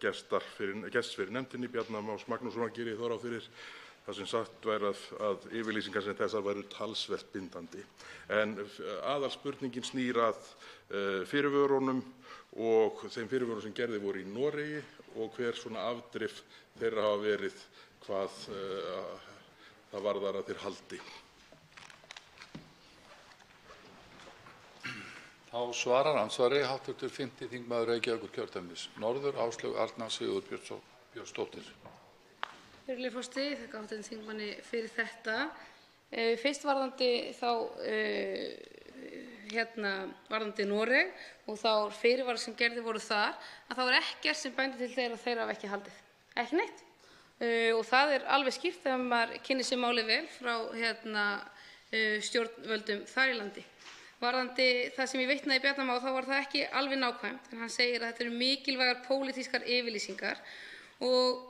gests fyrir nefndinni, Bjarna Más Magnússonar, geri ég þá ráð fyrir, þar sem sagt væri að yfirlýsingar sem þessar væru talsvert bindandi. En aðalspurningin snýr að fyrirvörunum og þeim fyrirvörum sem gerðir voru í Noregi og hver svona afdrif þeirra hafa verið hvað það varðar að þeir haldi. Þá svarar andsvari hv. 5. þingmaður Reykjavíkurkjördæmis norður, Áslaug Arna Sigurbjörnsdóttir. Virðulegi forseti, ég þakka hv. þingmanni fyrir þetta. Fyrst varðandi varðandi Noreg og þá fyrirvarar sem gerðir voru þar, að þá er ekkert sem bendir til þeirra hafa ekki haldið. Ekki neitt. Og það er alveg skýrt þegar maður kynnir sér málið vel frá stjórnvöldum þar í landi. Varðandi það sem ég vitnaði í Bjarna Má, þá var það ekki alveg nákvæmt, en hann segir að þetta eru mikilvægar pólitískar yfirlýsingar og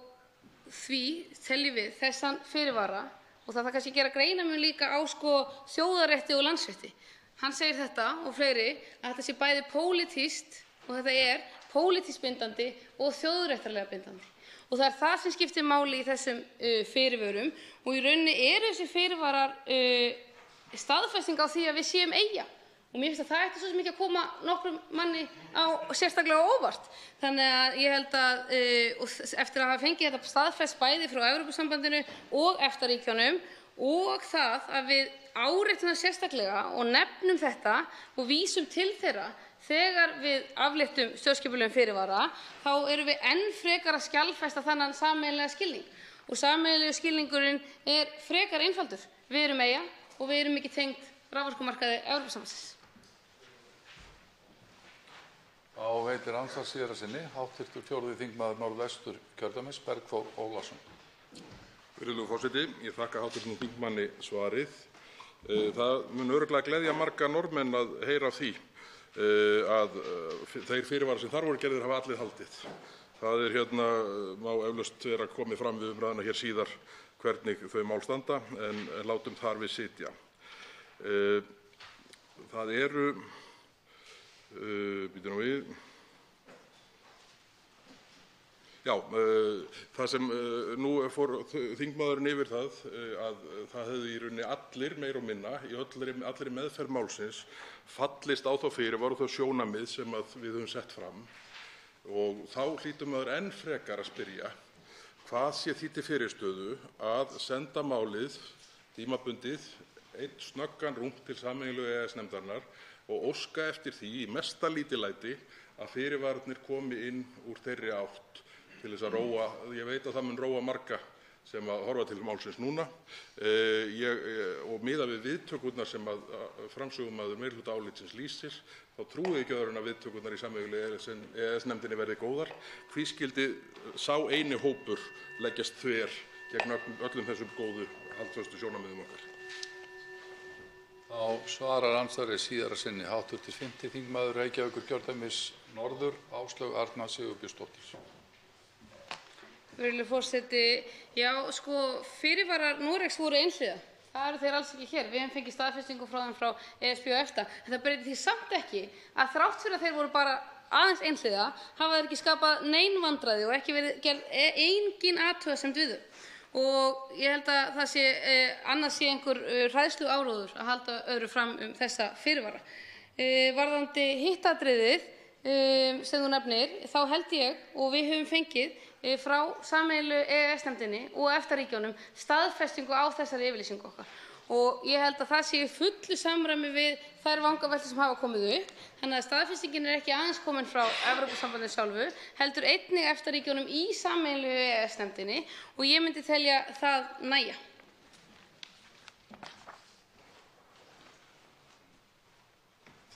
því teljum við þessan fyrirvara og það kannski gera greinarmun líka á þjóðarétti og landsrétti. Hann segir þetta og fleiri að þetta sé bæði pólitískt og þetta er pólitískt bindandi og þjóðréttarlega bindandi. Og það er það sem skiptir máli í þessum fyrirvörum og í rauninni eru þessi fyrirvarar staðfesting á því að við séum eyja. Og mér finnst að það ætti svo sem ekki að koma nokkrum manni sérstaklega á óvart. Þannig að ég held að eftir að hafa fengið þetta staðfest bæði frá Evrópusambandinu og EFTA-ríkjunum og það að við áréttum það sérstaklega og nefnum þetta og vísum til þeirra þegar við afléttum stjórnskipulegum fyrirvara, þá erum við enn frekar að skjalfesta þennan sameiginlega skilning. Og sameiginlegi skilningurinn er frekar einfaldur. Við erum eyja og við erum ekki tengd raforkumarkaði Evrópusambandsins. veitir andsvar síðara sinni hv. 4. þingmaður Norðvesturkjördæmis, Bergþór Ólason. Virðulegur forseti. Ég þakka hv. þingmanni svarið. Það mun örugglega gleðja marga Norðmenn að heyra af því að þeir fyrirvarar sem þar voru gerðir hafa allir haldið. Það má eflaust vera komið fram við umræðuna hér síðar hvernig þau mál standa, en látum þar við sitja. Það eru það sem nú fór þingmaðurinn yfir það að það hefði í rauninni allir meira og minna í allri meðferð málsins fallist á þá fyrirvara og þau sjónarmið sem við höfum sett fram. Og þá hlýtur maður enn frekar að spyrja hvað sé því til fyrirstöðu að senda málið tímabundið einn snöggan rúnt til sameiginlegu EES-nefndarinnar og óska eftir því í mesta lítillæti að fyrirvararnir komi inn úr þeirri átt til þess að róa. Ég veit að það mun róa marga sem að horfa til málsins núna og miðað við viðtökurnar sem framsögumaður meirihlutaálitsins lýsir, þá trúi ég ekki öðru en að viðtökurnar í sameiginlegu EES-nefndinni verði góðar. Hví skyldi sá eini hópur leggjast þver gegn öllum þessum góðu haldföstu sjónarmiðum okkar? Þá svarar andsvari síðara sinni hv. 5. þingmaður Reykjavíkurkjördæmis norður, Áslaug Arna Sigurbjörnsdóttir. Virðulegur forseti, fyrirvarar Noregs voru einhliða. Það eru þeir alls ekki hér. Við höfum fengið staðfestingu frá þeim frá ESB og EFTA. En það breytir því samt ekki að þrátt fyrir að þeir voru bara aðeins einhliða hafa þeir ekki skapað nein vandræði og ekki verið gerð engin athugasemd við þau. Og ég held að það sé annars sé einhver hræðsluáróður að halda öðru fram þessa fyrirvara. Varðandi hitt atriðið sem þú nefnir, þá held ég og við höfum fengið frá sameiginlegu EES-nefndinni og EFTA-ríkjunum staðfestingu á þessari yfirlýsingu okkar. Og ég held að það sé í fullu samræmi við þær vangaveltur sem hafa komið upp. Þannig að staðfestingin ekki aðeins komin frá Evrópusambandinu sjálfu, heldur einnig EFTA-ríkjunum í sameiginlegu EES-nefndinni og ég myndi telja það nægja.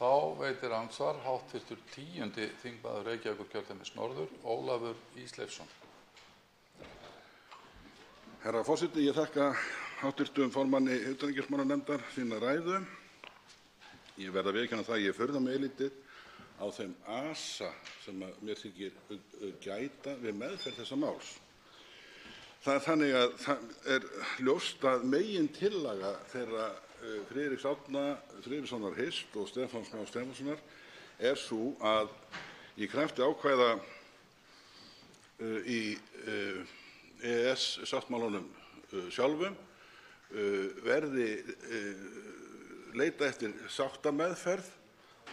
Þá veitir andsvar hv. 10. þingmaður Reykjavíkurkjördæmis norður, Ólafur Ísleifsson. Herra forseti, ég þakka hv. formanni utanríkismálanefndar sína ræðu. Ég verð að viðurkenna það að ég furða mig eilítið á þeim asa sem mér þykir gæta við meðferð þessa máls. Það er þannig að það er ljóst að megintillaga þeirra Friðriks Árna Friðrikssonar Hist og Stefáns Más Stefánssonar er sú að í krafti ákvæða í EES-sáttmálanum sjálfum verði leita eftir sáttameðferð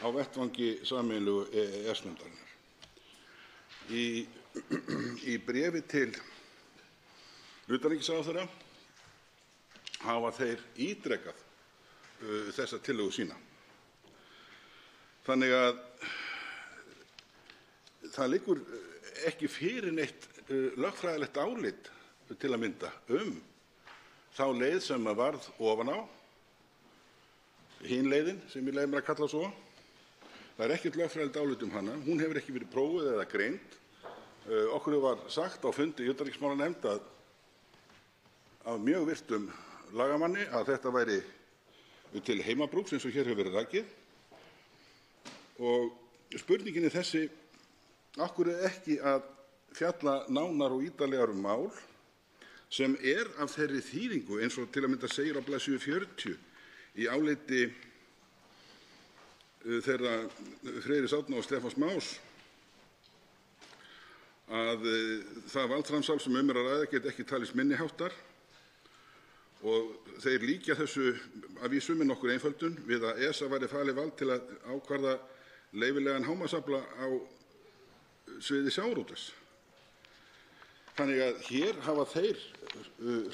á vettvangi sameiginlegu EES-nefndarinnar. Í bréfi til utanríkisráðherra hafa þeir ítrekað þessa tillögu sína. Þannig að það liggur ekki fyrir neitt lögfræðilegt álit til að mynda þá leið sem varð ofan á, hin leiðin sem ég leyfi mér að kalla svo. Það er ekkert lögfræðilegt álit hana, hún hefur ekki verið prófuð eða greind. Okkur var sagt á fundi í utanríkismálanefnd af mjög virtum lagamanni að þetta væri til heimabrúks eins og hér hefur verið rakið. Og spurningin er þessi, af hverju ekki að fjalla nánar og ítarlegar mál sem af þeirri þýðingu eins og til að mynda segir á blaðsíðu 40 í áliti þeirra Friðriks Árna og Stefáns Más að það valdframsal sem er að ræða geti ekki talist minni háttar. Og þeir líkja þessu að vísu með nokkur einföldun við að ESA væri falið vald til að ákvarða leyfilegan hámarksafla á sviði sjávarútvegs. Þannig að hér hafa þeir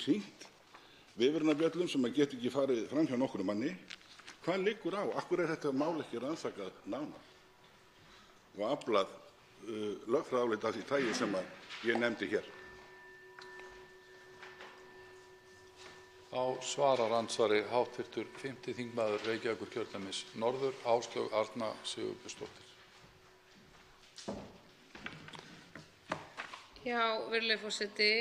hringt viðvörunarbjöllum sem að geta ekki farið fram hjá nokkrum manni. Hvað liggur á? Af hverju er þetta mál ekki rannsakað nánar og aflað lögfræðiálit af því tagi sem að ég nefndi hér? Þá svarar andsvari hv. 5. þingmaður Reykjavíkurkjördæmis norður, Áslaug Arna Sigurbjörnsdóttir. Já, virðulegi forseti.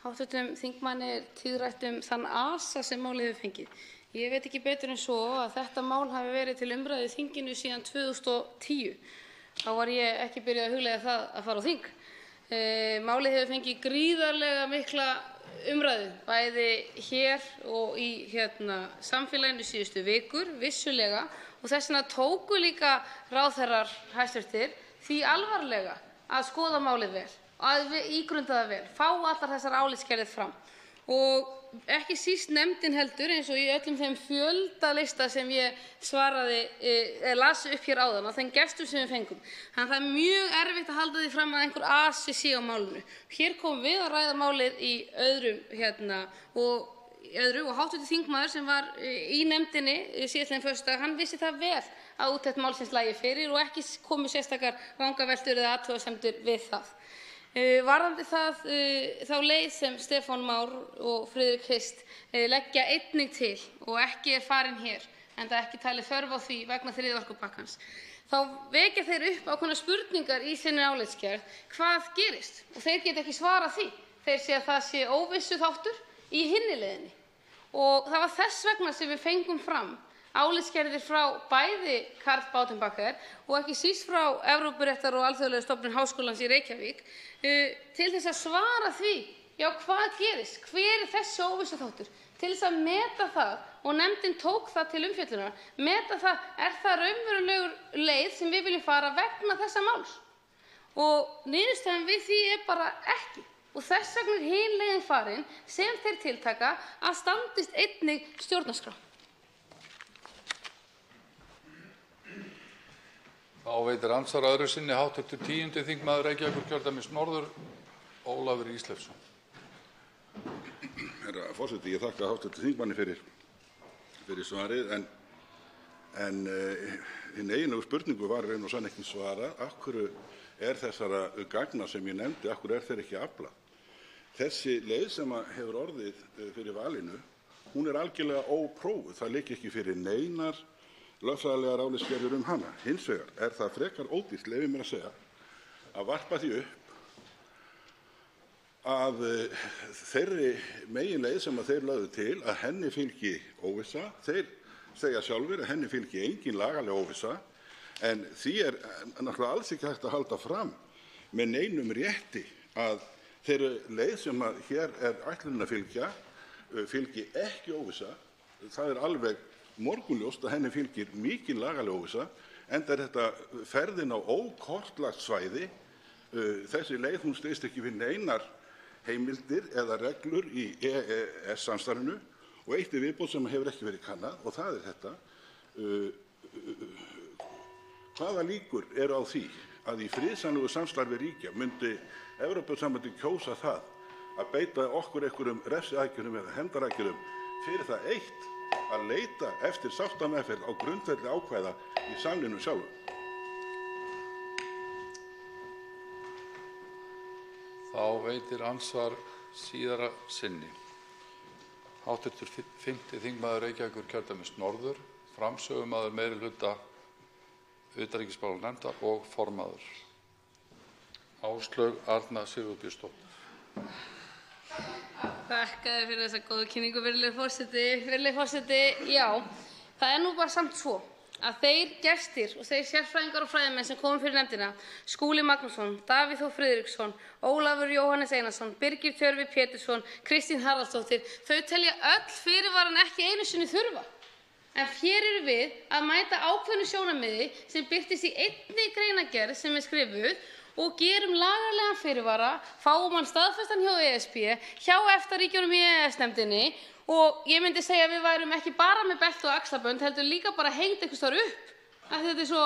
Hv. þingmanni er tíðrætt þann asa sem málið hefur fengið. Ég veit ekki betur en svo að þetta mál hafi verið til umræðu í þinginu síðan 2010. Þá var ég ekki byrjuð að hugleiða það að fara á þing. Málið hefur fengið gríðarlega mikla umræðu, bæði hér og í samfélaginu síðustu vikur, vissulega, og þess vegna tóku líka ráðherrar hæstvirtir því alvarlega að skoða málið vel, að ígrunda það vel, fá allar þessar álitsgerðir fram. Og ekki síst nefndin heldur, eins og í öllum þeim fjöldalista sem ég las upp hér áðan, á þeim gestum sem við fengum. Þannig að það er mjög erfitt að halda því fram að einhver asi sé á málinu. Hér komum við að ræða málið í öðru og hv. þingmaður sem var í nefndinni síðastliðinn föstudag, hann vissi það vel að úttekt málsins lægi fyrir og ekki komu sérstakar vangaveltur eða athugasemdir við það. Varðandi þá leið sem Stefán Már og Friðrik Hist leggja einnig til og ekki er farin hér, enda ekki talið þörf á því vegna þriðja orkupakkans, þá vekja þeir upp ákveðnar spurningar í sinni álitsgerð hvað gerist og þeir geta ekki svarað því. Þeir segja að það sé óvissuþáttur í hinni leiðinni og það var þess vegna sem við fengum fram álitsgerðir frá bæði Karl Baudenbacher og ekki síst frá Evrópuréttar- og alþjóðlegu stofnun Háskólans í Reykjavík til þess að svara því, já, hvað gerist, hver er þessi óvissuþáttur, til þess að meta það, og nefndin tók það til umfjöllunar, meta það, er það raunverulegur leið sem við viljum fara vegna þessa máls? Og niðurstaðan við því er bara ekki. Og þess vegna er hin leiðin farin sem þeir tiltaka að standist einnig stjórnarskrá. Þá veitir andsvar öðru sinni hv. 10. þingmaður Reykjavíkurkjördæmis norður, Ólafur Ísleifsson. Herra forseti, ég þakka hv. þingmanni fyrir svarið, en hin eiginlegu spurningu var raun og sann ekki svarað. Af hverju er þessara gagna sem ég nefndi, af hverju er þeir ekki aflað? Þessi leið sem hefur orðið fyrir valinu, hún er algjörlega óprófuð. Það liggja ekki fyrir neinar lögfræðilegar álitsgerðir hana. Hins vegar er það frekar ódýrt, leyfi mér að segja, að varpa því upp að þeirri meginleið sem þeir lögðu til, að henni fylgi óvissa. Þeir segja sjálfir að henni fylgi engin lagaleg óvissa, en því er náttúrulega alls ekki hægt að halda fram með neinum rétti að þeirri leið sem hér er ætlunin að fylgi ekki óvissa. Það er alveg morgunljóst að henni fylgir mikil lagaleg óvissa, enda er þetta ferðin á ókortlagt svæði. Þessi leið, hún styðst ekki við neinar heimildir eða reglur í EES-samstarfinu og eitt í viðbót sem hefur ekki verið kannað, og það er þetta: hvaða líkur eru á því að í friðsamlegu samstarfi ríkja myndi Evrópusambandið kjósa það að beita okkur einhverjum refsiaðgerðum eða hefndaraðgerðum fyrir það eitt að leita eftir sáttameðferð á grundvelli ákvæða í samningnum sjálfum? Þá veitir andsvar síðara sinni hv. 5. þingmaður Reykjavíkurkjördæmis norður, framsögumaður meirihluta utanríkismálanefndar og formaður, Áslaug Arna Sigurbjörnsdóttir. Þakka þér fyrir þessa góðu kynningu, virðulegi forseti. Virðulegi forseti, já, það er nú bara samt svo að þeir gestir og þeir sérfræðingar og fræðimenn sem komu fyrir nefndina, Skúli Magnússon, Davíð Þór Friðriksson, Ólafur Jóhannes Einarsson, Birgir Tjörvi Pétursson, Kristín Haraldsdóttir, þau telja öll fyrirvarann ekki einu sinni þurfa. En hér erum við að mæta ákveðnu sjónarmiði sem birtist í einni greinargerð sem er skrifuð og gerum lagalegan fyrirvara, fáum hann staðfestan hjá ESB, hjá EFTA-ríkjunum í EES-nefndinni, og ég myndi segja að við værum ekki bara með belti og axlabönd, heldur líka bara hengt einhvers staðar upp. Af því þetta er svo,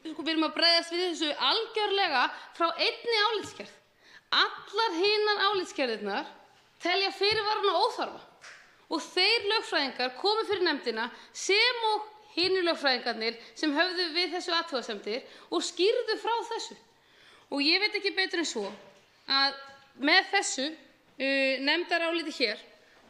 við erum að bregðast við þessu algjörlega frá einni álitsgerð. Allar hinar álitsgerðirnar telja fyrirvarana óþarfa. Og þeir lögfræðingar komu fyrir nefndina sem og hinir lögfræðingarnir sem höfðu við þessu athugasemdir og skýrðu frá þessu. Og ég veit ekki betur en svo að með þessu nefndaráliti hér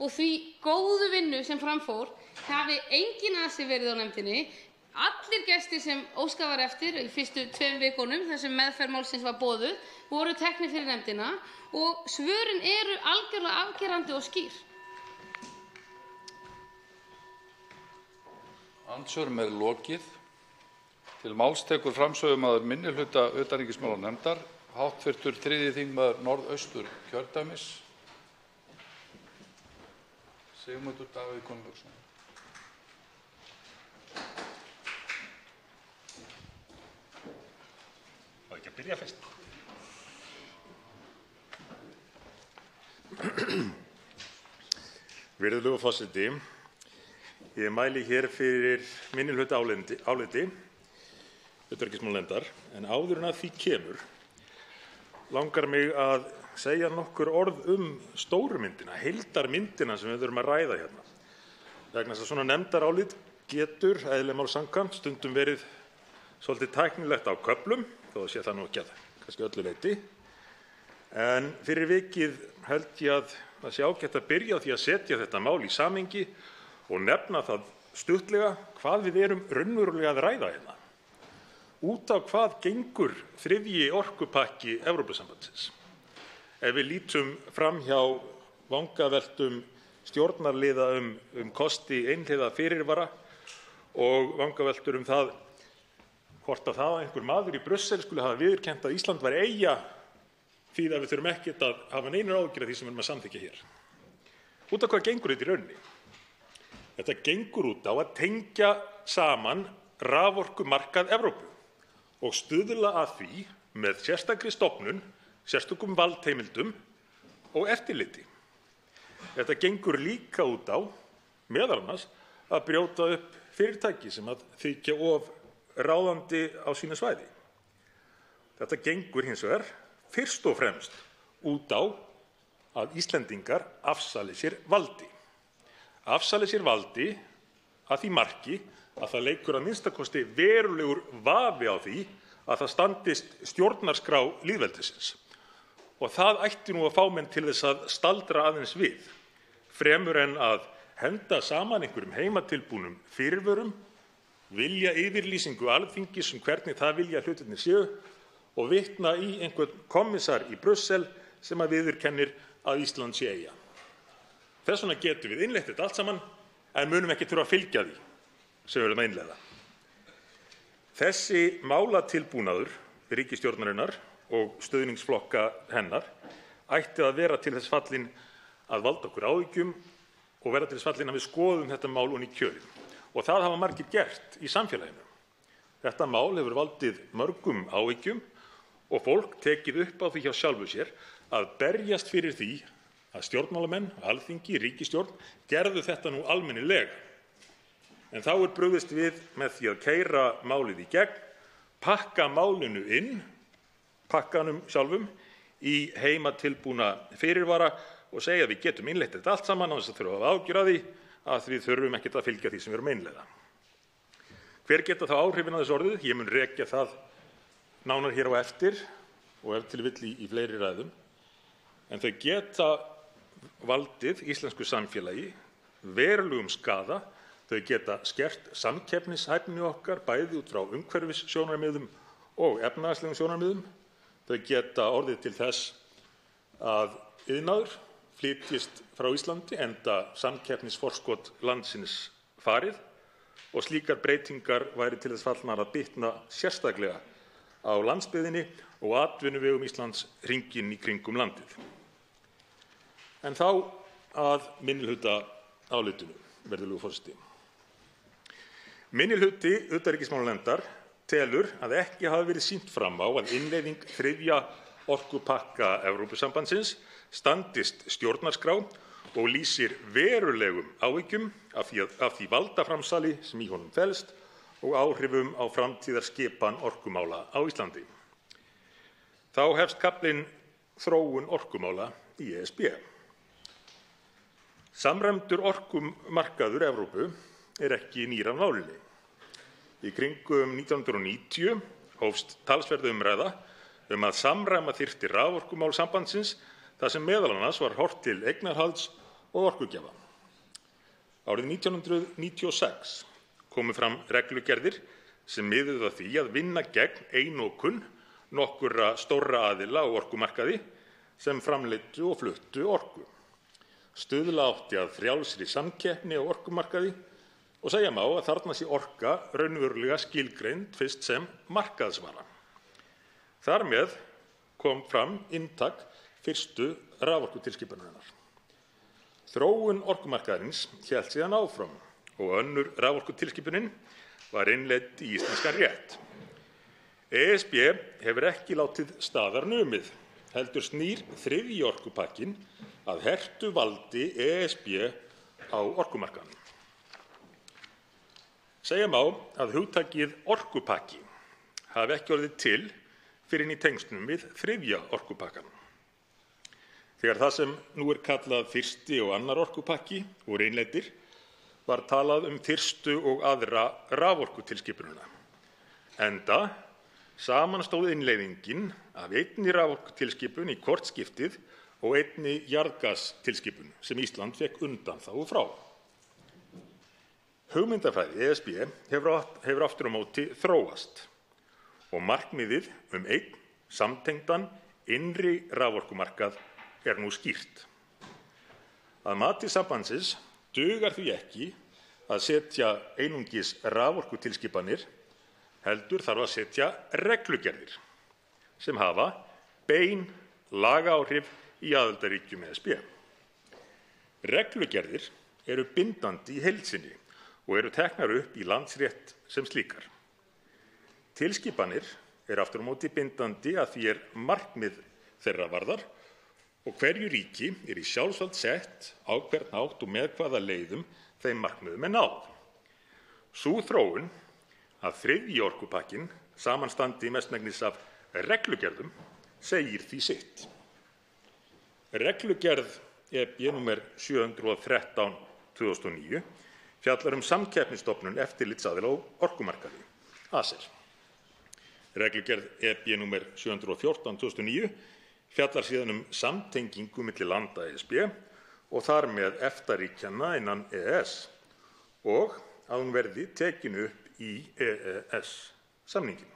og því góðu vinnu sem fram fór hafi engin asi verið á nefndinni, Allir gestir sem óskað var eftir í fyrstu 2 vikunum þar sem meðferð málsins var boðuð voru teknir fyrir nefndina og svörin eru algjörlega afgerandi og skýr. Andsvörum er lokið. Til máls tekur framsögumaður minnihluta utanríkismálanefndar, hv. 3. þingmaður Norðausturkjördæmis, Sigmundur Davíð Gunnlaugsson. Má ekki að byrja fyrst? Virðulegur forseti, ég mæli hér fyrir minnihlutaáliti utanríkismálanefndar, en áður en að því kemur langar mig að segja nokkur orð stóru myndina, heildarmyndina sem við þurfum að ræða hérna. Vegna þess að svona nefndarálit getur, eðli máls samkvæmt, stundum verið svolítið tæknilegt á köflum, þó að sé það nú ekki að kannski öllu leyti. En fyrir vikið held ég að það sé ágætt að byrja á því að setja þetta mál í samhengi og nefna það stuttlega hvað við erum raunverulega að ræða hérna. Út á hvað gengur 3. orkupakki Evrópusambandsins? Ef við lítum framhjá vangaveltum stjórnarliða kosti einhliða fyrirvara og vangaveltur það hvort að það að einhver maður í Brussel skuli hafa viðurkennt að Ísland væri eyja því að við þurfum ekkert að hafa neinar áhyggjur af því sem við erum að samþykkja hér. Út á hvað gengur þetta í rauninni? Þetta gengur út á að tengja saman raforkumarkað Evrópu og stuðla að því með sérstakri stofnun, sérstökum valdheimildum og eftirliti. Þetta gengur líka út á, meðal annars, að brjóta upp fyrirtæki sem að þykja of ráðandi á sínu svæði. Þetta gengur hins vegar fyrst og fremst út á að Íslendingar afsali sér valdi. Afsali sér valdi að því marki að það leikur að minnsta kosti verulegur vafi á því að það standist stjórnarskrá lýðveldisins. Og það ætti nú að fá menn til þess að staldra aðeins við, fremur en að henda saman einhverjum heimatilbúnum fyrirvörum, vilja yfirlýsingu Alþingis hvernig það vilja hlutirnir séu og vitna í einhvern kommissar í Brussel sem að viðurkennir að Ísland sé eyja. Þess vegna getum við innleitt þetta allt saman en munum ekki þurfa að fylgja því sem við erum að innleiða. Þessi málatilbúnaður ríkisstjórnarinnar og stuðningsflokka hennar ætti að vera til þess fallinn að valda okkur áhyggjum og vera til þess fallinn að við skoðum þetta mál ofan í kjölinn. Og það hafa margir gert í samfélaginu. Þetta mál hefur valdið mörgum áhyggjum og fólk tekið upp á því hjá sjálfu sér að berjast fyrir því að stjórnmálamenn, Alþingi, ríkisstjórn gerðu þetta nú almennilega. En þá brugðist við með því að keyra málið í gegn, pakka málinu inn, pakkanum sjálfum, í heimatilbúna fyrirvara og segja að við getum innleitt þetta allt saman án þess að þurfa að hafa áhyggjur af því að við þurfum ekkert að fylgja því sem við erum að innleiða. Hver geta þá áhrifin af þessu orðið? Ég mun rekja það nánar hér á eftir og ef til vill í fleiri ræðum. En þau geta valdið íslensku samfélagi verulegum skaða. Þau geta skert samkeppnishæfni okkar bæði út frá umhverfissjónarmiðum og efnahagslegum sjónarmiðum. Þau geta orðið til þess að iðnaður flytjist frá Íslandi enda samkeppnisforskot landsins farið og slíkar breytingar væri til þess fallnar að bitna sérstaklega á landsbyggðinni og atvinnuvegum Íslands hringinn í kringum landið. En þá að minnihlutaálitinu, virðulegur forseti. Minnihluti utanríkismálanefndar telur að ekki hafi verið sýnt fram á að innleiðing 3. orkupakka Evrópusambandsins standist stjórnarskrá og lýsir verulegum áhyggjum af því valdaframsali sem í honum felst og áhrifum á framtíðarskipan orkumála á Íslandi. Þá hefst kaflinn þróun orkumála í ESB. Samræmdur orkumarkaður Evrópu ekki nýr af nálinni. Í kringum 1990 hófst talsverð umræða að samræma þyrfti raforkumál sambandsins þar sem meðal annars var horft til eignarhalds og orkugjafa. Árið 1996 komu fram reglugerðir sem miðuðu að því að vinna gegn einokun nokkurra stórra aðila á orkumarkaði sem framleiddu og fluttu orku. Stuðla átti að frjálsri samkeppni á orkumarkaði og segja má að þarna sé orka raunverulega skilgreind fyrst sem markaðsvara. Þar með kom fram inntak fyrstu raforkutilskipunarinnar. Þróun orkumarkaðarins hélt síðan áfram og önnur raforkutilskipunin var innleidd í íslenskan rétt. ESB hefur ekki látið staðar numið, heldur snýr þriðji orkupakkinn að hertu valdi ESB á orkumarkaðnum. Segja má að hugtakið orkupakki hafi ekki orðið til fyrr en í tengslum við þriðja orkupakkann. Þegar það sem nú kallað fyrsti og annar orkupakki voru innleiddir, var talað fyrstu og aðra raforkutilskipunina. Enda samanstóð innleiðingin af einni raforkutilskipun í hvort skiptið og einni jarðgastilskipun sem Ísland fékk undanþágu frá. Hugmyndafræði ESB hefur aftur á móti þróast og markmiðið einn samtengdan innri raforkumarkað nú skýrt. Að mati sambandsins dugar því ekki að setja einungis raforkutilskipanir, heldur þarf að setja reglugerðir sem hafa bein lagaáhrif í aðildarríkjum ESB. Reglugerðir eru bindandi í heild sinni og eru teknar upp í landsrétt sem slíkar. Tilskipanir aftur á móti bindandi að því markmið þeirra varðar og hverju ríki í sjálfsvald sett á hvern hátt og með hvaða leiðum þeim markmiðum náð. Sú þróun að þriðji orkupakkinn samanstandi mestmegnis af reglugerðum segir því sitt. Reglugerð EB nr. 713/2009 fjallar samkeppnisstofnun eftirlitsaðila á orkumarkaði, ACER. Reglugerð EB nr. 714/2009 fjallar síðan samtengingu milli landa ESB og þar með EFTA-ríkjanna innan EES og að hún verði tekin upp í EES-samninginn.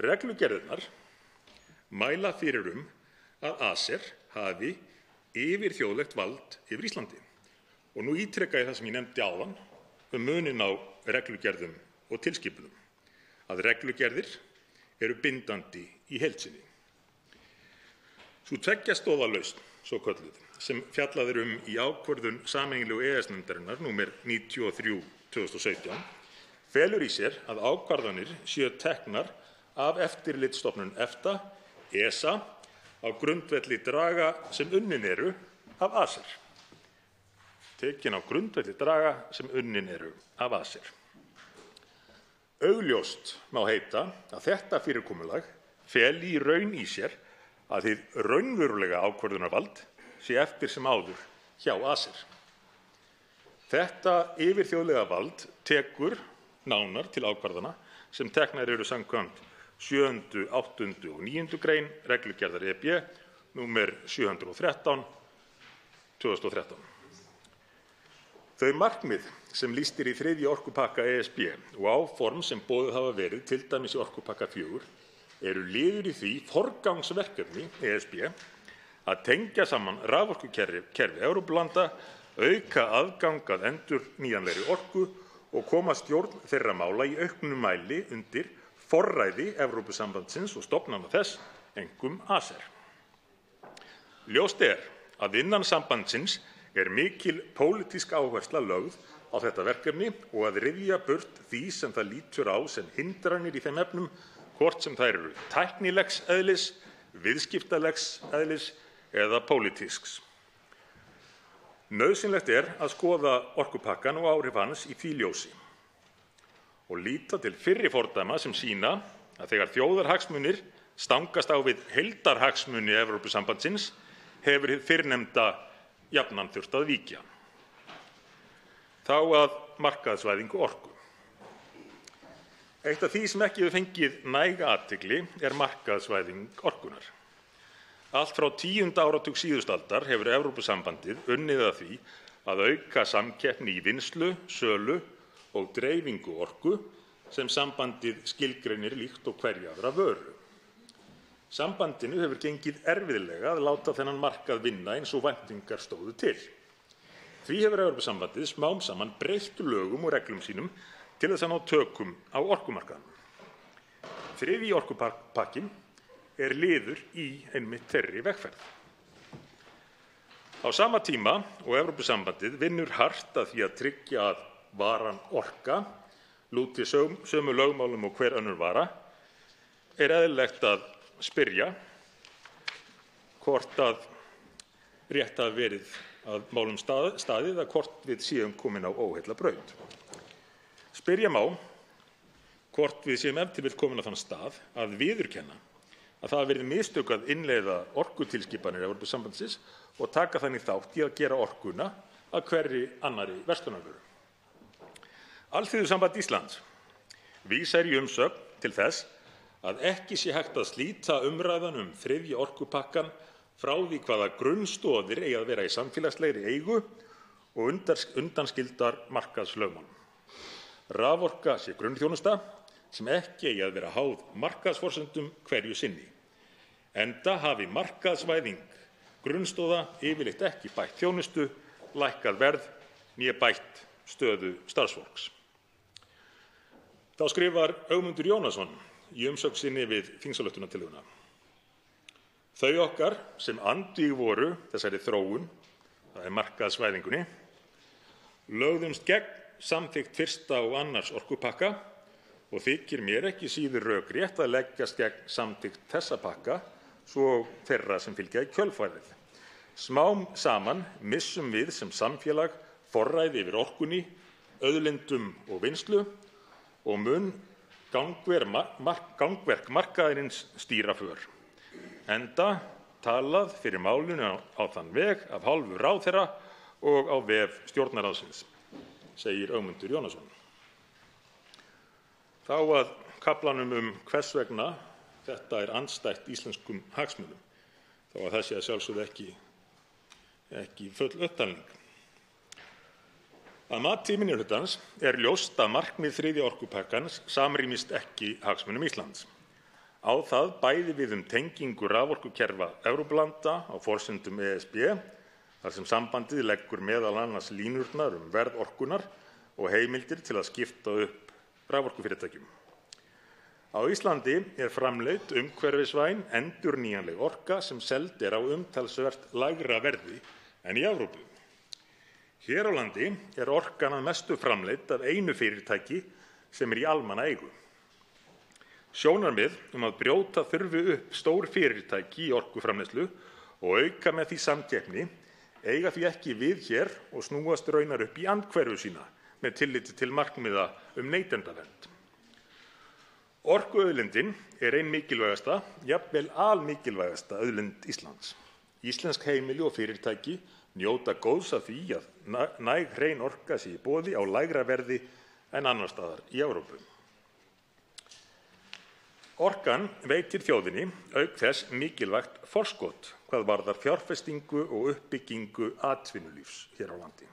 Reglugerðirnar mæla fyrir að ACER hafi yfirþjóðlegt vald yfir Íslandi. Og nú ítreka ég það sem ég nefndi áðan muninn á reglugerðum og tilskipunum, að reglugerðir eru bindandi í heild sinni. Sú tveggja stoða lausn, svokölluð, sem fjallað í ákvörðun sameiginlegu EES-nefndarinnar nr. 93/2017, felur í sér að ákvarðanir séu teknar af eftirlitsstofnun EFTA, ESA, á grundvelli draga sem unnin eru af ACER. Tekin á grundvelli draga sem unnin eru af ACER. Augljóst má heita að þetta fyrirkomulag feli í raun í sér að hið raunverulega ákvörðunarvald sé eftir sem áður hjá ACER. Þetta yfirþjóðlega vald tekur nánar til ákvarðana sem teknar eru samkvæmt 7., 8. og 9. grein reglugerðar EB nr. 713/2013. Þau markmið sem lýst í þriðja orkupakka ESB og áform sem boðuð hafa verið til dæmis í orkupakka 4 eru liður í því forgangsverkefni ESB að tengja saman raforkukerfi Evrópulanda, auka aðgang að endurnýjanlegri orku og koma stjórn þeirra mála í auknum mæli undir forræði Evrópusambandsins og stofnana þess, einkum ACER. Ljóst að innan sambandsins mikil pólitísk áhersla lögð á þetta verkefni og að ryðja burt því sem það lítur á sem hindranir í þeim efnum, hvort sem þær eru tæknilegs eðlis, viðskiptalegs eðlis eða pólitísks. Nauðsynlegt að skoða orkupakkann og áhrif hans í því ljósi og líta til fyrri fordæma sem sýna að þegar þjóðarhagsmunir stangast á við heildarhagsmuni Evrópusambandsins hefur hið fyrrnefnda jafnan þurft að víkja. Þá að markaðsvæðingu orku. Eitt af því sem ekki hefur fengið næga athygli markaðsvæðing orkunnar. Allt frá 10. áratug síðustu aldar hefur Evrópusambandið unnið að því að auka samkeppni í vinnslu, sölu og dreifingu orku sem sambandið skilgreinir líkt og hverja aðra vöru. Sambandinu hefur gengið erfiðlega að láta þennan markað vinna eins og væntingar stóðu til. Því hefur Evrópusambandið smám saman breytt lögum og reglum sínum til þess að ná tökum á orkumarkaðnum. Þriðji orkupakkinn er liður í einmitt þeirri vegferð. Á sama tíma og Evrópusambandið vinnur hart að því að tryggja að varan orka lúti sömu lögmálum og hver önnur vara, er eðlilegt að spyrja hvort að rétt hafi verið að málum staðið að hvort við séum komin á óheillabraut. Spyrja má hvort við séum ef til vill komin á þann stað að viðurkenna að það hafi verið mistök að innleiða orkutilskipanir Evrópusambandsins og taka þannig þátt í að gera orkuna að hverri annarri verslunarvöru. Alþýðusamband Íslands vísar í umsögn til þess að ekki sé hægt að slíta umræðan þriðja orkupakkann frá því hvaða grunnstoðir eigi að vera í samfélagslegri eigu og undanskildar markaðslögmálum. Raforka sé grunnþjónusta sem ekki eigi að vera háð markaðsforsendum hverju sinni, enda hafi markaðsvæðing grunnstoða yfirleitt ekki bætt þjónustu, lækkað verð né bætt stöðu starfsfólks. Þá skrifar Ögmundur Jónasson í umsögn sinni við þingsályktunartillöguna: Þau okkar sem andvíg voru þessari þróun, það er markaðsvæðingunni, lögðumst gegn samþykkt fyrsta og annars orkupakka og þykir mér ekki síður rökrétt að leggjast gegn samþykkt þessa pakka svo þeirra sem fylgja í kjölfarið. Smám saman missum við sem samfélag forræði yfir orkunni, auðlindum og vinnslu og mun gangverk markaðarins stýra för. Enda talað fyrir málinu á þann veg af hálfu ráðherra og á vef stjórnarráðsins, segir Ögmundur Jónasson. Þá að kaflanum hvers vegna þetta er andstætt íslenskum hagsmunum, þá að það sé að sjálfsögðu ekki full upptalning. Að mati minnihlutans er ljóst að markmið þriðja orkupakkans samrýmist ekki hagsmunum Íslands. Á það bæði við tengingu raforkukerfa Evrópulanda á forsendum ESB, þar sem sambandið leggur meðal annars línurnar verð orkunnar og heimildir til að skipta upp raforkufyrirtækjum. Á Íslandi er framleidd umhverfisvæn endurnýjanleg orka sem seld er á umtalsvert lægra verði en í Evrópu. Hér á landi er orkan að mestu framleidd af einu fyrirtæki sem er í almannaeigu. Sjónarmið að brjóta þurfi upp stór fyrirtæki í orkuframleiðslu og auka með því samkeppni eiga því ekki við hér og snúast raunar upp í andhverfu sína með tilliti til markmiða neytendavernd. Orkuauðlindin er ein mikilvægasta, jafnvel almikilvægasta auðlind Íslands. Íslensk heimili og fyrirtæki njóta góðs af því að næg hrein orka sé í boði á lægra verði en annars staðar í Evrópu. Orkan veitir þjóðinni auk þess mikilvægt forskot hvað varðar fjárfestingu og uppbyggingu atvinnulífs hér á landi.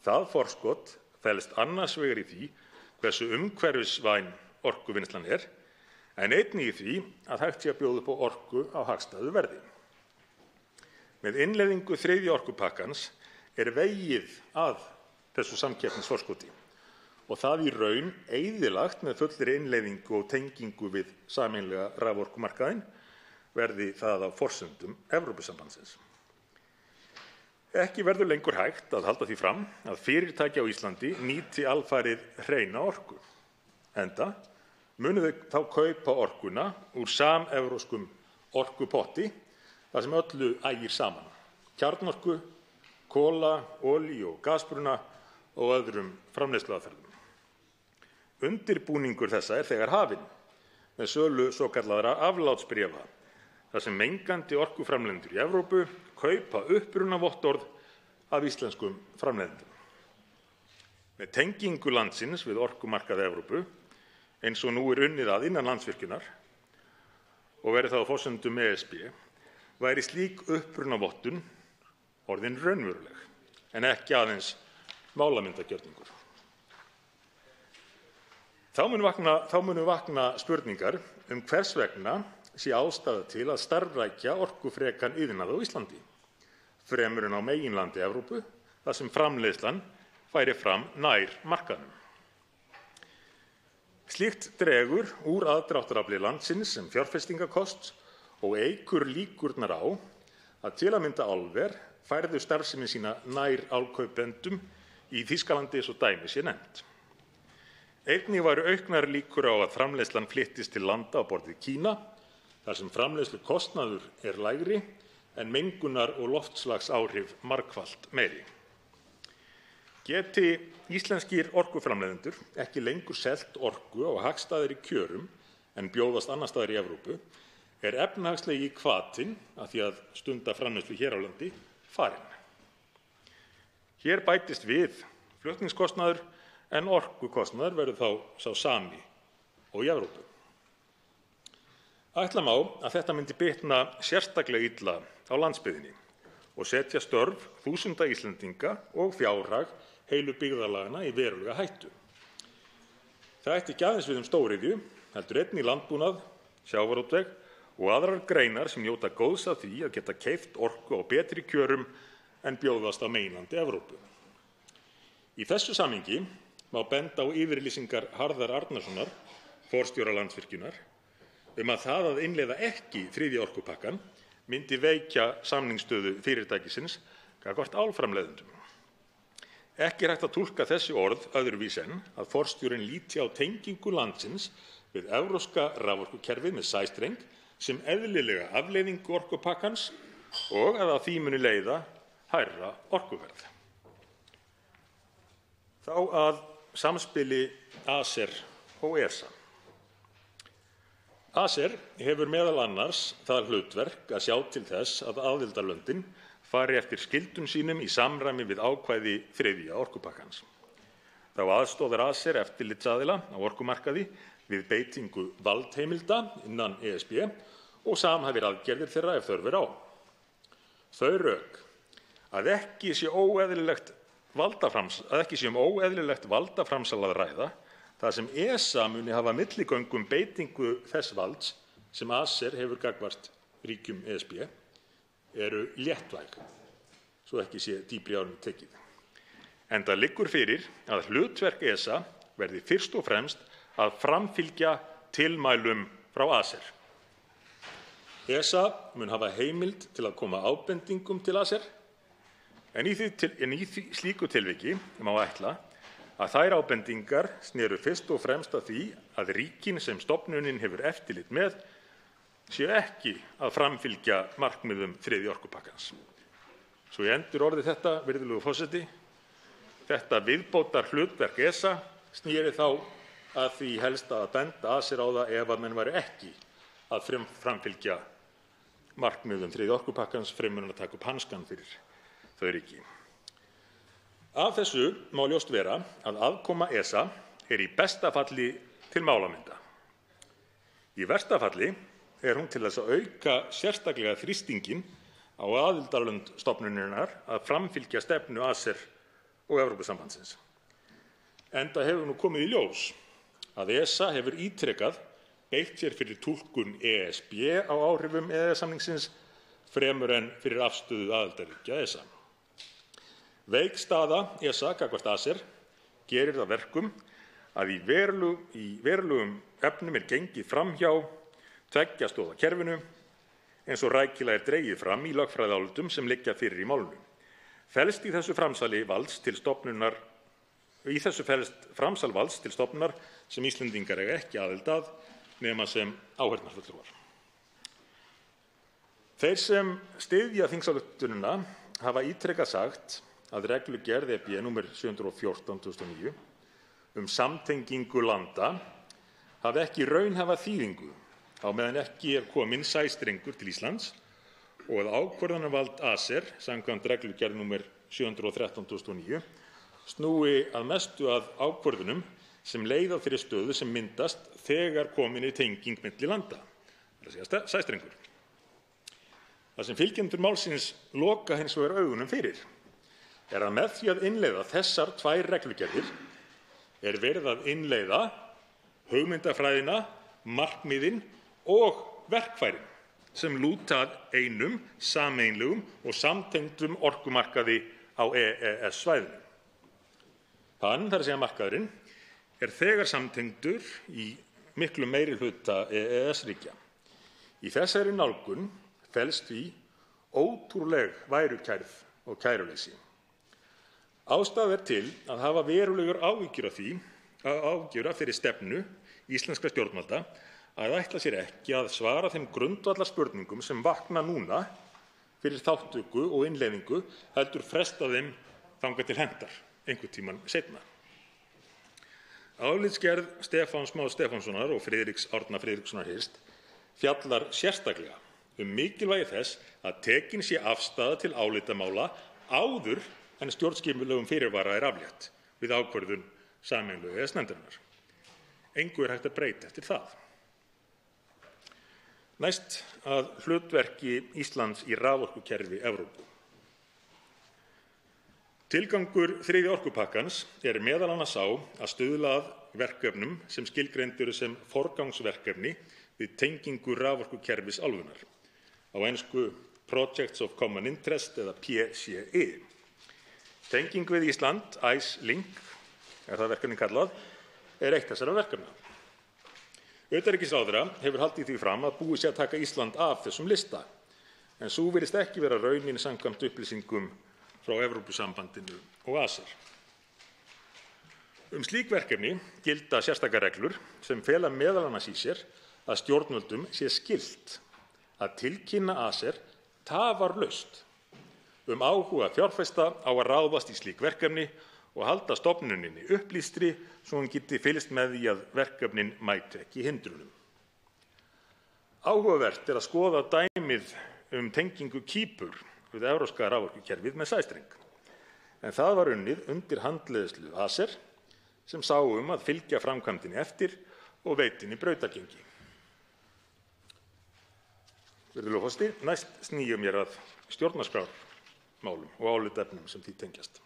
Það forskot felst annars vegar í því hversu umhverfisvæn orkuvinnslan er, en einnig í því að hægt sé að bjóða upp á orku á hagstæðu verði. Með innleiðingu þriðja orkupakkans er vegið að þessu samkeppnisforskoti og það í raun eyðilagt með fullri innleiðingu og tengingu við sameiginlega raforkumarkaðinn, verði það á forsendum Evrópusambandsins. Ekki verður lengur hægt að halda því fram að fyrirtæki á Íslandi nýti alfarið hreina orku, enda munu þau þá kaupa orkuna úr samevrópskum orkupotti þar sem öllu ægir saman, kjarnorku, kola, olíu og gasbruna og öðrum framleiðsluaðferðum. Undirbúningur þessa er þegar hafinn með sölu svokallaðra aflátsbréfa, þar sem mengandi orkuframleiðendur í Evrópu kaupa upprunavottorð af íslenskum framleiðendum. Með tengingu landsins við orkumarkað Evrópu, eins og nú er unnið að innan Landsvirkjunar og verið það á forsendum ESB, væri slík upprunavottun orðin raunveruleg en ekki aðeins málamyndagjörningur. Þá munu vakna spurningar hvers vegna sé ástæða til að starfrækja orkufrekan iðnað á Íslandi, fremur en á meginlandi Evrópu, þar sem framleiðslan færi fram nær markaðnum. Slíkt dregur úr aðdráttarafli landsins sem fjárfestingarkosts og eykur líkurnar á að til að mynda álver færðu starfsemi sína nær álkaupendum í Þýskalandi svo dæmi sé nefnt. Einnig væru auknar líkur á að framleiðslan flyttist til landa á borð við Kína, þar sem framleiðslukostnaður lægri en mengunar- og loftslagsáhrif margfalt meiri. Geti íslenskir orkuframleiðendur ekki lengur selt orku á hagstæðari kjörum en bjóðast annars staðar í Evrópu, efnahagslegi hvatinn að því að stunda framleiðslu hér á landi farinn. Hér bætist við flutningskostnaður en orkukostnaður verður þá sá sami og í Evrópu. Ætla má að þetta myndi bitna sérstaklega illa á landsbyggðinni og setja störf þúsunda Íslendinga og fjárhag heilu byggðarlagana í verulega hættu. Það ætti ekki aðeins við stóriðju, heldur einnig landbúnað, sjávarútveg og aðrar greinar sem njóta góðs af því að geta keypt orku á betri kjörum en bjóðast á meginlandi Evrópu. Í þessu samhengi má benda á yfirlýsingar Harðar Arnarssonar, forstjóra Landsvirkjunar, að það að innleiða ekki þriðja orkupakkann myndi veikja samningsstöðu fyrirtækisins gagnvart álframleiðendum. Ekki hægt að túlka þessi orð öðruvísi en að forstjórinn líti á tengingu landsins við evrópska raforkukerfið með sæstreng sem eðlilega afleiðingu orkupakkans og að því muni leiða hærra orkuverð. Þá að samspili ACER og ESA. ACER hefur meðal annars það hlutverk að sjá til þess að aðildarlöndin fari eftir skyldum sínum í samræmi við ákvæði þriðja orkupakkans. Þá aðstoðar ACER eftirlitsaðila á orkumarkaði við beitingu valdheimilda innan ESB og samhæfir aðgerðir þeirra ef þörf á. Þau rök að ekki sé um óeðlilegt valdaframsal að ræða, þar sem ESA muni hafa milligöngu beitingu þess valds sem ACER hefur gagnvart ríkjum ESB, eru léttvæg, svo ekki sé dýpri í árinni tekið. Enda liggur fyrir að hlutverk ESA verði fyrst og fremst að framfylgja tilmælum frá ACER. ESA mun hafa heimild til að koma ábendingum til ACER, en í slíku tilviki má ætla að þær ábendingar sneru fyrst og fremst að því að ríkin sem stofnunin hefur eftirlit með séu ekki að framfylgja markmiðum þriðja orkupakkans. Svo ég endurorði þetta, virðulegur forseti, þetta viðbótar hlutverk ESA sneri þá að því helst að benda ACER á það ef að menn væru ekki að framfylgja markmiðum þriðja orkupakkans fremur en að taka upp hanskann fyrir þau ríki. Af þessu má ljóst vera að aðkoma ESA í besta falli til málamynda. Í versta falli hún til þess að auka sérstaklega þrýstinginn á aðildarlönd stofnunarinnar að framfylgja stefnu ACER og Evrópusambandsins. Enda hefur nú komið í ljós að ESA hefur ítrekað beitt sér fyrir túlkun ESB á áhrifum EES-samningsins fremur en fyrir afstöðu aðildarríkja ESA. Veik staða ESA gagnvart ACER gerir það verkum að í verulegum efnum gengið framhjá tveggja stoða kerfinu eins og rækilega dregið fram í lögfræðiálitum sem liggja fyrir í málinu. Felst í þessu framsali valds til stofnunar sem Íslendingar eiga ekki aðild að nema sem áheyrnarfulltrúar. Þeir sem styðja þingsályktunina hafa ítrekað sagt að reglugerð EB nr. 714/2009 samtengingu landa hafi ekki raunhæfa þýðingu á meðan ekki kominn sæstrengur til Íslands og að ákvörðunarvald ACER samkvæmt reglugerð nr. 713/2009 snúi að mestu að ákvörðunum sem leiða þeirri stöðu sem myndast þegar komin tenging milli landa, sæstrengur. Það sem fylgjendur málsins loka hins vegar augunum fyrir að með því að innleiða þessar tvær reglugerðir verið að innleiða hugmyndafræðina, markmiðin og verkfærin sem lúta að einum, sameiginlegum og samtengdum orkumarkaði á EES-svæðinu. Hann, þar að segja markaðurinn, er þegar samtengdur í miklu meiri hluta EES-ríkja. Í þessari nálgun felst því ótrúleg værukærð og kæruleysi. Ástæða er til að hafa verulegar áhyggjur af þeirri stefnu íslenskra stjórnvalda að ætla sér ekki að svara þeim grundvallarspurningum sem vakna núna fyrir þátttöku og innleiðingu, heldur fresta þeim þangað til hendar einhvern tímann seinna. Álitsgerð Stefáns Más Stefánssonar og Friðriks Árna Friðrikssonar Hirst fjallar sérstaklega mikilvægi þess að tekin sé afstaða til álitamála áður en stjórnskipulegum fyrirvara er aflétt við ákvörðun sameiginlegu EES-nefndarinnar. Engu er hægt að breyta eftir það. Næst að hlutverki Íslands í raforkukerfi Evrópu. Tilgangur þriðja orkupakkans er meðal annars sá að stuðla að verkefnum sem skilgreind eru sem forgangsverkefni við tengingu raforkukerfis álfunnar, á ensku Projects of Common Interest eða PCI. Tenging við Ísland, ICE-Link, er það verkefni kallað, er eitt þessara verkefna. Utanríkisráðherra hefur haldið því fram að búið sé að taka Ísland af þessum lista, en sú virðist ekki vera raunin samkvæmt upplýsingum frá Evrópusambandinu og ACER. Slík verkefni gilda sérstakar reglur sem fela meðal annars í sér að stjórnvöldum sé skylt að tilkynna ACER tafarlaust áhuga fjárfesta á að ráðast í slík verkefni og halda stofnuninni upplýstri svo hún geti fylgst með því að verkefnin mæti ekki hindrunum. Áhugavert er að skoða dæmið tengingu Kýpur við evrópska raforkukerfið með sæstreng, en það var unnið undir handleiðslu ACER sem sá að fylgja framkvæmdinni eftir og veitinni brautargengi. Virðulegur forseti, næst sný ég mér að stjórnarskrármálum og álitaefnum sem því tengjast.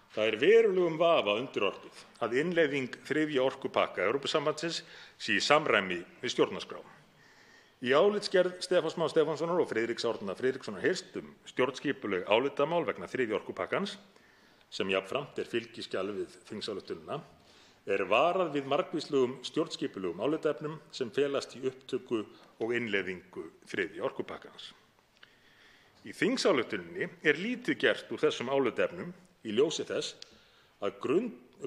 Það er verulegum vafa undirorpið að innleiðing þriðja orkupakka Evrópusambandsins sé í samræmi við stjórnarskrá. Í álitsgerð Stefáns Más Stefánssonar og Friðriks Árna Friðrikssonar Hirst stjórnskipuleg álitamál vegna þriðja orkupakkans, sem jafnframt er fylgiskjal við þingsályktunina, er varað við margvíslegum stjórnskipulegum álitaefnum sem felast í upptöku og innleiðingu þriðja orkupakkans. Í þingsályktuninni er lítið gert úr þessum álitaefnum í ljósi þess að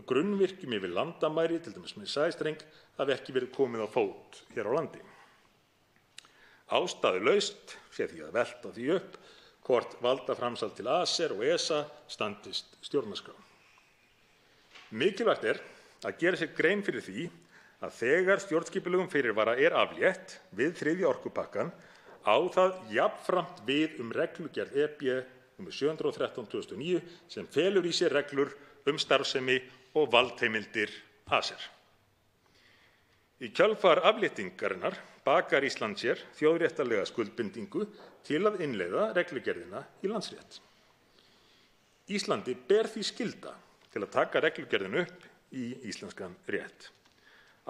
grunnvirkjum yfir landamæri, til dæmis með sæstreng, hafi ekki verið komið á fót hér á landi. Ástæðulaust sé því að velta því upp hvort valdaframsal til ACER og ESA standist stjórnarskrá. Mikilvægt er að gera sér grein fyrir því að þegar stjórnskipulegum fyrirvara er aflétt við þriðja orkupakkann á það jafnframt við reglugerð EB nr. 713/2009 sem felur í sér reglur starfsemi og valdheimildir ACER. Í kjölfar afléttingarinnar bakar Ísland sér þjóðréttarlega skuldbindingu til að innleiða reglugerðina í landsrétt. Íslandi ber því skylda til að taka reglugerðina upp í íslenskan rétt.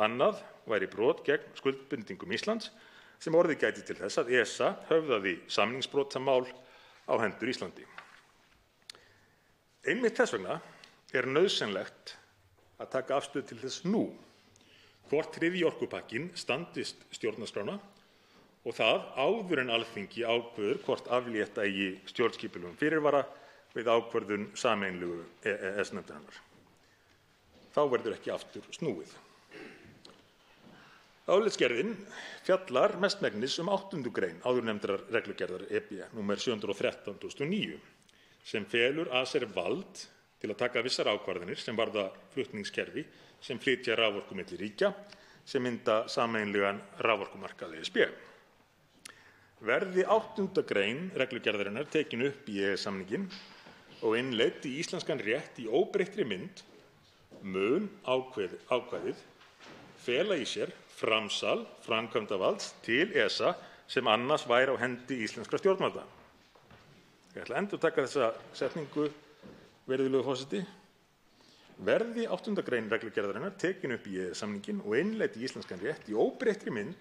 Annað væri brot gegn skuldbindingum Íslands sem orðið gæti til þess að ESA höfðaði samningsbrotamál á hendur Íslandi. Einmitt þess vegna er nauðsynlegt að taka afstöðu til þess nú hvort þriðji orkupakkinn standist stjórnarskrána og það áður en Alþingi ákveður hvort aflétta eigi stjórnskipulegum fyrirvara við ákvörðun sameiginlegu EES-nefndarinnar. Þá verður ekki aftur snúið. Álitsgerðin fjallar mestmegnis 8. grein áðurnefndrar reglugerðar EB nr. 713/2009 sem felur ACER vald til að taka vissar ákvarðanir sem varða flutningskerfi sem flytja raforku milli ríkja sem mynda sameiginlegan raforkumarkað ESB. Verði 8. grein reglugerðarinnar tekin upp í EES-samninginn og innleidd í íslenskan rétt í óbreyttri mynd mun ákvæðið fela í sér framsal framkvæmdavalds til ESA sem annars væri á hendi íslenskra stjórnvalda. Ég ætla að endurtaka þessa setningu, virðulegur forseti. verði 8. gr. reglugerðarinnar tekin upp í EES-samninginn og innleidd í íslenskan rétt í óbreyttri mynd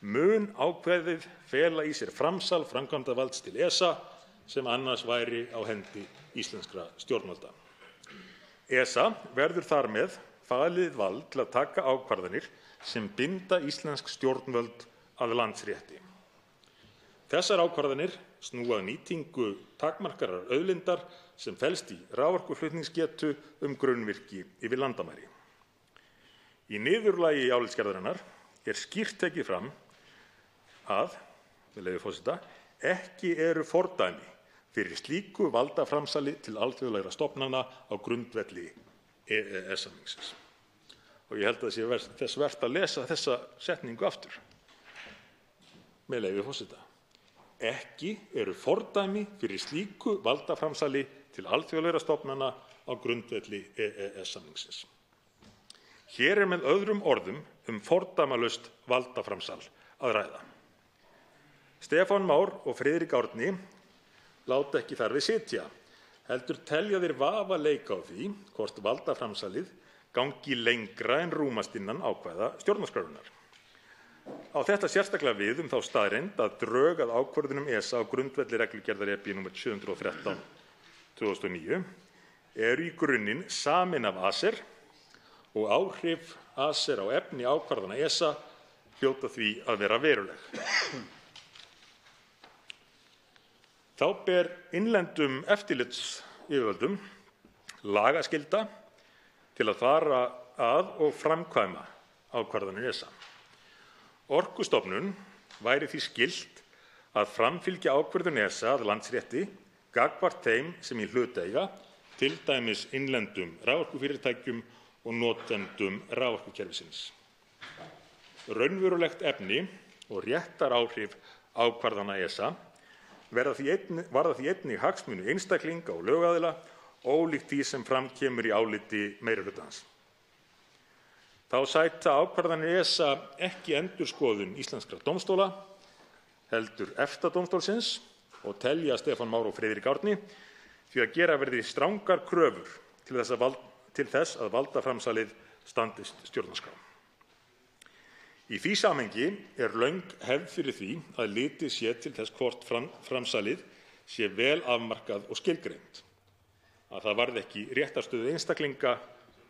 mun ákvæðið fela í sér framsal framkvæmdarvalds til ESA sem annars væri á hendi íslenskra stjórnvalda. ESA verður þar með falið vald til að taka ákvarðanir sem binda íslensk stjórnvöld að landsrétti. Þessar ákvarðanir snúa að nýtingu takmarkaðrar auðlindar sem felst í raforkuflutningsgetu grunnvirki yfir landamæri. Í niðurlagi álitsgerðarinnar skýrt tekið fram að, með leyfi forseta, ekki eru fordæmi fyrir slíku valdaframsali til alþjóðlegra stofnana á grundvelli EES-samningsins. Og ég held að það sé þess vert að lesa þessa setningu aftur. Með leyfi forseta. Ekki eru fordæmi fyrir slíku valdaframsali til alþjóðlegra stofnana á grundvelli EES-samningsins. Hér með öðrum orðum fordæmalaust valdaframsal að ræða. Stefán Már og Friðrik Árni láta ekki þar við sitja, heldur telja þeir vafa leika á því hvort valdaframsalið gangi lengra en rúmast innan ákvæða stjórnarskrárinnar. Á þetta sérstaklega við þá staðreynd að drög að ákvörðunum ESA á grundvelli reglugerðar EB nr. 713/2009 eru í grunninn samin af ACER og áhrif ACER á efni ákvarðana ESA hljóta því að vera veruleg. Þá ber innlendum eftirlitsyfirvöldum lagaskylda til að fara að og framkvæma ákvarðanir ESA. Orkustofnun væri því skylt að framfylgja ákvörðun ESA að landsrétti gagnvart þeim sem í hlut eiga, til dæmis innlendum raforkufyrirtækjum og notendum raforkukerfisins. Raunverulegt efni og réttaráhrif ákvarðana ESA varða því einnig hagsmuni einstaklinga og lögaðila, ólíkt því sem fram kemur í áliti meirihlutans. Þá sæta ákvarðanir ESA ekki endurskoðun íslenskra dómstóla, heldur EFTA-dómstólsins, og telja Stefán Már og Friðrik Árni því að gera verði strangar kröfur til þess að valdaframsalið standist stjórnarskrá. Í því samhengi löng hefð fyrir því að litið sé til þess hvort framsalið sé vel afmarkað og skilgreint, að það varði ekki réttarstöðu einstaklinga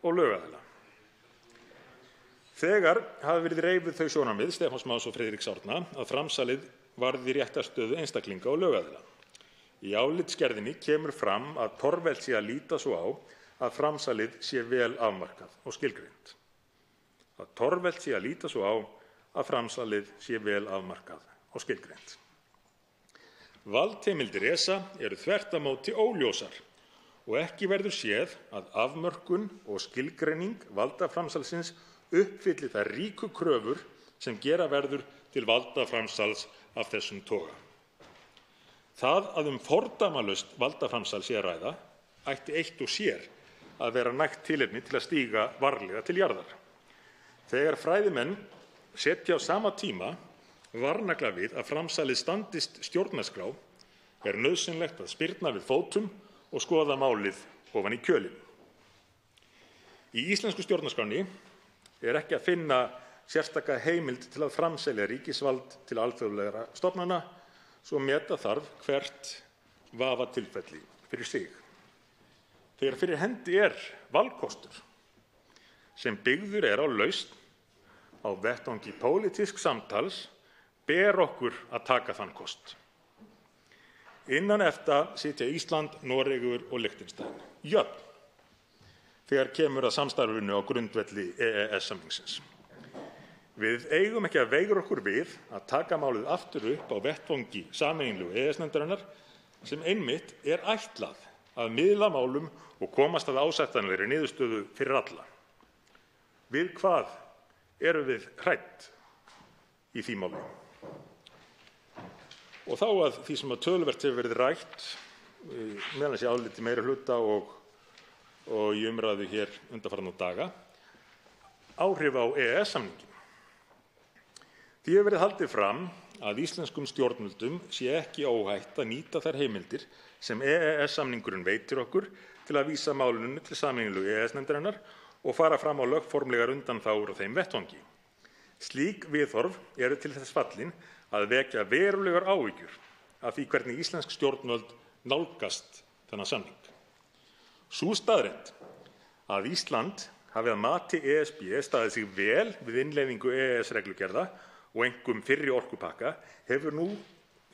og lögaðila. Þegar hafa verið reifuð þau sjónarmið Stefáns Más og Friðriks Árna að framsalið varði réttarstöðu einstaklinga og lögaðila. Í álitsgerðinni kemur fram að torvelt sé að líta svo á að framsalið sé vel afmarkað og skilgreint. Að torvelt sé að líta svo á að framsalið sé vel afmarkað og skilgreint. Valdheimildir ESA eru þvert á móti óljósar og ekki verður séð að afmörkun og skilgreining valdaframsalsins uppfylli þær ríku kröfur sem gera verður til valdaframsals af þessum toga. Það að fordæmalaust valdaframsal sé að ræða ætti eitt og sér að vera nægt tilefni til að stíga varlega til jarðar. Þegar fræðimenn setja á sama tíma varnagla við að framsalið standist stjórnarskrá nauðsynlegt að spyrna við fótum og skoða málið ofan í kjölinn. Í íslensku stjórnarskránni ekki að finna sérstaka heimild til að framselja ríkisvald til alþjóðlegra stofnana, svo meta þarf hvert vafatilfelli fyrir sig. Þegar fyrir hendi valkostur sem byggður á lausn á vettvangi pólitísks samtals ber okkur að taka þann kost. Innan EFTA sitja Ísland, Noregur og Liechtenstein jöfn þegar kemur að samstarfinu á grundvelli EES-samningsins. Við eigum ekki að veigra okkur við að taka málið aftur upp á vettvangi sameiginlegu EES-nefndarinnar sem einmitt ætlað að miðla málum og komast að ásættanlegri niðurstöðu fyrir alla. Við hvað erum við hrædd í því máli? Og þá að því sem töluvert hefur verið rætt, meðal annars í áliti meirihluta og í umræðu hér undanfarna daga, áhrif á EES-samninginn. Því hefur verið haldið fram að íslenskum stjórnvöldum sé ekki óhætt að nýta þær heimildir sem EES-samningurinn veitir okkur til að vísa málinu til sameiginlegu EES-nefndarinnar og fara fram á lögformlegar undanþágur á þeim vettvangi. Slík viðhorf eru til þess fallin að vekja verulegar áhyggjur af því hvernig íslensk stjórnvöld nálgast þennan samning. Sú staðreynd að Ísland hafi að mati ESB staðið sig vel við innleiðingu EES-reglugerða og einkum fyrri orkupakka hefur nú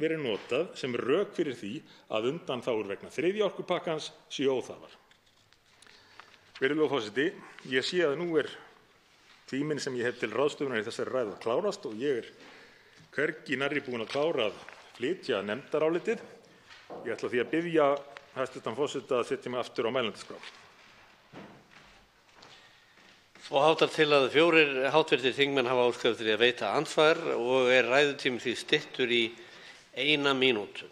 verið notað sem rök fyrir því að undanþágur vegna þriðja orkupakkans séu óþarfar. Virðulegur forseti, ég sé að nú tíminn sem ég hef til ráðstöfunar í þessari ræðu að klárast og ég hvergi nærri búinn að klára að flytja nefndarálitið. Ég ætla því að biðja hæstv. Forseta að setja mig aftur á mælendaskrá. Svo háttar til að 4 hv. þingmenn hafa óskað eftir því að veita andsvar og ræðutími því styttur í 1 mínútu.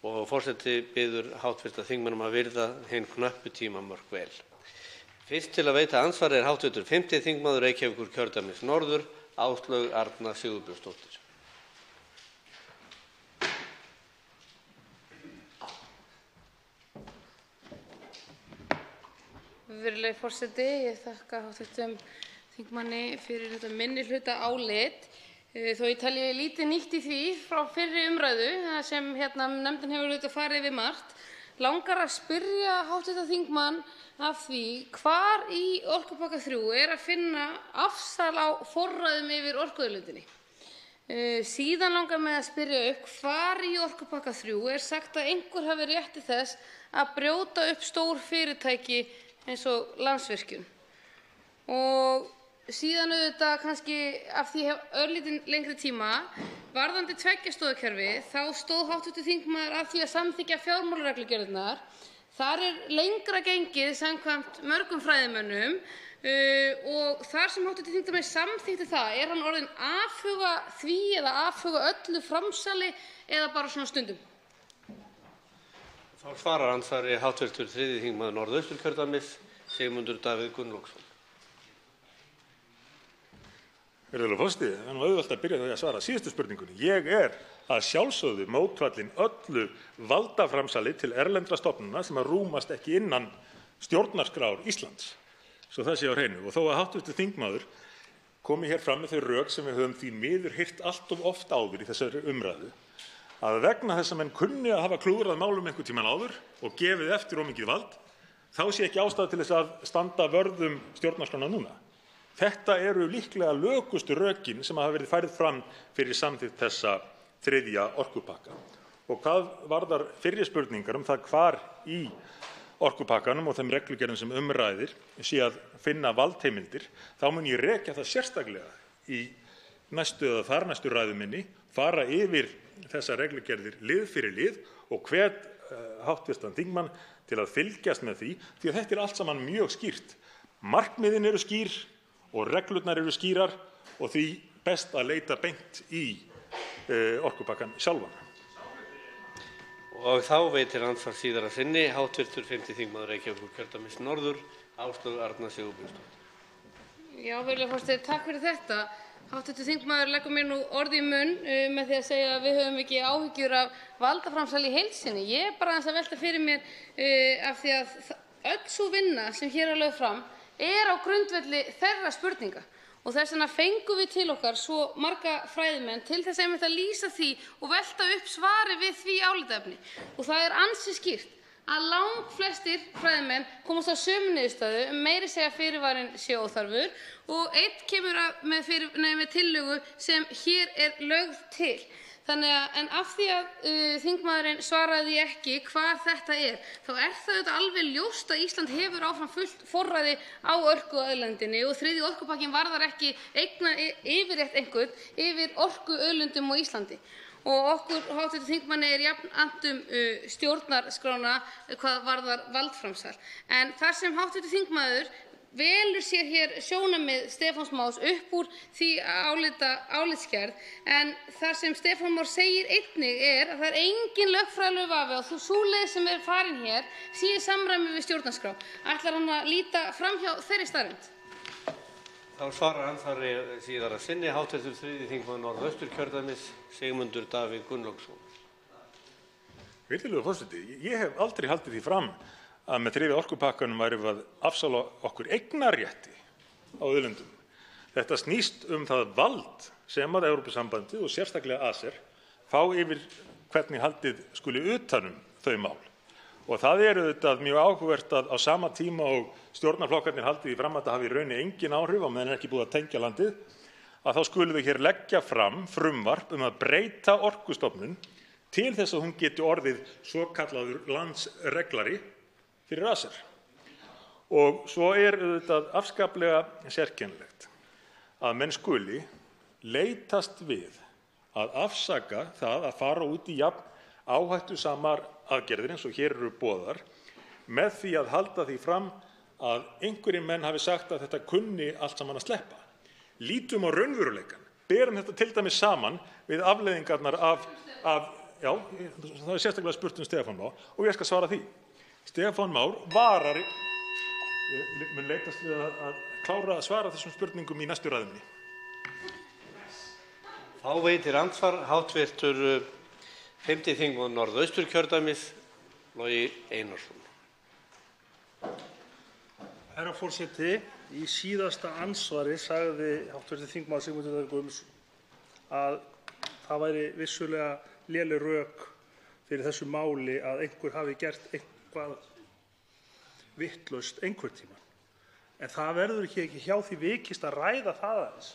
Og forseti biður hv. þingmenn að virða hin knöppu tímamörk vel. Fyrst til að veita andsvar hv. 5. þingmaður Reykjavíkurkjördæmis norður, Áslaug Arna Sigurbjörnsdóttir. Virðulegi forseti, ég þakka hv. þingmanni fyrir þetta minnihlutaálit. Þó ég telji lítið nýtt í því frá fyrri umræðu, þar sem nefndin hefur auðvitað farið yfir margt, langar að spyrja hv. þingmann af því hvar í orkupakka 3 að finna afsal á forræðum yfir orkuauðlindinni. Síðan langar mig að spyrja hvar í orkupakka 3 sagt að einhver hafi rétt til þess að brjóta upp stór fyrirtæki eins og Landsvirkjun. Og síðan auðvitað kannski af því hef örlítinn lengri tíma varðandi tveggjastoðakerfi, þá stóð hv. þingmaður að því að samþykkja fjármálareglugerðirnar. Þar lengra gengið samkvæmt mörgum fræðimönnum og þar sem hv. þingmaður samþykkti það, hann orðinn afhuga því eða afhuga öllu framsali eða bara svona stundum? Þá svarar andsvari hv. 3. þingmaður Norðausturkjördæmis, Sigmundur Davíð Gunnlaugsson. Virðulegur forseti, það er auðvelt að byrja á því að svara síðustu spurningunni. Ég að sjálfsögðu mótfallinn öllu valdaframsali til erlendra stofnana sem að rúmast ekki innan stjórnarskrár Íslands, svo það sé á hreinu. Og þó að hv. þingmaður komi hér fram með þau rök sem við höfum því miður heyrt allt of oft áður í þessari umræðu, að vegna þess að menn kunni að hafa klúðrað málum einhvern tímann áður og gefið eftir of mikið vald, þá sé ekki ástæða til þess að standa vörð stjórnarskrána núna. Þetta eru líklega lökustu rökin sem hafa verið færð fram fyrir samþykkt þessa þriðja orkupakka. Og hvað varðar fyrri spurningar það hvar í orkupakkanum og þeim reglugerðum sem ræðir sé að finna valdheimildir, þá mun ég rekja það sérstaklega í næstu eða þarnæstu ræðu minni, fara yfir þessar reglugerðir lið fyrir lið og hvet hv. þingmann til að fylgjast með því að þetta allt saman mjög skýrt. Markmiðin eru skýr og reglurnar eru skýrar og því best að leita beint í orkupakkann sjálfan. Og þá veitir andsvar síðar að sinni hv. 5. þingmaður Reykjavíkurkjördæmis norður, Áslaug Arna Sigurbjörnsdóttir. Já, virðulegur forseti, takk fyrir þetta. Hv. þingmaður leggur mér nú orð í munn með því að segja að við höfum ekki áhyggjur af valdaframsali í heild sinni. Ég bara aðeins að velta fyrir mér af því að öll sú vinna sem hér lögð fram á grundvelli þeirra spurninga. Og þess vegna fengum við til okkar svo marga fræðimenn til þess einmitt að lýsa því og velta upp svari við því álitaefni. Og það ansi skýrt að langflestir fræðimenn komast á sömu niðurstöðu, meira segja fyrirvarinn sé óþarfur og einn kemur með tillögu sem hér lögð til. En af því að þingmaðurinn svaraði ekki hvar þetta þá það auðvitað alveg ljóst að Ísland hefur áfram fullt forræði á orkuauðlindinni og þriðji orkupakkinn varðar ekki yfirrétt einhvern yfir orkuauðlindum á Íslandi. Og okkur hv. þingmanni jafn annt stjórnarskrána hvað varðar valdframsal. En þar sem hv. þingmaður velur sér hér sjónarmið Stefáns Más upp úr því álitsgerð, en þar sem Stefán Már segir einnig að það engin lögfræðilegur vafi að sú leið sem farin hér sé í samræmi við stjórnarskrá. Ætlar hann að líta fram hjá þeirri staðreynd? Þá svarar andsvari síðar að sinni hv. 3. þingmaður Norðausturkjördæmis, Sigmundur Davíð Gunnlaugsson. Virðulegur forseti, ég hef aldrei haldið því fram að með þriðja orkupakkanum værum við að afsala okkur eignarrétti á auðlindum. Þetta snýst það vald sem að Evrópusambandið og sérstaklega ACER fá yfir hvernig haldið skuli utan þau mál. Og það auðvitað mjög áhugavert að á sama tíma og stjórnarflokkarnir haldið í fram að það hafi í rauninni engin áhrif á meðan ekki búið að tengja landið, að þá skulu þau hér leggja fram frumvarp að breyta Orkustofnun til þess að hún geti orðið svokallaður landsreglari fyrir ACER. Og svo auðvitað afskaplega sérkennilegt að menn skuli leitast við að afsaka það að fara út í jafn áhættusamar aðgerðir eins og hér eru boðaðar með því að halda því fram að einhverjir menn hafi sagt að þetta kunni allt saman að sleppa. Lítum á raunveruleikann. Berum þetta til dæmis saman við afleiðingarnar já, það er sérstaklega spurt Stefán Már og ég skal svara því. Stefán Már varar, ég mun leitast við að klára að svara þessum spurningum í næstu ræðu minni. Þá veitir andsvar hv. 5. þingmaður Norðausturkjördæmis, Logi Einarsson. Herra forseti, í síðasta andsvari sagði hv. þingmaður Sigmundur Davíð Gunnlaugsson að það væri vissulega léleg rök fyrir þessu máli að einhver hafi gert eitthvað vitlaust einhvern tímann. En það verður ekki hjá því vikist að ræða það aðeins.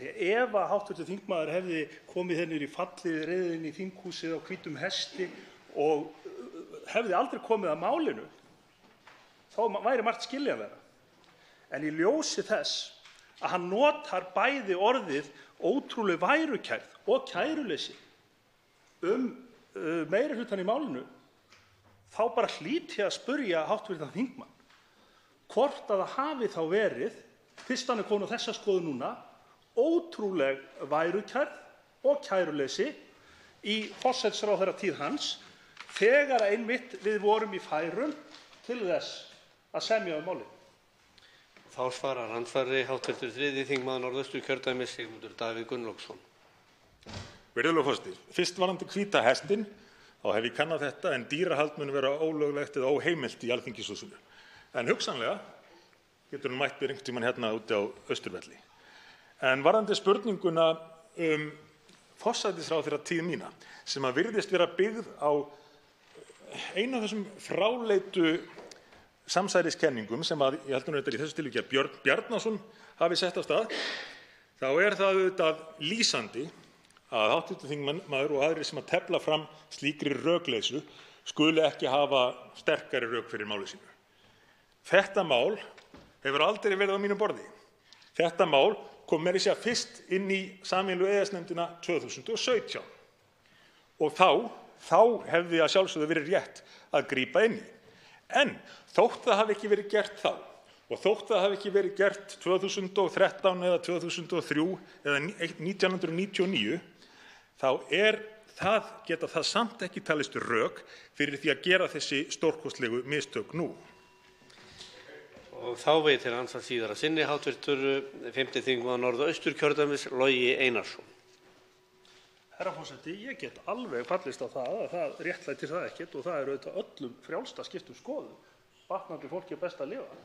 Ef að hv. þingmaður hefði komið niður í fallið, reiðið inn í þinghúsið á hvítum hesti og hefði aldrei komið að málinu, þá væri margt skiljanlegra. En í ljósi þess að hann notar bæði orðið ótrúleg værukærð og kæruleysi meirihlutann í málinu, þá bara hlýt ég að spyrja hv. þingmann hvort að það hafi þá verið, fyrst hann kominn á þessa skoðun núna, ótrúleg værukærð og kæruleysi í forsætisráðherratíð hans þegar einmitt við vorum í færum til þess að semja málið. Þá svarar andsvari hv. 3. þingmaður Norðausturkjördæmis, Sigmundur Davíð Gunnlaugsson. Virðulegur forseti, fyrst varðandi hvíta hestinn, þá hef ég kannað þetta en dýrahald mun vera ólöglegt eða óheimilt í Alþingishúsinu. En hugsanlega getur hann mætt mér einhvern tímann hérna úti á Austurvelli. En varðandi spurninguna forsætisráðherratíð mína, sem að virðist vera byggð á einu af þessum fráleitu samsæriskenningum sem að ég heldur þetta í þessu tilviki að Björn Bjarnason hafi sett af stað, þá það auðvitað lýsandi að hv. þingmaður og aðrir sem að tefla fram slíkri rökleysu skuli ekki hafa sterkari rök fyrir máli sínu. Þetta mál hefur aldrei verið á mínu borði. Þetta mál kom meira að segja fyrst inn í sameiginlegu EES-nefndina 2017 og þá hefði að sjálfsögðu verið rétt að grípa inn í. En þótt það hafi ekki verið gert þá og þótt það hafi ekki verið gert 2013 eða 2003 eða 1999, þá geta það samt ekki talist rök fyrir því að gera þessi stórkostlegu mistök nú. Og þá veitir andsvar síðara sinni hv. 5. þingmaður Norðausturkjördæmis, Logi Einarsson. Herra forseti, ég get alveg fallist á það að það réttlætir það ekkert og það auðvitað öllum frjálst að skipta skoðun. Batnandi fólki best að lifa.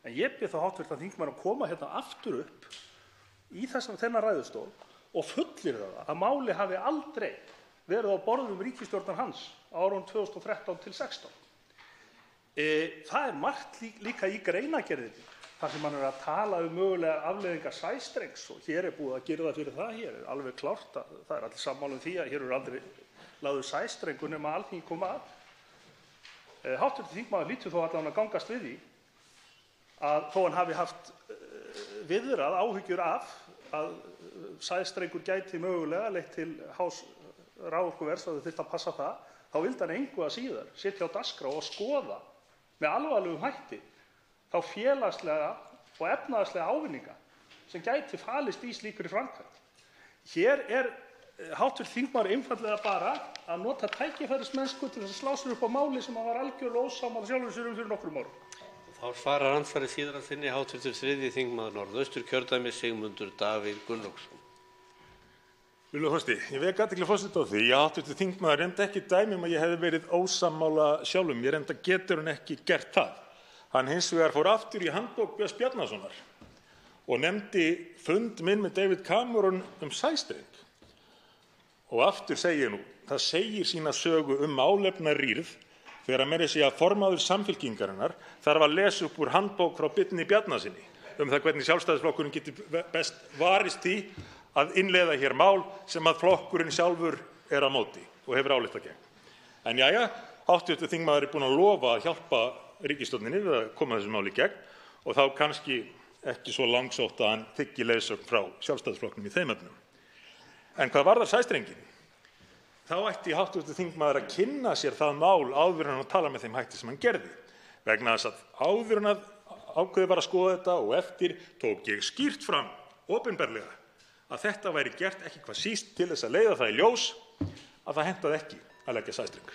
En ég bið þá hv. þingmann að koma hérna aftur upp í þennan ræðustól og fullyrða það að máli hafi aldrei verið á borðum ríkisstjórnar hans á árunum 2013 til 2016. Það margt líka í greinargerðinni þar sem hann að tala mögulega afleiðingar sæstrengs og hér búið að girða fyrir það. Hér alveg klárt að það allir sammála því að hér aldrei lagður sæstrengur nema Alþingi kom að. Hv. þingmaður lítur þó allan að gangast við því að þó hann hafi haft viðrað áhyggjur af að sæstrengur gæti mögulega leitt til hás raforkuverðs og þau þyrftu að passa það, þá vildi hann engu að síður sitja á dagskrá og skoða með alvarlegum hætti þá félagslega og efnahagslega ávinninga sem gæti falist í slíkri framkvæmd. Hér hv. þingmaður einfaldlega bara að nota tækifærismennsku til þess að slá sér upp á máli sem hann var algjörlega ósammála sjálfum sér fyrir nokkrum árum. Þá svarar andsvari síðara sinni hv. 3. þingmaður Norðausturkjördæmis, Sigmundur Davíð Gunnlaugsson. Virðulegur forseti, ég vek athygli forseta á því að hv. þingmaður reyndi ekki dæmi að ég hefði verið ósammála sjálfum mér, enda getur hann ekki gert það. Hann hins vegar fór aftur í handbók Björns Bjarnasonar og nefndi fund minn með David Cameron sæstreng. Og aftur segi ég nú, það segir sína sögu málefnarýrð þegar meira að segja formaður Samfylkingarinnar þarf að lesa upp úr handbók frá Birni Bjarnasyni það hvernig Sjálfstæðisflokkurinn getur best varist því að innleiða hér mál sem að flokkurinn sjálfur á móti og hefur ályktað gegn. En jæja, hv. þingmaður búinn að lofa að hjálpa ríkisstjórninni við að koma þessu máli í gegn og þá kannski ekki svo langsótt að hann þiggi leiðsögn frá Sjálfstæðisflokknum í þeim efnum. En hvað varðar sæstrenginn? Þá ætti hv. þingmaður að kynna sér það mál áður en hann tala með þeim hætti sem hann gerði. Vegna þess að áður en að ákveðið var að skoða þetta og eftir tók ég skýrt fram opinberlega að þetta væri gert ekki hvað síst til þess að leiða það í ljós að það hentaði ekki að leggja sæstreng.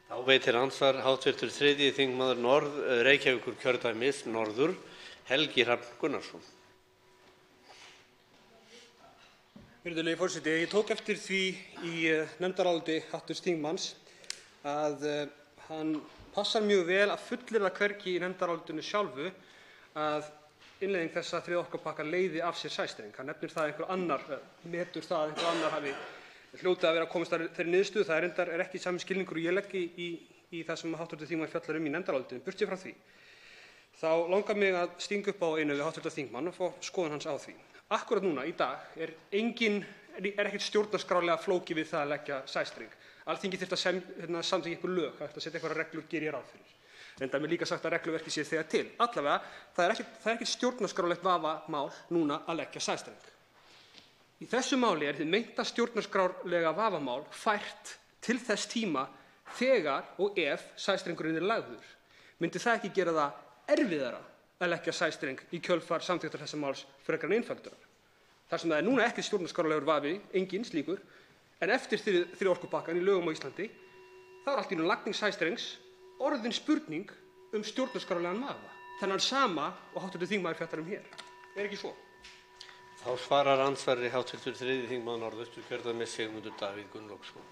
Þá veitir andsvar hv. 3. þingmaður Reykjavíkurkjördæmis norður, Helgi Hrafn Gunnarsson. Virðulegi forseti, ég tók eftir því í nefndaráliti hv. þingmanns að hann passar mjög vel að fullyrða hvergi í nefndarálitinu sjálfu að innleiðing þessa þriðja orkupakka leiði af sér sæstreng. Hann nefnir það að einhver annar metur það að einhver annar hafi hljótið að vera að komast að þeirri niðurstöðu. Það reyndar ekki sami skilningur og ég legg í það sem hv. þingmaður fjallar í nefndarálitinu. Burtséð frá því, þá langar mig að stinga upp á einu við hv. þingmann og fá skoðun hans á því. Akkúrat núna í dag er ekkert stjórnarskrárlega flókið við það að leggja sæstreng. Alþingi þyrfti að samþykkja einhver lög, hægt að setja einhverjar reglur, geri ég ráð fyrir. Reyndar mér líka sagt að regluverkið sé þegar til. Allavega, það er ekkert stjórnarskrárlegt vafamál núna að leggja sæstreng. Í þessu máli er hið meinta stjórnarskrárlega vafamál fært til þess tíma þegar og ef sæstrengurinn er lagður. Myndi það ekki gera það erfiðara að leggja sæstreng í kjölfar samþykktar þessa máls frekar en einfaldarar? Þar sem það er núna ekki stjórnarskrárlegur vafi, enginn slíkur, en eftir þriðja orkupakkann í lögum á Íslandi, þá er allt í einu lagning sæstrengs orðin spurning stjórnarskrárlegan vafa. Þennan sama og hv. þingmaður fjallar hér. Er ekki svo? Þá svarar andsvari hv. 3. þingmaður Norðausturkjördæmis Sigmundur Davíð Gunnlaugsson.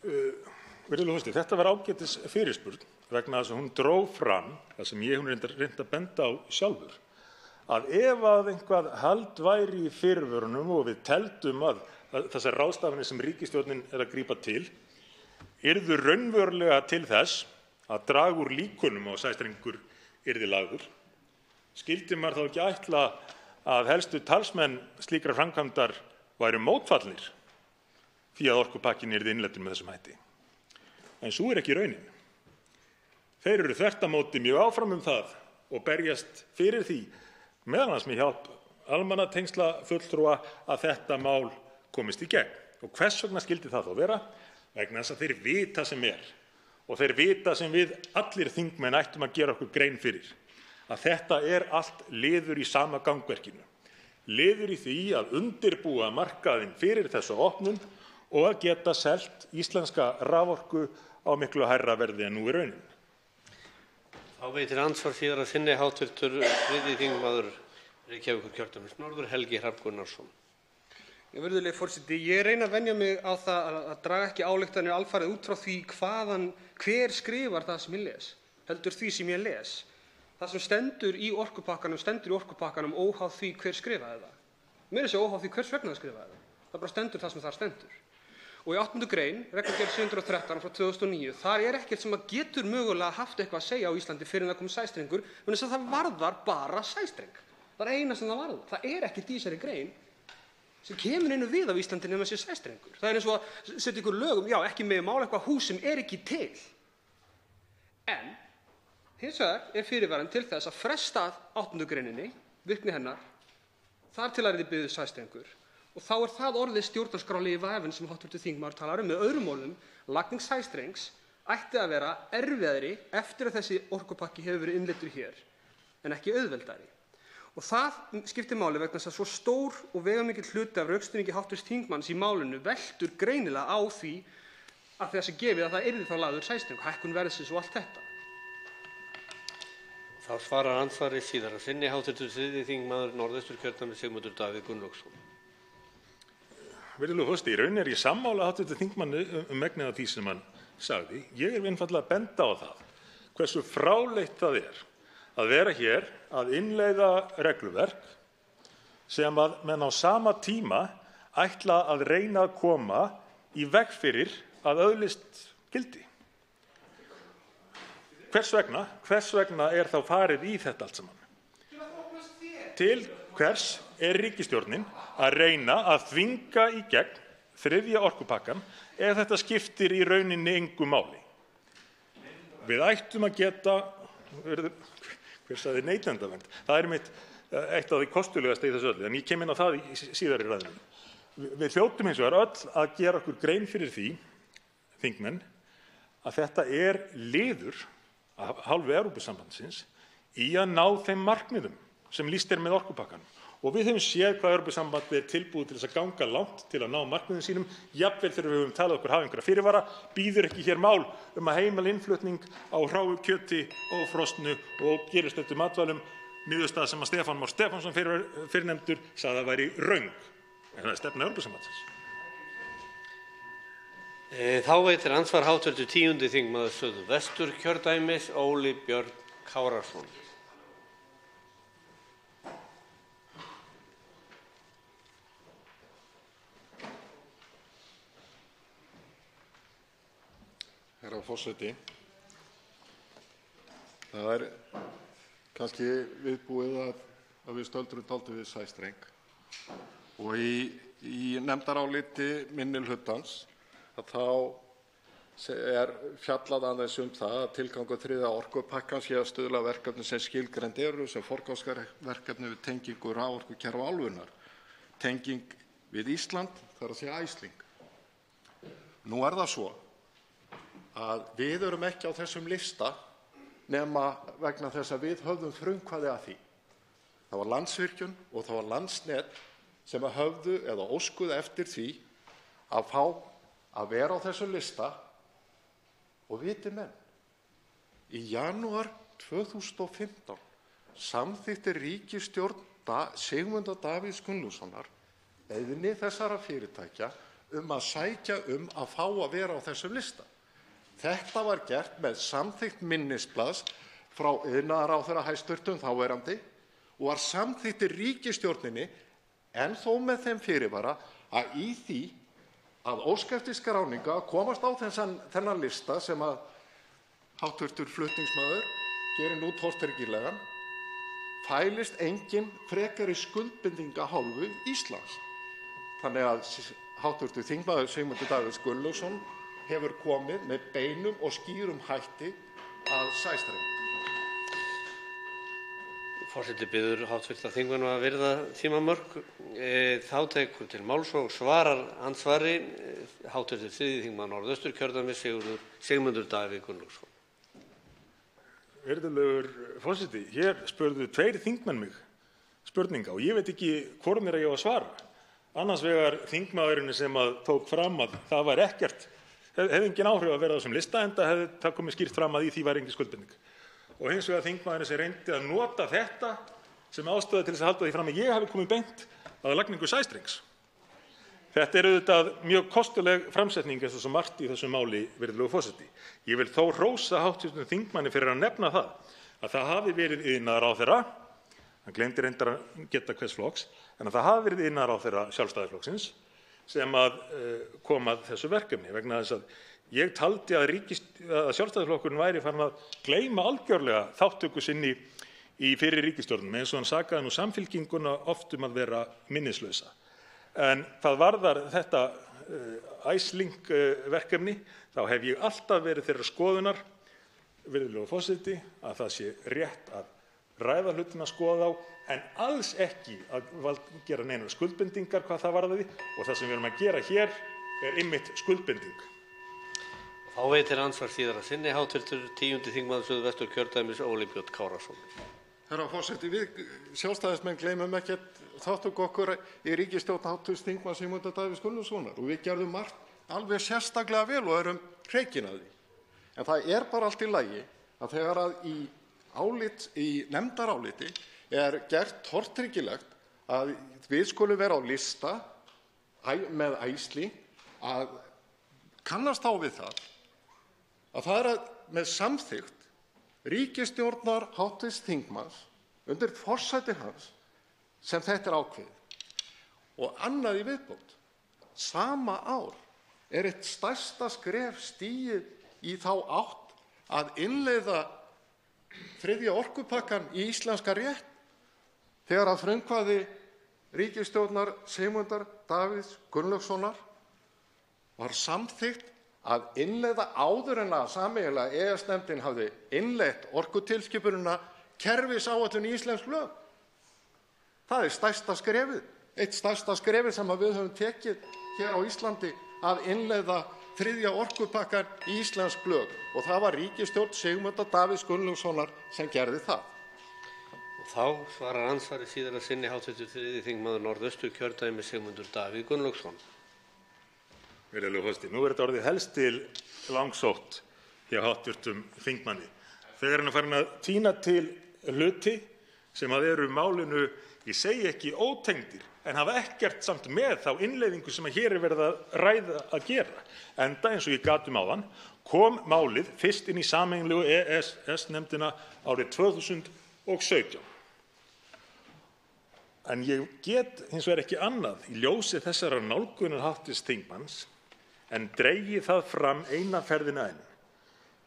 Virðulegur forseti, þetta var ágætis fyrirspurn vegna þess að hún dró fram það sem ég reyndi að benda á sjálfur, að ef að eitthvað hald væri í fyrirvörunum og við teldum að þessar ráðstafanir sem ríkisstjórnin að grípa til yrðu raunverulega til þess að draga úr líkunum á að sæstrengur yrði lagður, skyldi maður þá ekki ætla að helstu talsmenn slíkrar framkvæmdar væru mótfallnir því að orkupakkinn yrði innleiddur með þessum hætti. En sú er ekki raunin. Þeir eru þvert á móti mjög áfram það og berjast fyrir því, meðal annars með hjálp almannatengsla-fulltrúa, að þetta mál komist í gegn. Og hvers vegna skyldi það þá vera? Vegna þess að þeir vita sem er og þeir vita sem við allir þingmenn ættum að gera okkur grein fyrir, að þetta er allt liður í sama gangverkinu. Liður í því að undirbúa markaðinn fyrir þessa opnun og að geta selt íslenska raforku á miklu hærra verði en nú er raunin. Þá veitir andsvar síðar að sinni hv. 3. þingmaður Reykjavíkurkjördæmis norður, Helgi Hrafn Gunnarsson. Virðulegi forseti, ég reyni að venja mig á það að draga ekki ályktanir alfarið út frá því hver skrifar það sem ég les, heldur því sem ég les. Það sem stendur í orkupakkanum óháð því hver skrifaði það. Meira að segja óháð því hvers vegna það skrifaði það. Það bara stendur það sem þar stendur. Og í 8. grein, reglugerð 713 frá 2009, þar er ekkert sem getur mögulega haft eitthvað að segja á Íslandi fyrir en það kom sæstrengur, vegna þess að það varðar bara sæstreng. Það er eina sem það varðar. Það er ekkert í þessari grein sem kemur einu við á Íslandi nema sé sæstrengur. Það er eins og að setja ykkur lögum, já, ekki með mála eitthvað hús sem er ekki til. En hins vegar er fyrirvaran til þess að fresta 8. greininni, virkni hennar, þar til að yrði byggður sæstrengur. Og þá er það orðið stjórnarskrárlegi vafinn sem hv. þingmaður talar um. Með öðrum orðum, lagning sæstrengs ætti að vera erfiðari eftir að þessi orkupakki hefur verið innleiddur hér, en ekki auðveldari. Og það skiptir máli vegna þess að svo stór og veigamikill hluti af rökstuðningi hv. þingmanns í málinu veltur greinilega á því að þessi gefið að það yrði þá lagður sæstreng, hækkun verðsins og allt þetta. Þá svarar andsvari síðara sinni hv. 3. þingmaður Norðausturkjördæmis Sigmundur Davíð Gunnlaugsson. Virðulegur forseti, í raun er ég sammála hv. þingmanni megnið af því sem hann sagði. Ég er einfaldlega að benda á það hversu fráleitt það er að vera hér að innleiða regluverk sem að menn á sama tíma ætla að reyna að koma í veg fyrir að öðlist gildi. Hvers vegna er þá farið í þetta allt saman? Til hvers er ríkisstjórnin að reyna að þvinga í gegn þriðja orkupakkann ef þetta skiptir í rauninni engu máli? Við ættum að geta, hver sagði neytendavernd? Það er einmitt eitt af því kostulegasta í þessu öllu, en ég kem inn á það í síðari ræðunni. Við hljótum hins vegar öll að gera okkur grein fyrir því, þingmenn, að þetta er liður af hálfu Evrópusambandsins í að ná þeim markmiðum sem lýst er með orkupakkanum. Og við höfum séð hvað Evrópusambandið er tilbúið til þess að ganga langt til að ná markmiðum sínum, jafnvel þegar við höfum talað okkur hafa einhverja fyrirvara, býður ekki hér mál að heimila innflutning á hráu kjöti, ófrosnu og ógerilsneyddum matvælum, niðurstaða sem að Stefán Már Stefánsson fyrrnefndur sagði að væri röng. En það er stefna Evrópusambandsins. Þá veitir andsvar hv. 10. þingmaður Suðvesturkjördæmis Óli Björn Kárason. Herra forseti, það er kannski viðbúið að við stöldrum dálítið við sæstreng og í nefndaráliti minnihlutans þá er fjallað aðeins það að tilgangur þriðja orkupakkans sé að stuðla að verkefnum sem skilgreind eru sem forgangsverkefni við tengingu raforkukerfa álfunnar, tenging við Ísland, það er að segja Æsling. Nú er það svo að við erum ekki á þessum lista nema vegna þess að við höfðum frumkvæði að því. Það var Landsvirkjun og það var Landsnet sem höfðu eða óskuðu eftir því að fá að vera á þessum lista og viti menn, í janúar 2015 samþykkti ríkisstjórn Sigmundar Davíðs Gunnlaugssonar beiðni þessara fyrirtækja að sækja að fá að vera á þessum lista. Þetta var gert með samþykkt minnisblaðs frá iðnaðarráðherra hæstvirtum þáverandi og var samþykkt í ríkisstjórninni en þó með þeim fyrirvara að í því að óska eftir skráningu að komast á þennan lista sem að háttvirtur flutningsmaður gerir nú tortryggilegan fælist engin frekari skuldbindinga hálfu Íslands. Þannig að háttvirtur þingmaður Sigmundur Davíðs Gunnlaugsson hefur komið með beinum og skýrum hætti að sæstrengnum. Forseti biður hv. þingmenn að virða tímamörk. Þá tekur til máls og svarar andsvari hv. 3. þingmaður Norðausturkjördæmis Sigmundur Davíð Gunnlaugsson. Virðulegur forseti, hér spurðu 2 þingmenn mig spurninga og ég veit ekki hvorum ég á að svara. Annars vegar þingmaðurinn sem tók fram að það var ekkert, hefði engin áhrif að vera á þessum lista enda hefði það komið skýrt fram að í því var engin skuldbinding. Og hins vegar þingmaðurinn sem reyndi að nota þetta sem ástæðu til þess að halda því fram að ég hafi komið beint að lagningu sæstrengs. Þetta er auðvitað mjög kostuleg framsetning eins og svo margt í þessu máli, virðulegur forseti. Ég vil þó hrósa hv. þingmanni fyrir að nefna það að það hafi verið iðnaðarráðherra, hann gleymdi reyndar að geta hvers flokks, en að það hafi verið iðnaðarráðherra Sjálfstæðisflokksins sem kom að þessu verkefni vegna þess að ég taldi að Sjálfstæðisflokkurinn væri farin að gleyma algjörlega þátttöku sinni í fyrri ríkisstjórnum eins og hann sakaði nú Samfylkinguna oft að vera minnislausa. En hvað varðar þetta Æsling-verkefni þá hef ég alltaf verið þeirrar skoðunar, virðulegur forseti, að það sé rétt að ræða hlutina, skoða þá, en alls ekki að gera neinar skuldbindingar hvað það varðaði og það sem við erum að gera hér er einmitt skuldbinding. Þá veitir andsvar síðara sinni hv. 10. þingmaður Suðvesturkjördæmis Óli Björn Kárason. Herra forseti, við Sjálfstæðismenn gleymum ekkert þátttöku okkar í ríkisstjórn hv. þingmanns Sigmundar Davíðs Gunnlaugssonar og við gerðum margt alveg sérstaklega vel og erum hreykin að því. En það er bara allt í lagi að þegar að í nefndaráliti er gert tortryggilegt að við skulum vera á lista með æsli að kannast á við það að það er með samþykkt ríkisstjórnar hv. þingmanns undir forsæti hans sem þetta er ákveðið. Og annað í viðbót, sama ár er eitt stærsta skref stigið í þá átt að innleiða þriðja orkupakkann í íslenska rétt þegar að frumkvæði ríkisstjórnar Sigmundar Davíðs Gunnlaugssonar var samþykkt að innleiða áður en að sameiginlega EES-nefndin hafði innleitt orkutilskipunina kerfisáætlun í íslensk lög. Það er stærsta skrefið, eitt stærsta skrefið sem við höfum tekið hér á Íslandi að innleiða þriðja orkupakkann í íslensk lög og það var ríkisstjórn Sigmundar Davíðs Gunnlaugssonar sem gerði það. Og þá svarar andsvari síðar að sinni hv. 3. þingmaður Norðausturkjördæmis Sigmundur Davíð Gunnlaugsson. Virðulegur forseti, nú er þetta orðið helst til langsótt hjá hv. þingmanni. Þegar hann er farin að tína til hluti sem að eru málinu, ég segi ekki ótengdir, en hafa ekkert samt með þá innleiðingu sem hér er verið að ræða að gera. Enda, eins og ég gat áðan, kom málið fyrst inn í sameiginlegu EES-nefndina árið 2017. En ég get hins vegar ekki annað í ljósi þessarar nálgunar hv. þingmanns en dregi það fram eina ferðina enn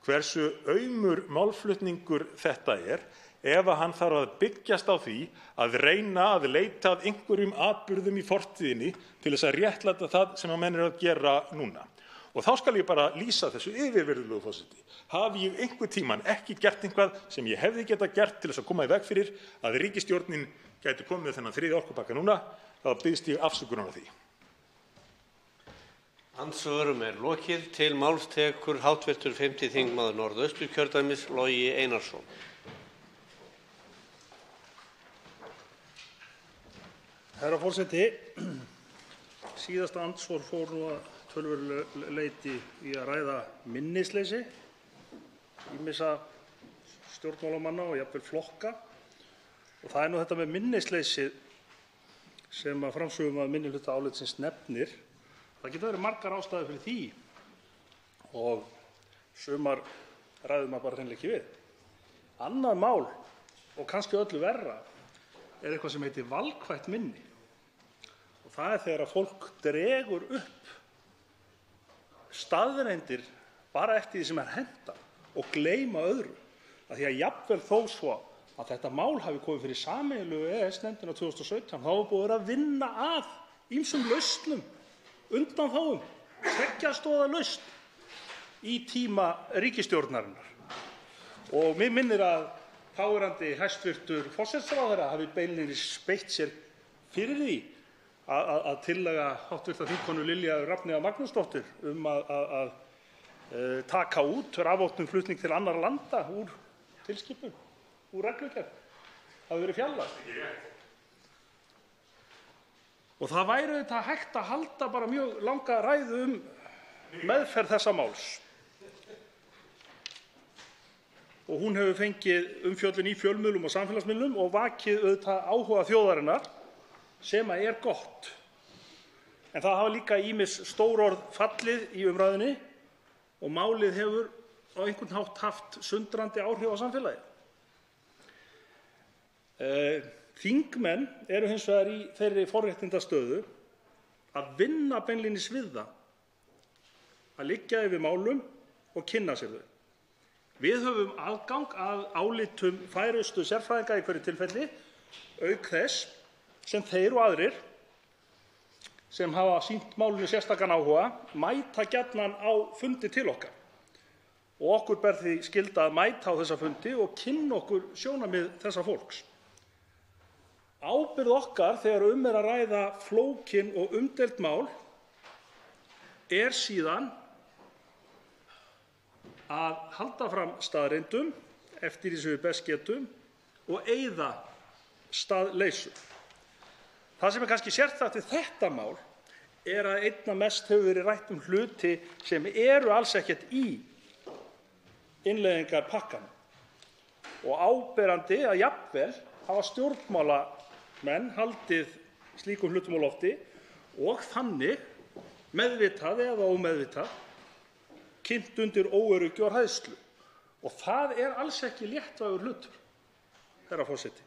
hversu aumur málflutningur þetta er ef að hann þarf að byggjast á því að reyna að leita að einhverjum atburðum í fortíðinni til þess að réttlæta það sem að menn eru að gera núna. Og þá skal ég bara lýsa þessu yfir, virðulegur forseti. Hafi ég einhvern tímann ekki gert eitthvað sem ég hefði getað gert til þess að koma í veg fyrir að ríkisstjórnin gæti komið með þennan þriðja orkupakka núna, þá biðst ég afsökunar á því. Andsvörum er lokið. Til máls tekur hv. 5. þingmaður Norðausturkjördæmis Logi Einarsson. Herra forseti, síðasta andsvar fór nú að töluverðu leyti í að ræða minnisleysi ýmissa stjórnmálamanna og jafnvel flokka. Og það er nú þetta með minnisleysið sem að framsögumaður minnihlutaálitsins nefnir. Það geta verið margar ástæður fyrir því og sumar ræður maður bara hreinlega ekki við. Annað mál og kannski öllu verra er eitthvað sem heitir valkvætt minni. Og það er þegar að fólk dregur upp staðreyndir bara eftir því sem henta og gleyma öðru. Af því að jafnvel þó svo að þetta mál hafi komið fyrir sameiginlegu EES-nefndina 2017, þá er búið að vinna að ýmsum lausnum, undanþágum, tveggja stoða lausn í tíma ríkisstjórnarinnar. Og mig minnir að þáverandi hæstv. Forsætisráðherra hafi beinlínis beitt sér fyrir því að tillaga hv. þingkonu Lilju Rafneyjar Magnúsdóttur að taka út rafvottunarflutning til annarra landa úr tilskipun, úr reglugerð, hafi verið fjarlægt. Og það væri auðvitað hægt að halda bara mjög langa ræðu meðferð þessa máls. Og hún hefur fengið umfjöllun í fjölmiðlum og samfélagsmiðlum og vakið auðvitað áhuga þjóðarinnar sem er gott. En það hafa líka ýmis stórorð fallið í umræðunni og málið hefur á einhvern hátt haft sundrandi áhrif á samfélagið. Þingmenn eru hins vegar í þeirri forréttindastöðu að vinna beinlínis við það, að liggja yfir málum og kynna sér þau. Við höfum aðgang að álitum færustu sérfræðinga í hverju tilfelli, auk þess sem þeir og aðrir sem hafa sýnt málinu sérstakan áhuga mæta gjarnan á fundi til okkar. Og okkur ber því skylda að mæta á þessa fundi og kynna okkur sjónarmið þessa fólks. Ábyrgð okkar þegar er að ræða flókin og umdeild mál er síðan að halda fram staðreyndum eftir því sem við best getum og eyða staðleysu. Það sem er kannski sérstakt við þetta mál er að einna mest hefur verið rætt hluti sem eru alls ekkert í innleiðingarpakkanum. og áberandi að jafnvel hafa stjórnmálamenn haldið slíkum hlutum á lofti og þannig, meðvitað eða ómeðvitað, kynt undir óöryggi og hræðslu. Og það er alls ekki léttvægur hlutur, herra forseti.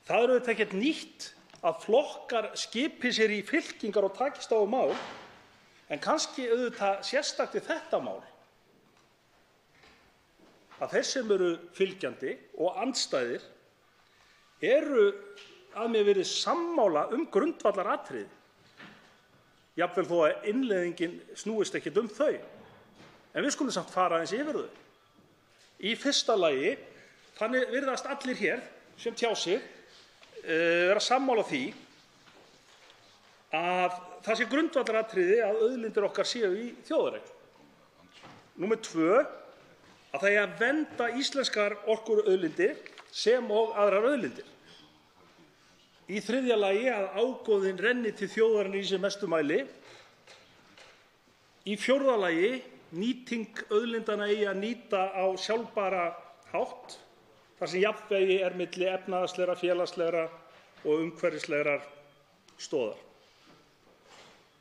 Það er auðvitað ekkert nýtt að flokkar skipi sér í fylkingar og takist á mál, en kannski auðvitað sérstakt við þetta mál að þeir sem eru fylgjandi og andstæðir eru að mér verið sammála grundvallaratriði, jafnvel þó að innleiðingin snúist ekkert þau. En við skulum samt fara aðeins yfir þau. Í fyrsta lagi, þannig virðast allir hér sem tjá sig vera sammála því að það sé grundvallaratriði að auðlindir okkar séu í þjóðareign. Númer 2, að það eigi að vernda íslenskar orkuauðlindir sem og aðrar auðlindir. Í 3. lagi að ágóðinn renni til þjóðarinnar í sem mestu mæli. Í 4. lagi nýting auðlindanna eigi að nýta á sjálfbæra hátt, þar sem jafnvægi er milli efnahagslegra, félagslegra og umhverfislegrar stoðar.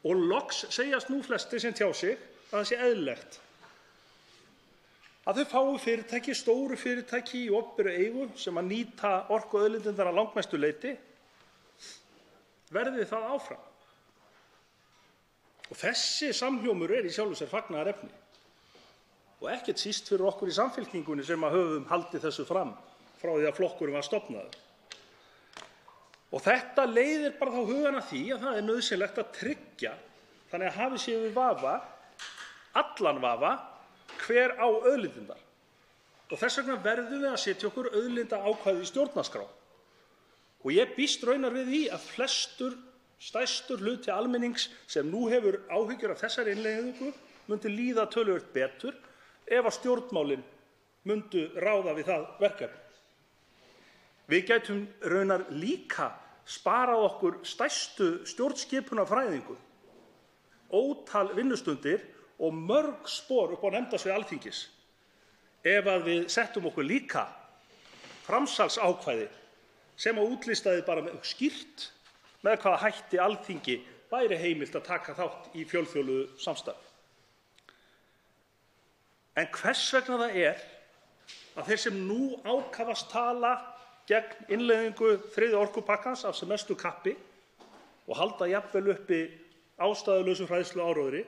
Og loks segjast nú flestir sem tjá sig að það sé eðlilegt að þau fái fyrirtæki, stóru fyrirtæki í opinberri eigu sem að nýta orkuauðlindirnar að langmestu leyti, verði það áfram. Og þessi samhljómur er í sjálfu sér fagnaðarefni og ekkert síst fyrir okkur í Samfylkingunni sem að höfum haldið þessu fram frá því að flokkurinn var stofnaður. Og þetta leiðir bara þá hugann að því að það er nauðsynlegt að tryggja þannig að hafi séu við vafa, allan vafa, hver á auðlindirnar. Og þess vegna verðum við að setja okkur auðlindaákvæði í stjórnarskrá. Og ég býst raunar við því að stærstur hluti almennings sem nú hefur áhyggjur af þessari innleiðingu myndi líða töluvert betur ef að stjórnmálin myndu ráða við það verkefni. Við gætum raunar líka sparað okkur stærstu stjórnskipunarfræðingu, ótal vinnustundir og mörg spor upp á nefndasvið Alþingis ef að við settum okkur líka framsalsákvæði sem að útlistaði bara skýrt með hvaða hætti Alþingi væri heimilt að taka þátt í fjölþjóðlegu samstarfi. En hvers vegna það er að þeir sem nú ákafast tala gegn innleiðingu 3. orkupakkans af sem mestu kappi og halda jafnvel uppi ástæðulausum hræðsluáróðri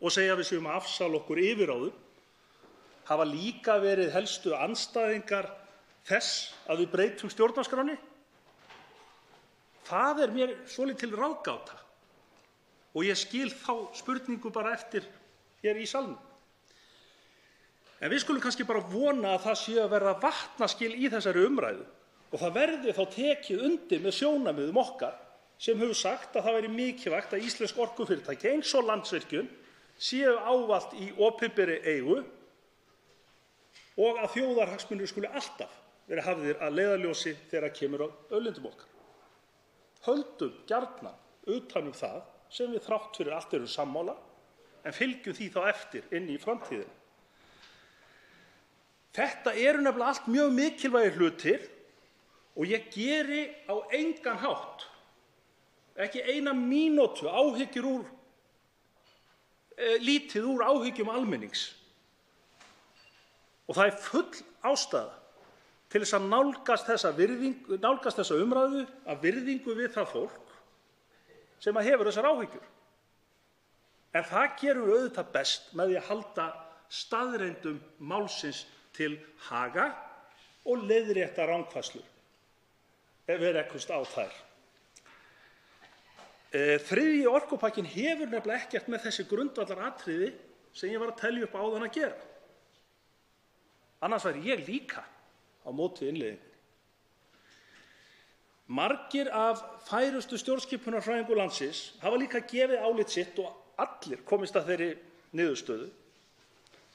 og segja að við séum að afsala okkur yfirráðum, hafa líka verið helstu andstæðingar þess að við breytum stjórnarskránni. Það er mér svolítil ráðgáta og ég skil þá spurningu bara eftir hér í salnum. En við skulum kannski bara vona að það sé að verða vatnaskil í þessari umræðu og það verði þá tekið undir með sjónarmiðum okkar sem hefur sagt að það væri mikilvægt að íslensk orkufyrirtæki eins og Landsvirkjun séu ávallt í opinberri eigu og að þjóðarhagsmunir skuli alltaf vera hafðir að leiðarljósi þegar kemur á auðlindum okkar. Höldum gjarnan utan það sem við þrátt fyrir allt erum sammála en fylgjum því þá eftir inn í framtíðina. Þetta eru nefnilega allt mjög mikilvægir hlutir og ég geri á engan hátt, ekki eina mínútu lítið úr áhyggjum almennings. Og það er full ástæða til þess að nálgast þessa umræðu af virðingu við það fólk sem að hefur þessar áhyggjur. En það gerum við auðvitað best með því að halda staðreyndum málsins til haga og leiðrétta rangfærslur ef við rekkumst á þær. 3. orkupakkinn hefur nefnilega ekkert með þessi grundvallaratriði sem ég var að telja upp áðan að gera. Annars væri ég líka á móti innleiðingunni. Margir af færustu stjórnskipunarfræðingum landsins hafa líka gefið álit sitt og allir komist að þeirri niðurstöðu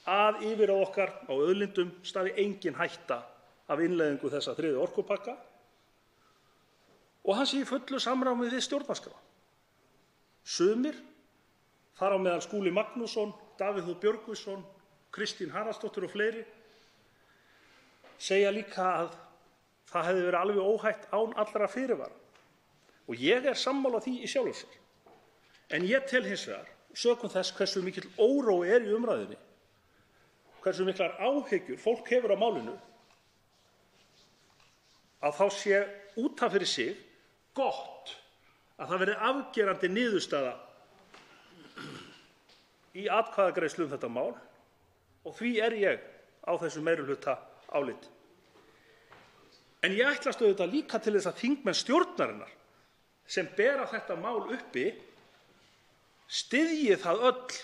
að yfirráð okkar á auðlindum stafi engin hætta af innleiðingu þessa 3. orkupakka og hann sé í fullu samræmi við stjórnarskrá. Sumir, þar á meðal Skúli Magnússon, Davíð Þór Björgvinsson, Kristín Haraldsdóttir og fleiri, segja líka að það hefði verið alveg óhætt án allra fyrirvara. Og ég er sammála því í sjálfu sér. En ég tel hins vegar, sökum þess hversu mikill órói í umræðunni, hversu miklar áhyggjur fólk hefur á málinu, að þá sé út af fyrir sig gott að það verði afgerandi niðurstaða í atkvæðagreiðslu þetta mál og því er ég á þessu meirihluta áliti. En ég ætlast auðvitað líka til þess að þingmenn stjórnarinnar sem bera þetta mál uppi styðji það öll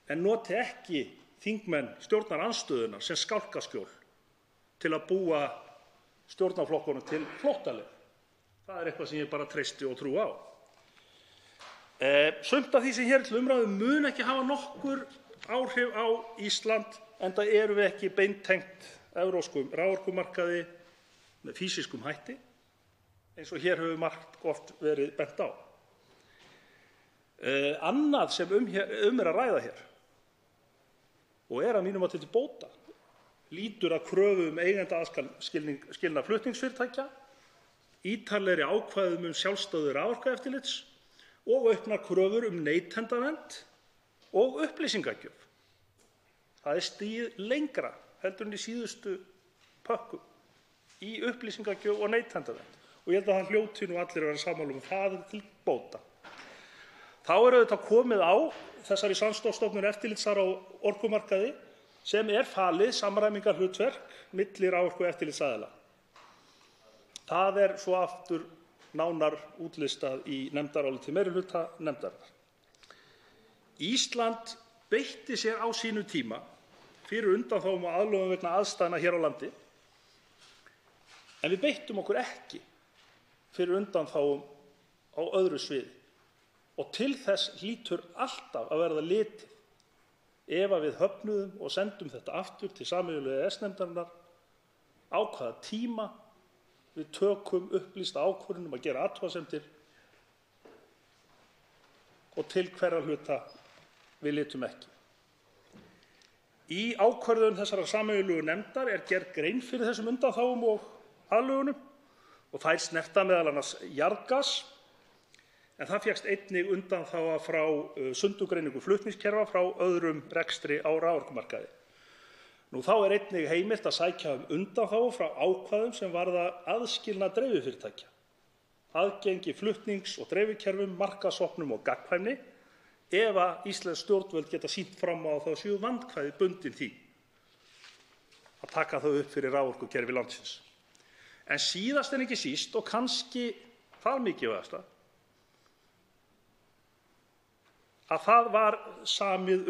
en noti ekki þingmenn stjórnarandstöðunnar sem skálkaskjól til að búa stjórnarflokkunum til flóttaleið. Það er eitthvað sem ég bara treysti og trúi á. Sumt af því sem hér er til umræðu mun ekki hafa nokkur áhrif á Ísland enda erum við ekki beintengt evrópskum raforkumarkaði með fýsískum hætti eins og hér hefur margt oft verið bent á. Annað sem er að ræða hér og er að mínum mati til bóta lýtur að kröfum eigendaskilnað flutningsfyrirtækja, ítarlegri ákvæðum sjálfstæðu raforkueftirlits og auknar kröfur neytendavernd og upplýsingagjöf. Það er stigið lengra heldur en í síðustu pökkum í upplýsingagjöf og neytendavernd og ég held að það hljóti nú allir að vera sammála það er til bóta. Þá er auðvitað komið á þessari samstarfsstofnun eftirlitsara á orkumarkaði sem er falið samræmingarhlutverk milli raforkueftirlitsaðila. Það er svo aftur nánar útlistað í nefndaráliti meirihluta nefndarinnar. Ísland beitti sér á sínu tíma fyrir undanþágum og aðlögun vegna aðstæðna hér á landi en við beittum okkur ekki fyrir undanþágum á öðru sviði og til þess hlýtur alltaf að verða litið ef að við höfnuðum og sendum þetta aftur til sameiginlegu EES-nefndarinnar á hvaða tíma við tökum upplýsta ákvörðun að gera athugasemdir og til hverra hluta við litum ekki. Í ákvörðun þessarar sameiginlegu nefndar er gerð grein fyrir þessum undanþágum og aðlögunum og þær snerta meðal annars jarðgas en það fékkst einnig undanþága frá sundurgreiningu flutningskerfa frá öðrum rekstri á raforkumarkaði. Nú þá er einnig heimilt að sækja undanþágu frá ákvæðum sem varða aðskilnað dreififyrirtækja, aðgengi flutnings- og dreifikerfum, markaðsopnum og gagnkvæmni ef að íslensk stjórnvöld geta sýnt fram á þá séu vandkvæði bundin því að taka þau upp fyrir raforkukerfi landsins. En síðast en ekki síst og kannski það mikilvægasta að það var samið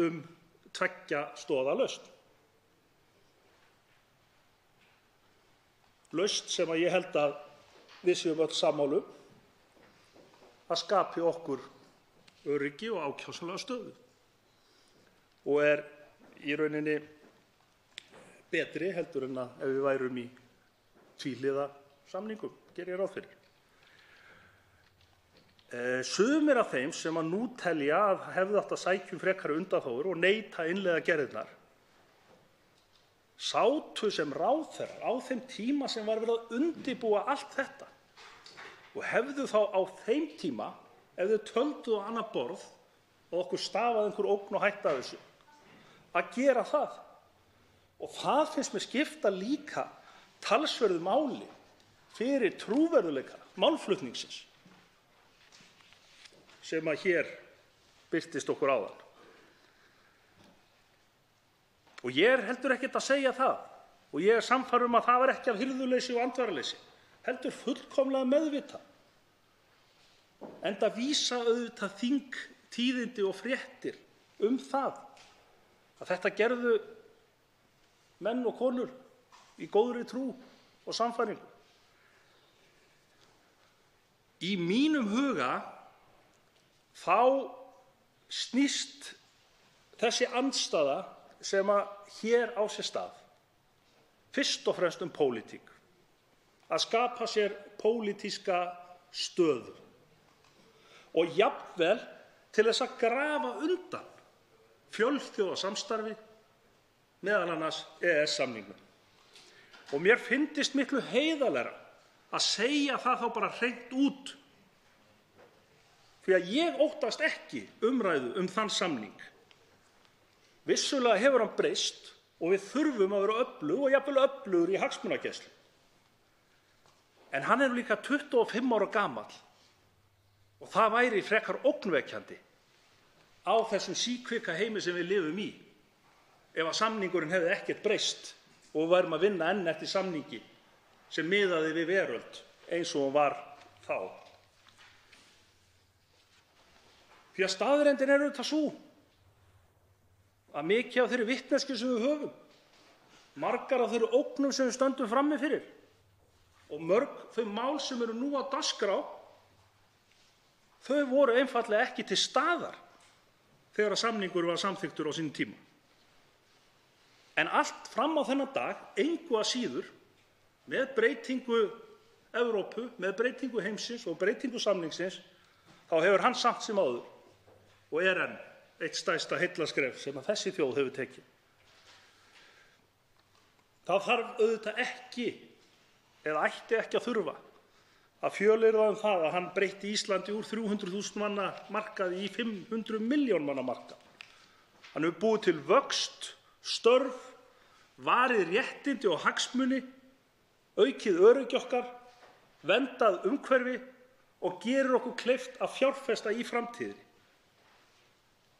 tveggja stoða lausn. Lausn sem að ég held að við séum öll sammála að skapi okkur öryggi og ákjósanlega stöðu og er í rauninni betri heldur en að ef við værum í tvíhliða samningum, gerir ég ráð fyrir. Sumir af þeim sem að nú telja að hefðu átt að sækja frekari undanþágur og neita að innleiða gerðirnar sátu sem ráðherrar á þeim tíma sem var verið að undirbúa allt þetta og hefðu þá á þeim tíma, ef þau töldu á annað borð og okkur stafaði einhver ógn og hætta af þessu, að gera það. Og það finnst mér skipta líka talsverðu máli fyrir trúverðugleika málflutningsins sem að hér birtist okkur áðan. Og ég er heldur ekkert að segja það og ég er sannfærður að það var ekki af hirðuleysi og andvaraleysi, heldur fullkomlega meðvitað. Enda vísa auðvitað þingtíðindi og fréttir það að þetta gerðu menn og konur í góðri trú og sannfæringu. Í mínum huga þá snýst þessi andstaða sem að hér á sér stað fyrst og fremst pólitík, að skapa sér pólitíska stöðu og jafnvel til þess að grafa undan fjölþjóðasamstarfi, meðal annars EES-samningnum. Og mér fyndist miklu heiðarlegra að segja það þá bara hreint út. Því að ég óttast ekki umræðu þann samning. Vissulega hefur hann breyst og við þurfum að vera öflug og jafnvel öflugur í hagsmunagæslu. En hann er líka 25 ára gamall og það væri frekar ógnvekjandi á þessum síkvika heimi sem við lifum í ef að samningurinn hefði ekkert breyst og við værum að vinna enn eftir samningi sem miðaði við veröld eins og hún var þá. Því að staðreyndin er auðvitað sú að mikið af þeirri vitneskju sem við höfum, margar af þeirri ógnum sem við stöndum frammi fyrir og mörg þau mál sem eru nú á dagskrá, þau voru einfaldlega ekki til staðar þegar samningur var samþykktur á sínum tíma. En allt fram á þennan dag, engu að síður, með breytingu Evrópu, með breytingu heimsins og breytingu samningsins, þá hefur hann samt sem áður og er enn eitt stærsta heillaskref sem að þessi þjóð hefur tekið. Það þarf auðvitað ekki, eða ætti ekki að þurfa, að fjölyrða það að hann breytti Íslandi úr 300.000 manna markaði í 500 milljón manna markað. Hann hefur búið til vöxt, störf, varið réttindi og hagsmuni, aukið öryggi okkar, verndað umhverfi og gerir okkur kleift að fjárfesta í framtíðinni.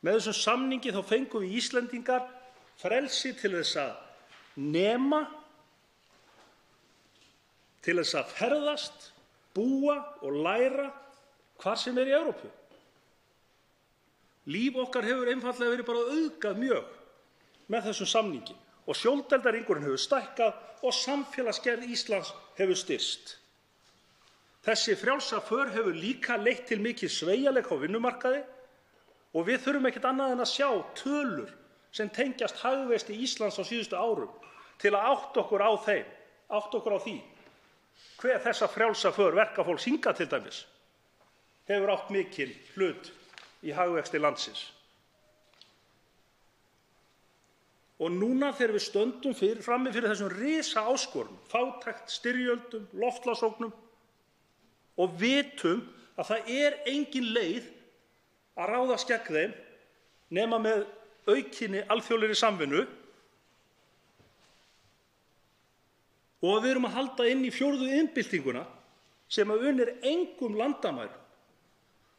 Með þessum samningi þá fengum við Íslendingar frelsi til þess að nema, til þess að ferðast, búa og læra hvar sem er í Evrópu. Líf okkar hefur einfaldlega verið bara auðgað mjög með þessum samningi og sjóndeildarhringurinn hefur stækkað og samfélagsgerð Íslands hefur styrkst. Þessi frjálsa för hefur líka leitt til mikið sveigjanleika á vinnumarkaði og við þurfum ekkert annað en að sjá tölur sem tengjast hagvexti Íslands á síðustu árum til að átta okkur á því hver þessa frjálsa för verkafólks hingað til dæmis hefur átt mikinn hlut í hagvexti landsins. Og núna þegar við stöndum frammi fyrir þessum risa áskorunum, fátækt, styrjöldum, loftslagsógnum og vitum að það er engin leið að ráðast gegn þeim nema með aukinni alþjóðlegri samvinnu og við erum að halda inn í 4. iðnbyltinguna sem að unir engum landamærum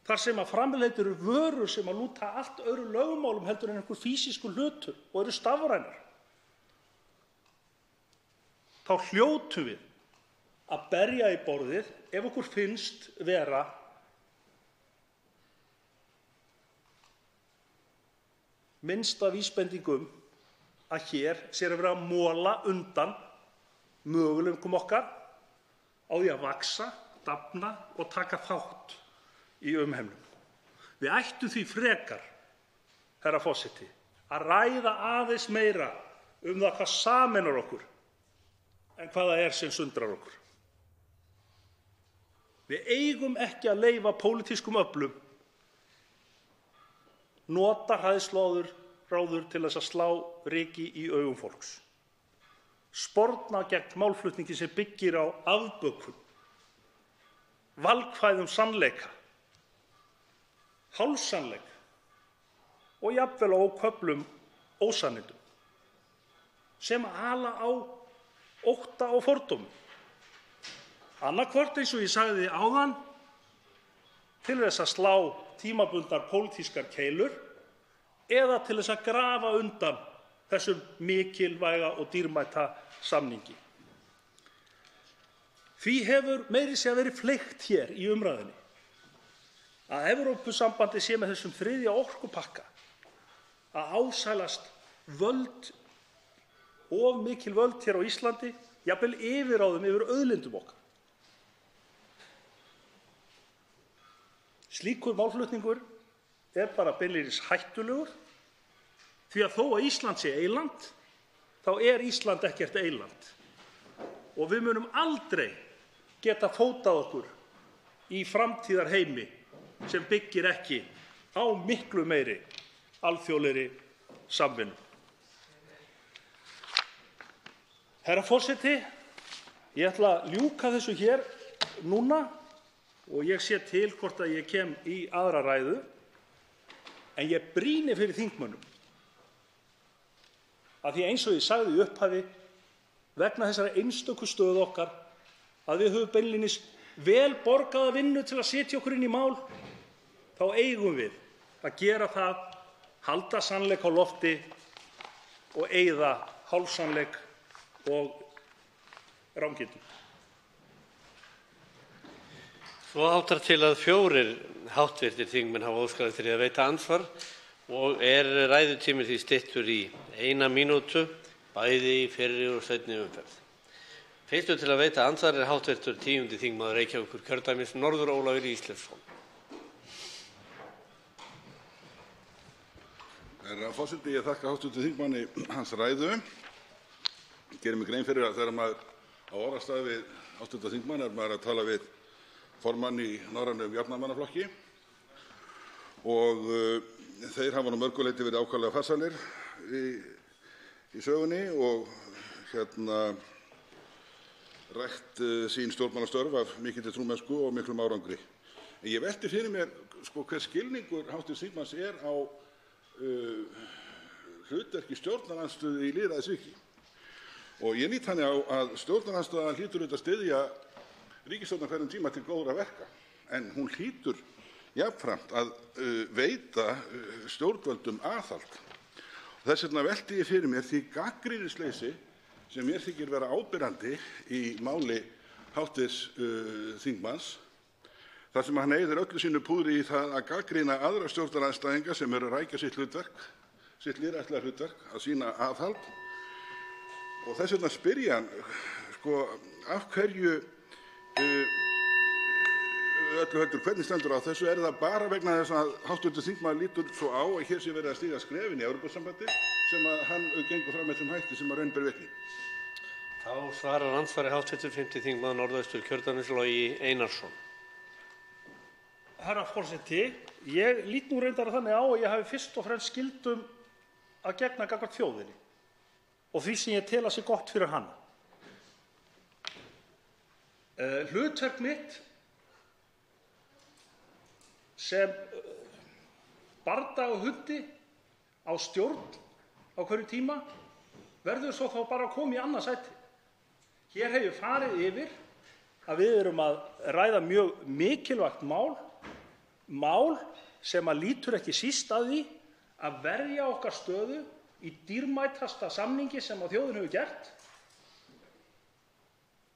þar sem að framleiddar eru vörur sem að lúta allt öðru lögmálum heldur en einhver físískur hlutur og eru stafrænar. Þá hljótum við að berja í borðið ef okkur finnst vera minnsta vísbendingum að hér sér að vera að mola undan möguleikum okkar á því að vaxa, dafna og taka þátt í umheimnum. Við ættum því frekar, herra forseti, að ræða aðeins meira það hvað sameinar okkur en hvað það er sem sundrar okkur. Við eigum ekki að leyfa pólitískum öflum nota hræðsluáróður til þess að slá ryki í augum fólks. Sporna gegn málflutningi sem byggir á afbökun, valkvæðum sannleika, hálfsannleika og jafnvel á köflum ósannindum sem ala á ótta og fordómum. Annaðhvort eins og ég sagði áðan til þess að slá tímabundnar pólitískar keilur eða til þess að grafa undan þessum mikilvæga og dýrmæta samningi. Því hefur meira að segja verið fleygt hér í umræðunni að Evrópusambandið sé með þessum 3. orkupakka að ásælast völd, of mikil völd hér á Íslandi, jafnvel yfirráðum yfir auðlindum okkar. Slíkur málflutningur er bara beinlínis hættulegur því að þó að Ísland sé eyland, þá er Ísland ekkert eyland. Og við munum aldrei geta fótað okkur í framtíðarheimi sem byggir ekki á miklu meiri alþjóðlegri samvinnu. Herra forseti, Ég ætla að ljúka þessu hér núna og ég sé til hvort að ég kem í aðra ræðu, en ég brýni fyrir þingmönnum, að því eins og ég sagði í upphafi, vegna þessara einstöku stöðu okkar, að við höfum beinlínis vel borgaða vinnu til að setja okkur inn í mál, þá eigum við að gera það, halda sannleik á lofti og eyða hálfsannleik og rangindum. Svo háttar til að 4 hv. þingmenn hafa óskað eftir því að veita andsvar og ræðutími því styttur í 1 mínútu, bæði í fyrri og seinni umferð. Fyrstur til að veita andsvar hv. 10. þingmaður Reykjavíkurkjördæmis norður, Ólafur Ísleifsson. Herra forseti, ég þakka hv. þingmanni hans ræðu. Ég geri mig grein fyrir að þegar maður á orðastað við hv. þingmann maður að tala við formann í norrænum jafnaðarmannaflokki og þeir hafa nú mörgu leyti verið ákaflega farsælir í sögunni og rækt sín stjórnmálastörf af mikilli trúmennsku og miklum árangri. En ég velti fyrir mér hver skilningur hv. þingmanns á hlutverki stjórnarandstöðu í lýðræðisríki. Og ég lít þannig á að stjórnarandstaðan hlýtur auðvitað að styðja ríkisstjórn á hverjum tíma til góðra verka, en hún hlýtur jafnframt að veita stjórnvöldum aðhald. Þess vegna velti ég fyrir mér því gagnrýnisleysi sem mér þykir vera áberandi í máli hv. þingmanns, þar sem hann eyðir öllu sínu púðri í það að gagnrýna aðra stjórnarandstæðinga sem eru að rækja sitt lýðræðislega hlutverk, að sýna aðhald. Og þess vegna spyr ég hann, af hverju öllu heldur, hvernig stendur á þessu? Það bara vegna þess að hv. þingmaður lítur svo á að hér sé verið að stíga skref inn í Evrópusambandið sem að hann gengur fram með þeim hætti sem að raun ber vitni? Þá svarar andsvari hv. 5. þingmaður Norðausturkjördæmis, Logi Einarsson. Herra forseti, ég lít nú reyndar þannig á að ég hafi fyrst og fremst skyldum að gegna gagnvart þjóðinni og því sem ég tel að sé gott fyrir hana. Hlutverk mitt sem bardagahundi á stjórn á hverjum tíma verður svo þá bara að koma í annað sæti. Hér hef ég farið yfir að við erum að ræða mjög mikilvægt mál sem að lítur ekki síst að því að verja okkar stöðu í dýrmætasta samningi sem að þjóðin hefur gert.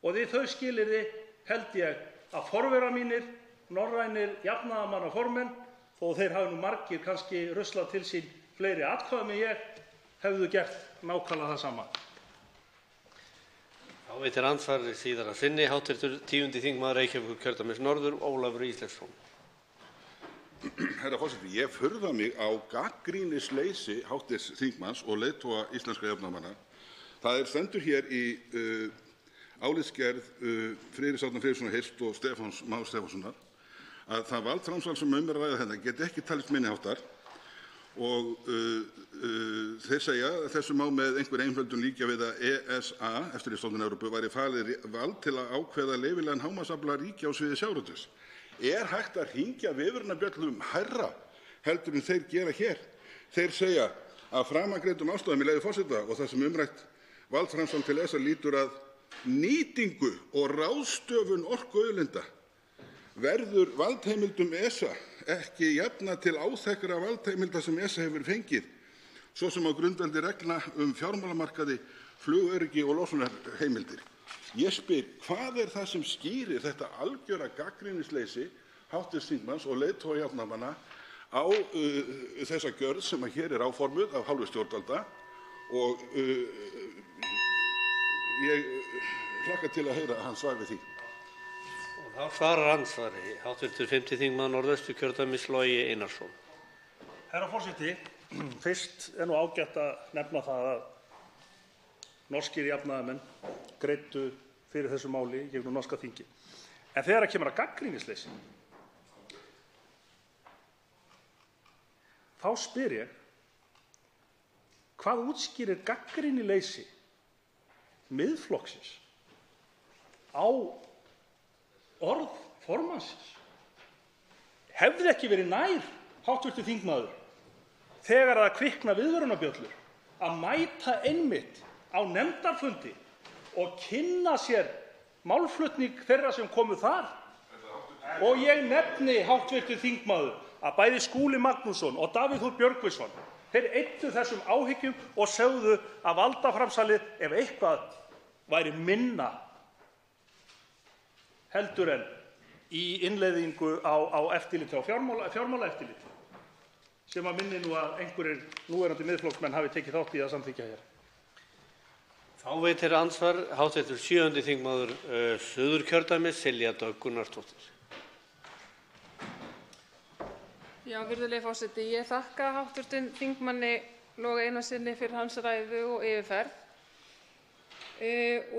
Og við þau skilyrði held ég að forverar mínir, norrænir jafnaðarmannaformenn, þó þeir hafi nú margir kannski ruslað til sín fleiri atkvæðum en ég, hefðu gert nákvæmlega það sama. Þá veitir andsvar síðar að sinni hv. 10. þingmaður Reykjavíkurkjördæmis norður, Ólafur Ísleifsson. Herra forseti, ég furða mig á gagnrýnisleysi hv. þingmanns og leiðtoga íslenskra jafnaðarmanna. Það stendur hér í álitsgerð Friðriks Árna Friðrikssonar Hirst og Stefáns Más Stefánssonar að það valdframsal sem um er að ræða þetta geti ekki talist minni háttar og þeir segja að þessu má með einhver einföldun líkja við að ESA, Eftirlitsstofnun Evrópu, væri falið vald til að ákveða leyfilegan hámarksafla ríkja á sviði sjávarútvegs. Er hægt að hringja viðvörunarbjöllum hærra heldur en þeir gera hér? Þeir segja að framangreindum ástæðum, með leyfi forseta, og það sem umrætt valdframsal til ESA lýtur að nýtingu og ráðstöfun orkuauðlinda verður valdheimildum ESA ekki jafnað til áþekkra valdheimilda sem ESA hefur fengið, svo sem á grundvelli reglna fjármálamarkaði, flugöryggi og losunarheimildir. Ég spyr, hvað er það sem skýrir þetta algjöra gagnrýnisleysi hv. þingmanns og leiðtoga jafnaðarmanna á þessa gjörð sem hér er áformuð af hálfu stjórnvalda og ég hlakka til að heyra hans svar við því. Og þá svarar andsvari hv. 5. þingmaður Norðausturkjördæmis, Logi Einarsson. Herra forseti, fyrst er nú ágætt að nefna það að norskir jafnaðarmenn greiddu fyrir þessu máli gegnum norska þingið. En þegar kemur að gagnrýnisleysi, þá spyr ég, hvað útskýrir gagnrýnileysi Miðflokksins á orð formannsins. Hefði ekki verið nær, hv. þingmaður, þegar það kvikna viðvörunarbjöllur, að mæta einmitt á nefndarfundi og kynna sér málflutning þeirra sem komu þar? Og ég nefni, hv. þingmaður, að bæði Skúli Magnússon og Davíð Þór Björgvinsson, þeir eyddu þessum áhyggjum og sögðu að valdaframsalið, ef eitthvað, væri minna heldur en í innleiðingu á eftirliti, á fjármálaeftirliti, sem að minni nú að einhverjir núverandi Miðflokksmenn hafi tekið þátt í að samþykkja hér. Þá veitir andsvar hv. 7. þingmaður Suðurkjördæmis, Silja Dögg Gunnarsdóttir. Já, virðulegi forseti, ég þakka hv. þingmanni Loga Einarssyni fyrir hans ræðu og yfirferð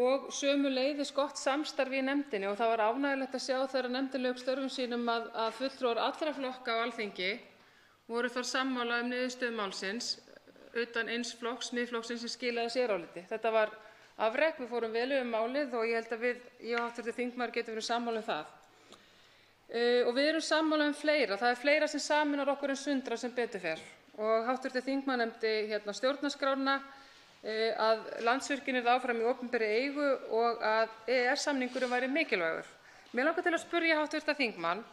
og sömuleiðis gott samstarf í nefndinni, og það var ánægjulegt að sjá þegar nefndin lauk störfum sínum að fulltrúar allra flokka á Alþingi voru þar sammála niðurstöðu málsins utan eins flokks, Miðflokksins, sem skilaði séráliti. Þetta var afrek, við fórum vel yfir málið og ég held að ég og hv. þingmaður getum verið sammála það. Og við erum sammála fleira. Það fleira sem sameinar okkur en sundrar, sem betur fer. Og hv. þingmaður nefndi stjórnarskrána, að Landsvirkjun yrði áfram í opinberri eigu og að EES-samningurinn væri mikilvægur. Mig langar til að spyrja hv. þingmann,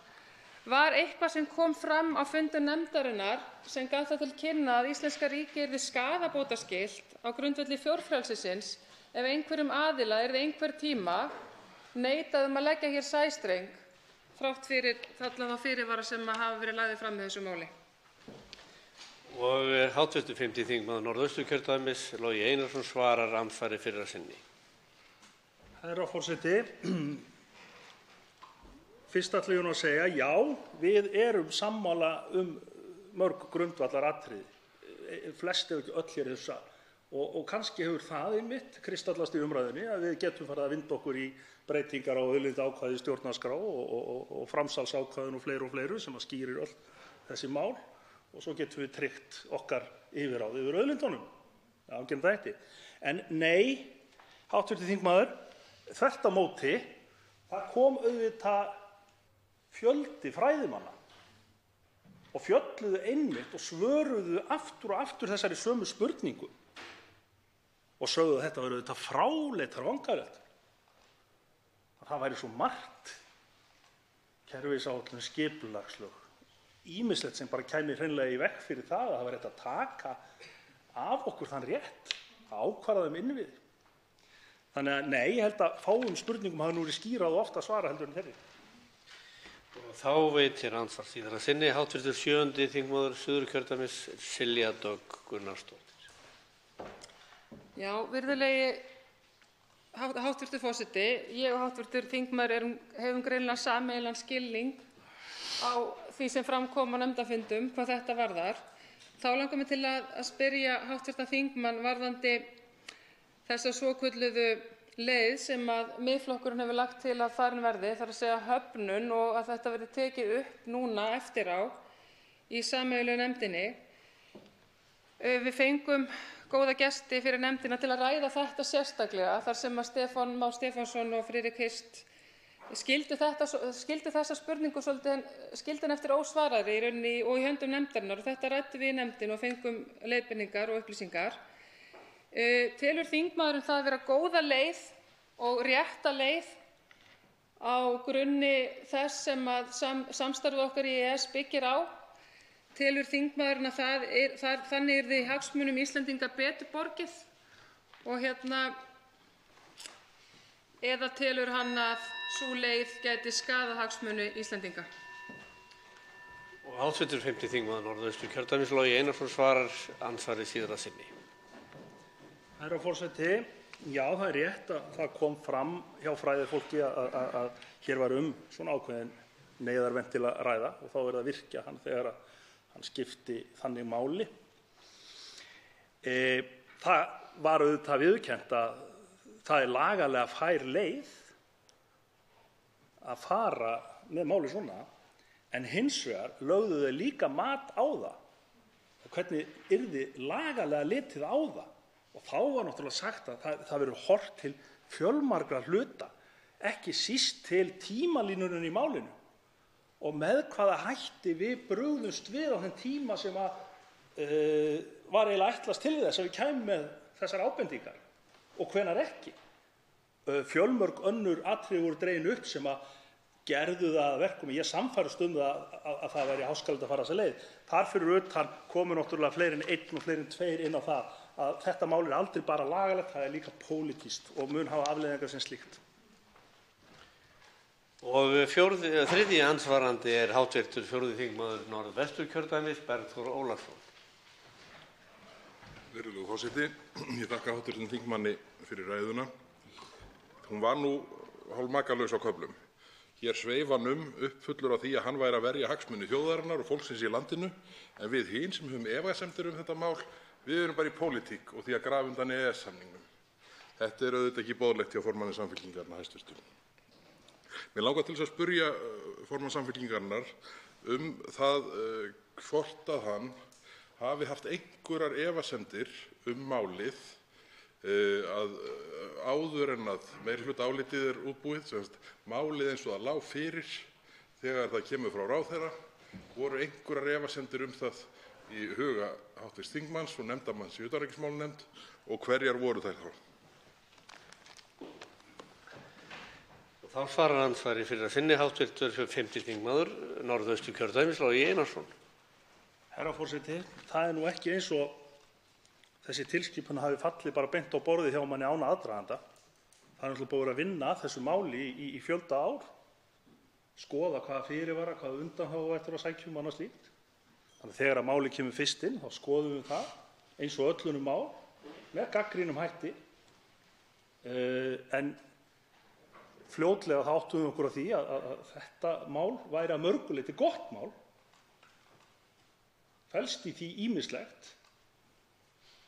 var eitthvað sem kom fram á fundum nefndarinnar sem gaf það til kynna að íslenska ríkið yrði skaðabótaskylt á grundvelli fjórfrelsisins ef einhverjum aðila yrði einhvern tíma neitað að leggja hér sæstreng þrátt fyrir þá fyrirvara sem hafa verið lagðir fram með þessu máli? Og hv. 5. þingmaður Norðausturkjördæmis, Logi Einarsson, svarar andsvari fyrra sinni. Herra forseti, fyrst ætla ég að segja, já, við erum sammála mörg grundvallaratriði, flest ef ekki öll hér í þessu sal. Og kannski hefur það einmitt kristallast í umræðunni að við getum farið að vinda okkur í breytingar á auðlindaákvæði stjórnarskrá og framsalsákvæðin og fleiru sem að skýrir öll þessi mál, og svo getum við tryggt okkar yfirráð yfir auðlindunum. Ágætt þætti. En nei, hv. þingmaður, þvert á móti, það kom auðvitað fjöldi fræðimanna og fjölluðu einmitt og svöruðu aftur og aftur þessari sömu spurningu og sögðu að þetta væri auðvitað fráleitar vangaveltur. Það væri svo margt, kerfisáætlun, skipulagslög, ýmislegt sem bara kæmi hreinlega í veg fyrir það að það væri hægt að taka af okkur þann rétt að ákvarða innviði. Þannig að nei, ég held að fáum spurningum hafi nú verið skýrað og ofta svara heldur en þeirri. Og þá veitir andsvar síðara sinni hv. 7. þingmaður Suðurkjördæmis, Silja Dögg Gunnarsdóttir. Já, virðulegi hv. forseti, ég og hv. þingmaður hefum greinilega sameiginlegan skilning á því sem fram kom á nefndarfundum hvað þetta varðar. Þá langar mig til að spyrja hv. þingmann varðandi þessa svokölluðu leið sem að Miðflokkurinn hefur lagt til að farin verði, þar að segja höfnun, og að þetta verði tekið upp núna eftir á í sameiginlegu nefndinni. Við fengum góða gesti fyrir nefndina til að ræða þetta sérstaklega, þar sem að Stefán Már Stefánsson og Friðrik Hist skildu þessa spurningu skildu eftir ósvaraðri í rauninni og í höndum nefndarinnar, og þetta ræddum við í nefndinni og fengum leiðbeiningar og upplýsingar. Telur þingmaðurinn það vera góða leið og rétta leið á grunni þess sem að samstarfið okkar í EES byggir á? Telur þingmaðurinn að þannig yrði hagsmunum Íslendinga betur borgið og eða telur hann að sú leið gæti skaðað hagsmuni Íslendinga? Og hv. 5. þingmaður Norðausturkjördæmis, Logi Einarsson, svarar andsvari síðara sinni. Herra forseti, já, það er rétt að það kom fram hjá fræðifólki að hér var svona ákveðin neyðarventil að ræða og þá verið að virkja hann þegar hann skipti þannig máli. Það var auðvitað viðurkennt að það er lagalega fær leið að fara með máli svona, en hins vegar lögðu þau líka mat á það hvernig yrði lagalega litið á það. Og þá var náttúrulega sagt að það verður horft til fjölmargra hluta, ekki síst til tímalínunum í málinu og með hvaða hætti við brugðumst við á þeim tíma sem var eiginlega ætlast til þess að við kæmum með þessar ábendingar og hvenær ekki. Fjölmörg önnur atriði voru dregin upp sem að gerðu það að verkum. Ég sannfærðist að það væri háskálegt að fara þessa leið. Þar fyrir utan komu náttúrulega fleiri en einn og fleiri en tveir inn á það að þetta mál er aldrei bara lagalegt, það er líka pólitískt og mun hafa afleiðingar sem slíkt. Og þriðji andsvarandi er hv. 4. þingmaður Norðvesturkjördæmis, Bergþór Ólason. Virðulegur forseti, ég þakka hv. þingmanni fyrir ræðuna. Hún var nú hálfmakalaus á köflum. Hér sveif hann uppfullur af því að hann væri að verja hagsmuni þjóðarinnar og fólksins í landinu, en við hin sem höfum efasemdir þetta mál, við erum bara í pólitík og því að grafa undan EES-samningnum. Þetta er auðvitað ekki boðlegt hjá formanni Samfylkingarinnar, hæstv. Mér langar til þess að spyrja formann Samfylkingarinnar það hvort að hann hafi haft einhverjar efasemdir málið að áður en að meirihlutaálitið er útbúið, sem sagt málið eins og það lá fyrir þegar það kemur frá ráðherra, voru einhverjar efasemdir það í huga hv. þingmanns og nefndarmanns í utanríkismálanefnd og hverjar voru þær þá? Þá svarar andsvari fyrir að sinni hv. 5. þingmaður Norðausturkjördæmis, Logi Einarsson. Herra forseti, það er nú ekki eins og þessi tilskipun hafi fallið bara beint á borðið hjá manni án aðdraganda. Það er náttúrulega búið að vinna að þessu máli í fjölda ár, skoða hvaða fyrirvara, hvaða undanþágu ætti að sækja og annað slíkt. Þannig að þegar málið kemur fyrst inn, þá skoðum við það eins og öll önnur mál með gagnrýnum hætti. En fljótlega þá áttum við okkur á því að þetta mál væri að mörgu leyti gott mál. Felst í því ýmislegt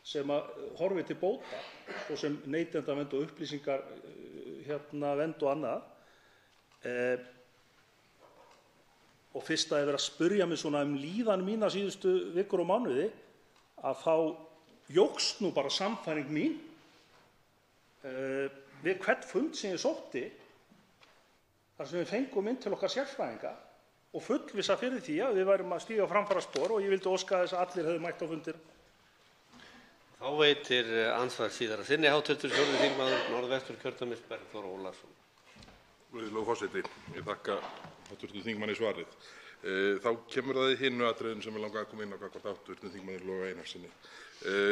sem horfi til bóta, svo sem neytendavernd og upplýsingavernd og annað. Og fyrst að ég verið að spyrja mig svona líðan mína síðustu vikur og mánuði, að þá jókst nú bara sannfæring mín við hvern fund sem ég sótti, þar sem við fengum inn til okkar sérfræðinga og fullvissa fyrir því að við værum að stíga framfaraspor og ég vildi óska þess að allir hefðu mætt á fundir. Þá veitir andsvar síðar að sinni hv. 4. þingmaður Norðvesturkjördæmis, Bergþór Ólason. Virðulegur forseti, ég þakka hv. þingmanni svarið. Þá kemur það í hinu atriðum sem ég langaði að koma inn á gagnvart hv. þingmanni Loga Einarssyni.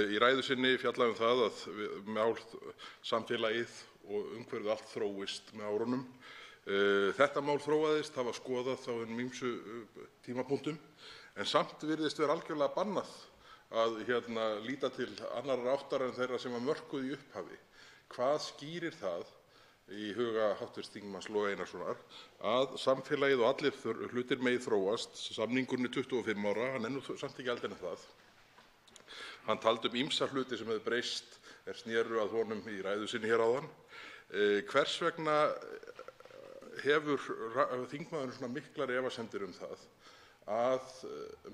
Í ræðu sinni fjallaði það að mál samfélagið og umhverfið allt þróist með árunum. Þetta mál þróaðist, það var skoðað á ýmsu tímapunktum, en samt virðist vera algjörlega bannað að líta til annarrar áttar en þeirra sem var mörkuð í upphafi. Hvað skýrir það í huga hv. þingmanns Loga Einarssonar að samfélagið og allir hlutir megi þróast? Samningurinn er 25 ára, hann er nú samt ekki eldri en það. Hann taldi ýmsa hluti sem hefðu breyst sneru að honum í ræðu sinni hér áðan. Hvers vegna hefur þingmaðurinn svona miklar efasemdir það að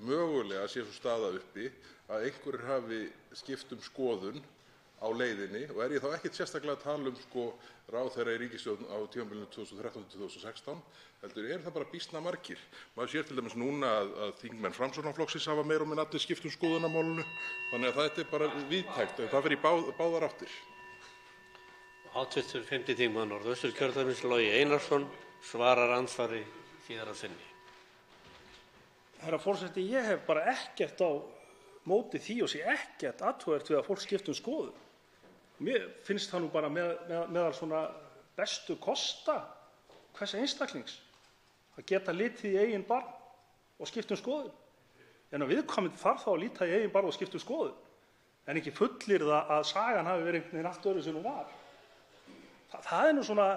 mögulega sé sú staða uppi að einhverjir hafi skipt skoðun á leiðinni, og er ég þá ekkert sérstaklega að tala ráðherra í ríkisstjórn á tímabilinu 2013–2016, heldur það bara býsna margir. Maður sér til dæmis núna að þingmenn Framsóknarflokksins hafa meira og minna allir skipt skoðun á málinu, þannig að þetta er bara víðtækt, það fer í báðar áttir. Hv. 5. þingmaður Norðvesturkjördæmis, Logi Einarsson, svarar andsvari síðar að sinni. Herra forseti, ég hef bara ekkert á móti því og sé ekkert athugavert við að fólk skipti skoðun. Mér finnst það nú bara meðal svona bestu kosta hvers einstaklings að geta litið í eigin barm og skipt skoðun. En að viðkomandi þarf þá að líta í eigin barm og skipta skoðun, en ekki fullyrða að sagan hafi verið einhvern veginn allt öðru sem hún var. Það er nú svona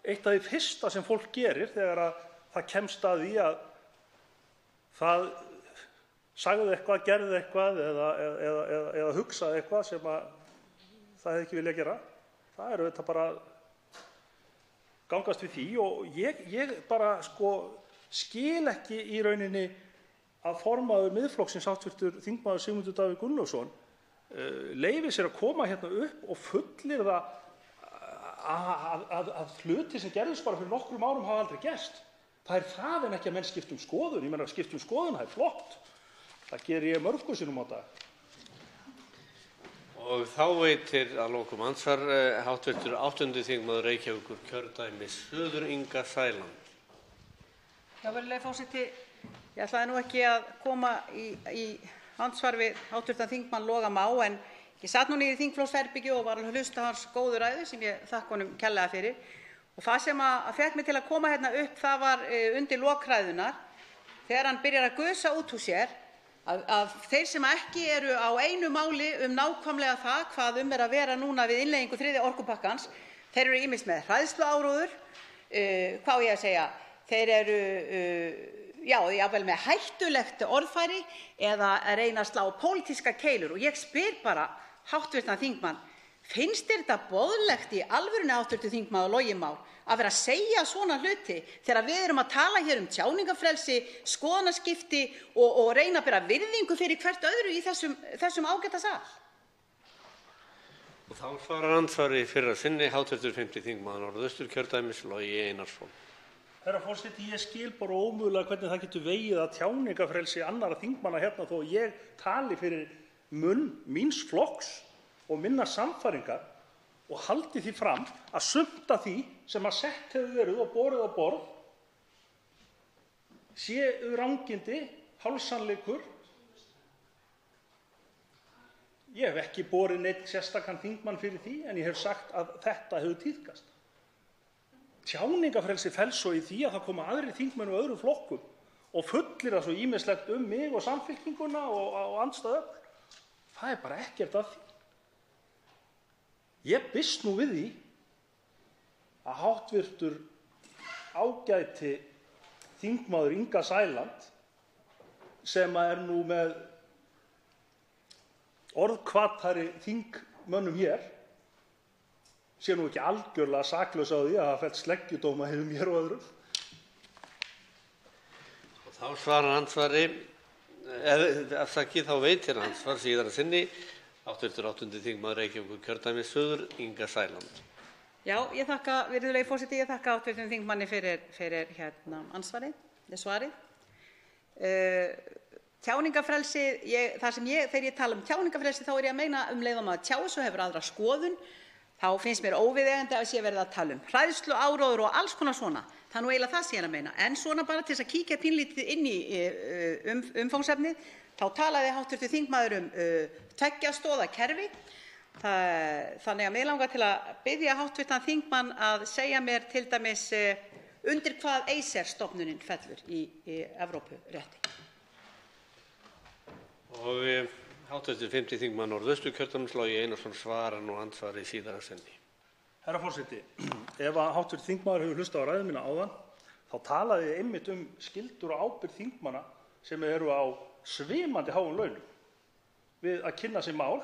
eitt af því fyrsta sem fólk gerir þegar að það kemst að því að það sagði eitthvað, gerði eitthvað eða hugsaði eitthvað sem að það hefði ekki viljað gera. Það er auðvitað bara gangast við því, og ég bara skil ekki í rauninni að formaður Miðflokksins, hv. þingmaður Sigmundur Davíð Gunnlaugsson, leyfi sér að koma hérna upp og fullyrða að hlutir sem gerðust bara fyrir nokkrum árum hafa aldrei gerst. Það er það en ekki að menn skipta um skoðun. Ég meina, skipta um skoðun, það er flott. Það geri ég mörgum sinnum á dag. Og þá veitir að lokum andsvar hv. 8. þingmaður Reykjavíkurkjördæmis suður, Inga Sæland. Já, virðulegi forseti, ég ætlaði nú ekki að koma í andsvar við hv. þingmann Loga Má, en ég sat nú niður í þingflokksherbergi og var að hlusta á hans góðu ræðu sem ég þakka honum kærlega fyrir. Og það sem fékk mig til að koma hérna upp, það var undir lok ræðunnar, þegar hann byrjar að gusa út úr sér að þeir sem ekki eru á einu máli nákvæmlega það hvað er að vera núna við innleiðingu 3. orkupakkans, þeir eru ýmist með hræðsluáróður, hvað á ég að segja, þeir eru jafnvel með hættulegt orðfæri eða að reyna að slá pólitískar keilur. Og ég spyr bara hv. þingmann, finnst þér þetta boðlegt í alvörunni, hv. þingmaður Logi Már, að vera að segja svona hluti þegar við erum að tala hér um tjáningarfrelsi, skoðanaskipti og reyna að bera virðingu fyrir hvert öðru í þessum ágæta sal? Og þá svarar andsvari í fyrra sinni hv. 5. þingmaður Norðausturkjördæmis, Logi Einarsson. Herra forseti, ég skil bara ómögulega hvernig það getur vegið að tjáningarfrelsi annarra þingmanna hérna þó ég tali fyrir munn míns flokks og minnar sannfæringar og haldi því fram að sumt af því sem að sett hefur verið og borið á borð sé rangindi, hálfsannleikur. Ég hef ekki borið neinn sérstakan þingmann fyrir því, en ég hef sagt að þetta hefur tíðkast. Tjáningarfrelsi felst svo í því að það koma aðrir þingmenn úr öðrum flokkum og fullyrða svo ýmislegt um mig og Samfylkinguna og andstæð öfl. Það er bara ekkert að því. Ég býst nú við því að hv. ágæti þingmaður Inga Sæland, sem er nú með orðhvatari þingmönnum hér, sé nú ekki algjörlega saklaus á því að hafa fellt sleggjudóma yfir mér og öðrum. Og þá svarar andsvari, þá veitir andsvar síðara sinni hv. 8. þingmaður Reykjavíkurkjördæmis suður, Inga Sæland. Já, ég þakka, virðulegi forseti, ég þakka hv. þingmanni fyrir svarið. Tjáningarfrelsi, þegar ég tala um tjáningarfrelsi þá er ég að meina leið og maður tjáir svo hefur aðra skoðun, þá finnst mér óviðeigandi að sé verið að tala um hræðsluáróður og alls konar svona. Það er nú eiginlega það sem ég er að meina. En svona bara til þess að kíkja pínlítið inn í umfangsefnið, þá talaði hv. þingmaður um tveggja stoða kerfi. Þannig að mig langar til að biðja hv. þingmann að segja mér til dæmis undir hvað ACER-stofnunin fellur í Evrópurétti. Og hv. 5. þingmaður Norðausturkjördæmis, Logi Einarsson, svarar nú andsvari síðara sinni. Herra forseti, ef hv. þingmaður hefur hlustað á ræðu mína áðan, þá talaði ég einmitt um skyldur og ábyrgð þingmanna sem eru á svimandi háum launum við að kynna sér mál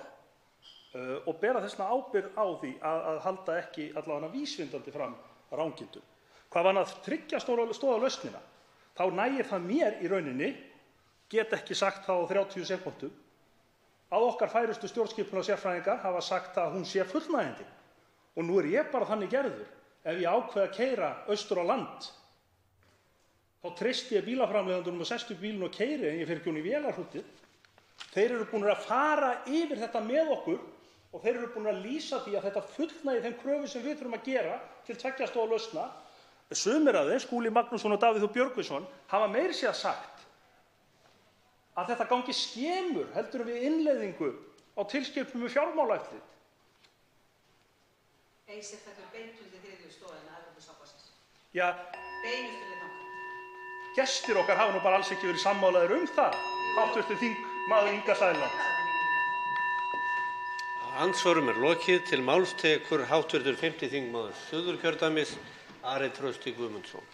og bera þessna ábyrgð á því að halda ekki allavega vísvindandi fram rangindum. Hvað var að tryggja stóra lausnina, þá nægir það mér í rauninni, get ekki sagt það á 30 sekúndum, að okkar færustu stjórnskipunarsérfræðingar hafa sagt að hún sé fullnægjandi. Og nú er ég bara þannig gerður, ef ég ákveð að keyra austur á land, þá treysti ég bílaframleiðendunum og sestu bílinn og keyri, en ég fer ekki hún í vélarhrútið. Þeir eru búnir að fara yfir þetta með okkur og þeir eru búnir að lýsa því að þetta fullnægi þeim kröfum sem við þurfum að gera til tveggja stoða lausna. Sumir af þeim, Skúli Magnússon og Davíð Þór Björgvinsson, hafa meira að segja sagt að þetta gangi skemur heldur við innleiðingu á tilskipun um fjármálaeftirlit. ACER fellur beint undir 3. stoðina Evrópusambandsins. Já, beinustu við þangað. Gestir okkar hafa nú bara alls ekki verið sammálaðir um það, hv. þingmaður Inga Sæland. Andsvörum er lokið. Til máls tekur hv. 5. þingmaður Suðurkjördæmis, Ari Trausti Guðmundsson.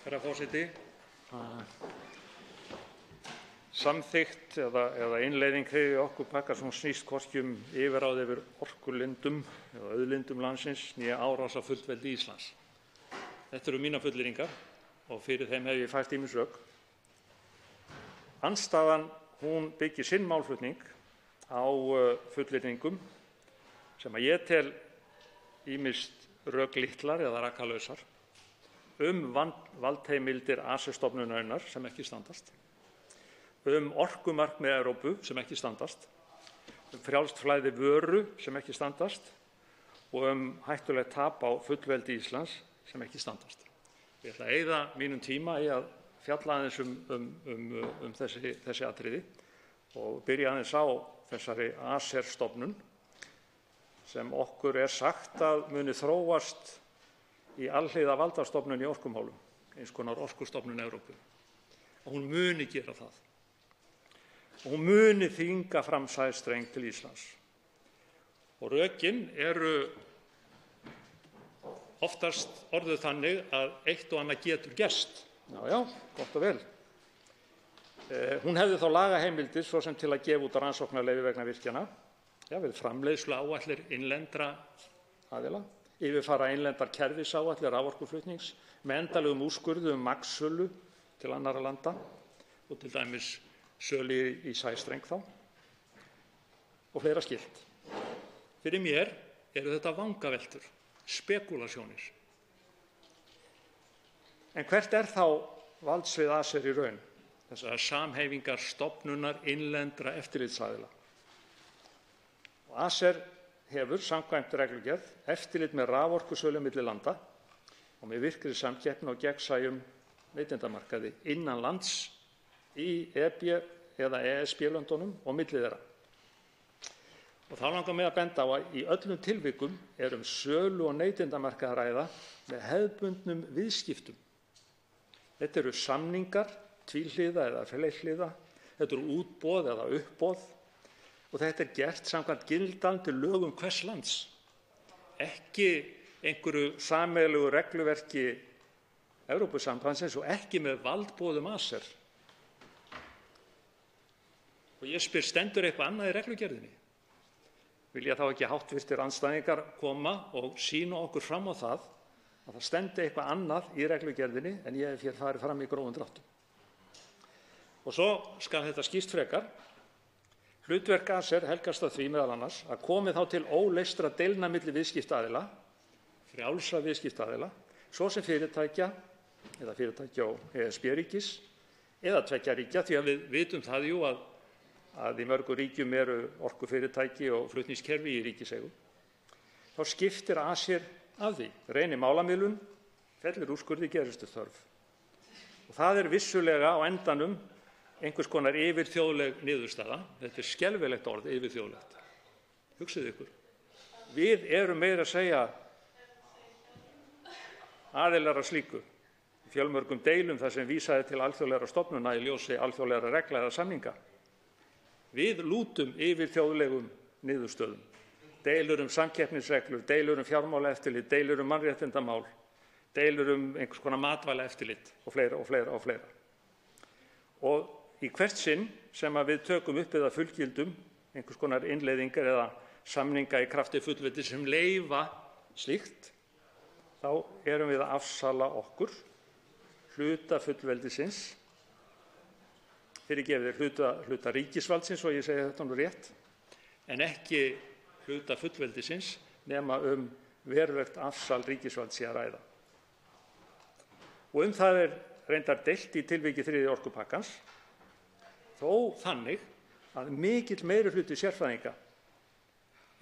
Herra forseti, samþykkt eða innleiðing 3. orkupakka sem snýst hvorki um yfirráð yfir orkulindum eða auðlindum landsins né árás á fullveldi Íslands. Þetta eru mínar fullyrðingar og fyrir þeim hef ég fært ýmis rök. Andstaðan, hún byggir sinn málflutning á fullyrðingum sem ég tel ýmist röklitlar eða rakalausar valdheimildir ACER-stofnunarinnar sem ekki standast, orkumarkmið Evrópu sem ekki standast, frjálst flæði vöru sem ekki standast og hættulegt tap á fullveldi Íslands sem ekki standast. Ég ætla að eyða mínum tíma í að fjalla aðeins þessi atriði og byrja aðeins á þessari ACER-stofnun sem okkur sagt að muni þróast í alhliða valdastofnun í orkumálum, eins konar orkustofnun Evrópu. Og hún muni gera það. Og hún muni þvinga fram sæstreng til Íslands. Og rökin eru oftast orðuð þannig að eitt og annað getur gerst. Já, gott og vel. Hún hefði þá lagaheimildir svo sem til að gefa út rannsóknarleyfi vegna virkjana, við framleiðsluáætlanir innlendra aðila, yfirfara innlendar kerfisáætlanir raforkuflutnings með endanlegum úrskurði magnsölu til annarra landa og til dæmis sölu í sæstreng þá og fleira skylt. Fyrir mér eru þetta vangaveltur, spekúlasjónir. En hvert þá valdsvið ACER í raun, þessar samhæfingar stofnunar innlendra eftirlitsaðila? Og ACER hefur samkvæmt reglugerð eftirlit með raforkusölu milli landa og með virkri samkeppni og gegnsæjum neytendamarkaði innan lands í EB eða ESB-löndunum og milli þeirra. Og þá langar mig að benda á að í öllum tilvikum sölu og neytendamarkað að ræða með hefðbundnum viðskiptum. Þetta eru samningar, tvíhliða eða fleirhliða, þetta eru útboð eða uppboð og þetta gert samkvæmt gildandi lögum hvers lands, ekki einhverju sameiginlegu regluverki Evrópusambandsins og ekki með valdboðum ACER. Og ég spyr, stendur eitthvað annað í reglugerðinni? Vilja þá ekki háttvirtir andstæðingar koma og sýna okkur fram á það að það stendi eitthvað annað í reglugerðinni en ég hef hér farið fram í grófum dráttum. Og svo skal þetta skýrt frekar. Hlutverk ACER helgast af því meðal annars að komi þá til óleystra deilna milli viðskiptaaðila, frjálsra viðskiptaaðila, svo sem fyrirtækja eða fyrirtækja á ESB-ríkis eða tveggja ríkja, því að við vitum það jú að í mörgum ríkjum eru orkufyrirtæki og flutningskerfi í ríkiseigu. Þá skiptir ACER af því, reynir málamiðlun, fellir úrskurði, gerist þörf. Og það vissulega á endanum einhvers konar yfirþjóðleg niðurstaða. Þetta skelfilegt orð, yfirþjóðlegt. Hugsið ykkur. Við erum meira að segja aðilar að slíku. Fjölmörgum deilum þar sem vísaði til alþjóðlegra stofnana í ljósi alþjóðlegra regla eða samninga. Við lútum yfirþjóðlegum niðurstöðum. Deilur samkeppnisreglur, deilur fjármálaeftirlit, deilur mannréttindamál, deilur einhvers konar matvælaeftirlit og fleira og fleira og fleira. Og í hvert sinn sem við tökum upp eða fullgildum einhvers konar innleiðingar eða samninga í krafti fullveldi sem leyfa slíkt, þá erum við að afsala okkur hluta fullveldisins, fyrirgefið hluta ríkisvaldsins, og ég segi þetta nú rétt, en ekki hluta fullveldisins nema verulegt afsal ríkisvalds sé að ræða. Og það reyndar deilt í tilviki þriðja orkupakkans, þó þannig að mikill meirihluti sérfræðinga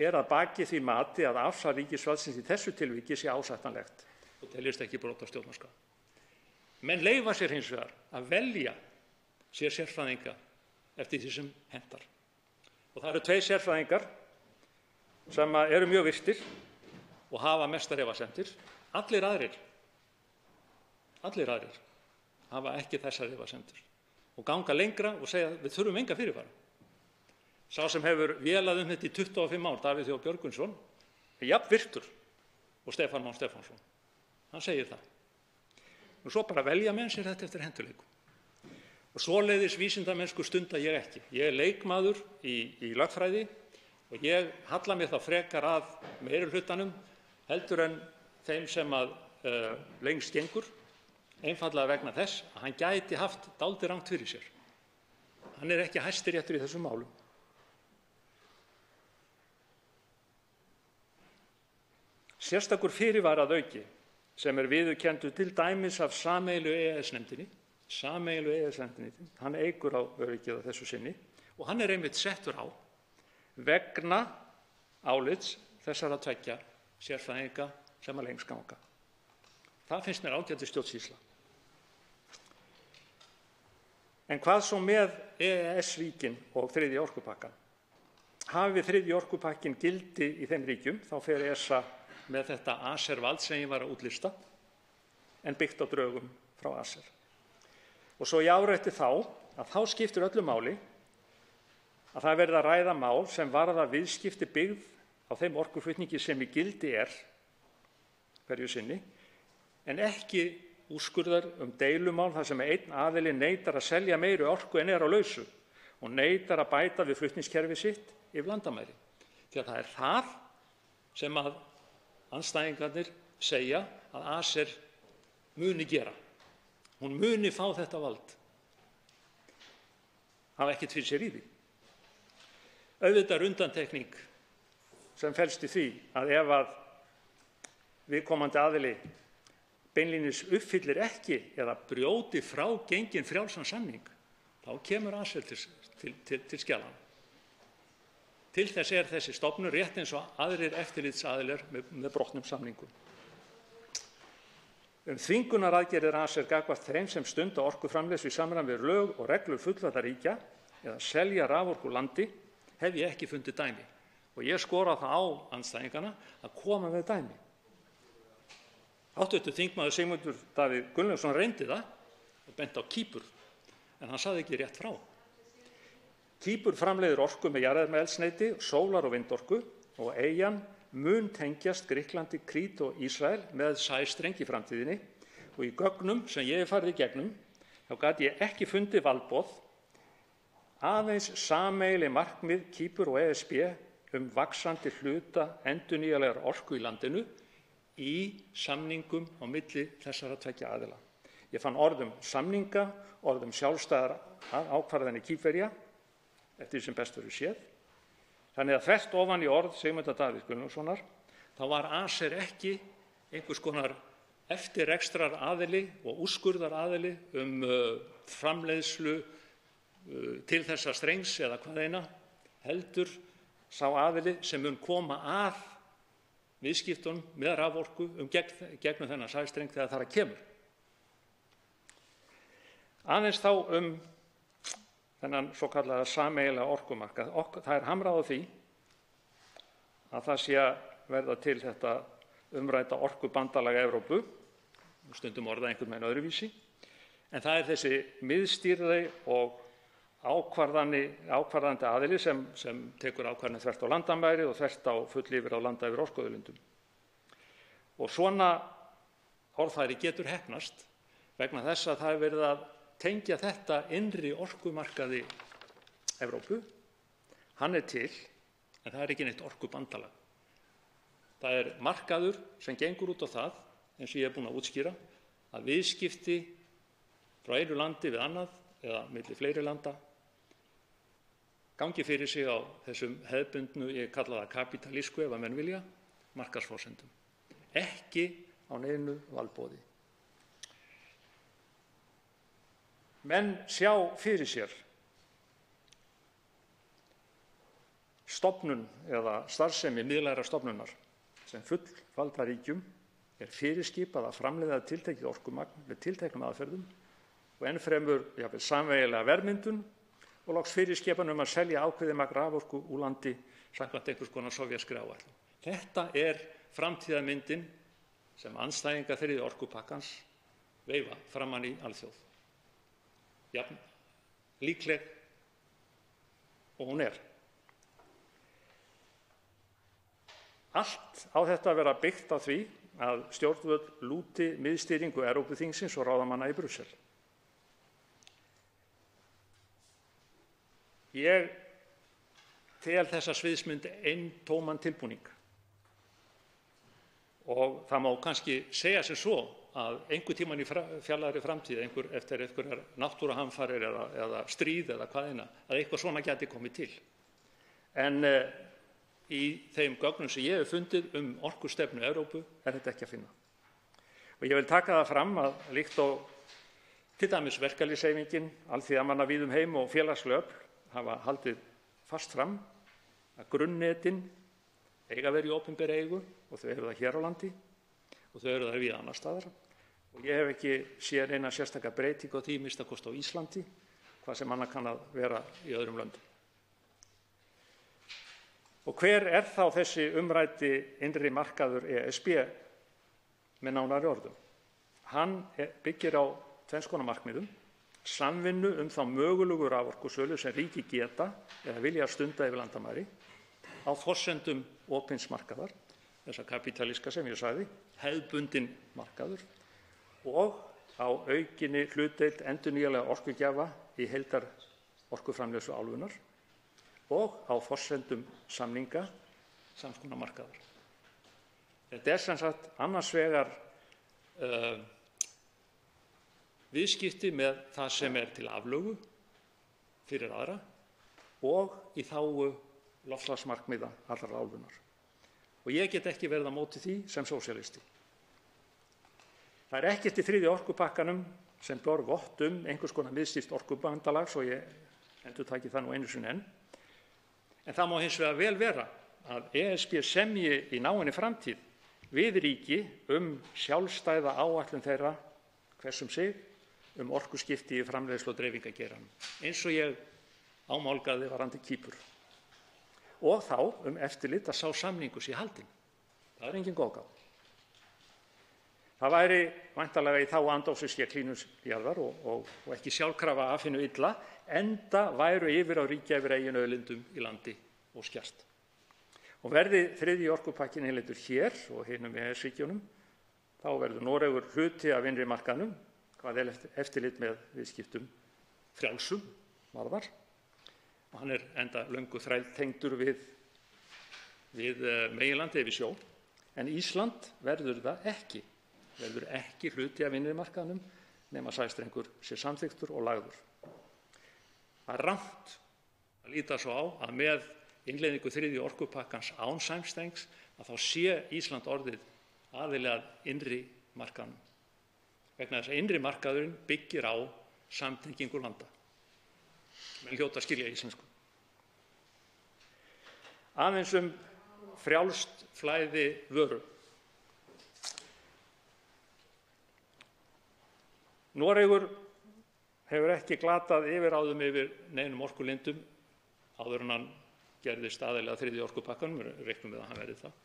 að baki því mati að afsal ríkisvaldsins í þessu tilviki sé ásættanlegt og teljist ekki brot á stjórnarskrá. Menn leyfa sér hins vegar að velja sér sérfræðinga eftir því sem hentar. Og það eru tveir sérfræðingar sem eru mjög virtir og hafa mestar efasemdir. Allir aðrir hafa ekki þessar efasemdir og ganga lengra og segja við þurfum enga fyrirvara. Sá sem hefur vélað þetta í 25 ár, Davíð Þór Björgvinsson, jafn virtur og Stefán Már Stefánsson. Hann segir það. Og svo bara velja menn sér þetta eftir hentuleikum. Og svoleiðis vísindamennsku stunda ég ekki. Ég leikmaður í lögfræði og ég halla mér þá frekar að meirihlutanum heldur en þeim sem lengst gengur, einfaldlega vegna þess að hann gæti haft dálítið rangt fyrir sér. Hann ekki hæstiréttur í þessum málum. Sérstakur fyrirvari að auki sem viðurkenndur til dæmis af sameiginlegu EES-nefndinni, hann eykur á öryggið að þessu sinni og hann einmitt settur á vegna álits þessara tveggja sérfræðinga sem að lengst ganga. Það finnst mér ágætis stjórnsýsla. En hvað svo með EES-ríkin og þriðji orkupakkann? Hafi þriðji orkupakkinn gildi í þeim ríkjum, þá fer ESA með þetta ACER-vald sem ég var að útlista, en byggt á drögum frá ACER. Og svo ég árétti þá skiptir öllu máli að það verði að ræða mál sem varða viðskipti byggð á þeim orkuflutningi sem í gildi hverju sinni, en ekki úrskurðar deilumál þar sem einn aðili neitar að selja meiri orku en á lausu og neitar að bæta við flutningskerfi sitt yfir landamæri. Því að það er það sem að andstæðingarnir segja að ACER muni gera. Hún muni fá þetta vald. Hafa ekkert fyrir sér í því. Auðvitað er undantekning sem felst í því að ef að viðkomandi aðili beinlínis uppfyllir ekki eða brjóti frá genginn frjálsan samning, þá kemur ACER til skjalanna. Til þess er þessi stofnun rétt eins og aðrir eftirlitsaðilar með brotnum samningum. Þvingunaraðgerðir ACER gagnvart þeim sem stunda orkuframleiðslu í samræmi við lög og reglur fullvalda ríkja eða selja raforku úr landi hef ég ekki fundið dæmi. Og ég skora það á andstæðingana að koma með dæmi. Hv. þingmaður Sigmundur Davíð Gunnlaugsson reyndi það og benti á Kýpur, en hann sagði ekki rétt frá. Kýpur framleiðir orku með jarðefnaeldsneyti, sólar- og vindorku og eyjan mun tengjast Grikklandi, Krít og Ísrael með sæstreng í framtíðinni og í gögnum sem ég hef farið í gegnum þá gat ég ekki fundið valdboð, aðeins sameiginleg markmið Kýpur og ESB vaxandi hluta endurnýjanlegrar orku í landinu í samningum á milli þessara tveggja aðila. Ég fann orðum samninga, orðum sjálfstæðar ákvarðanir Kýpverja eftir því sem best verður séð. Þannig að þvert ofan í orð Sigmundar Davíðs Gunnlaugssonar þá var ACER ekki einhvers konar eftirrekstrar aðili og úrskurðar aðili framleiðslu til þessa strengs eða hvað eina, heldur sá aðili sem mun koma að viðskiptunum með raforku gegnum þennan sæstreng þegar þar að kemur. Aðeins þá þennan svokallaða sameiginlega orkumarkað. Það er hamrað á því að það sé að verða til þetta umrædda orkubandalag Evrópu, stundum orðað einhvern veginn öðruvísi, en það er þessi miðstýrði og ákvarðandi aðili sem tekur ákvarðanir þvert á landamæri og þvert á fullýfir á landa yfir orkuauðlindum. Og svona orðfæri getur heppnast vegna þess að það er verið að tengja þetta innri orkumarkaði Evrópu. Hann er til, en það er ekki neitt orkubandalag. Það er markaður sem gengur út á það, eins og ég er búinn að útskýra, að viðskipti frá einu landi við annað eða milli fleiri landa gangi fyrir sig á þessum hefðbundnu, ég kalla það kapítalísku ef að menn vilja, markaðsforsendum. Ekki á neinu valdboði. Menn sjá fyrir sér stofnun eða starfsemi miðlægrar stofnunar sem fullvalda ríkjum er fyrirskipað að framleiða tiltekið orkumagn með tilteknum aðferðum og ennfremur sameiginlega verðmyndun og loks fyrirskipan að selja ákveðið magn raforku úr landi samkvæmt einhvers konar sovéskri áætlun. Þetta er framtíðarmyndin sem andstæðingar þriðja orkupakkans veifa framan í alþjóð. Jafn líkleg og hún er. Allt á þetta að vera byggt á því að stjórnvöld lúti miðstýringu Evrópuþingsins og ráðamanna í Brussel. Ég tel þessa sviðsmynd eintóman tilbúning og það má kannski segja sem svo að einhver tíman í fjarlægri framtíð, eftir einhverjar náttúruhamfarir eða stríð eða hvað eina, að eitthvað svona gæti komið til. En í þeim gögnum sem ég hef fundið orkustefnu Evrópu þetta ekki að finna. Og ég vil taka það fram að líkt og til dæmis verkalýðshreyfingin, alþýðamanna víða um heim og félagsleg öfl hafa haldið fast fram að grunnnetin eiga að vera í opinberri eigu og þau eru það hér á landi og þau eru það víða annars staðar. Og ég hef ekki séð neina sérstaka breytingu á því, minnsta kosti á Íslandi, hvað sem annað kann að vera í öðrum löndum. Og hver er þá þessi umræddi innri markaður ESB með nánari orðum? Hann byggir á tvenns konar markmiðum, samvinnu þá mögulegu raforkusölu sem ríki geta eða vilja stunda yfir landamæri á forsendum opins markaðar, þessa kapítalíska sem ég sagði, hefðbundinn markaður og á aukinni hlutdeild endurnýjanlegra orkugjafa í heildar orkuframleiðslu álfunnar og á forsendum samninga sams konar markaðar. Þetta er sem sagt annars vegar viðskipti með það sem er til aflögu fyrir aðra og í þágu loftslagsmarkmiða allrar álfunnar. Og ég get ekki verið á móti því sem sósíalisti. Það er ekkert í þriðja orkupakkanum sem ber vott einhvers konar miðstýrt orkubandalag, svo ég endurtaki það nú einu sinni enn. En það má hins vegar vel vera að ESB semji í náinni framtíð við ríki sjálfstæða áætlun þeirra hvers sig orkuskipti í framleiðslu og dreifingargeiranum, eins og ég ámálgaði varðandi Kýpur. Og þá eftirlit að sá samningur sé haldinn. Það er engin góðgáð. Það væri væntanlega í þágu andófsins hlýnun jarðar og ekki sjálfkrafa að finna illa, enda væru yfir á ríkja yfir eigin auðlindum í landi og skert. Og verði þriðji orkupakkinn innleiddur hér og hinum EES-ríkjunum, þá verður Noregur hluti af innri markaðnum, hvað eftirlit með viðskiptum frjálsum varðar. Og hann er enda löngu þræltengdur við meginlandi yfir sjó. En Ísland verður það ekki. Verður ekki hluti af innri markaðnum nema sæstrengur sé samþykktur og lagður. Það er rangt að líta svo á að með innleiðingu þriðja orkupakkans án samstrengs að þá sé Ísland orðið aðili að innri markaðnum. Vegna þess að innri markaðurinn byggir á samtengingu landa. Menn hljóta að skilja íslensku. Aðeins frjálst flæði vöru. Noregur hefur ekki glatað yfirráðum yfir neinum orkulindum áður en hann gerðist aðili að þriðja orkupakkanum, reiknum við að hann verði það.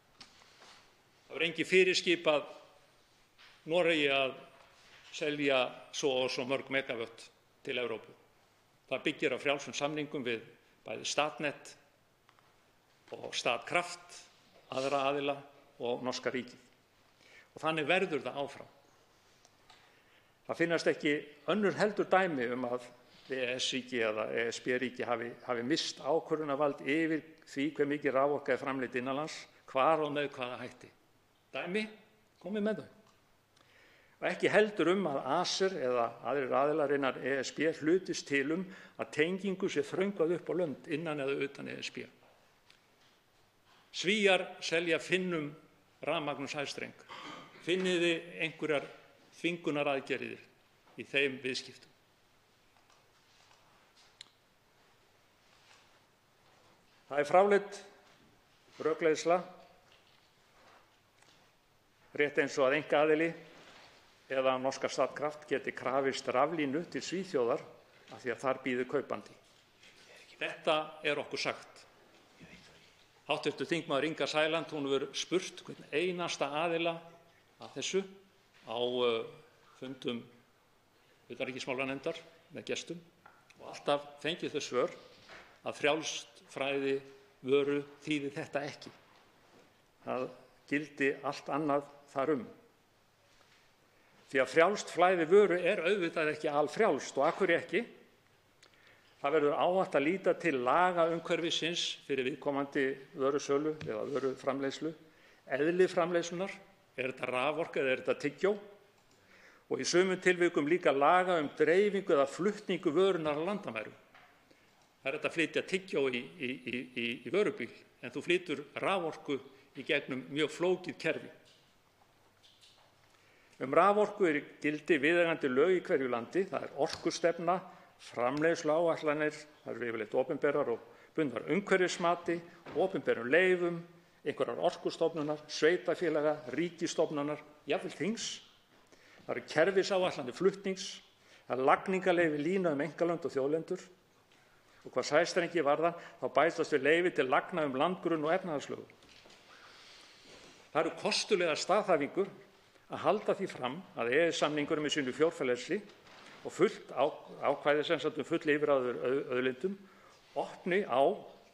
Það var engin fyrirskipað Noregi að selja svo og svo mörg megavött til Evrópu. Það byggir á frjálsum samningum við bæði Statnett og Statkraft, aðra aðila og norska ríkið. Og þannig verður það áfram. Það finnast ekki önnur heldur dæmi að EES-ríki eða ESB-ríki hafi mist ákvörðunarvald yfir því hve mikið raforka er framleidd innanlands, hvar og með hvaða hætti. Dæmi, komið með þau. Og ekki heldur að ACER eða aðrir aðilar innan ESB hlutist til að tengingu sé þröngvað upp á lönd innan eða utan ESB. Svíar selja Finnum rafmagn og sæstreng. Finniði einhverjar þvingunaraðgerðir í þeim viðskiptum. Það er fráleitt rökleiðsla, rétt eins og að einkaaðili eða norska Statkraft geti krafist raflínu til Svíþjóðar af því að þar bíður kaupandi. Þetta er okkur sagt. Hv. þingmaður Inga Sæland, hún hefur spurt hvern einasta aðila að þessu á fundum utanríkismálanefndar með gestum og alltaf fengið þau svör að frjálst flæði vöru þýði þetta ekki. Það gildi allt annað þar Því að frjálst flæði vöru er auðvitað ekki alfrjálst og af hverju ekki? Það verður ávallt að líta til lagaumhverfisins fyrir viðkomandi vörusölu eða vöruframleiðslu, eðli framleiðslunnar. Er þetta raforka eða er þetta tyggjó? Og í sumum tilvikum líka laga dreifingu eða flutningu vörunnar á landamærum. Það er hægt að flytja tyggjó í vörubíl en þú flytur raforku í gegnum mjög flókið kerfi. Raforku er í gildi viðeigandi lög í hverju landi. Það er orkustefna, framleiðsluáætlanir, það eru yfirleitt opinberar og bundnar umhverfismati, opinberum leyfum, einhverjar orkustofnunar, sveitarfélaga, ríkisstofnunar, jafnvel þings. Það eru kerfisáætlanir flutnings, það er lagningarleyfi lína einkalönd og þjóðlendur. Og hvað sæstrengi varðar, þá bætast við leyfi til lagna landgrunn og efnahagslögum. Það eru kostulegar staðhæfingur að halda því fram að EES-samningurinn með sínu fjórfællessi og fullt ákvæði sem sagt full yfirráð auðlindum opni á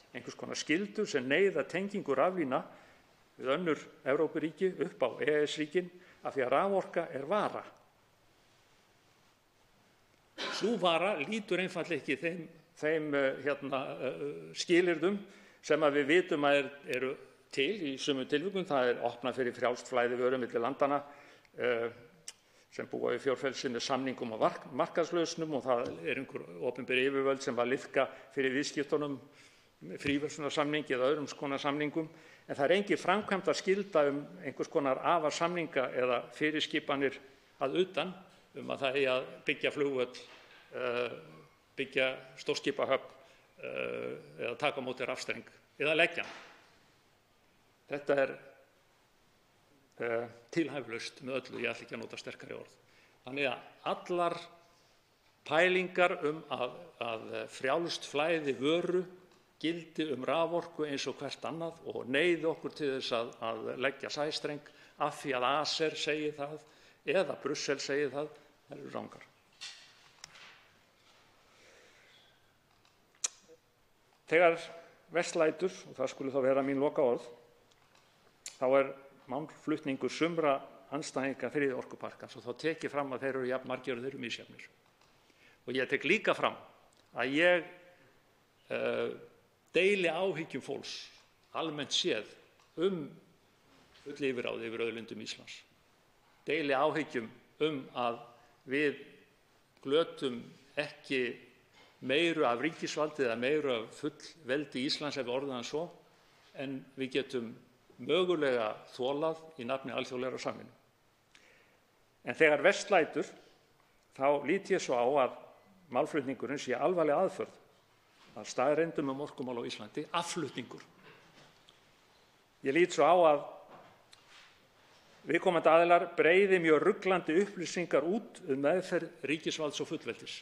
einhvers konar skyldur sem neyða tengingu raflína við önnur Evrópuríki upp á EES-ríkin af því að raforka er vara. Sú vara lýtur einfaldlega ekki þeim skilyrðum sem að við vitum að eru til í sumum tilvikum. Það er opnað fyrir frjálst flæði vöru milli landanna sem búa í fjórfrelsi með samningum og markaðslausnum og það er einhver opinber yfirvöld sem var liðka fyrir viðskiptunum, fríverslunarsamningi eða öðrum konar samningum, en það er engin framkvæmdarskylda einhvers konar afarsamninga eða fyrirskipanir að utan að það eigi að byggja flugvöll, byggja stórskipahöfn eða taka á móti rafstreng eða leggja hann. Þetta er tilhæfulaust með öllu, ég ætla ekki að nota sterkari orð. Þannig að allar pælingar að frjálst flæði vöru gildi raforku eins og hvert annað og neyði okkur til þess að leggja sæstreng af því að ACER segi það eða Brussel segi það, það eru rangar. Þegar verst lætur, og það skuli þá vera mín lokaorð, þá er málflutningur sumra andstæðinga þriðja orkupakkans og þá tek ég fram að þeir eru jafn margir og þeir eru misjafnir. Og ég tek líka fram að ég deili áhyggjum fólks almennt séð full yfirráð yfir auðlindum Íslands. Deili áhyggjum að við glötum ekki meiru af ríkisvaldi eða meiru af fullveldi Íslands ef við orðum það svo, en við getum mögulega þolað í nafni alþjóðlegrar samvinnu. En þegar verst lætur, þá lít ég svo á að málflutningurinn sé alvarleg aðförð að staðreyndum orkumál á Íslandi, afflutningur. Ég lít svo á að viðkomandi aðilar breiði mjög ruglandi upplýsingar út meðferð ríkisvalds og fullveldis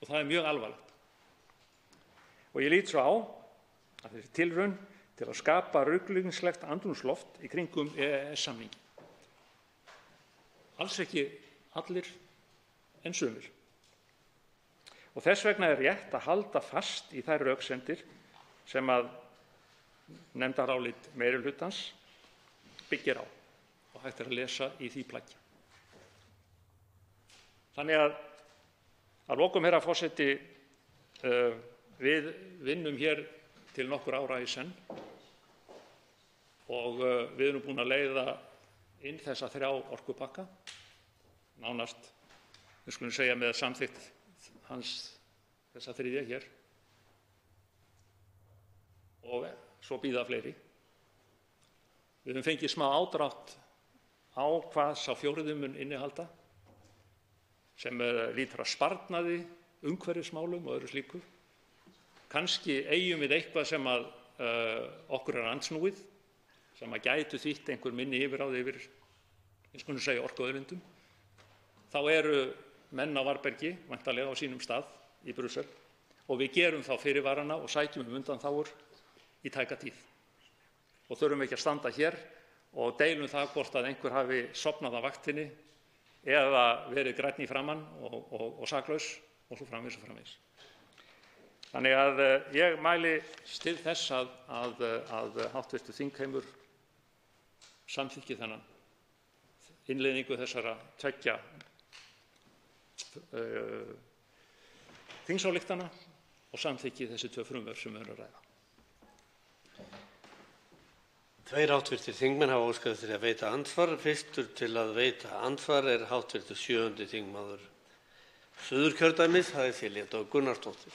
og það er mjög alvarlegt. Og ég lít svo á að þessi tilraun til að skapa ruglingslegt andrúmsloft í kringum EES-samninginn. Alls ekki allir en sumir. Og þess vegna er rétt að halda fast í þær röksemdir sem að nefndarálit meirihlutans byggir á og hægt er að lesa í því plaggi. Þannig að lokum, herra forseti, við vinnum hér til nokkur ára í senn og við erum búin að leiða inn þessa 3 orkupakka, nánast, við skulum segja með samþykkt hans þessa 3. hér og svo bíða fleiri. Við höfum fengið smá ádrátt á hvað sá 4. mun innihalda sem lýtur að sparnaði, umhverfismálum og öðru slíku. Kannski eigum við eitthvað sem að okkur er andsnúið, sem að gætu þýtt einhver minni yfirráð yfir, eins og segja, orkuauðlindum. Þá eru menn á varðbergi, væntanlega á sínum stað í Brussel, og við gerum þá fyrirvarana og sækjum undanþágur í tæka tíð. Og þurfum ekki að standa hér og deilum það hvort að einhver hafi sofnað á vaktinni eða verið grænn í framan og saklaus og svo framvegis og framvegis. Þannig að ég mæli til þess að hv. þingheimur samþykki þennan innleiðingu þessara 2 þingsályktana og samþykki þessi 2 frumvörp sem við erum að ræða. 2 hv. þingmenn hafa óskað eftir að veita andsvar. Fyrstur til að veita andsvar er hv. 7. þingmaður Suðurkjördæmis, það er Silja Dögg Gunnarsdóttir.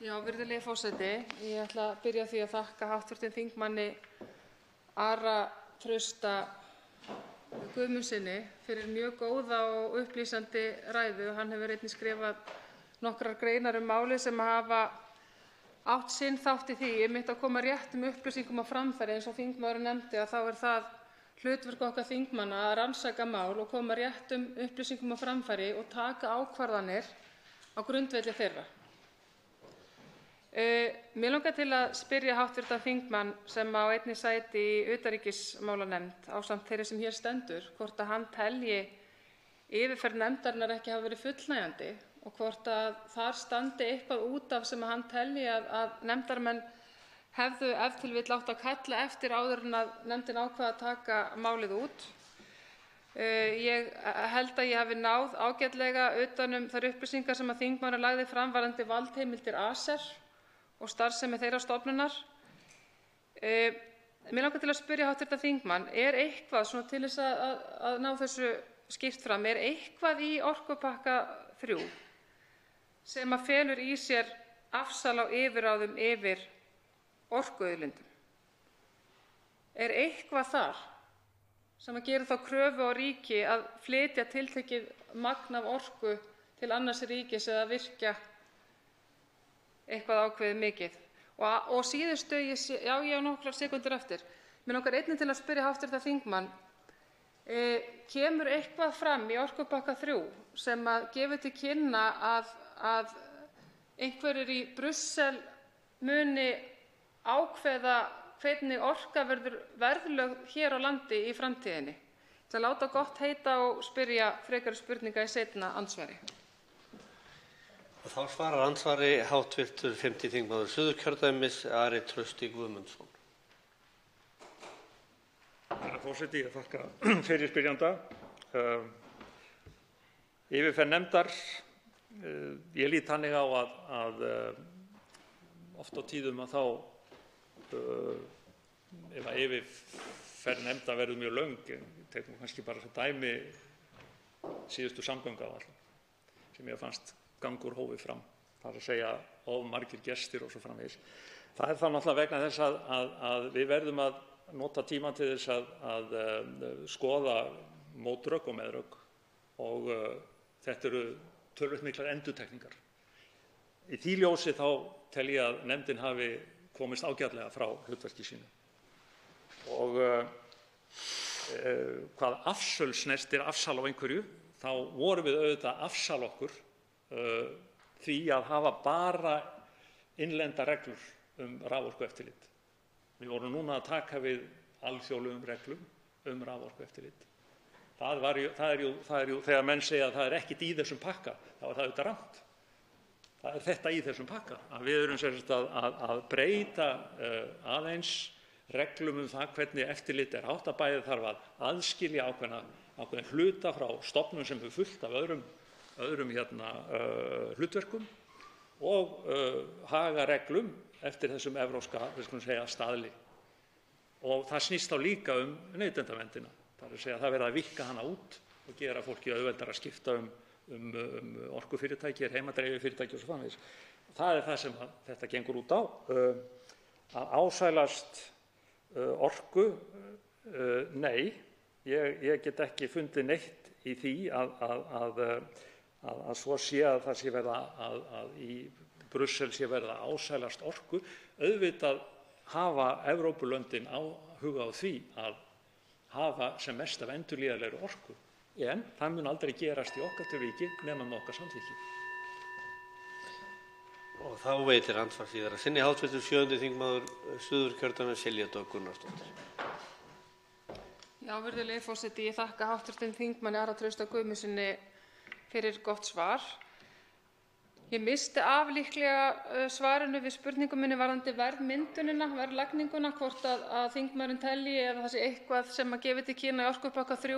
Já, virðulegi forseti. Ég ætla að byrja á því að þakka hv. þingmanni Ara Trausta Guðmundssyni fyrir mjög góða og upplýsandi ræðu. Hann hefur einnig skrifað nokkrar greinar um málið sem hafa átt sinn þátt í því einmitt að koma réttum upplýsingum á framfæri. Eins og þingmaðurinn nefndi að þá er það hlutverk okkar þingmanna að rannsaka mál og koma réttum upplýsingum á framfæri og taka ákvarðanir á grundvelli þeirra. Mig langar til að spyrja hv. þingmann sem á einnig sæti í utanríkismálanefnd ásamt þeirri sem hér stendur hvort að hann telji yfirferð nefndarinnar ekki hafa verið fullnægjandi og hvort að þar standi eitthvað út af sem hann telji að nefndarmenn hefðu ef til vill átt að kalla eftir áður en að nefndin ákvað að taka málið út. Ég held að ég hafi náð ágætlega utan þær upplýsingar sem að þingmaðurinn lagði fram varðandi valdheimildir ACER og starfsemi þeirra stofnunar. Mig langar til að spyrja hv. þingmann, er eitthvað svona til þess að ná þessu skýrt fram, er eitthvað í orkupakka 3 sem að felur í sér afsal á yfirráðum yfir orkuauðlindum? Er eitthvað þar sem að gera þá kröfu á ríki að flytja tiltekið magn af orku til annars ríkis eða virkja eitthvað ákveðið mikið? Og síðustu, ég á nokkrar sekúndur eftir. Mig langar einnig til að spyrja hv. þingmann, kemur eitthvað fram í orkupakka 3 sem að gefur til kynna að einhverjir í Brussel muni ákveða hvernig orka verður verðlögð hér á landi í framtíðinni? Til að láta gott heita og spyrja frekari spurninga í seinna andsvari. Þá svarar andsvari hv. 5. þingmaður Suðurkjördæmis, Ari Trausti Guðmundsson. Herra forseti, ég þakka fyrir spyrjanda. Yfirferð nefndar, ég lít þannig á að oft á tíðum að þá, ef að yfirferð nefndar verður mjög löng, tek nú kannski bara sem dæmi síðustu samgönguáætlun sem ég fannst ganga úr hófi fram, það er að segja of margir gestir og svo framvegis. Það er þá náttúrulega vegna þess að við verðum að nota tíma til þess að skoða mótrök og meðrök og þetta eru töluvert miklar endurtekningar. Í því ljósi þá tel ég að nefndin hafi komist ágætlega frá hlutverki sínu. Og hvað afsöl snertir afsal á einhverju, þá vorum við auðvitað að afsala okkur því að hafa bara innlendar reglur raforkueftirlit. Við vorum núna að taka við alþjóðlegum reglum raforkueftirlit. Það er jú, þegar menn segja að það er ekkert í þessum pakka, þá er það auðvitað rangt. Það er þetta í þessum pakka, að við erum sem sagt að breyta aðeins reglum það hvernig eftirlit er háttað. Bæði þarf að aðskilja ákveðna hluta frá stofnun sem hefur fullt af öðrum hlutverkum og haga reglum eftir þessum evrópska staðli. Og það snýst þá líka neytendaverndina. Það er að segja að það verði að víkka hana út og gera fólki auðveldara að skipta orkufyrirtæki, heimadreififyrirtæki og svo framvegis. Það er það sem þetta gengur út á. Að ásælast orku, nei, ég get ekki fundið neitt í því að svo sé að það sé verða að í Brussel sé verða að ásælast orku. Auðvitað hafa Evrópulöndin áhuga á því að hafa sem mest af endurnýjanlegri orku, en það mun aldrei gerast í okkar tilviki nema með okkar samþykki. Og þá veitir andsvar síðar að sinni hv. 7. þingmaður Suðurkjördæmis, Silja Dögg Gunnarsdóttir. Já, virðulegi forseti, ég þakka hv. þingmanni Ara Trausta Guðmundssyni fyrir gott svar. Ég missti af líklega svarinu við spurningum minni varðandi verðmyndunina, verðlagninguna, hvort að þingmaðurinn telji eða það sé eitthvað sem að gefi til kynna í orkupakka 3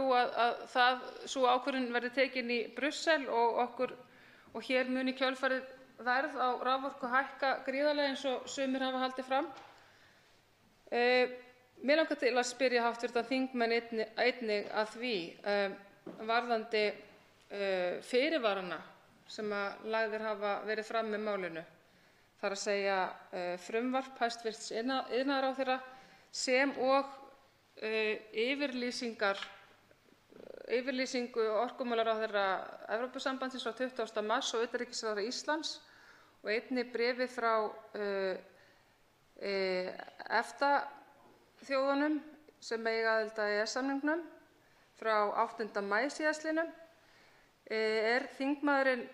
að sú ákvörðun verði tekin í Brussel og hér muni í kjölfarið verð á raforku hækka gríðarlega eins og sumir hafa haldið fram. Mig langar til að spyrja hv. þingmenn einnig að því varðandi fyrirvarana sem að lagðir hafa verið fram með málinu. þ.e. frumvarp hæstv. iðnaðarráðherra sem og yfirlýsingu orkumálaráðherra Evrópusambandsins frá 20. mars og utanríkisráðherra Íslands og einnig bréfi frá EFTA-þjóðunum sem eiga aðild að EES-samningnum frá 8. maí síðastliðnum. Er þingmaðurinn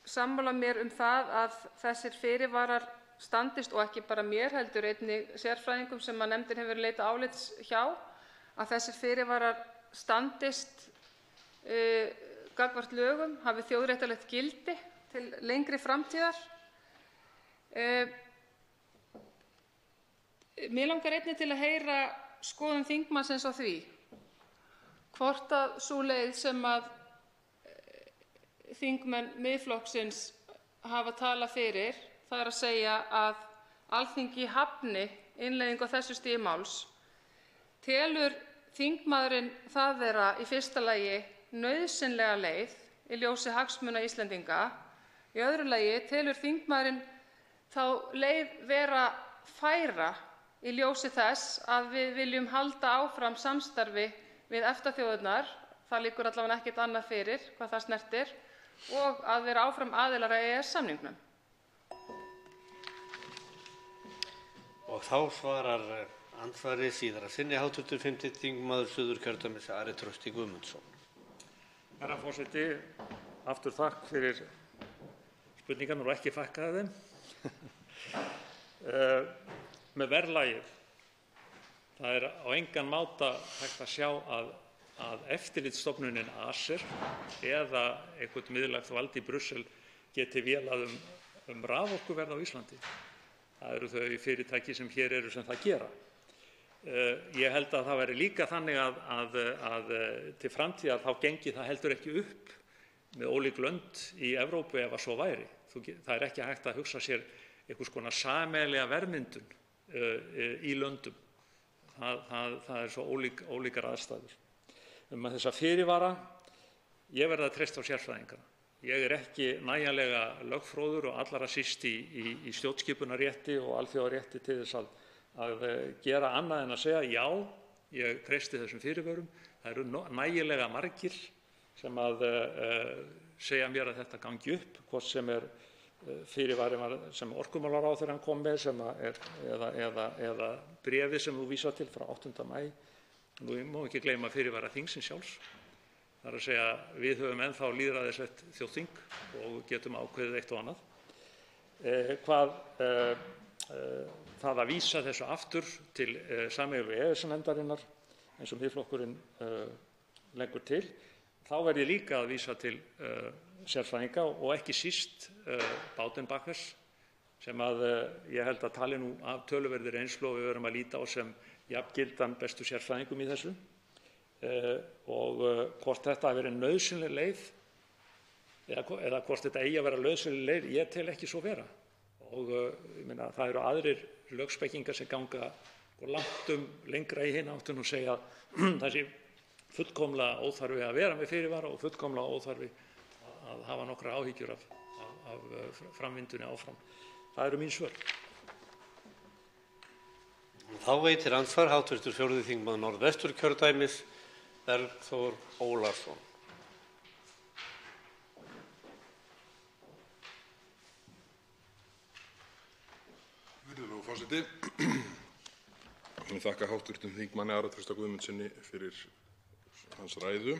sammála mér það að þessir fyrirvarar standist, og ekki bara mér heldur einnig sérfræðingum sem að nefndin hefur leitað álits hjá, að þessir fyrirvarar standist gagnvart lögum, hafi þjóðréttarlegt gildi til lengri framtíðar? Mig langar einnig til að heyra skoðun þingmannsins á því hvort að sú leið sem að þingmenn Miðflokksins hafa talað fyrir, þ.e. að Alþingi hafni innleiðingu á þessu stigi máls, telur þingmaðurinn það vera í fyrsta lagi nauðsynlega leið í ljósi hagsmuna Íslendinga? Í öðru lagi, telur þingmaðurinn þá leið vera færa í ljósi þess að við viljum halda áfram samstarfi við EFTA-þjóðirnar, það liggur allavega ekkert annað fyrir hvað það snertir, og að vera áfram aðilar að EES-samningnum? Og þá svarar andsvari síðara sinni hv. 5. þingmaður Suðurkjördæmis, Ari Trausti Guðmundsson. Herra forseti, aftur þakk fyrir spurningarnar og ekki fækkaði þeim. Með verðlagið, það er á engan máta hægt að sjá að eftirlitsstofnunin ACER eða eitthvert miðlægt vald í Brussel geti vélað raforkuverð á Íslandi. Það eru þau fyrirtæki sem hér eru sem það gera. Ég held að það væri líka þannig að til framtíðar þá gengi það heldur ekki upp með ólík lönd í Evrópu ef að svo væri. Það er ekki hægt að hugsa sér einhvers konar sameiginlega verðmyndun í löndum. Það er svo ólíkar aðstæður. Þessa fyrirvara, ég verð að treysta á sérfræðingana. Ég er ekki nægjanlega lögfróður og allra síst í stjórnskipunarrétti og alþjóðarétti til þess að gera annað en að segja já, ég treysti þessum fyrirvörum. Það eru nægilega margir sem að segja mér að þetta gangi upp, hvort sem er fyrirvari sem orkumálaráðherrann kom með eða bréfið sem þú vísar til frá 8. maí. Nú má ekki gleyma fyrirvara þingsins sjálfs. Það er að segja við höfum ennþá lýðræðislegt þjóðþing og getum ákveðið eitt og annað. Það að vísa þessu aftur til sameiginlegu EES-nefndarinnar eins og Miðflokkurinn leggur til, þá verð ég líka að vísa til sérfræðinga og ekki síst Baudenbachers sem að ég held að tali nú af töluverðri reynslu og við verum að líta á sem jafngildan bestu sérfræðingum í þessu. Og hvort þetta hafi verið nauðsynleg leið eða hvort þetta eigi að vera nauðsynleg leið, ég tel ekki svo vera. Og ég meina, það eru aðrir lögspekingar sem ganga langt lengra í hina áttun og segja að það sé fullkomlega óþarfi að vera með fyrirvara og fullkomlega óþarfi að hafa nokkra áhyggjur af framvindunni áfram. Það eru mín svör. Þá veitir andsvar hv. 4. þingmaður Norðvesturkjördæmis, Bergþór Ólason. Virðulegur forseti. Ég þakka hv. þingmanni Ara Trausta Guðmundsssyni fyrir hans ræðu.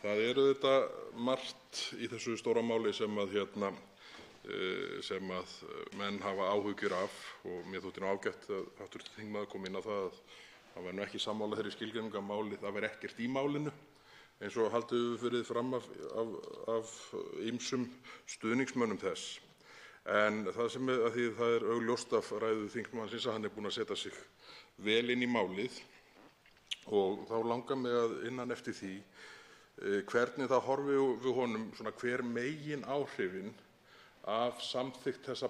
Það er auðvitað margt í þessu stóra máli sem að menn hafa áhyggjur af og mér þótti nú ágætt að hv. þingmaður kom inn á það að hann væri nú ekki sammála þeirri skilgreiningu að málið, það væri ekkert í málinu eins og haldið hefur verið fram af ýmsum stuðningsmönnum þess. En það er augljóst af ræðu þingmannsins að hann er búinn að setja sig vel inn í málið og þá langar mig að innan eftir því hvernig það horfi við honum svona hver megináhrifin af samþykkt þessa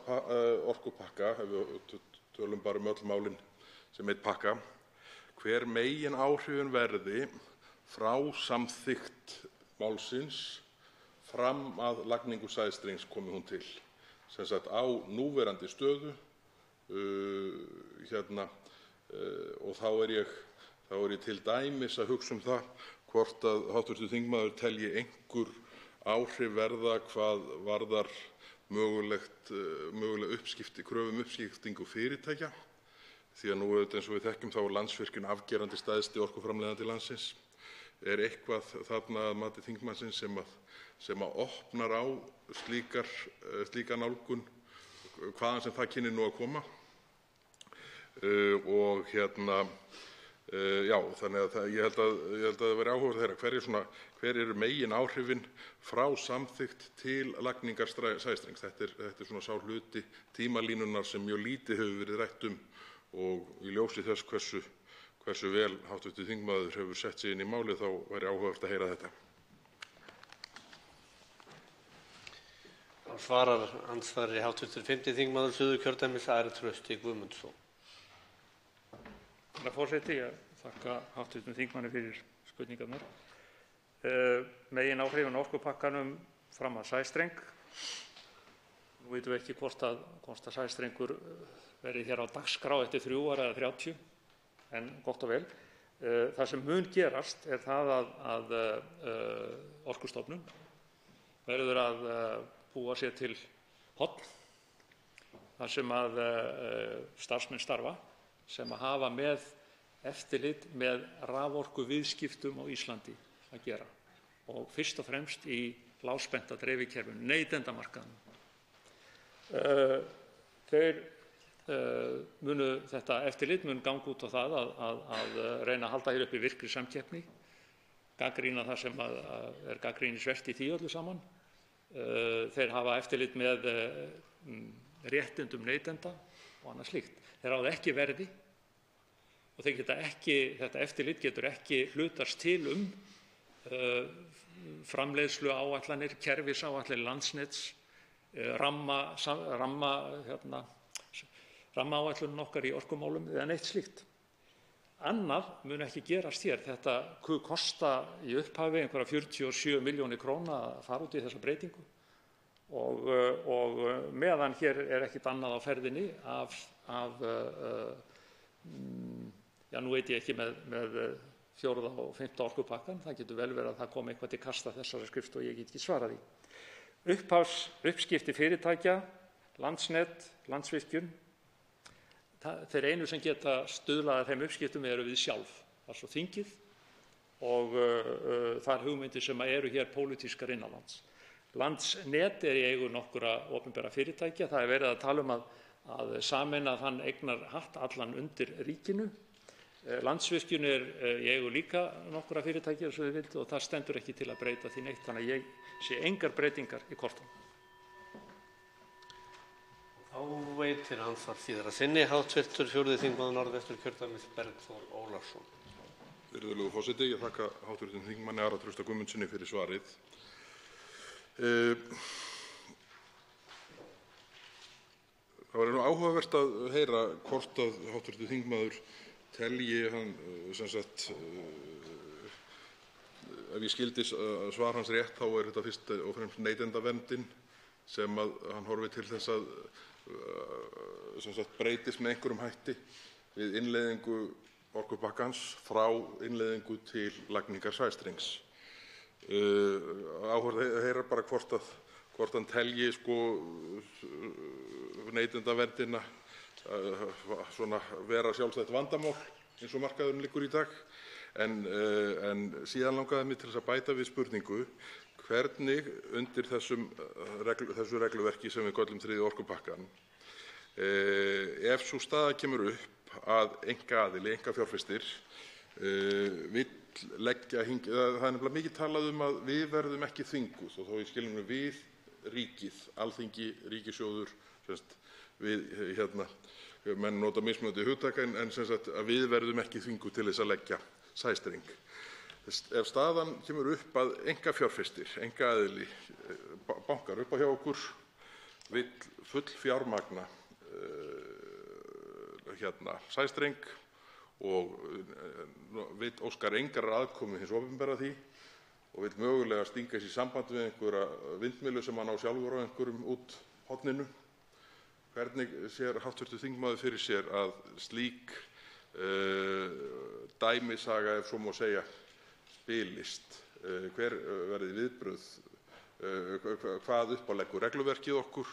orkupakka, ef við tölum bara öll málin sem einn pakka, hver megináhrifin verði frá samþykkt málsins fram að lagningu sæstrengs komi hún til. sem sagt á núverandi stöðu og þá er ég til dæmis að hugsa það hvort að hv. þingmaður telji einhver áhrif verða hvað varðar möguleg uppskiptingu fyrirtækja, því að nú eins og við þekkjum þá er Landsvirkjun afgerandi stærsti orkuframleiðandi landsins. Er eitthvað þarna að mati þingmannsins sem að opnar á slíka nálgun, hvaðan sem það kynni nú að koma? Þannig að ég held að það væri áhugavert að heyra hver eru megináhrifin frá samþykkt til lagningar sæstrengs. Þetta er svona sá hluti tímalínunnar sem mjög lítið hefur verið rætt og í ljósi þess hversu vel hv. þingmaður hefur sett sig inn í málið þá væri áhugavert að heyra þetta. Þá svarar andsvari hv. 5. þingmaður Suðurkjördæmis, Ari Trausti Guðmundsson. Herra forseti, ég þakka hv. þingmanni fyrir spurningarnar. Megináhrifin á orkupakkanum fram að sæstreng. Nú vitum við ekki hvort að sæstrengur verði hér á dagskrá eftir 3 ár eða 30, en gott og vel. Það sem mun gerast er það að Orkustofnun verður að búa sér til horn þar sem að starfsmenn starfa sem hafa með eftirlit með raforkuviðskiptum á Íslandi að gera og fyrst og fremst í lágspennta dreifikerfinu, neytendamarkaðnum. Þetta eftirlit mun ganga út á það að reyna að halda hér uppi virkri samkeppni, gagnrýna það sem er gagnrýnisvert í því öllu saman. Þeir hafa eftirlit með réttindum neytenda og annað slíkt. Þeir ráða ekki verði og þetta eftirlit getur ekki hlutast til framleiðsluáætlanir, kerfisáætlanir Landsnets, rammaáætlun okkar í orkumálum eða neitt slíkt. Annað mun ekki gerast hér. Þetta kosta í upphafi einhverja 47 milljónir króna að fara út í þessa breytingu og meðan hér er ekkert annað á ferðinni nú veit ég ekki með 4. og 5. orkupakkann, það getur vel verið að það komi eitthvað til kasta þessara skrifstofu og ég get ekki svarað því. Uppskipti fyrirtækja, Landsnet, Landsvirkjun, þeir einu sem geta stuðlað að þeim uppskiptum eru við sjálf, það er svo þingið og þær hugmyndir sem eru hér pólitískar innanlands. Landsnet er í eigu nokkurra opinberra fyrirtækja. Það er verið að tala um að sameina þann eignarhatt allan undir ríkinu. Landsvirkjun er í eigu líka nokkurra fyrirtækja eins og þið vildu og það stendur ekki til að breyta því neitt, þannig að ég sé engar breytingar í kortunum. Þá veitir andsvar síðara sinni hv. 4. þingmaður Norðvesturkjördæmis Bergþór Ólason. Virðulegur forseti, ég þakka hv. þingmanni Ara Trausta Guðmundssyni fyrir svarið. Það var áhugavert að heyra hvort að hv. þingmaður telji hann ef ég skildi svar hans rétt þá er þetta fyrst og fremst neytendaverndin sem að hann horfi til þess að breytist með einhverjum hætti við innleiðingu orkupakkans frá innleiðingu til lagningar sæstrengs. Áhugavert að heyra bara hvort hann telji neytendaverndina vera sjálfstætt vandamál eins og markaðurinn liggur í dag. En síðan langaði mig til þess að bæta við spurningu hvernig undir þessu regluverki sem við köllum 3. orkupakkann, ef sú staða kemur upp að einkaaðili, einkafjárfestir, vill leggja það er nefnilega mikið talað um að við verðum ekki þvinguð og þá í skilningu við ríkið, Alþingi, ríkissjóður, menn nota mismunandi hugtaka en að við verðum ekki þvinguð til þess að leggja sæstreng. Ef staðan kemur upp að einkafjárfestir, einkaaðili, bankar upp á hjá okkur, vill fullfjármagna sæstreng og vill óskar engrar aðkomu hins opinbera að því og vill mögulega stinga sér í samband við einhverja vindmyllu sem hann á sjálfur á einhverjum út horninu Hvernig sér hv. þingmaður fyrir sér að slík dæmisaga, ef svo má segja, spilist? Hver verði viðbrögð? Hvað uppáleggur regluverkið okkur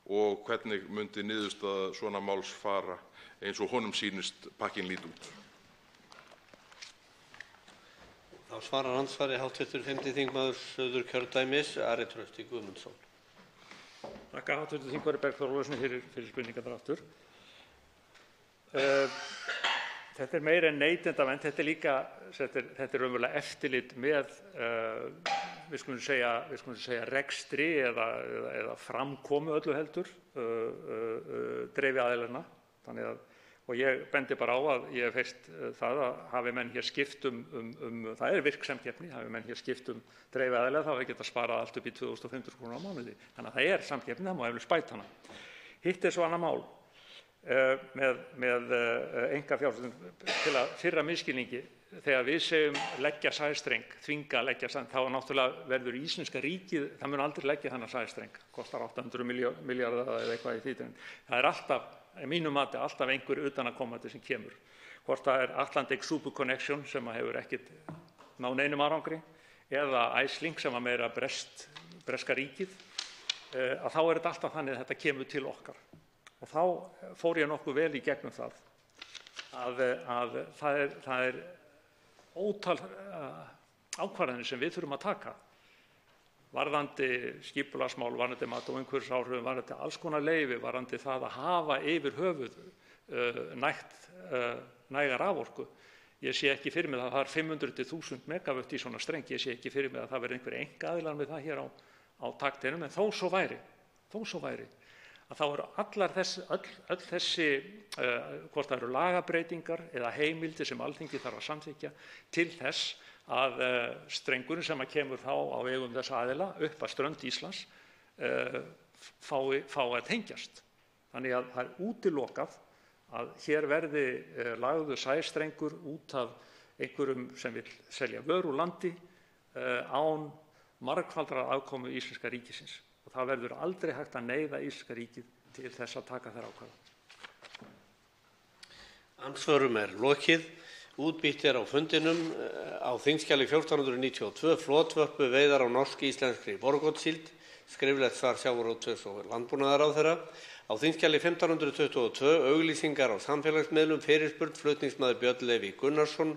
og hvernig myndi niðurstaða svona máls fara eins og honum sýnist pakkinn líta út? Þá svarar andsvari hv. 5. þingmaður Suðurkjördæmis, Ari Trausti Guðmundsson. Þakka hv. þingmanni Bergþóri Ólasyni fyrir spurningarnar aftur. Þetta er meira en neytendavernd, þetta er raunverulega eftirlit með við skulum segja rekstri eða framkomu öllu heldur dreifiaðilanna. Og ég bendi bara á að ég hef heyrt það að hafi menn hér skipt það er virk samkeppni, hafi menn hér skipt dreifiaðila þá hafi getað sparað allt upp í 2.500 kr. á mánuði. Þannig að það er samkeppni, það má eflaust bæta hana. Hitt er svo annað mál með einkafjárfestum til að firra misskilningi. Þegar við segjum leggja sæstreng, þvinga að leggja sæstreng, þá náttúrulega verður íslenska ríkið, það mun aldrei leggja þennan sæstreng, kostar 800 milljarða eða eitthvað í því. Það er alltaf, að mínu mati, alltaf einhver utanaðkomandi sem kemur. Hvort það er Atlantic Super Connection sem hefur ekkert náð neinum árangri eða Iceling sem meira breska ríkið, að þá er þetta alltaf þannig að þetta kemur til okkar. Og þá fór ég nokkuð vel í gegnum það að það er ótal ákvarðanir sem við þurfum að taka varðandi skipulagsmál, varðandi mat- og umhverfisáhrifum, varðandi alls konar leyfi, varðandi það að hafa yfir höfuð næga raforku. Ég sé ekki fyrir mig að það er 500 til 1000 megavött í svona streng. Ég sé ekki fyrir mig að það verði einhverjir einkaaðilar með það hér á taktinum, en þó svo væri að þá eru öll þessi hvort það eru lagabreytingar eða heimildir sem Alþingi þarf að samþykkja til þess að strengurinn sem kemur þá á vegum þessa aðila upp að strönd Íslands fái að tengjast. Þannig að það er útilokað að hér verði lagður sæstrengur út af einhverjum sem vill selja vöru úr landi án margfaldrar aðkomu íslenska ríkisins. Og það verður aldrei hægt að neyða íslenska ríkið til þess að taka þær ákvarðanir. Andsvörum er lokið. Útbýtt er á fundinum á þingskjali 1492 flotvörpu veiðar á norsk-íslenskri vorgotssíld, skriflegt svar sjávarútvegs- og landbúnaðarráðherra. Á þingskjali 1522 auglýsingar á samfélagsmiðlum, fyrirspurn flutningsmaður Björn Leví Gunnarsson.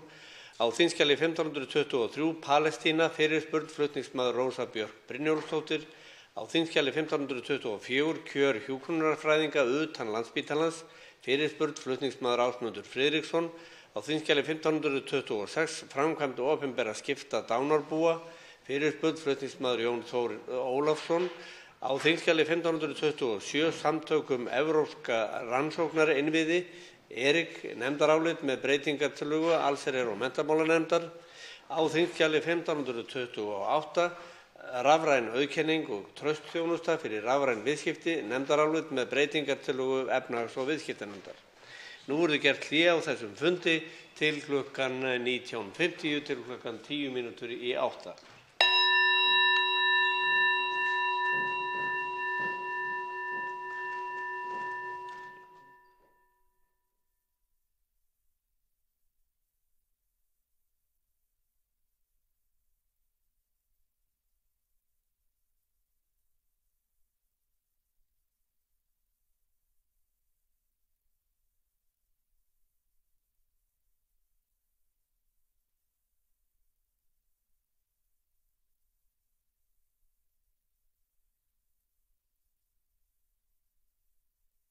Á þingskjali 1523 Palestína, fyrirspurn flutningsmaður Rósa Björk Brynjólfsdóttir. Á þingskjali 1524 kjör hjúkrunarfræðinga utan Landspítalans, fyrirspurn flutningsmaður Ásmundur Friðriksson. Á þingskjali 1526 framkvæmd opinberra skipta dánarbúa, fyrirspurn flutningsmaður Jón Þór Ólafsson. Á þingskjali 1527 samtökum evrópska rannsóknarinnviði, nefndarálit með breytingartillögu allsherjar- og menntamálanefndar. Á þingskjali 1528 rafræn auðkenning og traustþjónusta fyrir rafræn viðskipti, nefndarálit með breytingartillögu efnahags- og viðskiptanefndar. Nú verður gert hlé á þessum fundi til klukkan 19:50 til klukkan 8:10.